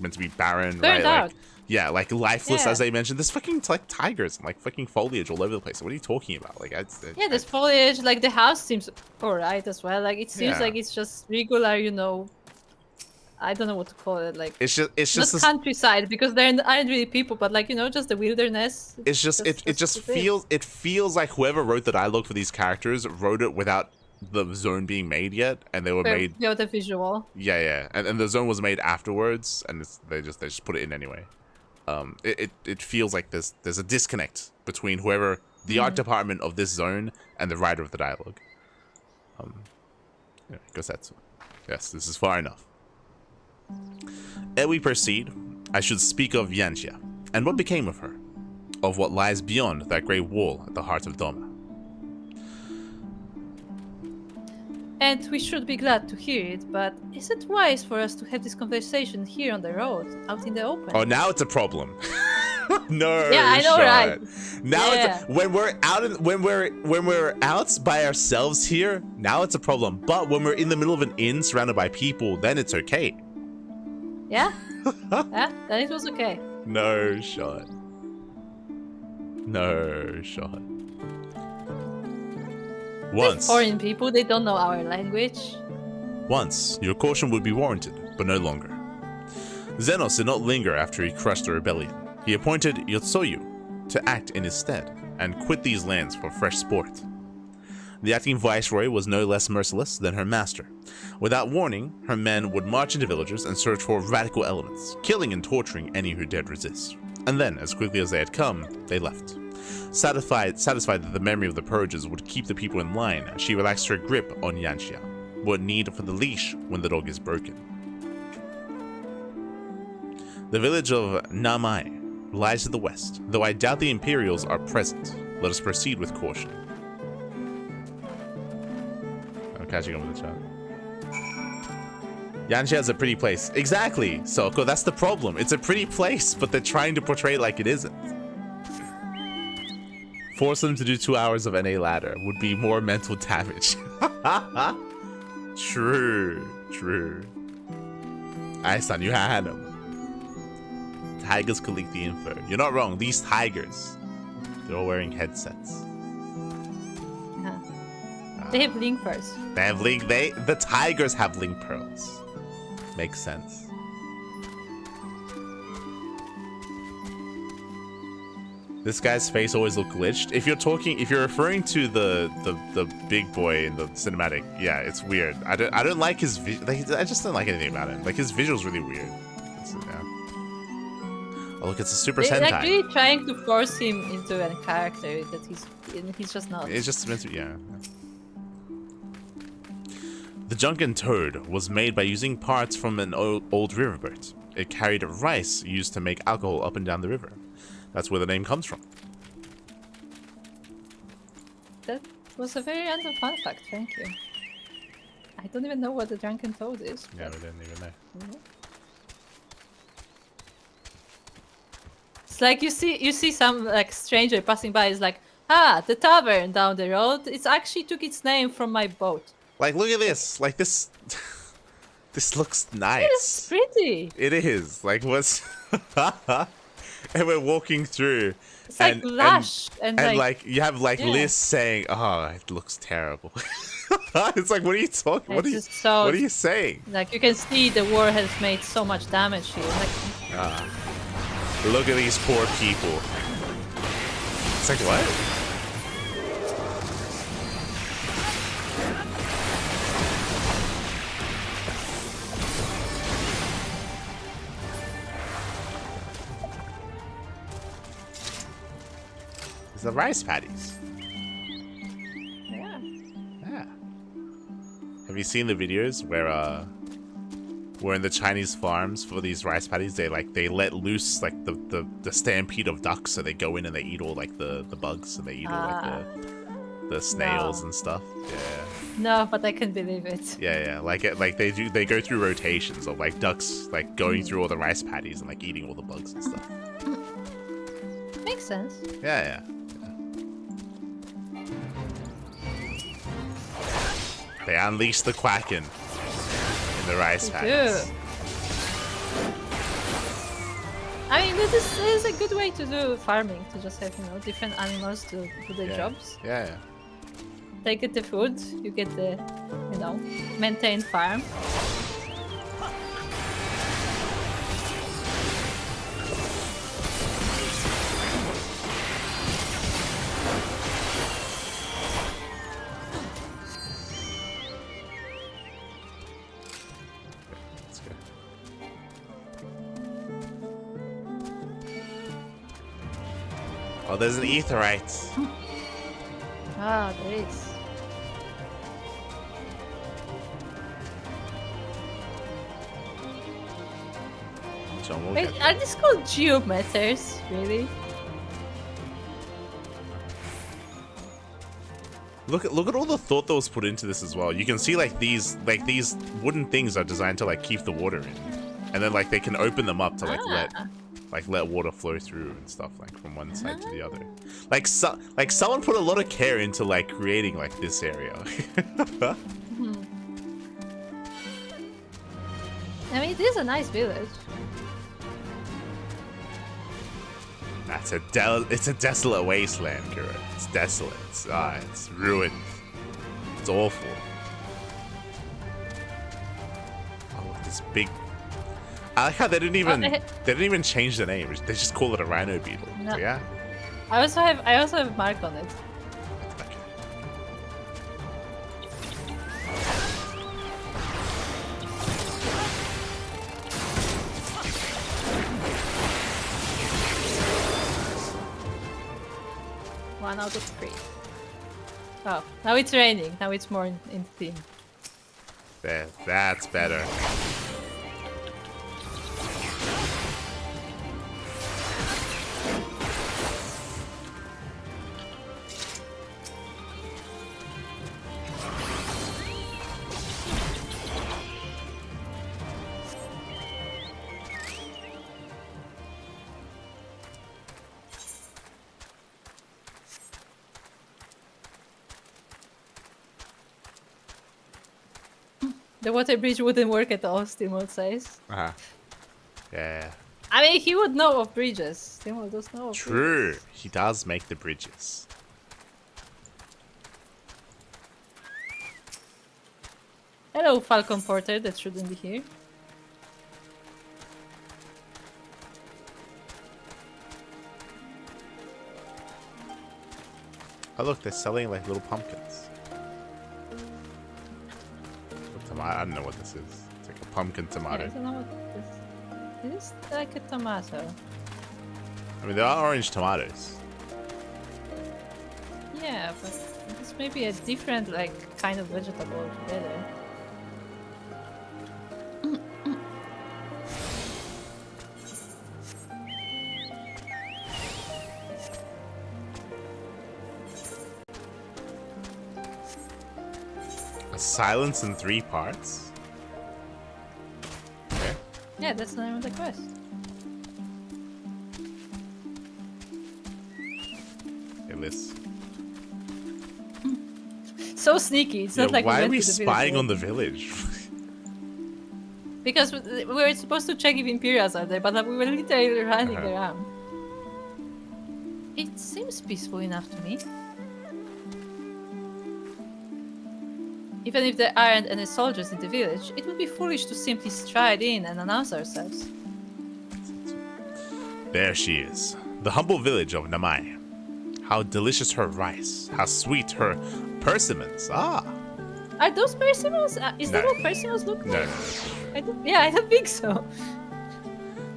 meant to be barren, burned right? Out. Like like lifeless, as they mentioned. There's fucking like tigers and like fucking foliage all over the place. What are you talking about? Like there's foliage. Like the house seems alright as well. Like it seems like it's just regular, I don't know what to call it. Like it's just not countryside because there aren't really people, but like just the wilderness. It feels like whoever wrote the dialogue for these characters wrote it without the zone being made yet, and they were made. Yeah, the visual. Yeah, and the zone was made afterwards, and they just put it in anyway. It feels like there's a disconnect between whoever the art department of this zone and the writer of the dialogue. Gosetsu. Yes, this is far enough. Ere we proceed, I should speak of Yanxia, and what became of her, of what lies beyond that grey wall at the heart of Doma. And we should be glad to hear it, but is it wise for us to have this conversation here on the road, out in the open? Oh, now it's a problem. No, yeah, I know, Sean. right? Now Yeah. it's when we're out when we're out by ourselves here. Now it's a problem. But when we're in the middle of an inn surrounded by people, then it's okay. Yeah? Yeah, then it was okay. No shot. No shot. Once. Foreign people, they don't know our language. Once, your caution would be warranted, but no longer. Xenos did not linger after he crushed the rebellion. He appointed Yotsuyu to act in his stead, and quit these lands for fresh sport. The acting viceroy was no less merciless than her master. Without warning, her men would march into villages and search for radical elements, killing and torturing any who dared resist. And then, as quickly as they had come, they left. Satisfied that the memory of the purges would keep the people in line, she relaxed her grip on Yanxia, but need for the leash when the dog is broken. The village of Namai lies to the west, though I doubt the Imperials are present. Let us proceed with caution. I'm catching up with the chat. Yanxia is a pretty place. Exactly, Soko, that's the problem. It's a pretty place, but they're trying to portray it like it isn't. Force them to do 2 hours of NA ladder would be more mental damage. True, true. Aisan, you had him. Tigers could leak the info. You're not wrong. These tigers, they're all wearing headsets. They have link pearls. They have link. The tigers have link pearls. Makes sense. This guy's face always looked glitched. If you're referring to the big boy in the cinematic, yeah, it's weird. I don't like his I just don't like anything about him. Like his visual's really weird. Yeah. Oh look, it's a Super Sentai. They're like really trying to force him into a character that he's just not. It's just meant to, yeah. The Junkin Toad was made by using parts from an old riverboat. It carried rice used to make alcohol up and down the river. That's where the name comes from. That was a very random fun fact, thank you. I don't even know what the Drunken Toad is. Yeah, we didn't even know. It's like you see some like stranger passing by, is like, ah, the tavern down the road. It actually took its name from my boat. Like, look at this. Like this. This looks nice. It's pretty. It is. Like, what's? And we're walking through. It's like lush and like you have like yeah. Liz saying, "Oh, it looks terrible." It's like, what are you talking? What are you saying? Like you can see the war has made so much damage here. Like, look at these poor people. It's like, what? The rice paddies. Yeah. Yeah. Have you seen the videos where in the Chinese farms for these rice paddies they let loose like the stampede of ducks, so they go in and they eat all like the bugs and they eat all like the snails and stuff. Yeah. No, but I can believe it. Yeah. They go through rotations of like ducks like going through all the rice paddies and like eating all the bugs and stuff. Makes sense. Yeah. They unleash the Kraken in the rice paddies. I mean, this is a good way to do farming, to just have, different animals to do their jobs. Yeah. They get the food, you get the, maintained farm. Oh, there's an aetheryte. Ah, there is. Wait, are these called geometers? Really? Look at all the thought that was put into this as well. You can see like these wooden things are designed to like keep the water in, and then like they can open them up to like let water flow through and stuff like from one side to the other. Like someone put a lot of care into like creating like this area. I mean, it is a nice village. It's a desolate wasteland, Kira. It's desolate. It's ruined. It's awful. Oh, look, this big. I like how they didn't even change the name. They just call it a rhino beetle. No. So, yeah. I also have a mark on it. One out of 3. Oh, now it's raining. Now it's more in theme. There, that's better. The water bridge wouldn't work at all, Steamworld says. Yeah. I mean, he would know of bridges. Steamworld does know of True. bridges. He does make the bridges. Hello, Falcon Porter, that shouldn't be here. Oh look, they're selling like little pumpkins. I don't know what this is. It's like a pumpkin tomato. Yeah, I don't know what this is. It is like a tomato. I mean, there are orange tomatoes. Yeah, but this may be a different, like, kind of vegetable altogether. Silence in 3 parts? Okay. Yeah, that's the name of the quest. Hey, Liz. So sneaky. It's not like why we are we went to the spying village. on the village? Because we were supposed to check if Imperials are there, but we were literally running around. It seems peaceful enough to me. Even if there aren't any soldiers in the village, it would be foolish to simply stride in and announce ourselves. There she is. The humble village of Namai. How delicious her rice. How sweet her persimmons. Ah. Are those persimmons? Is that No. what persimmons look like? No. I don't think so.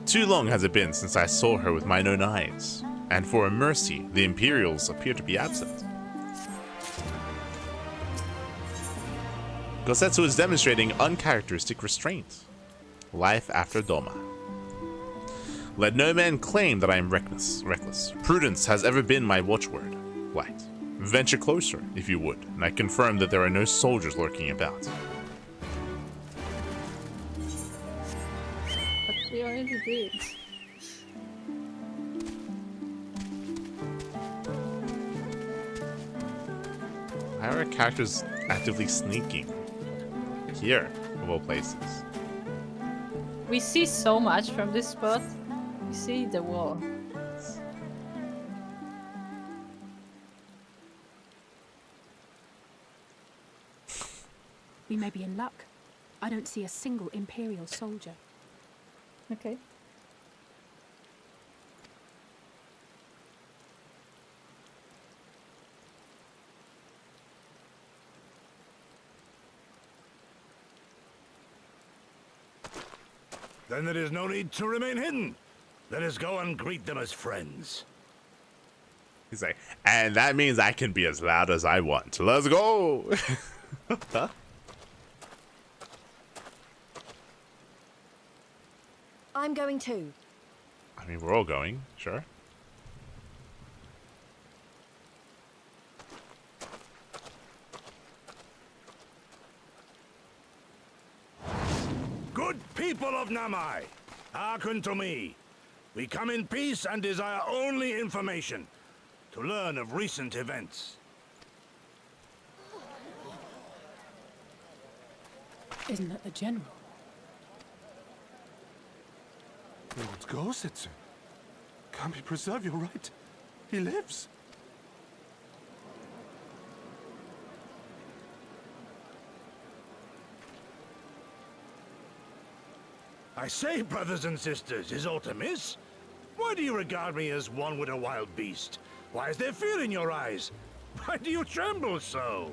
Too long has it been since I saw her with mine own eyes. And for a mercy, the Imperials appear to be absent. Gosetsu is demonstrating uncharacteristic restraint. Life after Doma. Let no man claim that I am reckless. Prudence has ever been my watchword. Light. Venture closer, if you would, and I confirm that there are no soldiers lurking about. But we already did. Why are our characters actively sneaking? Here, of all places. We see so much from this spot. We see the wall. We may be in luck. I don't see a single Imperial soldier. Okay. Then there is no need to remain hidden. Let us go and greet them as friends. He's like, and that means I can be as loud as I want. Let's go! I'm going too. I mean, we're all going, sure. People of Namai, hearken to me. We come in peace and desire only information to learn of recent events. Isn't that the general? Lord Gosetsu. Can't we preserve your right? He lives. I say, brothers and sisters, is aught amiss? Why do you regard me as one with a wild beast? Why is there fear in your eyes? Why do you tremble so?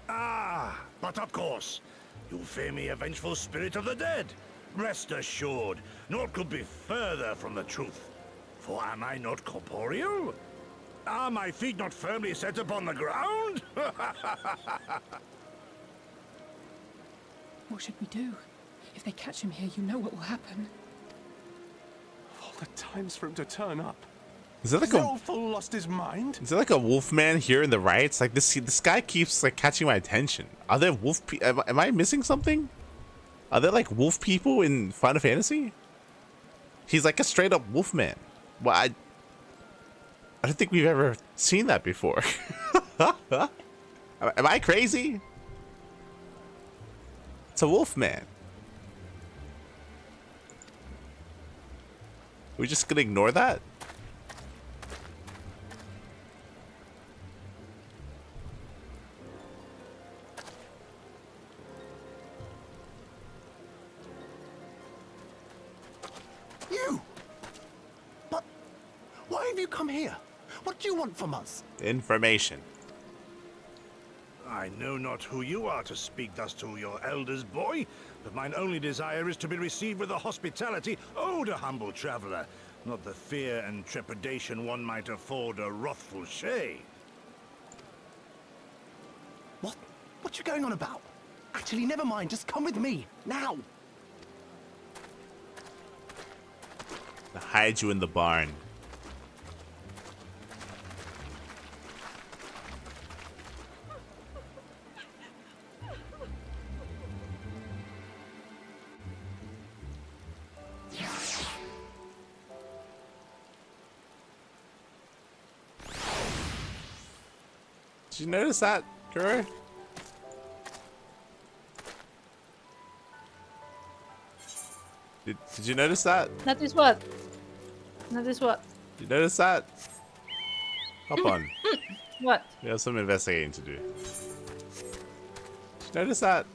Ah, but of course, you fear me a vengeful spirit of the dead. Rest assured, naught could be further from the truth. For am I not corporeal? Are my feet not firmly set upon the ground? What should we do? If they catch him here, you know what will happen. Of all the times for him to turn up. Is that like Zelful lost his mind? Is there like a wolf man here in the right? It's like this guy keeps like catching my attention. Are there wolf am I missing something? Are there like wolf people in Final Fantasy? He's like a straight up wolf man. Well, I don't think we've ever seen that before. Am I crazy? It's a wolf man. We're just gonna ignore that? You! But why have you come here? What do you want from us? Information. I know not who you are to speak thus to your elders, boy, but mine only desire is to be received with the hospitality owed a humble traveler, not the fear and trepidation one might afford a wrathful shade. What you going on about? Actually, never mind. Just come with me now. I'll hide you in the barn. Did you notice that, Kuro? Did you notice that? Notice what? Notice what? Did you notice that? Hop on. What? We have some investigating to do. Did you notice that?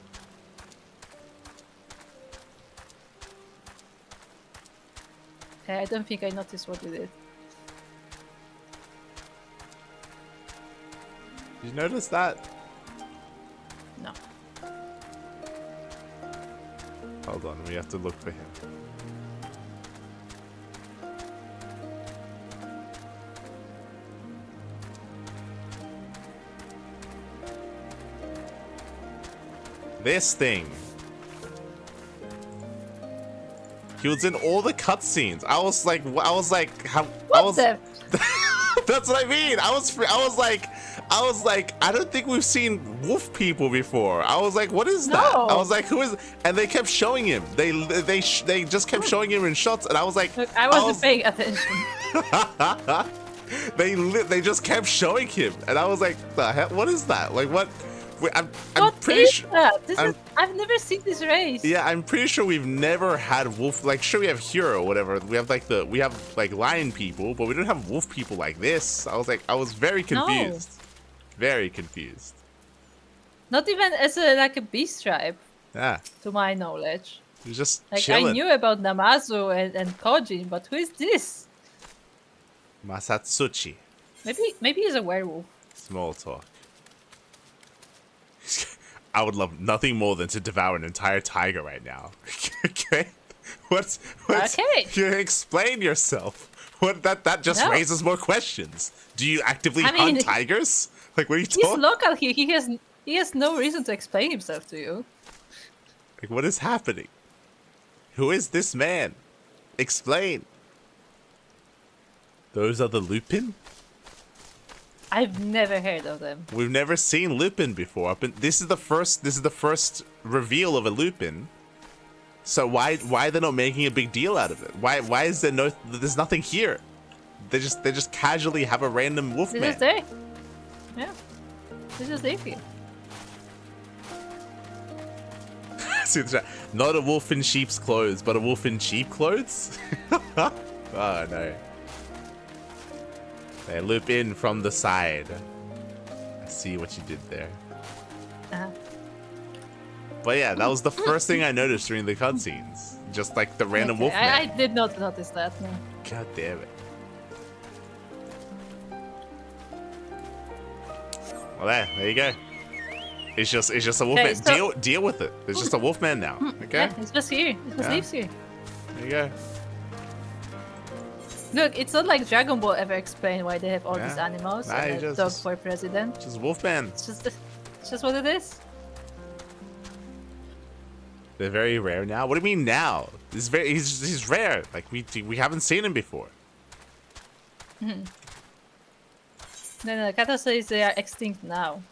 Okay, I don't think I noticed what you did. Did you notice that? No. Hold on, we have to look for him. This thing. He was in all the cutscenes. I was like, how? What I was. the? That's what I mean. I was like, I don't think we've seen wolf people before. I was like, what is that? No. I was like, who is? And they kept showing him. They just kept showing him in shots, and I was like, Look, I wasn't paying attention. they just kept showing him, and I was like, the hell? What is that? Like what? Wait, I'm What pretty is sure. that? I've never seen this race. Yeah, I'm pretty sure we've never had wolf. Like, sure, we have hero, whatever. We have like lion people, but we don't have wolf people like this. I was very confused. No. Very confused. Not even as a beast tribe, Yeah, to my knowledge. it was just Like chilling. I knew about Namazu and Kojin, but who is this? Masatsuchi. Maybe he's a werewolf. Small talk. I would love nothing more than to devour an entire tiger right now. Okay? What's Okay. You explain yourself. What that just No. raises more questions. Do you actively I hunt mean, tigers? Like, what are you He's talking? local here. He has no reason to explain himself to you. Like, what is happening? Who is this man? Explain. Those are the Lupin? I've never heard of them. We've never seen Lupin before. This is the first reveal of a Lupin. So why are they not making a big deal out of it? Why is there there's nothing here? They just casually have a random wolfman. They're just there. Yeah. They're just there for you. See the chat. Not a wolf in sheep's clothes, but a wolf in sheep clothes? Oh no. They loop in from the side. I see what you did there. But yeah, that was the first thing I noticed during the cutscenes. Just like the random wolfman. I did not notice that, no. God damn it. Well, there you go. It's just a wolfman. So deal with it. It's just a wolfman now. Okay. Yeah, it's just here. It just lives here. There you go. Look, it's not like Dragon Ball ever explained why they have all these animals and a dog for president. Just wolfman. It's just what it is. They're very rare now. What do you mean now? He's rare. Like we haven't seen him before. No, Kata says they are extinct now.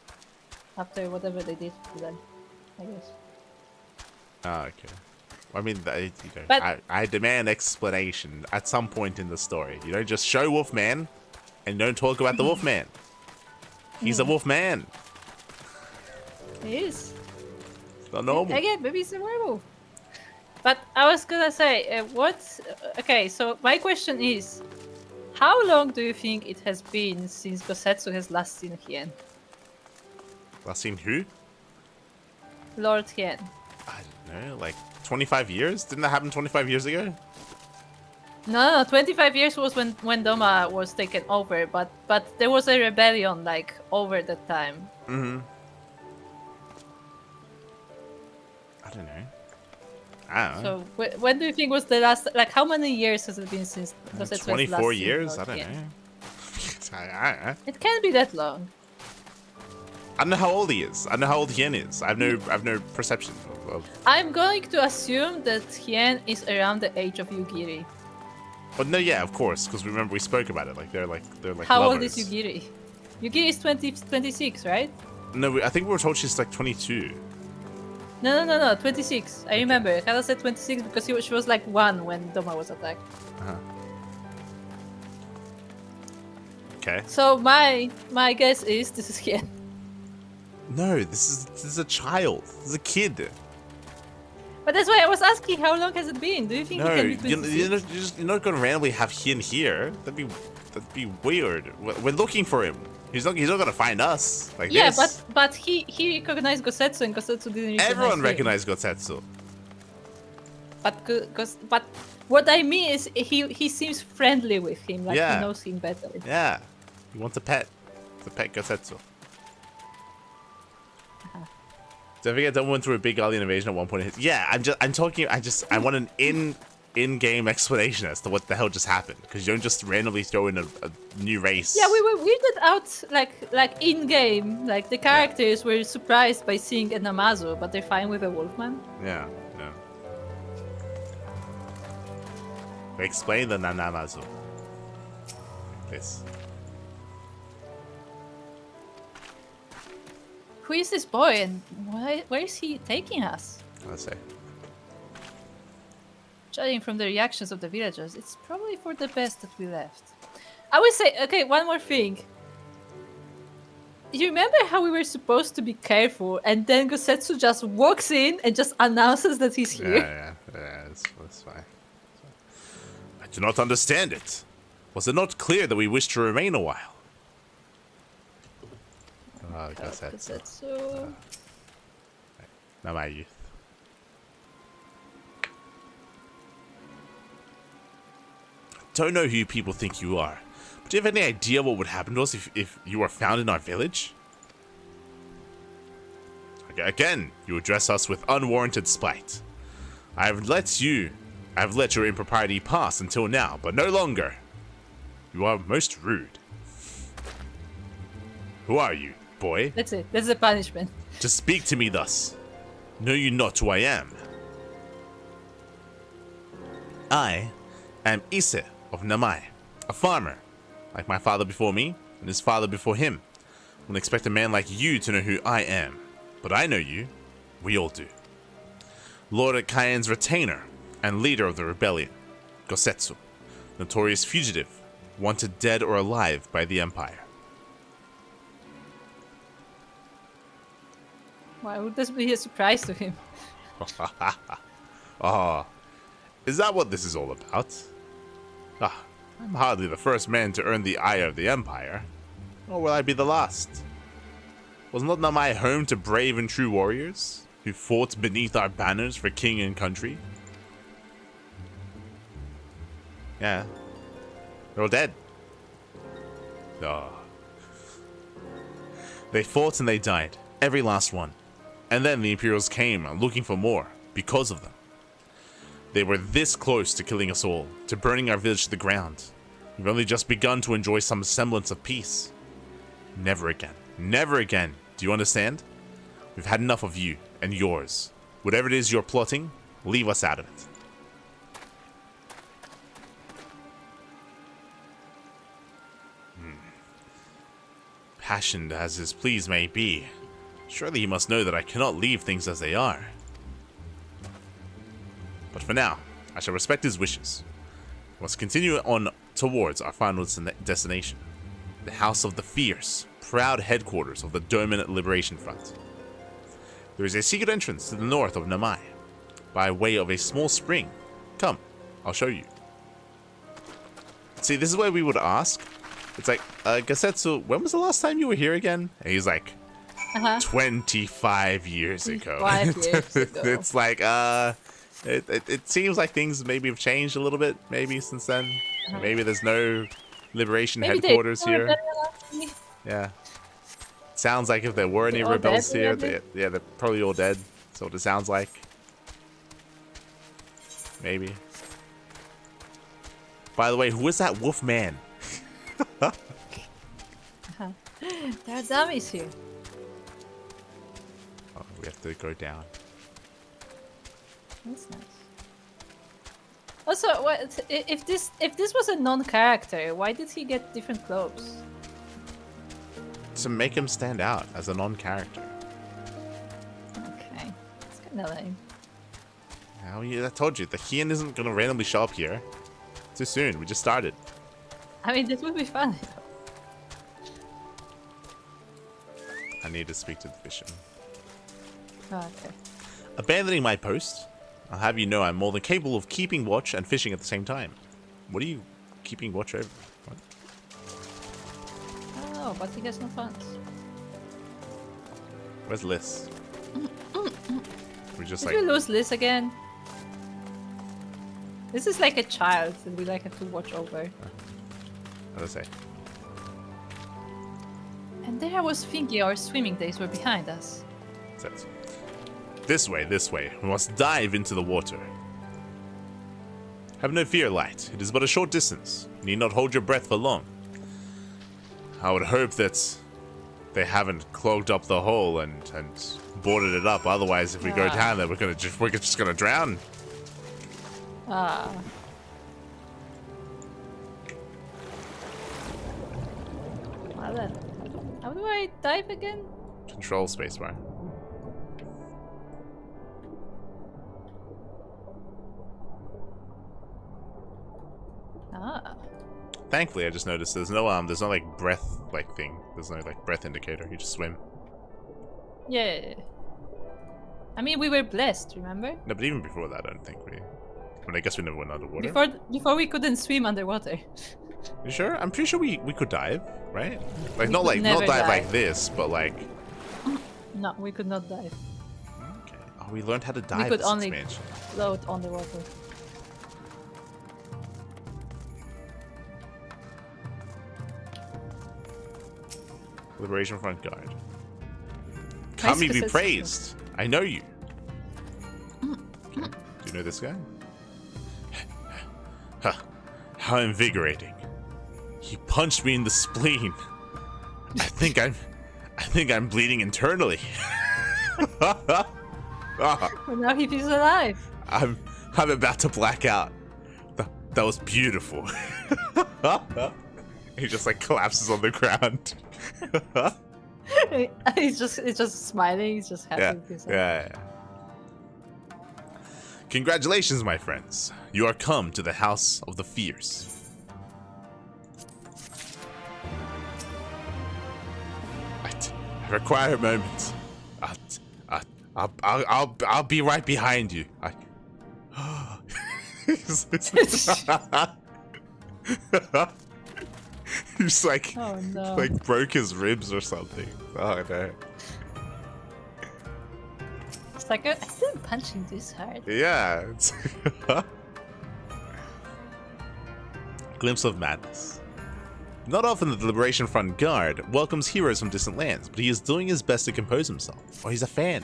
After whatever they did to them, I guess. Oh, okay. I mean, But I demand explanation at some point in the story. You don't just show Wolfman and don't talk about the Wolfman. He's a Wolfman. He is. It's not normal. Again, maybe he's a werewolf. But I was gonna say, okay, so my question is, how long do you think it has been since Gosetsu has last seen Hien? Last seen who? Lord Hien. I don't know, like 25 years? Didn't that happen 25 years ago? No, 25 years was when Doma was taken over, but there was a rebellion like over that time. Mm-hmm. I don't know. I don't know. So when do you think was the last? Like, how many years has it been since Gosetsu 24 years? I don't know. It can't be that long. I don't know how old he is. I don't know how old Hien is. I've no perception of. I'm going to assume that Hien is around the age of Yugiri. But no, yeah, of course, because remember we spoke about it. Like they're like How lovers. old is Yugiri? Yugiri is 26, right? No, I think we were told she's like 22. No, 26. I remember. Kata said 26 because she was like 1 when Doma was attacked. Okay. So my guess is this is Hien. No, this is a child. This is a kid. But that's why I was asking how long has it been? Do you think No, it can be 26? you're not going to randomly have Hien here. That'd be weird. We're looking for him. He's not going to find us like this. Yeah, but he recognized Gosetsu and Gosetsu didn't recognize Everyone him. recognized Gosetsu. But what I mean is he seems friendly with him, like he knows him better. Yeah, he wants a pet. It's a pet Gosetsu. Don't forget, Dom went through a big alien invasion at one point. Yeah, I want an in-game explanation as to what the hell just happened, because you don't just randomly throw in a new race. Yeah, we were weirded out like in-game. Like the characters were surprised by seeing a Namazu, but they're fine with a Wolfman. Yeah. Explain the Nanamazu. Please. Who is this boy and where is he taking us? Let's say. Judging from the reactions of the villagers, it's probably for the best that we left. I would say, okay, one more thing. You remember how we were supposed to be careful and then Gosetsu just walks in and just announces that he's here? Yeah, that's fine. I do not understand it. Was it not clear that we wish to remain a while? Oh, Gosetsu. Now my youth. Don't know who people think you are, but do you have any idea what would happen to us if you were found in our village? Again, you address us with unwarranted spite. I have let your impropriety pass until now, but no longer. You are most rude. Who are you, boy? That's it. That's the punishment. To speak to me thus. Know you not who I am? I am Ise of Namai, a farmer, like my father before me and his father before him. Wouldn't expect a man like you to know who I am, but I know you. We all do. Lord Cayenne's retainer and leader of the rebellion, Gosetsu, notorious fugitive, wanted dead or alive by the Empire. Why would this be a surprise to him? Ah, is that what this is all about? Ah, I'm hardly the first man to earn the ire of the Empire. Nor will I be the last. Was not Namai home to brave and true warriors who fought beneath our banners for king and country? Yeah. They're all dead. Ah. They fought and they died. Every last one. And then the Imperials came looking for more because of them. They were this close to killing us all, to burning our village to the ground. We've only just begun to enjoy some semblance of peace. Never again. Never again. Do you understand? We've had enough of you and yours. Whatever it is you're plotting, leave us out of it. Passioned as his pleas may be, surely he must know that I cannot leave things as they are. But for now, I shall respect his wishes. We must continue on towards our final destination, the House of the Fierce, proud headquarters of the Dominant Liberation Front. There is a secret entrance to the north of Namai, by way of a small spring. Come, I'll show you. See, this is where we would ask. It's like, Gosetsu, when was the last time you were here again? And he's like, 25 years ago. 5 years ago. It's like, it seems like things maybe have changed a little bit, maybe since then. Maybe there's no Liberation headquarters here. Yeah. Sounds like if there were any rebels here, they're probably all dead. That's what it sounds like. Maybe. By the way, who is that wolf man? There are dummies here. Oh, we have to go down. That's nice. Also, if this was a non-character, why did he get different clothes? To make him stand out as a non-character. Okay, it's kind of lame. Oh yeah, I told you, the Heian isn't gonna randomly show up here. Too soon, we just started. I mean, this would be fun. I need to speak to the fisherman. Oh, okay. Abandoning my post, I'll have you know I'm more than capable of keeping watch and fishing at the same time. What are you keeping watch over? What? Oh, but he has no funds. Where's Liz? We just Did like we lose Liz again? This is like a child that we like have to watch over. What did I say? And there I was thinking our swimming days were behind us. Says, this way, this way. We must dive into the water. Have no fear, Light. It is but a short distance. You need not hold your breath for long. I would hope that they haven't clogged up the hole and boarded it up. Otherwise, if we go down there, we're just gonna drown. Ah. Well then, how do I dive again? Control spacebar. Ah. Thankfully, I just noticed there's no like breath like thing. There's no like breath indicator. You just swim. Yeah. I mean, we were blessed, remember? No, but even before that, I don't think we. I mean, I guess we never went underwater. Before we couldn't swim underwater. You sure? I'm pretty sure we could dive, right? Like We not could not never dive dive. like this, but like. No, we could not dive. Okay. Oh, we learned how to dive. We could this only expansion. float underwater. Liberation Front Guard. Kami be Gosetsu. praised. I know you. Okay. Do you know this guy? Huh. How invigorating. He punched me in the spleen. I think I'm bleeding internally. But now he feels alive. I'm about to black out. That was beautiful. He just like collapses on the ground. He's just smiling. He's just happy. Yeah, with himself. yeah, yeah. Congratulations, my friends. You are come to the House of the Fierce. I require a moment. I'll be right behind you. He's like, oh, no. like broke his ribs or something. Oh no. It's like, I didn't punch him this hard. Yeah. Glimpse of madness. Not often the Liberation Front Guard welcomes heroes from distant lands, but he is doing his best to compose himself. Or he's a fan.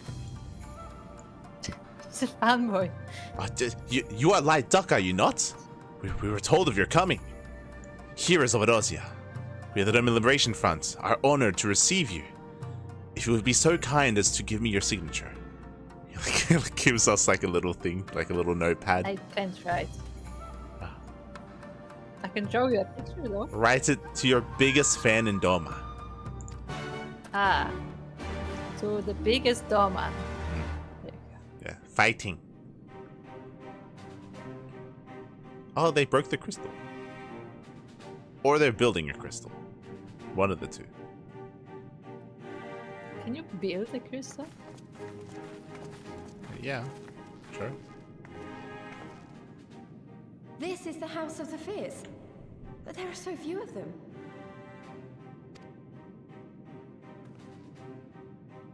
He's a fanboy. You are Light Duck, are you not? We were told of your coming. Heroes of Eorzea, we of the Roman Liberation Front are honored to receive you. If you would be so kind as to give me your signature. He gives us like a little thing, like a little notepad. I can't write. I can show you a picture though. Write it to your biggest fan in Doma. Ah. To the biggest Doma. There you go. Yeah, fighting. Oh, they broke the crystal. Or they're building a crystal. One of the two. Can you build a crystal? Yeah, sure. This is the House of the Fierce, but there are so few of them.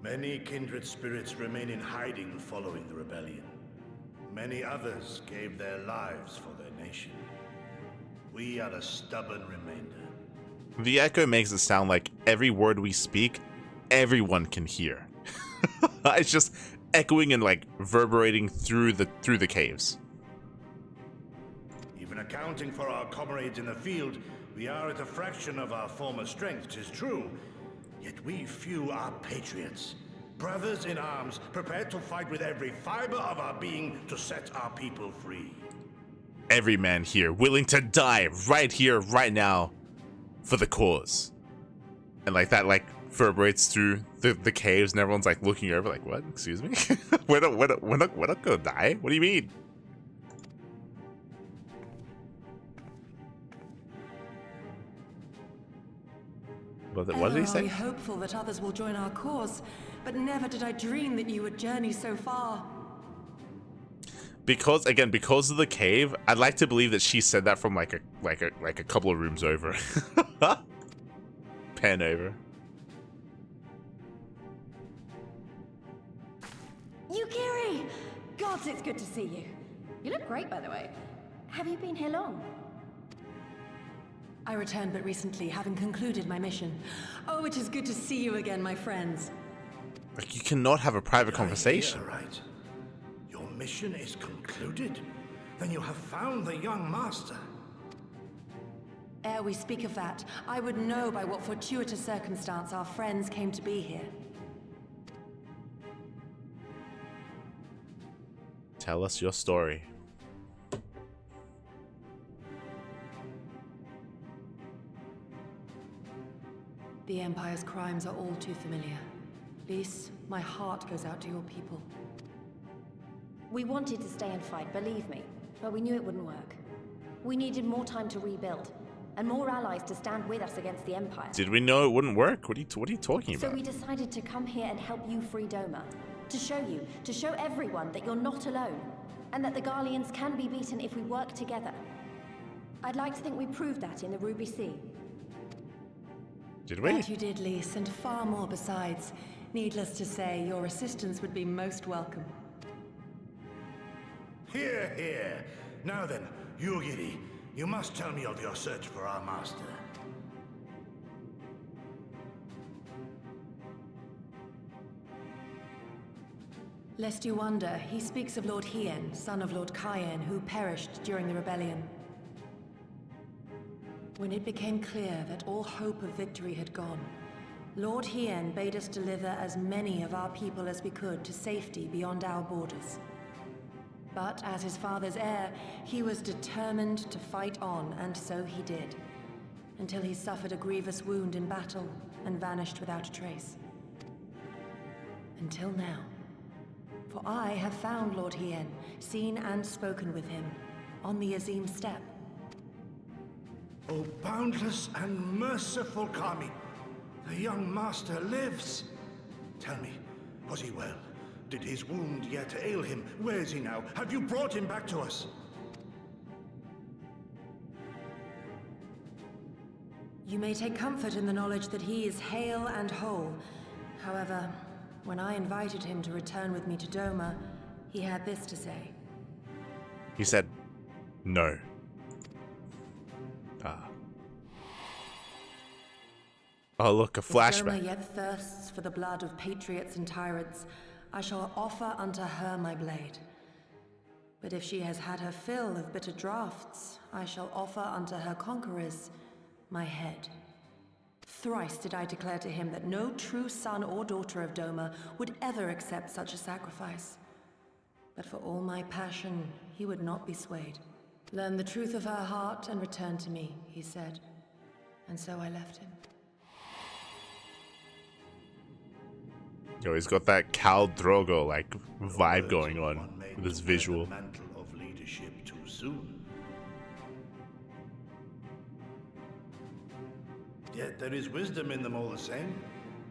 Many kindred spirits remain in hiding following the rebellion. Many others gave their lives for their nation. We are a stubborn remainder. The echo makes it sound like every word we speak, everyone can hear. It's just echoing and like reverberating through the caves. Even accounting for our comrades in the field, we are at a fraction of our former strength, 'tis true. Yet we few are patriots, brothers in arms, prepared to fight with every fiber of our being to set our people free. Every man here willing to die right here, right now, for the cause. And like that, like reverberates through the caves, and everyone's like looking over, like, what? Excuse me? we're not gonna die. What do you mean? What did he say? I'm hopeful that others will join our cause, but never did I dream that you would journey so far. Because of the cave, I'd like to believe that she said that from like a couple of rooms over. Pen over. Yukiri! Gods, it's good to see you. You look great, by the way. Have you been here long? I returned but recently, having concluded my mission. Oh, it is good to see you again, my friends. Like, you cannot have a private conversation. Here, right? Your mission is concluded? Then you have found the young master. Ere we speak of that, I would know by what fortuitous circumstance our friends came to be here. Tell us your story. The Empire's crimes are all too familiar. Lys, my heart goes out to your people. We wanted to stay and fight, believe me, but we knew it wouldn't work. We needed more time to rebuild, and more allies to stand with us against the Empire. Did we know it wouldn't work? What are you talking about? So we decided to come here and help you free Doma. To show everyone that you're not alone, and that the Garleans can be beaten if we work together. I'd like to think we proved that in the Ruby Sea. Did we? That you did, Lys, and far more besides. Needless to say, your assistance would be most welcome. Here, here. Now then, Yugiri, you must tell me of your search for our master. Lest you wonder, he speaks of Lord Hien, son of Lord Cayenne, who perished during the rebellion. When it became clear that all hope of victory had gone, Lord Hien bade us deliver as many of our people as we could to safety beyond our borders. But as his father's heir, he was determined to fight on, and so he did, until he suffered a grievous wound in battle and vanished without a trace. Until now. For I have found Lord Hien, seen and spoken with him, on the Azim steppe. O boundless and merciful Kami, the young master lives. Tell me, was he well? Did his wound yet ail him? Where is he now? Have you brought him back to us? You may take comfort in the knowledge that he is hale and whole. However, when I invited him to return with me to Doma, he had this to say. He said, no. Ah. Oh, look, a flashback. If Doma yet thirsts for the blood of patriots and tyrants, I shall offer unto her my blade. But if she has had her fill of bitter draughts, I shall offer unto her conquerors my head. Thrice did I declare to him that no true son or daughter of Doma would ever accept such a sacrifice. But for all my passion, he would not be swayed. Learn the truth of her heart and return to me, he said. And so I left him. Yo, he's got that Khal Drogo like vibe going on with his visual. The mantle of leadership too soon. Yet there is wisdom in them all the same.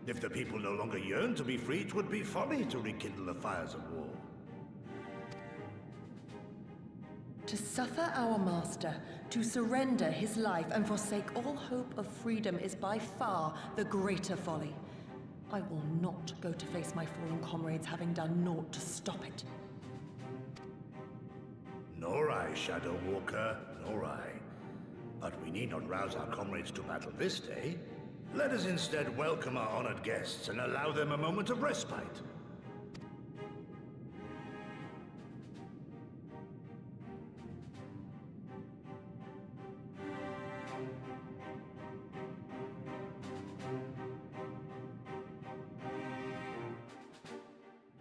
If the people no longer yearn to be free, it would be folly to rekindle the fires of war. To suffer our master, to surrender his life and forsake all hope of freedom is by far the greater folly. I will not go to face my fallen comrades having done naught to stop it. Nor I, Shadow Walker, nor I. But we need not rouse our comrades to battle this day. Let us instead welcome our honored guests and allow them a moment of respite.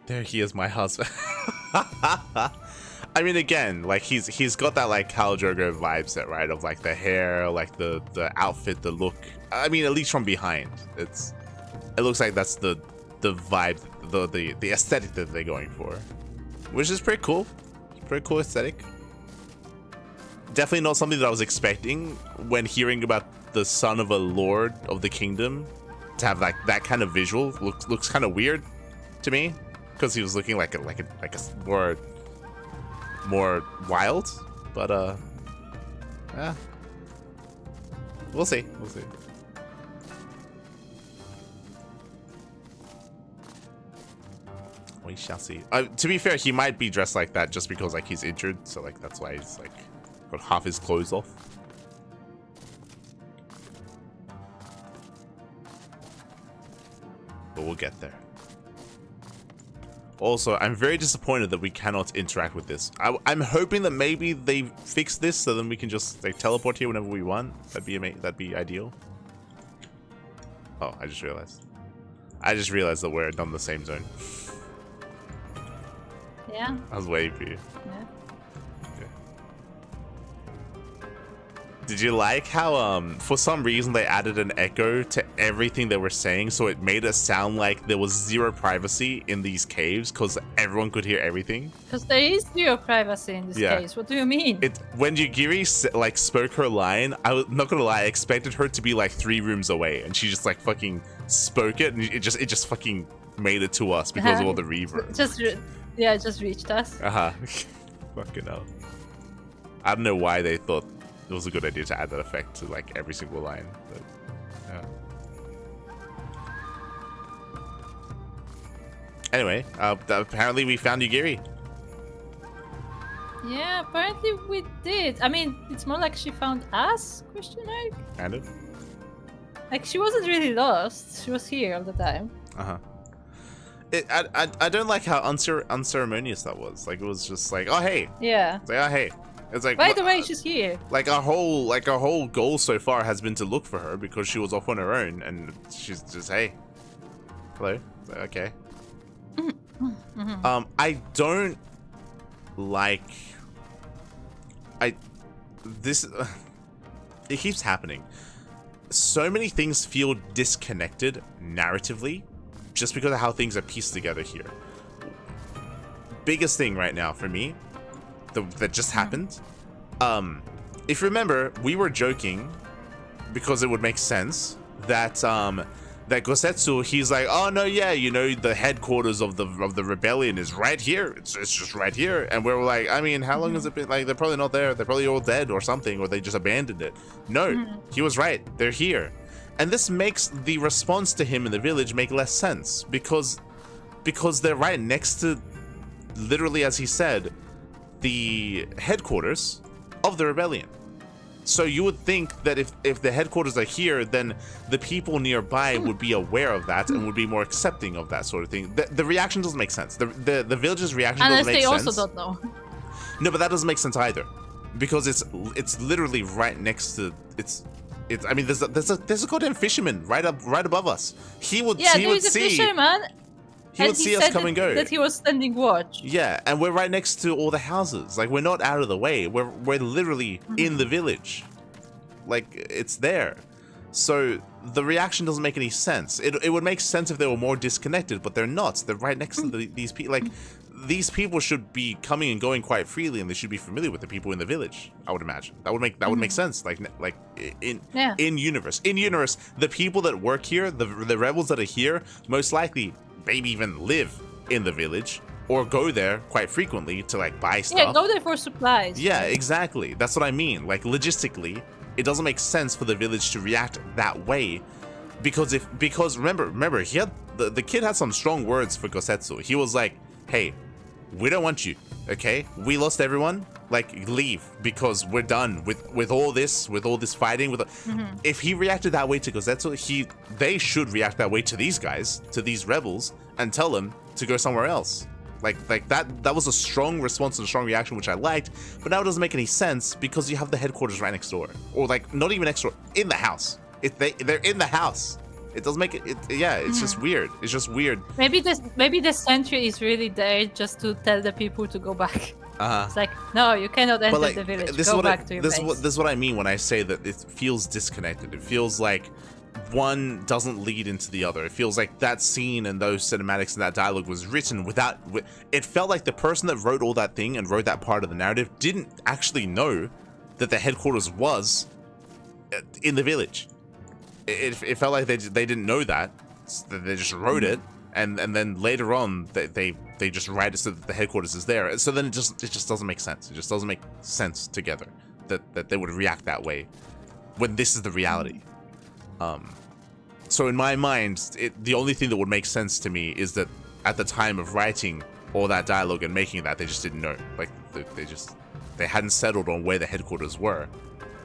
There he is, my husband. I mean, again, like he's got that like Khal Drogo vibe set, right? Of like the hair, like the outfit, the look. I mean, at least from behind, it looks like that's the vibe, the aesthetic that they're going for, which is pretty cool. Pretty cool aesthetic. Definitely not something that I was expecting when hearing about the son of a lord of the kingdom to have like that kind of visual. Looks kind of weird to me because he was looking like a more wild, but yeah, we'll see. We shall see. To be fair, he might be dressed like that just because like he's injured, so like that's why he's like got half his clothes off. But we'll get there. Also, I'm very disappointed that we cannot interact with this. I'm hoping that maybe they fix this so then we can just like teleport here whenever we want. That'd be ideal. Oh, I just realized that we're on the same zone. Yeah. I was waiting for you. Yeah. Okay. Did you like how for some reason they added an echo to everything they were saying, so it made it sound like there was zero privacy in these caves because everyone could hear everything? Because there is zero privacy in this case. What do you mean? When Yugiri like spoke her line, I was not gonna lie, I expected her to be like 3 rooms away, and she just like fucking spoke it, and it just fucking made it to us because of all the reverb. It just reached us. Fucking hell. I don't know why they thought it was a good idea to add that effect to like every single line, but yeah. Anyway, apparently we found Yugiri. Yeah, apparently we did. I mean, it's more like she found us, question mark? Kind of. Like, she wasn't really lost. She was here all the time. I don't like how unceremonious that was. Like, it was just like, oh hey. Yeah. It's like, oh hey. It's like, by the way, she's here. Like our whole goal so far has been to look for her because she was off on her own, and she's just, hey, hello. Like, okay. I don't like. This. It keeps happening. So many things feel disconnected narratively, just because of how things are pieced together here. biggest thing right now for me that just happened. If you remember, we were joking because it would make sense that that Gosetsu, he's like, oh no, yeah, you know, the headquarters of the rebellion is right here. It's just right here. And we were like, I mean, how long has it been? Like, they're probably not there. They're probably all dead or something, or they just abandoned it. No, he was right. They're here. And this makes the response to him in the village make less sense because they're right next to, literally as he said, the headquarters of the rebellion. So you would think that if the headquarters are here, then the people nearby would be aware of that and would be more accepting of that sort of thing. The reaction doesn't make sense. The village's reaction doesn't make sense. Unless they also don't know. No, but that doesn't make sense either, because it's literally right next to I mean, there's a goddamn fisherman right above us. He would see. He would see us come and go. That he was standing watch. Yeah, and we're right next to all the houses. Like, we're not out of the way. We're literally in the village. Like, it's there. So the reaction doesn't make any sense. It would make sense if they were more disconnected, but they're not. They're right next to these people. Like, these people should be coming and going quite freely, and they should be familiar with the people in the village. I would imagine that would make sense. Like in universe, the people that work here, the rebels that are here, most likely maybe even live in the village or go there quite frequently to like buy stuff. Yeah, go there for supplies. Yeah, exactly. That's what I mean. Like, logistically, it doesn't make sense for the village to react that way, because remember he had the kid had some strong words for Gosetsu. He was like, hey, we don't want you, okay? We lost everyone. Like, leave, because we're done with all this fighting. If he reacted that way to Gosetsu, they should react that way to these guys, to these rebels, and tell them to go somewhere else. Like that was a strong response and a strong reaction, which I liked. But now it doesn't make any sense because you have the headquarters right next door, or like not even next door, in the house. They're in the house. It doesn't make it. Yeah, it's just weird. It's just weird. Maybe the sentry is really there just to tell the people to go back. It's like, no, you cannot enter the village. Go back to your base. This is what I mean when I say that it feels disconnected. It feels like one doesn't lead into the other. It feels like that scene and those cinematics and that dialogue was written without. It felt like the person that wrote all that thing and wrote that part of the narrative didn't actually know that the headquarters was in the village. It felt like they didn't know that. So they just wrote it, and then later on they just write it so that the headquarters is there. So then it just doesn't make sense. It just doesn't make sense together that they would react that way when this is the reality. So in my mind, the only thing that would make sense to me is that at the time of writing all that dialogue and making that, they just didn't know. Like, they hadn't settled on where the headquarters were,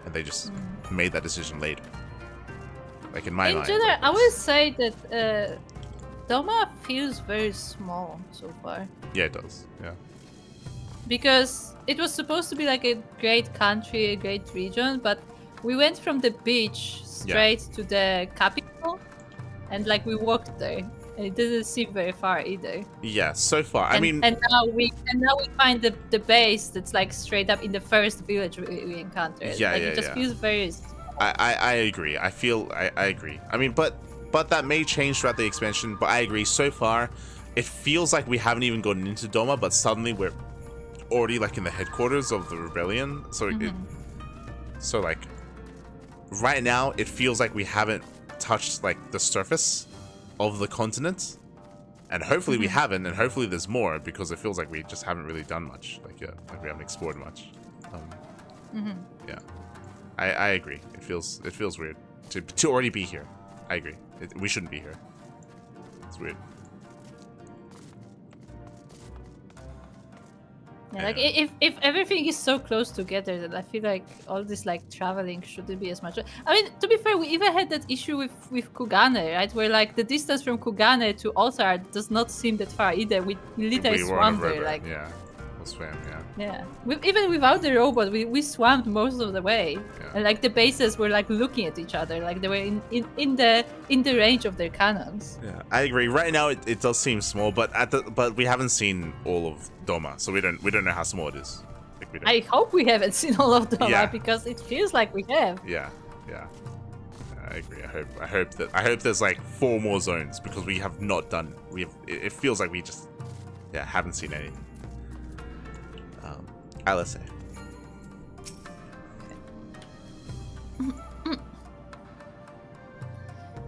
and they just made that decision later. Like, in my mind. In general, I would say that Doma feels very small so far. Yeah, it does. Yeah. Because it was supposed to be like a great country, a great region, but we went from the beach straight to the capital, and like we walked there, and it didn't seem very far either. Yeah, so far. And now we find the base that's like straight up in the first village we encountered. Yeah, like, it just feels very. I agree. I agree. I mean, but that may change throughout the expansion. But I agree. So far, it feels like we haven't even gotten into Doma, but suddenly we're already like in the headquarters of the rebellion. So so like. Right now, it feels like we haven't touched like the surface of the continent, and hopefully we haven't, and hopefully there's more, because it feels like we just haven't really done much. Like, like we haven't explored much. Yeah, I agree. It feels weird to already be here. I agree. We shouldn't be here. It's weird. Yeah, like if everything is so close together, then I feel like all this like traveling shouldn't be as much. I mean, to be fair, we even had that issue with Kugane, right? Where like the distance from Kugane to Altar does not seem that far either. We literally swam there, like we'll swim, yeah. Even without the robot, we swam most of the way, and like the bases were like looking at each other, like they were in the range of their cannons. Yeah, I agree. Right now, it does seem small, but but we haven't seen all of Doma, so we don't know how small it is. Like, I hope we haven't seen all of Doma because it feels like we have. Yeah. I agree. I hope there's like 4 more zones, because we have not done. It feels like we just haven't seen any. Let's say.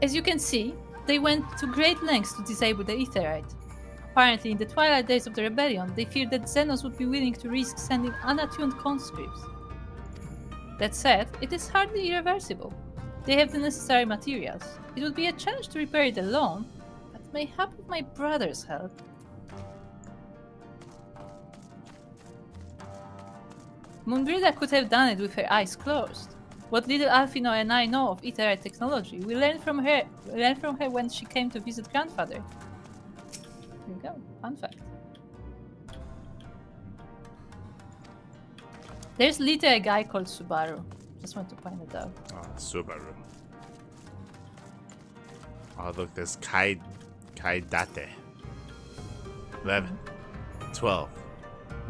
As you can see, they went to great lengths to disable the Aetherite. Apparently, in the twilight days of the rebellion, they feared that Xenos would be willing to risk sending unattuned conscripts. That said, it is hardly irreversible. They have the necessary materials. It would be a challenge to repair it alone, but mayhap with my brother's help. Moonbrida could have done it with her eyes closed. What little Alfino and I know of Aetherite technology, we learned from her when she came to visit grandfather. There you go, fun fact. There's literally a guy called Subaru. Just want to point it out. Oh, Subaru. Oh, look, there's Kaidate. 11. 12.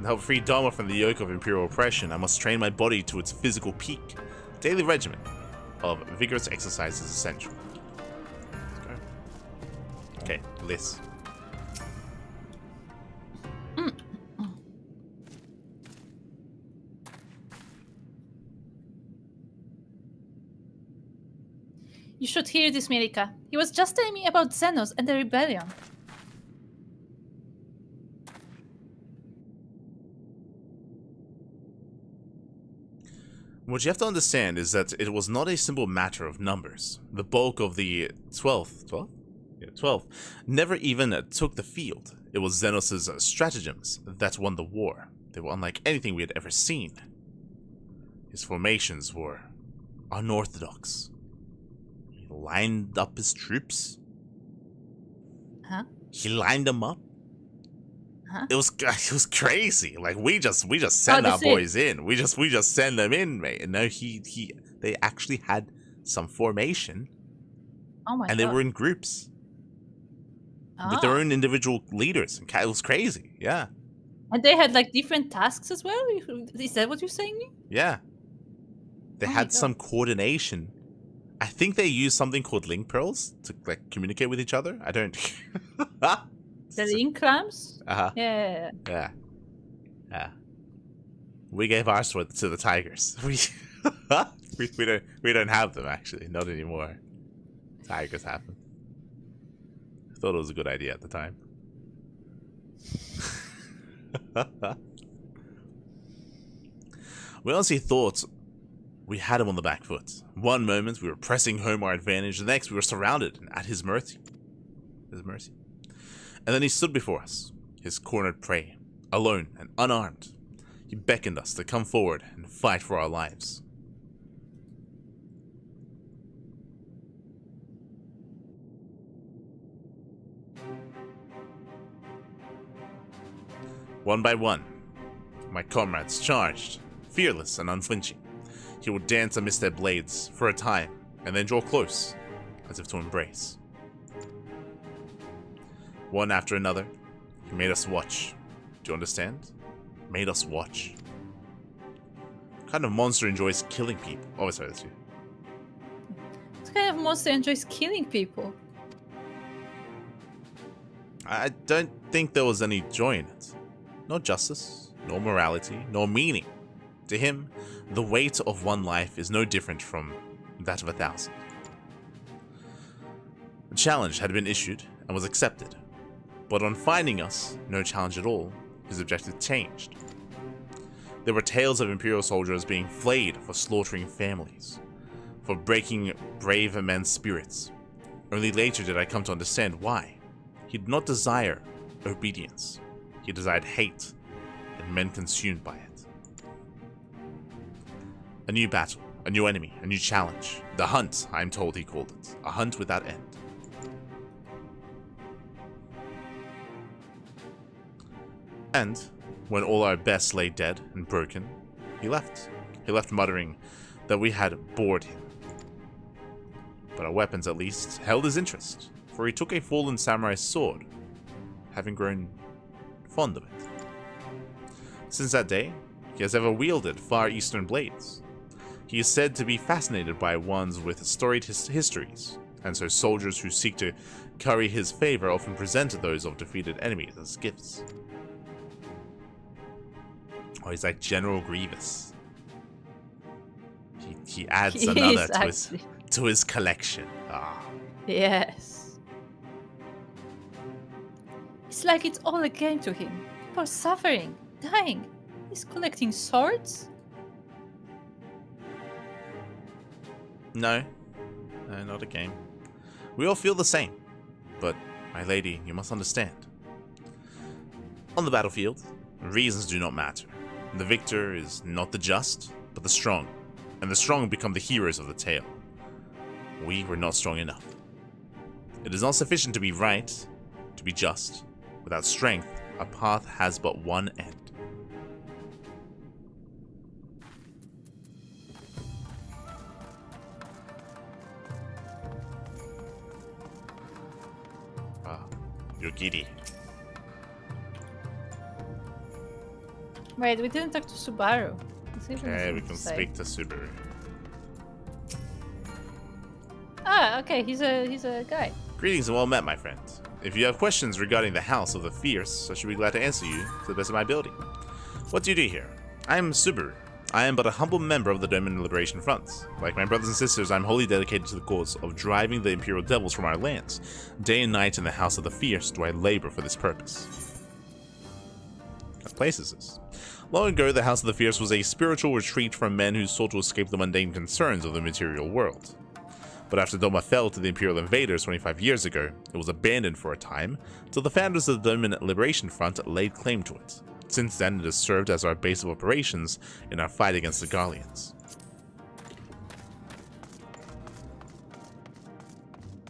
To help free Dharma from the yoke of imperial oppression, I must train my body to its physical peak. Daily regimen of vigorous exercise is essential. Let's go. Okay, Liz. You should hear this, Mirika. He was just telling me about Xenos and the rebellion. What you have to understand is that it was not a simple matter of numbers. The bulk of the 12th never even took the field. It was Xenos' stratagems that won the war. They were unlike anything we had ever seen. His formations were unorthodox. He lined up his troops. Huh? He lined them up. Huh? It was crazy. Like we just send our boys in. We just send them in, mate. And no, they actually had some formation. Oh my god. And they were in groups. With their own individual leaders. And it was crazy. Yeah. And they had like different tasks as well? Is that what you're saying? Yeah. They had some coordination. I think they used something called link pearls to like communicate with each other. I don't. The link clamps? Yeah. We gave ours to the tigers. We don't have them actually. Not anymore. Tigers have them. I thought it was a good idea at the time. We honestly thought we had him on the back foot. One moment we were pressing home our advantage, the next we were surrounded and at his mercy. And then he stood before us, his cornered prey, alone and unarmed. He beckoned us to come forward and fight for our lives. One by one, my comrades charged, fearless and unflinching. He would dance amidst their blades for a time, and then draw close, as if to embrace. One after another, he made us watch. Do you understand? Made us watch. What kind of monster enjoys killing people? Oh, sorry, that's you. What kind of monster enjoys killing people? I don't think there was any joy in it. No justice, nor morality, nor meaning. To him, the weight of one life is no different from that of 1,000. A challenge had been issued and was accepted. But on finding us, no challenge at all, his objective changed. There were tales of Imperial soldiers being flayed for slaughtering families, for breaking brave men's spirits. Only later did I come to understand why. He did not desire obedience. He desired hate, and men consumed by it. A new battle, a new enemy, a new challenge. The hunt, I am told he called it. A hunt without end. And, when all our best lay dead and broken, he left. He left muttering that we had bored him. But our weapons, at least, held his interest, for he took a fallen samurai's sword, having grown fond of it. Since that day, he has ever wielded Far Eastern blades. He is said to be fascinated by ones with storied histories, and so soldiers who seek to curry his favor often present those of defeated enemies as gifts. Oh, he's like General Grievous. He adds He another is, to his collection. Ah. Yes. It's like it's all a game to him. People are suffering, dying. He's collecting swords? No. No, not a game. We all feel the same. But, my lady, you must understand. On the battlefield, reasons do not matter. The victor is not the just, but the strong. And the strong become the heroes of the tale. We were not strong enough. It is not sufficient to be right, to be just. Without strength, a path has but one end. Ah, you're giddy. Wait, we didn't talk to Subaru. Okay, we can speak to Subaru. Ah, okay, he's a guy. Greetings and well met, my friend. If you have questions regarding the House of the Fierce, I should be glad to answer you to the best of my ability. What do you do here? I am Subaru. I am but a humble member of the Domin Liberation Front. Like my brothers and sisters, I am wholly dedicated to the cause of driving the Imperial Devils from our lands. Day and night in the House of the Fierce do I labor for this purpose. What place is this? Long ago, the House of the Fierce was a spiritual retreat from men who sought to escape the mundane concerns of the material world. But after Doma fell to the Imperial invaders 25 years ago, it was abandoned for a time, till the founders of the Domin Liberation Front laid claim to it. Since then, it has served as our base of operations in our fight against the Gallians.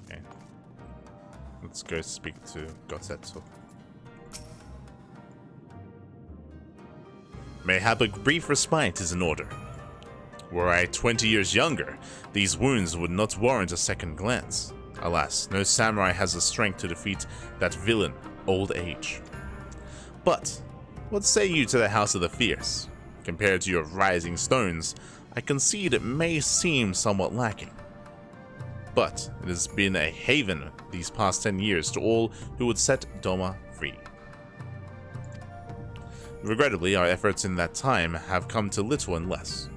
Okay. Let's go speak to Gosetsu. Mayhap a brief respite is in order. Were I 20 years younger, these wounds would not warrant a second glance. Alas, no samurai has the strength to defeat that villain, old age. But, what say you to the House of the Fierce? Compared to your rising stones, I concede it may seem somewhat lacking. But it has been a haven these past 10 years to all who would set Doma free. Regrettably, our efforts in that time have come to little and less.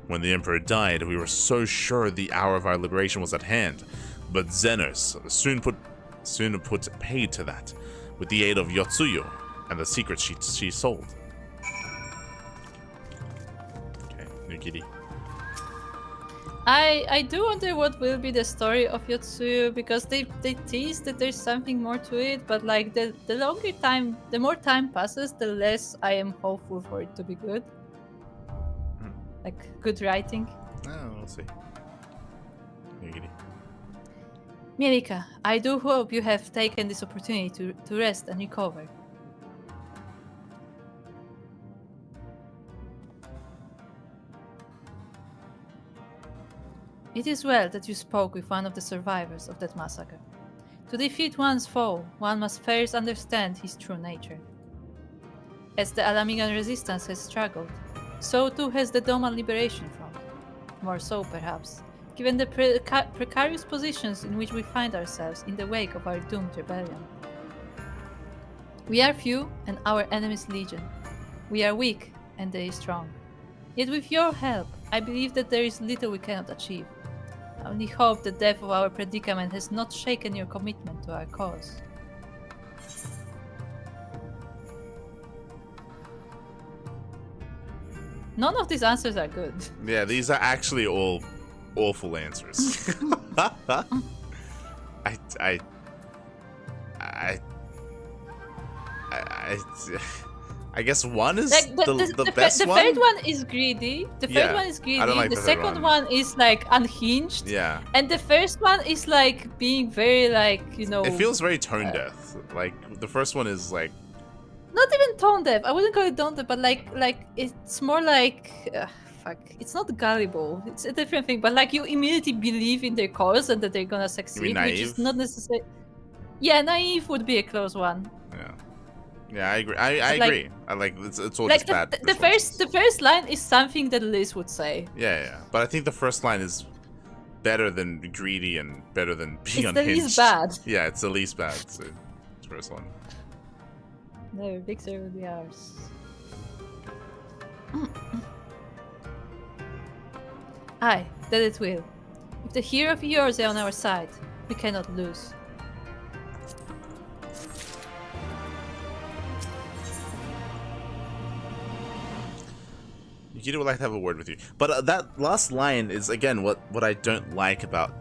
When the Emperor died, we were so sure the hour of our liberation was at hand, but Zenos soon put paid to that, with the aid of Yotsuyo and the secrets she sold. Okay, new kitty. I do wonder what will be the story of Yotsuyo, because they tease that there's something more to it, but like the more time passes, the less I am hopeful for it to be good. Like good writing. Oh, we'll see. New kitty. Mirika, I do hope you have taken this opportunity to rest and recover. It is well that you spoke with one of the survivors of that massacre. To defeat one's foe, one must first understand his true nature. As the Alamigan resistance has struggled, so too has the Doma Liberation Front. More so, perhaps, given the precarious positions in which we find ourselves in the wake of our doomed rebellion. We are few and our enemies legion. We are weak and they strong. Yet with your help, I believe that there is little we cannot achieve. I only hope the depth of our predicament has not shaken your commitment to our cause. None of these answers are good. Yeah, these are actually all awful answers. I guess one is like the best the one. The third one is greedy. The third one is greedy. I don't like the third second one is like unhinged. Yeah. And the first one is like being very like, you know. It feels very tone deaf. Like the first one is like. Not even tone deaf. I wouldn't call it tone deaf, but like it's more like fuck. It's not gullible. It's a different thing. But like you immediately believe in their cause and that they're gonna succeed, which is not necessarily. Yeah, naive would be a close one. Yeah. Yeah, I agree. I agree. I like it's all like just bad. The first line is something that Liz would say. Yeah. But I think the first line is better than greedy and better than being unhinged. It's the least bad. Yeah, it's the least bad. So, first one. No, victory will be ours. Aye, that it will. If the hero of yours are on our side, we cannot lose. Yukita would like to have a word with you. But that last line is, again, what I don't like about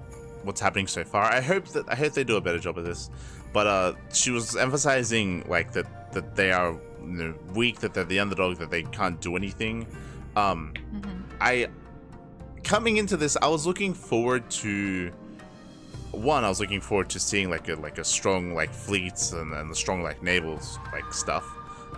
what's happening so far. I hope they do a better job of this. But she was emphasizing like that they are, you know, weak, that they're the underdog, that they can't do anything. Coming into this, I was looking forward to I was looking forward to seeing like a strong like fleets and the strong like navals like stuff.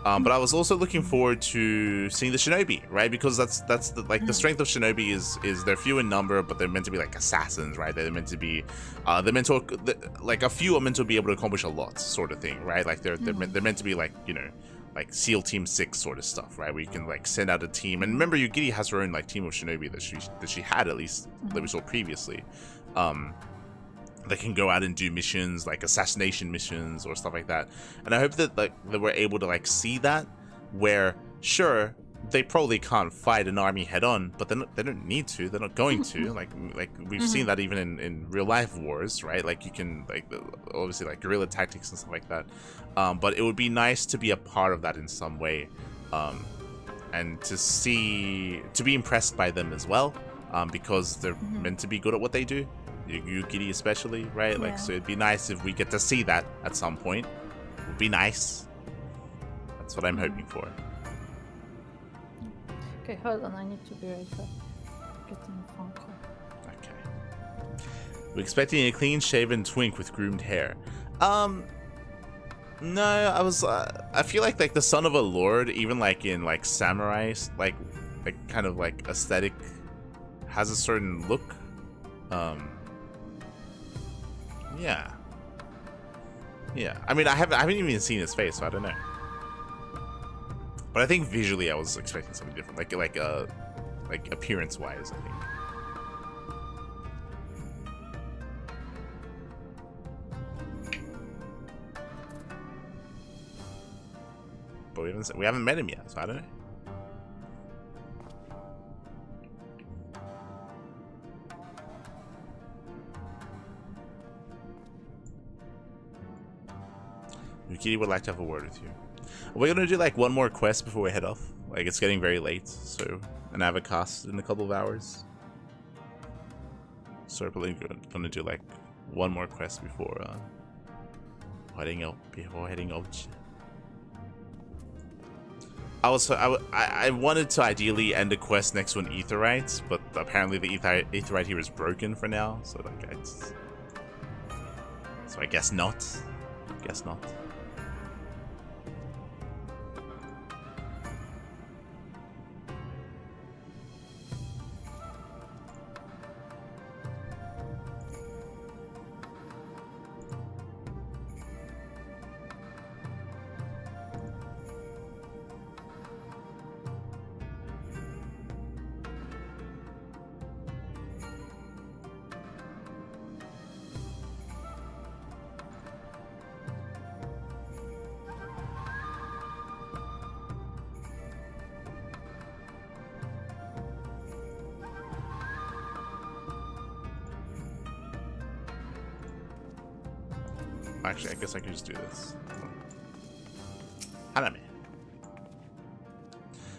But I was also looking forward to seeing the shinobi, right? Because that's the, like the strength of shinobi is they're few in number, but they're meant to be like assassins, right? They're meant to be like a few are meant to be able to accomplish a lot, sort of thing, right? Like they're meant to be like, you know, like SEAL Team 6 sort of stuff, right? Where you can like send out a team. And remember, Yugiri has her own like team of shinobi that she had, at least that we saw previously. They can go out and do missions like assassination missions or stuff like that. And I hope that like that we're able to like see that, where sure they probably can't fight an army head on, but they don't need to. They're not going to. like we've seen that even in real life wars, right? Like you can like obviously like guerrilla tactics and stuff like that. But it would be nice to be a part of that in some way, and to be impressed by them as well, because they're meant to be good at what they do. Yukiri especially, right? Like, so it'd be nice if we get to see that at some point. It would be nice. That's what I'm hoping for. Okay, hold on. I need to be right back. Getting a phone call. Okay. We're expecting a clean-shaven twink with groomed hair. No, I feel like the son of a lord, even like in like samurai, like kind of like aesthetic, has a certain look. Yeah. I mean, I haven't even seen his face, so I don't know. But I think visually, I was expecting something different, like appearance-wise, I think. But we haven't met him yet, so I don't know. Yukiri would like to have a word with you. We're gonna do like one more quest before we head off. Like it's getting very late, so and I have a cast in a couple of hours. So we're probably gonna do like one more quest before heading out. I wanted to ideally end the quest next to an Aetherite, but apparently the Aetherite here is broken for now, so like so I guess not. Guess not. Actually, I guess I can just do this. Haname.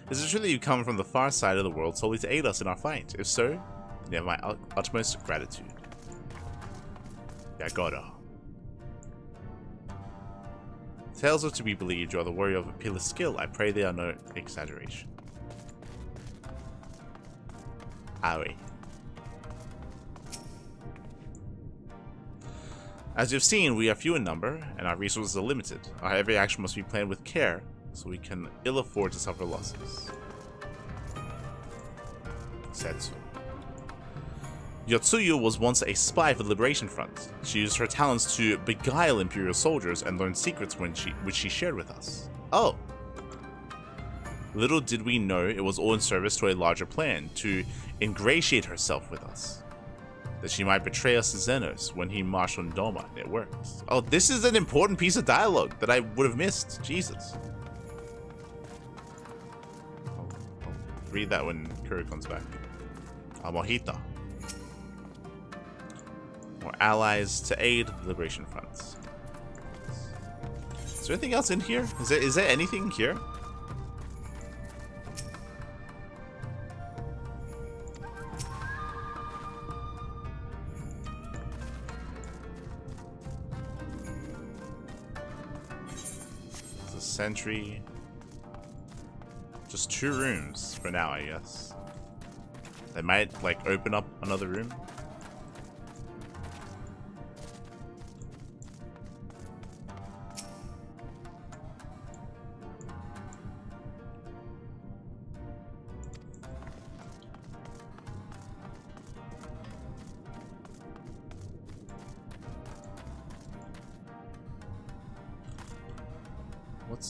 Is it true that you come from the far side of the world solely to aid us in our fight? If so, then you have my utmost gratitude. Yagoro. Tales are to be believed. You are the warrior of a peerless skill. I pray they are no exaggeration. Aoi. As you've seen, we are few in number, and our resources are limited. Our every action must be planned with care, so we can ill afford to suffer losses. Gosetsu. Yotsuyu was once a spy for the Liberation Front. She used her talents to beguile Imperial soldiers and learn secrets which she shared with us. Oh! Little did we know it was all in service to a larger plan, to ingratiate herself with us. That she might betray us to Xenos when he marched on Doma. It worked. Oh, this is an important piece of dialogue that I would have missed. Jesus. read that when Kuro comes back. A mojito. More allies to aid the Liberation fronts. Is there anything else in here? Is there anything here? There's a sentry. Just 2 rooms for now, I guess. They might like open up another room.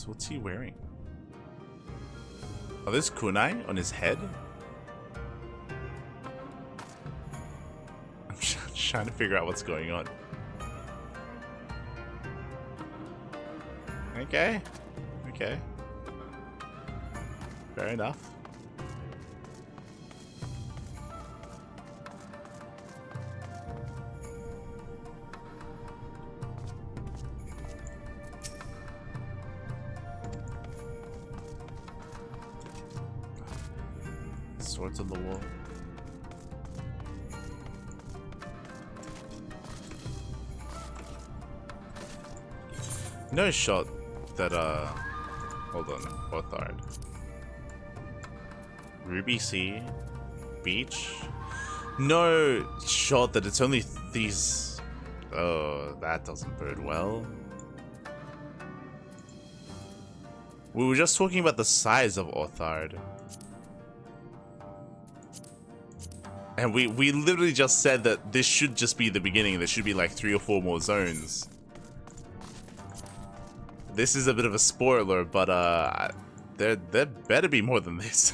What's he wearing? Oh, there's kunai on his head? I'm trying to figure out what's going on. Okay. Okay. Fair enough. Swords on the wall. No shot that hold on, Othard. Ruby Sea Beach. No shot that it's only these. Oh, that doesn't bode well. We were just talking about the size of Othard. And we literally just said that this should just be the beginning. There should be like 3 or 4 more zones. This is a bit of a spoiler, but there better be more than this.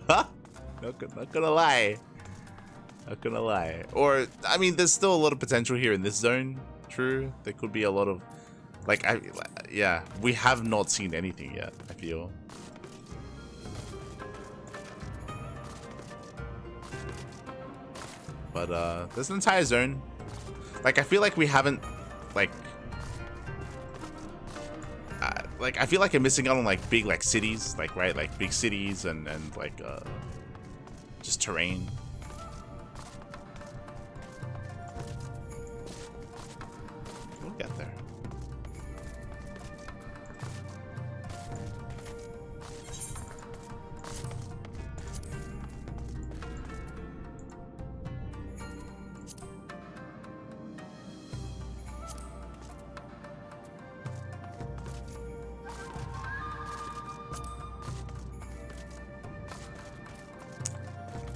not gonna lie. Not gonna lie. Or I mean, there's still a lot of potential here in this zone. True, there could be a lot of like yeah, we have not seen anything yet, I feel. But there's an entire zone. Like I feel like we haven't like I feel like I'm missing out on like big like cities, like right, like big cities and like just terrain. We'll get there.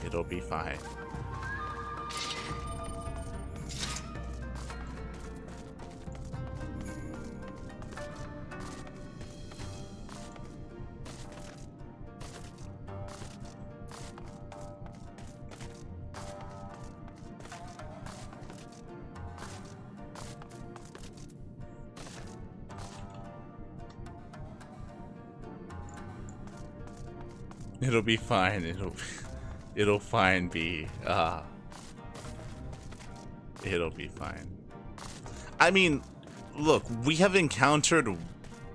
It'll be fine. It'll be fine. It'll fine be. It'll be fine. I mean, look, we have encountered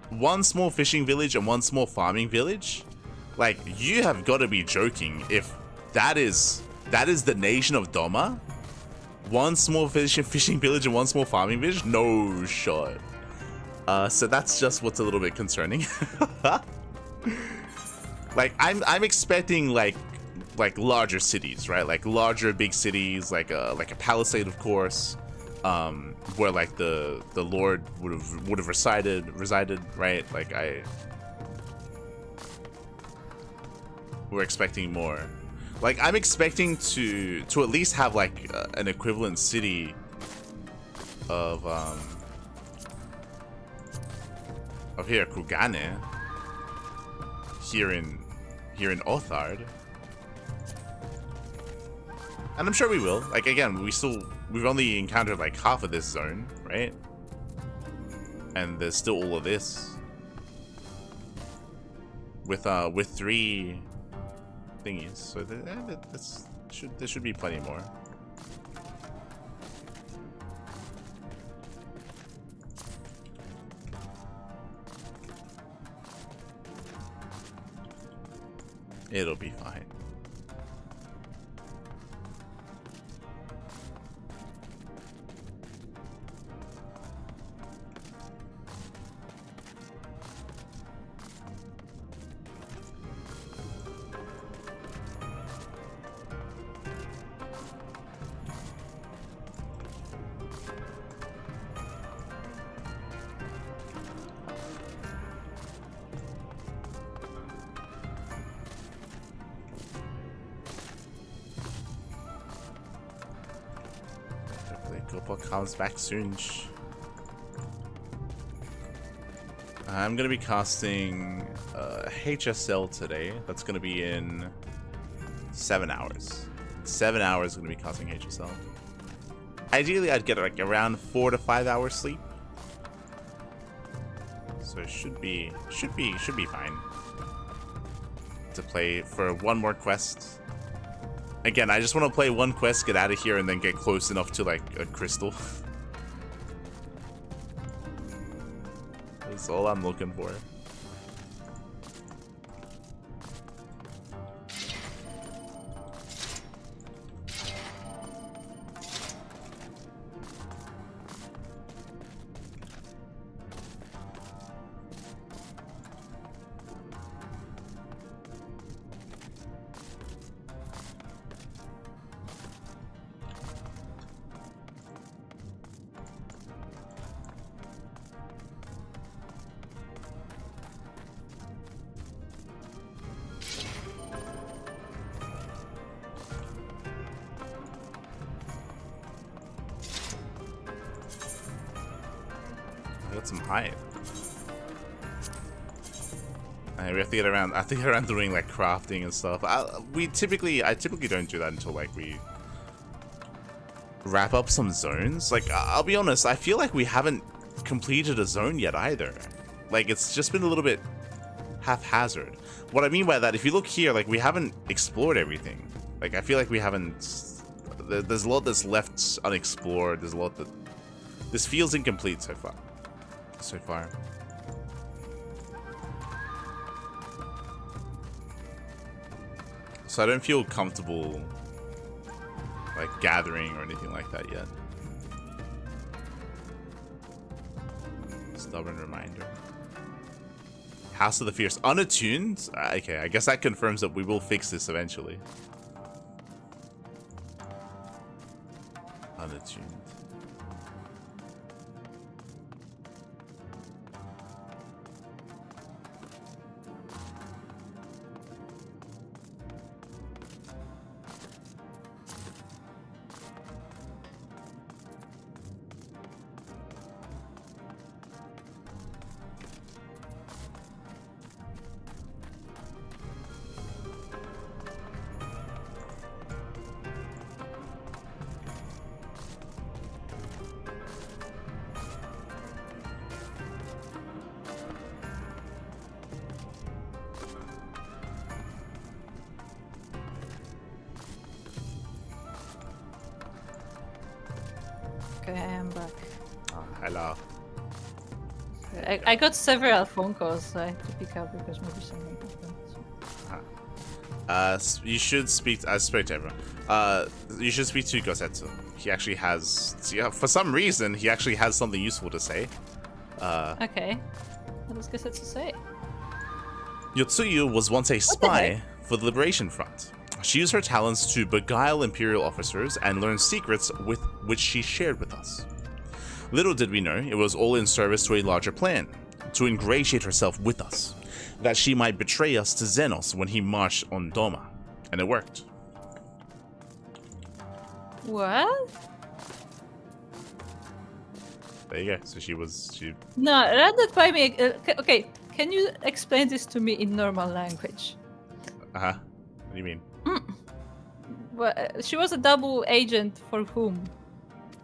1 small fishing village and 1 small farming village. Like, you have got to be joking if that is the nation of Doma. 1 small fishing village and 1 small farming village? No shot. So that's just what's a little bit concerning. Like, I'm expecting like larger cities, right? Like larger big cities, like a palisade, of course, where like the Lord would have resided, right? Like we're expecting more. Like I'm expecting to at least have like an equivalent city of here Kugane here in Othard. And I'm sure we will. Like again, we've only encountered like half of this zone, right? And there's still all of this. With 3 thingies, so there should be plenty more. It'll be fine. Comes back soon. I'm gonna be casting HSL today. That's gonna be in 7 hours. 7 hours gonna be casting HSL. Ideally, I'd get like around 4 to 5 hours sleep. So it should be fine to play for one more quest. Again, I just want to play one quest, get out of here, and then get close enough to, like, a crystal. That's all I'm looking for. Some height. We have to get around. I have to get around doing like crafting and stuff. I typically don't do that until like we wrap up some zones. Like I'll be honest, I feel like we haven't completed a zone yet either. Like it's just been a little bit haphazard. What I mean by that, if you look here, like we haven't explored everything. Like I feel like we haven't. There's a lot that's left unexplored. There's a lot that this feels incomplete so far. So I don't feel comfortable like gathering or anything like that yet. Stubborn reminder. House of the Fierce unattuned? Okay, I guess that confirms that we will fix this eventually. Unattuned. Okay, I am back. Oh, hello. I got several phone calls, so I had to pick up because maybe something happened. You should speak. I spoke to everyone. You should speak to Gosetsu. He actually has. For some reason, he actually has something useful to say. Okay. What does Gosetsu say? Yotsuyu was once a spy for the Liberation Front. She used her talents to beguile Imperial officers and learn secrets with which she shared with us. Little did we know it was all in service to a larger plan, to ingratiate herself with us, that she might betray us to Xenos when he marched on Doma. And it worked. What? There you go. So she... No, run that by me. Okay, can you explain this to me in normal language? Uh-huh. What do you mean? Well, she was a double agent for whom?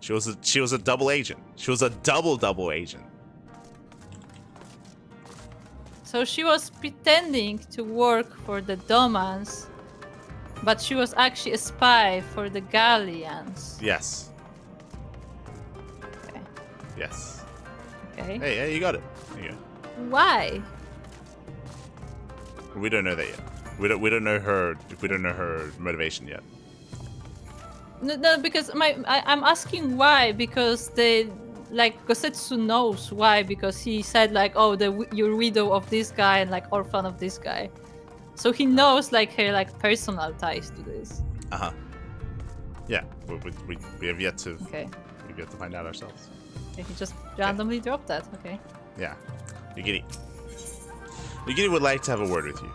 She was a double agent. She was a double agent. So she was pretending to work for the Domans But she was actually a spy for the Galleons. Yes. Okay. Yes. Okay. Hey, you got it. There you go. Why? We don't know that yet. We don't know her. We don't know her motivation yet. No, because I'm asking why, because Gosetsu knows why, because he said like, oh, you're widow of this guy and like orphan of this guy, so he knows like her like personal ties to this. Yeah, we have yet to. Okay. We've yet to find out ourselves. Okay, he just randomly dropped that. Okay. Yeah, Yugiri would like to have a word with you.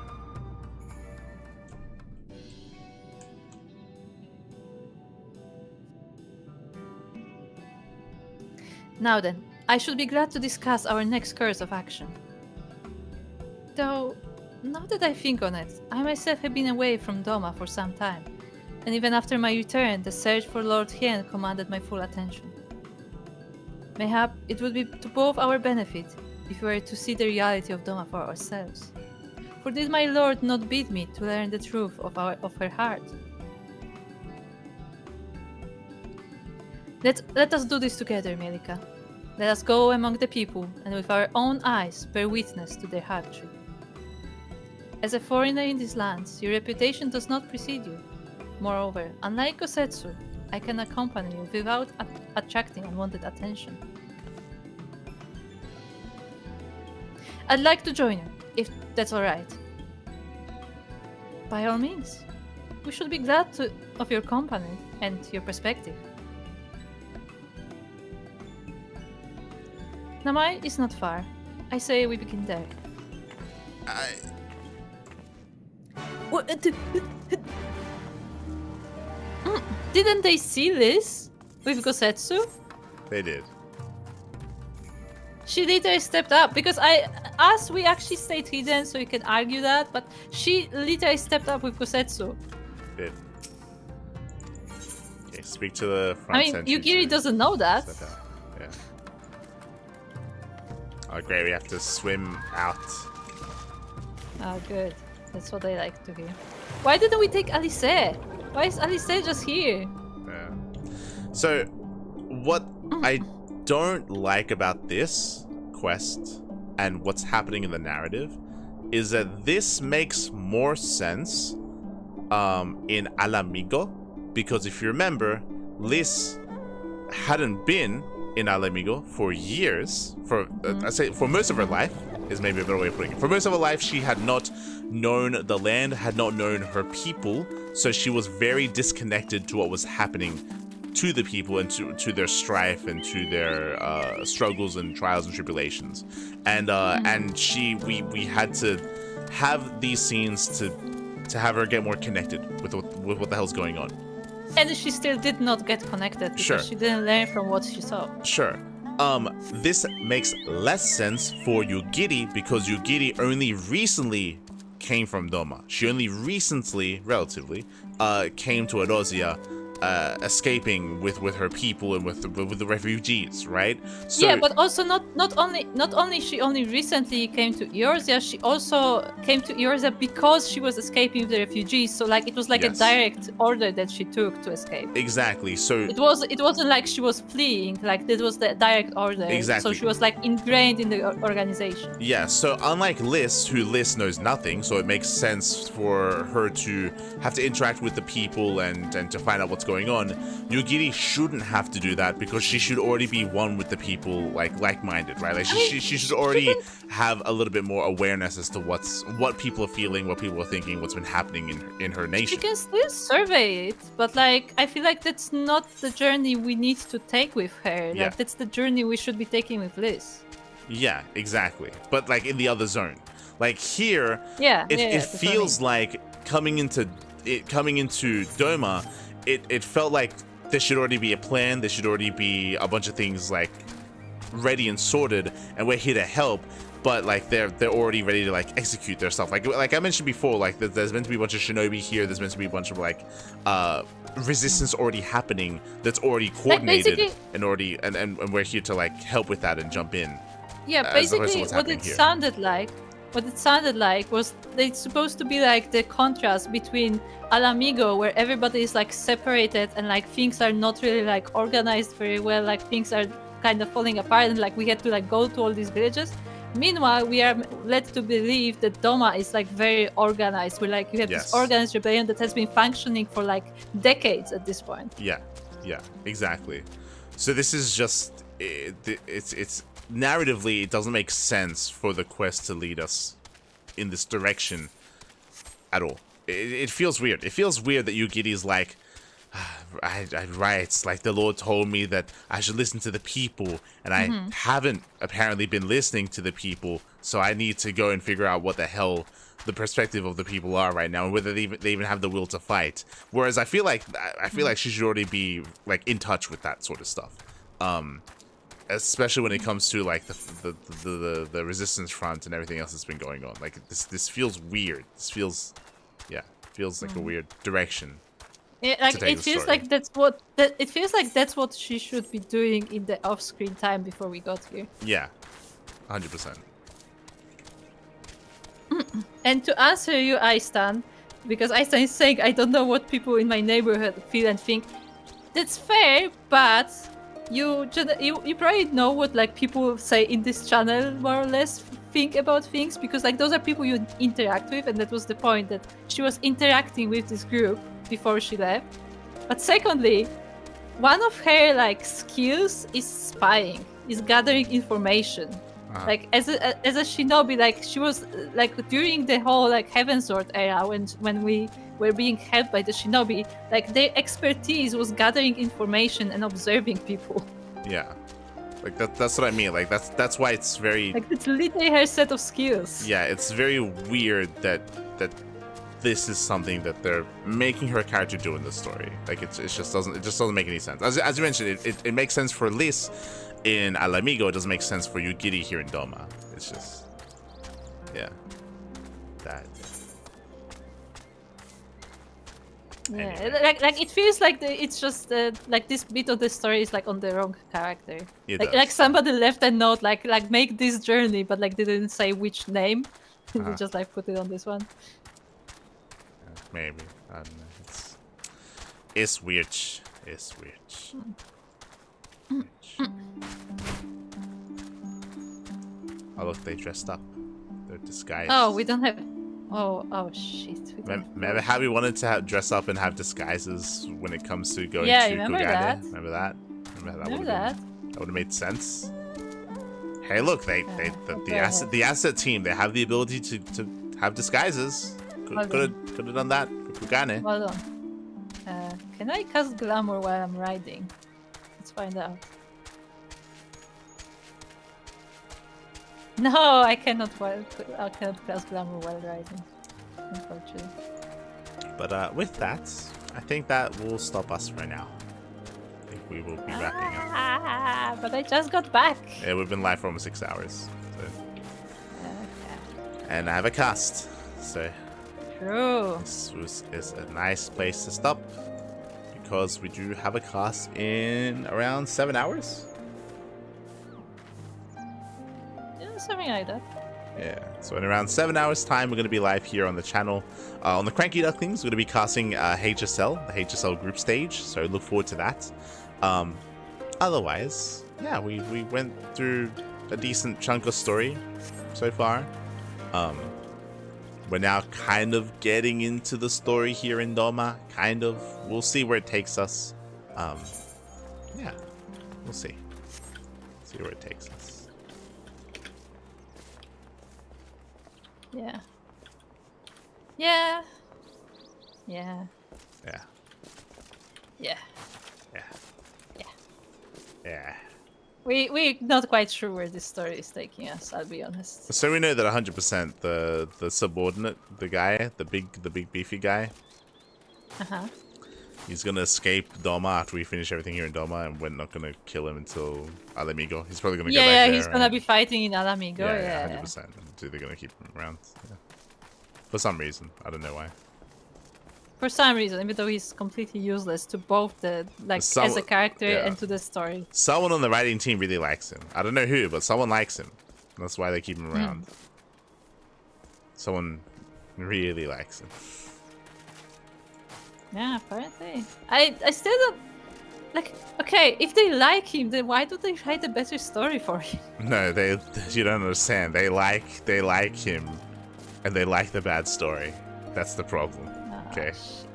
Now then, I should be glad to discuss our next course of action. Though, now that I think on it, I myself have been away from Doma for some time, and even after my return, the search for Lord Hien commanded my full attention. Mayhap it would be to both our benefit if we were to see the reality of Doma for ourselves. For did my lord not bid me to learn the truth of her heart? Let us do this together, Melika. Let us go among the people, and with our own eyes bear witness to their hardships. As a foreigner in these lands, your reputation does not precede you. Moreover, unlike Gosetsu, I can accompany you without attracting unwanted attention. I'd like to join you, if that's alright. By all means. We should be glad of your company and your perspective. Namai is not far. I say we begin there. Didn't they see this with Gosetsu? They did. She literally stepped up because we actually stayed hidden, so you can argue that, but she literally stepped up with Gosetsu. Did. Okay, speak to the front. I mean, Yugiri doesn't know that. Yeah. Oh, great, we have to swim out. Oh, good. That's what I like to hear. Why didn't we take Alice? Why is Alice just here? Yeah. So, what I don't like about this quest and what's happening in the narrative is that this makes more sense in Alamigo, because if you remember, Liz hadn't been in Alamigo for years, I say for most of her life is maybe a better way of putting it. For most of her life, she had not known the land, had not known her people, so she was very disconnected to what was happening to the people and to their strife and to their struggles and trials and tribulations. And we had to have these scenes to have her get more connected with what the hell's going on. And she still did not get connected because she didn't learn from what she saw. Sure. This makes less sense for Yugiri because Yugiri only recently came from Doma. She only recently, relatively, came to Erosia, escaping with her people and with the refugees, right? So, yeah, but also not only she only recently came to Eorzea, she also came to Eorzea because she was escaping the refugees. So like it was like a direct order that she took to escape. Exactly. So it wasn't like she was fleeing. Like it was the direct order. Exactly. So she was like ingrained in the organization. Yeah. So unlike Liz, who Liz knows nothing, so it makes sense for her to have to interact with the people and to find out what's going on. Yugiri shouldn't have to do that because she should already be one with the people, like-minded, right? Like she should already have a little bit more awareness as to what people are feeling, what people are thinking, what's been happening in her nation. She can still survey it, but like I feel like that's not the journey we need to take with her. Yeah. Like that's the journey we should be taking with Liz. Yeah, exactly. But like in the other zone, like here, it feels like coming into Doma. It felt like there should already be a plan, there should already be a bunch of things like ready and sorted, and we're here to help, but like they're already ready to like execute their stuff. Like I mentioned before, like there's meant to be a bunch of shinobi here, there's meant to be a bunch of like resistance already happening that's already coordinated and already and we're here to like help with that and jump in. Yeah, basically what it sounded like what it sounded like was it's supposed to be like the contrast between Alamigo, where everybody is like separated and like things are not really like organized very well, like things are kind of falling apart, and like we had to like go to all these villages. Meanwhile, we are led to believe that Doma is like very organized. We're like, you have this organized rebellion that has been functioning for like decades at this point. Yeah, exactly. So this is just it's narratively, it doesn't make sense for the quest to lead us in this direction at all. It feels weird. It feels weird that Yugiri's like, I write, like the Lord told me that I should listen to the people, and I haven't apparently been listening to the people, so I need to go and figure out what the hell the perspective of the people are right now, and whether they even have the will to fight. Whereas I feel like she should already be like in touch with that sort of stuff. Especially when it comes to like the resistance front and everything else that's been going on. Like this feels weird. This feels like a weird direction. Yeah, like it feels like that's what she should be doing in the off-screen time before we got here. Yeah, 100%. And to answer you, Aistan, because Aistan is saying I don't know what people in my neighborhood feel and think. That's fair, but you probably know what like people say in this channel more or less think about things, because like those are people you interact with, and that was the point, that she was interacting with this group before she left. But secondly, one of her like skills is spying, is gathering information. Like as a shinobi, like she was like during the whole like Heavensward era, when we were being helped by the shinobi, like their expertise was gathering information and observing people. Yeah, like that's what I mean. Like that's why it's very like it's literally her set of skills. Yeah, it's very weird that this is something that they're making her character do in the story. Like it just doesn't make any sense. As you mentioned, it makes sense for Liz in Alamigo. It doesn't make sense for Yugiri here in Doma. It's just that. Yeah, Anyway. like it feels like it's just like this bit of the story is like on the wrong character. Like somebody left a note like make this journey, but like they didn't say which name. They just like put it on this one. Maybe, I don't know. It's weird. It's weird. Oh look, they dressed up. They're disguised. Oh, we don't have. Oh shit. Remember how we wanted to dress up and have disguises when it comes to going to remember Kugane? that. Remember that? Remember that? That would have made sense. Hey, look, the asset team, they have the ability to have disguises. Could have done that for Kugane. Hold on. Can I cast glamour while I'm riding? Let's find out. No, I cannot cast glamour while riding, unfortunately. But with that, I think that will stop us for now. I think we will be wrapping up. But I just got back. Yeah, we've been live for almost 6 hours. So. Okay. And I have a cast, so True. this is a nice place to stop, because we do have a cast in around 7 hours. Yeah, something like that. Yeah, so in around 7 hours time, we're going to be live here on the channel. On the Cranky Ducklings, we're going to be casting HSL, the HSL group stage, so look forward to that. Otherwise, yeah, we went through a decent chunk of story so far. We're now kind of getting into the story here in Doma, kind of. We'll see where it takes us. Yeah, we'll see. See where it takes us. Yeah. Yeah. Yeah. Yeah. Yeah. Yeah. Yeah. Yeah. We're not quite sure where this story is taking us, I'll be honest. So we know that 100% the subordinate, the guy, the big beefy guy, he's gonna escape Doma after we finish everything here in Doma, and we're not gonna kill him until Alamigo. He's probably gonna go back there. Yeah, he's gonna be fighting in Alamigo. Yeah, 100%. They're gonna keep him around. Yeah. For some reason, I don't know why. For some reason, even though he's completely useless to both the as a character and to the story. Someone on the writing team really likes him. I don't know who, but someone likes him. That's why they keep him around. Someone really likes him. Yeah, apparently. I still don't... Like, okay, if they like him, then why don't they write a better story for him? No, you don't understand. They like him, and they like the bad story. That's the problem. Oh, okay, shit.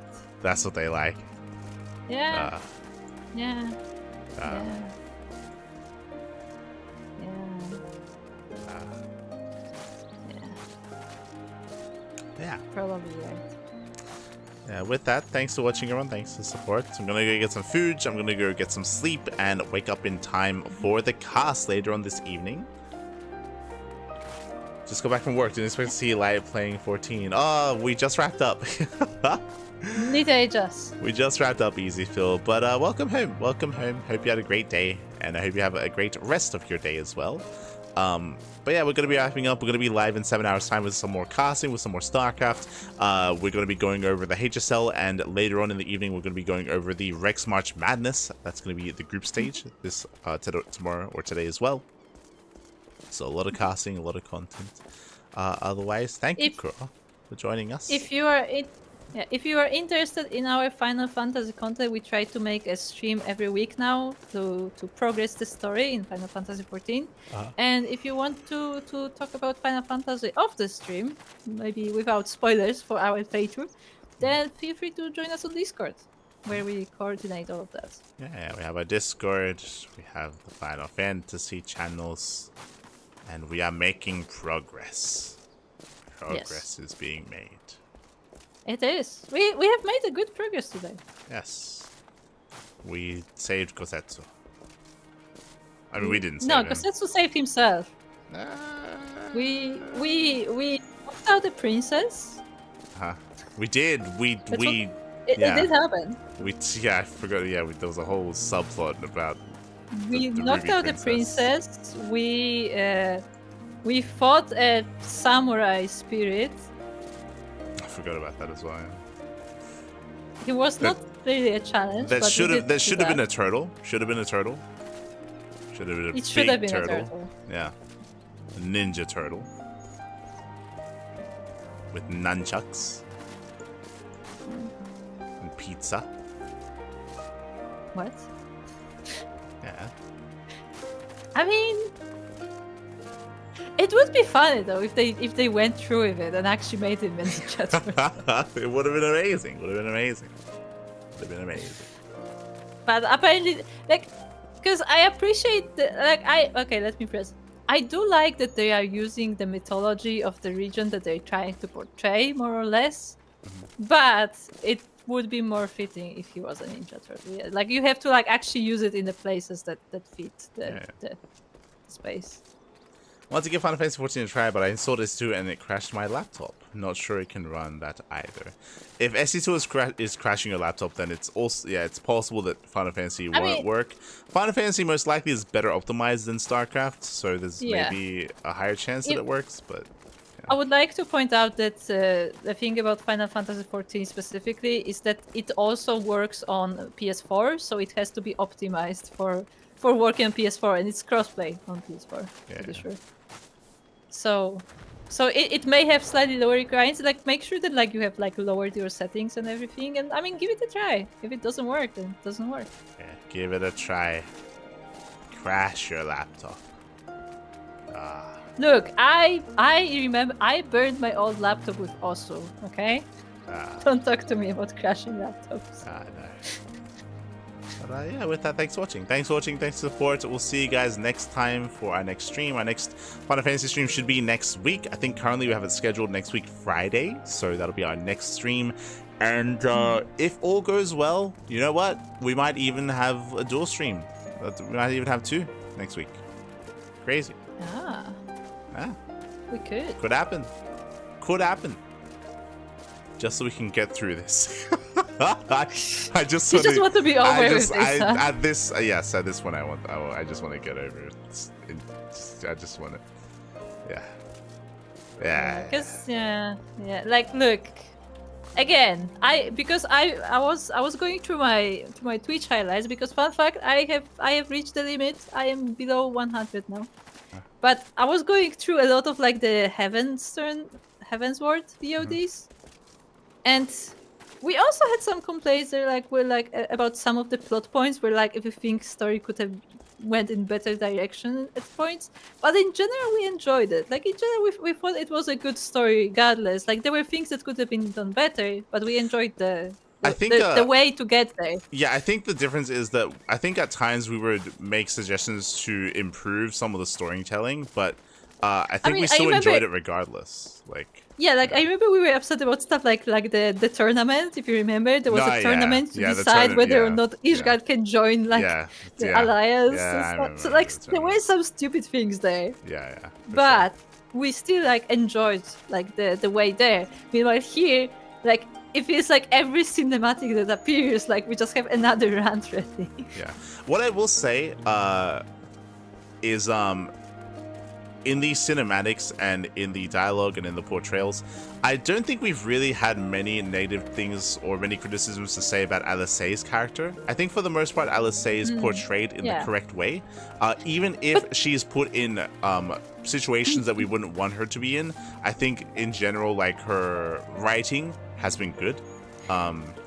that's what they like. Yeah. Yeah. Uh, yeah. Probably right. Yeah, with that, thanks for watching, everyone. Thanks for the support. I'm gonna go get some food, I'm gonna go get some sleep, and wake up in time for the cast later on this evening. Just go back from work. Didn't expect to see Light playing 14. Oh, we just wrapped up. Literally just. We just wrapped up Easy Phil, but welcome home. Welcome home. Hope you had a great day, and I hope you have a great rest of your day as well. But yeah, we're going to be wrapping up. We're going to be live in 7 hours time with some more casting, with some more StarCraft. We're going to be going over the HSL, and later on in the evening, we're going to be going over the Rex March Madness. That's going to be the group stage this tomorrow or today as well. So a lot of casting, a lot of content. Otherwise, thank you, Kura, for joining us. If you are interested in our Final Fantasy content, we try to make a stream every week now to progress the story in Final Fantasy XIV. And if you want to talk about Final Fantasy off the stream, maybe without spoilers for our playthrough, then feel free to join us on Discord, where we coordinate all of that. Yeah, we have our Discord, we have the Final Fantasy channels, and we are making progress. Progress is being made. It is. We have made a good progress today. Yes. We saved Gosetsu. I mean, we didn't save No, him. Gosetsu saved himself. We knocked out the princess. We did. It did happen. I forgot. Yeah, there was a whole subplot about. We the knocked Ruby out the princess. We fought a samurai spirit. I forgot about that as well. Yeah. He was not really a challenge. That but should have been a that. turtle. Should have been a turtle. Should have been a It should have big been turtle. a turtle. Yeah, a ninja turtle with nunchucks and pizza. What? Yeah. I mean, it would be funny though if they went through with it and actually made him a ninja turtle. It would have been amazing. But apparently, like, because I appreciate okay, let me press. I do like that they are using the mythology of the region that they're trying to portray, more or less. But it would be more fitting if he was a ninja turtle. Yeah, like you have to actually use it in the places that fit the space. I want to give Final Fantasy 14 a try, but I installed S2 and it crashed my laptop. Not sure it can run that either. If SE2 is crashing your laptop, then it's also it's possible that Final Fantasy won't work. Final Fantasy most likely is better optimized than StarCraft, so there's maybe a higher chance that it works. But I would like to point out that the thing about Final Fantasy XIV specifically is that it also works on PS4, so it has to be optimized for working on PS4, and it's crossplay on PS4. Pretty sure. So it may have slightly lower requirements. Make sure that you have lowered your settings and everything. And I mean, give it a try. If it doesn't work, then it doesn't work. Yeah, give it a try. Crash your laptop. Look, I remember I burned my old laptop with Osu. Okay. Don't talk to me about crashing laptops. No. But yeah, with that, thanks for watching. Thanks for support. We'll see you guys next time for our next stream. Our next Final Fantasy stream should be next week. I think currently we have it scheduled next week, Friday. So that'll be our next stream. And if all goes well, you know what? We might even have a dual stream. We might even have 2 next week. Crazy. We could. Could happen. Just so we can get through this. I just want to be over with this. At this one, I just want to get over it. I just want to, Look, again, I was going through my Twitch highlights because fun fact, I have reached the limit. I am below 100 now. But I was going through a lot of the Heavensward VODs, and we also had some complaints there, like about some of the plot points where like if you think story could have went in better direction at points, but in general we enjoyed it. Like in general we thought it was a good story regardless. Like there were things that could have been done better, but we enjoyed the way to get there. Yeah, I think the difference is that I think at times we would make suggestions to improve some of the storytelling, but I think we still enjoyed it regardless. Like yeah, like I remember we were upset about stuff like the tournament. If you remember, there was a tournament to decide whether or not Ishgard can join like the alliance. And stuff. So like there were some stupid things there. Yeah. But we still like enjoyed like the way there. Meanwhile here, like it feels like every cinematic that appears, like we just have another rant ready. Yeah. What I will say is in the cinematics and in the dialogue and in the portrayals, I don't think we've really had many negative things or many criticisms to say about Alisei's character. I think for the most part, Alisei is portrayed in the correct way. Even if she's put in situations that we wouldn't want her to be in, I think in general, like her writing has been good.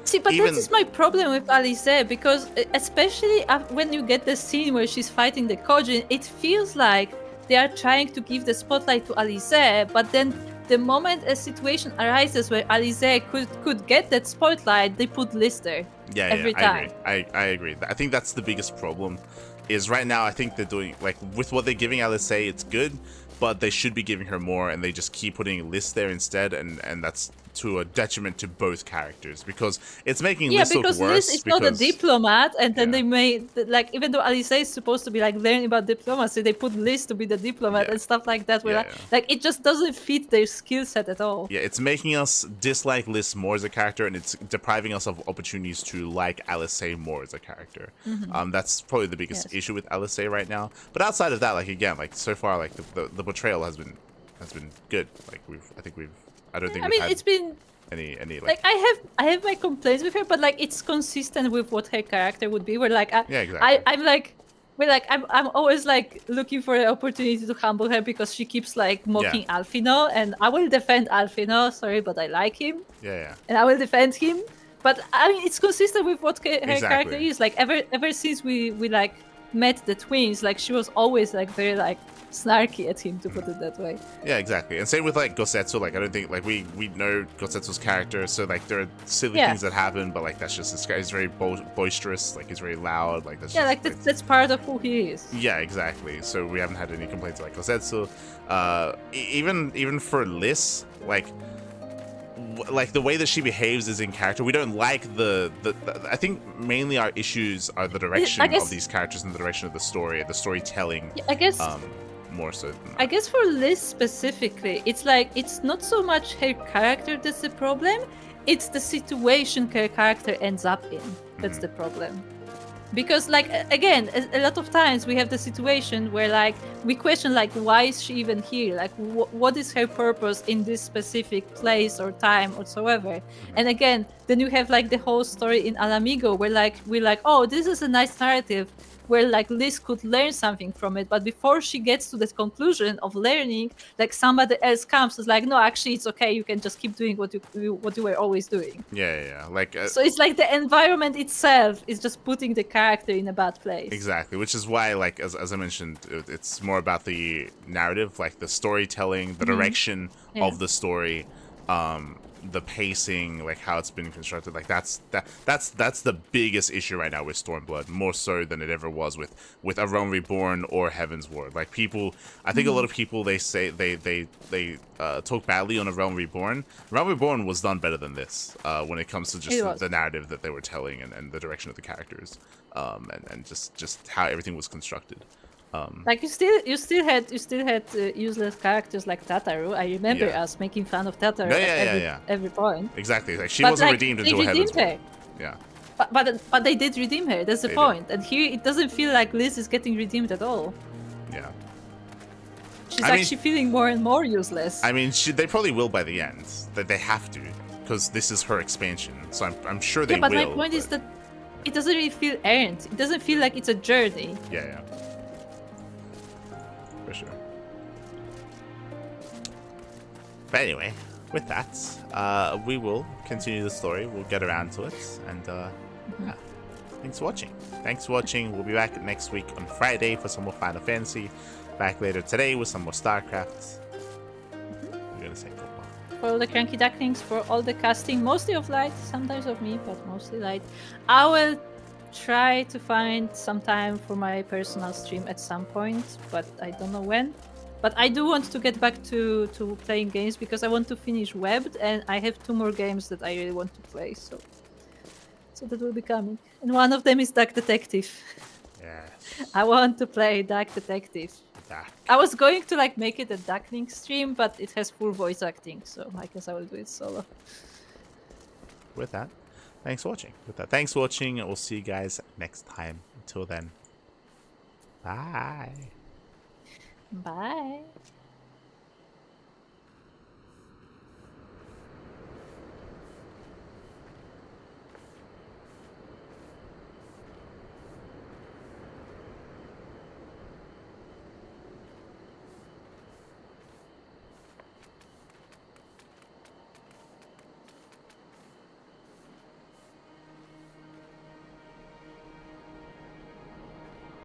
See, but that is my problem with Alisei, because especially when you get the scene where she's fighting the Kojin, it feels like they are trying to give the spotlight to Alisei, but then the moment a situation arises where Alisei could get that spotlight, they put Lister every time. I agree. I think that's the biggest problem. Is right now I think they're doing like with what they're giving Alisei, it's good, but they should be giving her more, and they just keep putting List there instead, and that's to a detriment to both characters because it's making List look worse. List is not a diplomat, and then they made like even though Alisei is supposed to be like learning about diplomacy, they put List to be the diplomat and stuff like that. Where like it just doesn't fit their skill set at all. Yeah, it's making us dislike List more as a character, and it's depriving us of opportunities to like Alisei more as a character. That's probably the biggest issue with Alisei right now. But outside of that, like again, like so far, like the portrayal has been good. Like I don't think it's been any like I have my complaints with her, but like it's consistent with what her character would be. Where like I'm always like looking for an opportunity to humble her because she keeps like mocking Alphino, and I will defend Alphino. Sorry, but I like him. And I will defend him. But I mean, it's consistent with what her character is. Like ever since we like met the twins, like she was always like very like snarky at him, to put it that way. Yeah, exactly. And same with like Gosetsu. Like I don't think like we know Gosetsu's character, so like there are silly things that happen, but like that's just this guy. He's very boisterous. Like he's very loud. Like that's that's part of who he is. Yeah, exactly. So we haven't had any complaints about Gosetsu. Even for Liz, like the way that she behaves is in character. We don't like the I think mainly our issues are the direction of these characters and the direction of the story, the storytelling. I guess more so than that. I guess for Liz specifically, it's like it's not so much her character that's the problem, it's the situation her character ends up in that's the problem. Because like again, a lot of times we have the situation where like we question like why is she even here, like what is her purpose in this specific place or time whatsoever. And again, then you have like the whole story in Alamigo where like we're like, oh, this is a nice narrative where like Liz could learn something from it, but before she gets to the conclusion of learning, like somebody else comes and is like, no, actually it's okay, you can just keep doing what you were always doing. Yeah. Like so it's like the environment itself is just putting the character in a bad place. Exactly, which is why like as I mentioned, it's more about the narrative, like the storytelling, the direction of the story, the pacing, like how it's been constructed. Like that's the biggest issue right now with Stormblood, more so than it ever was with A Realm Reborn or Heaven's Ward. Like people, I think a lot of people, they say they talk badly on A Realm Reborn. Realm Reborn was done better than this when it comes to just the narrative that they were telling and the direction of the characters, and just how everything was constructed. Like you still had useless characters like Tataru. I remember us making fun of Tataru at every point. Exactly, like she wasn't redeemed until Heaven's Ward. Yeah. But they did redeem her. That's the point. And here it doesn't feel like Liz is getting redeemed at all. Yeah. She's actually feeling more and more useless. I mean, they probably will by the end. That they have to, because this is her expansion. So I'm sure they will. Yeah, but my point is that it doesn't really feel earned. It doesn't feel like it's a journey. Yeah. For sure. But anyway, with that, we will continue the story. We'll get around to it, and yeah. Thanks for watching. Thanks for watching. We'll be back next week on Friday for some more Final Fantasy. Back later today with some more StarCraft. We're gonna say football. For all the cranky ducklings, for all the casting, mostly of Light, sometimes of me, but mostly Light. I will try to find some time for my personal stream at some point, but I don't know when. But I do want to get back to playing games because I want to finish Webbed, and I have 2 more games that I really want to play, so that will be coming. And one of them is Duck Detective. Yes. I want to play Duck Detective. Duck. I was going to like make it a Duckling stream, but it has full voice acting, so I guess I will do it solo. With that, thanks for watching. Thanks for watching, and we'll see you guys next time. Until then, bye. Bye.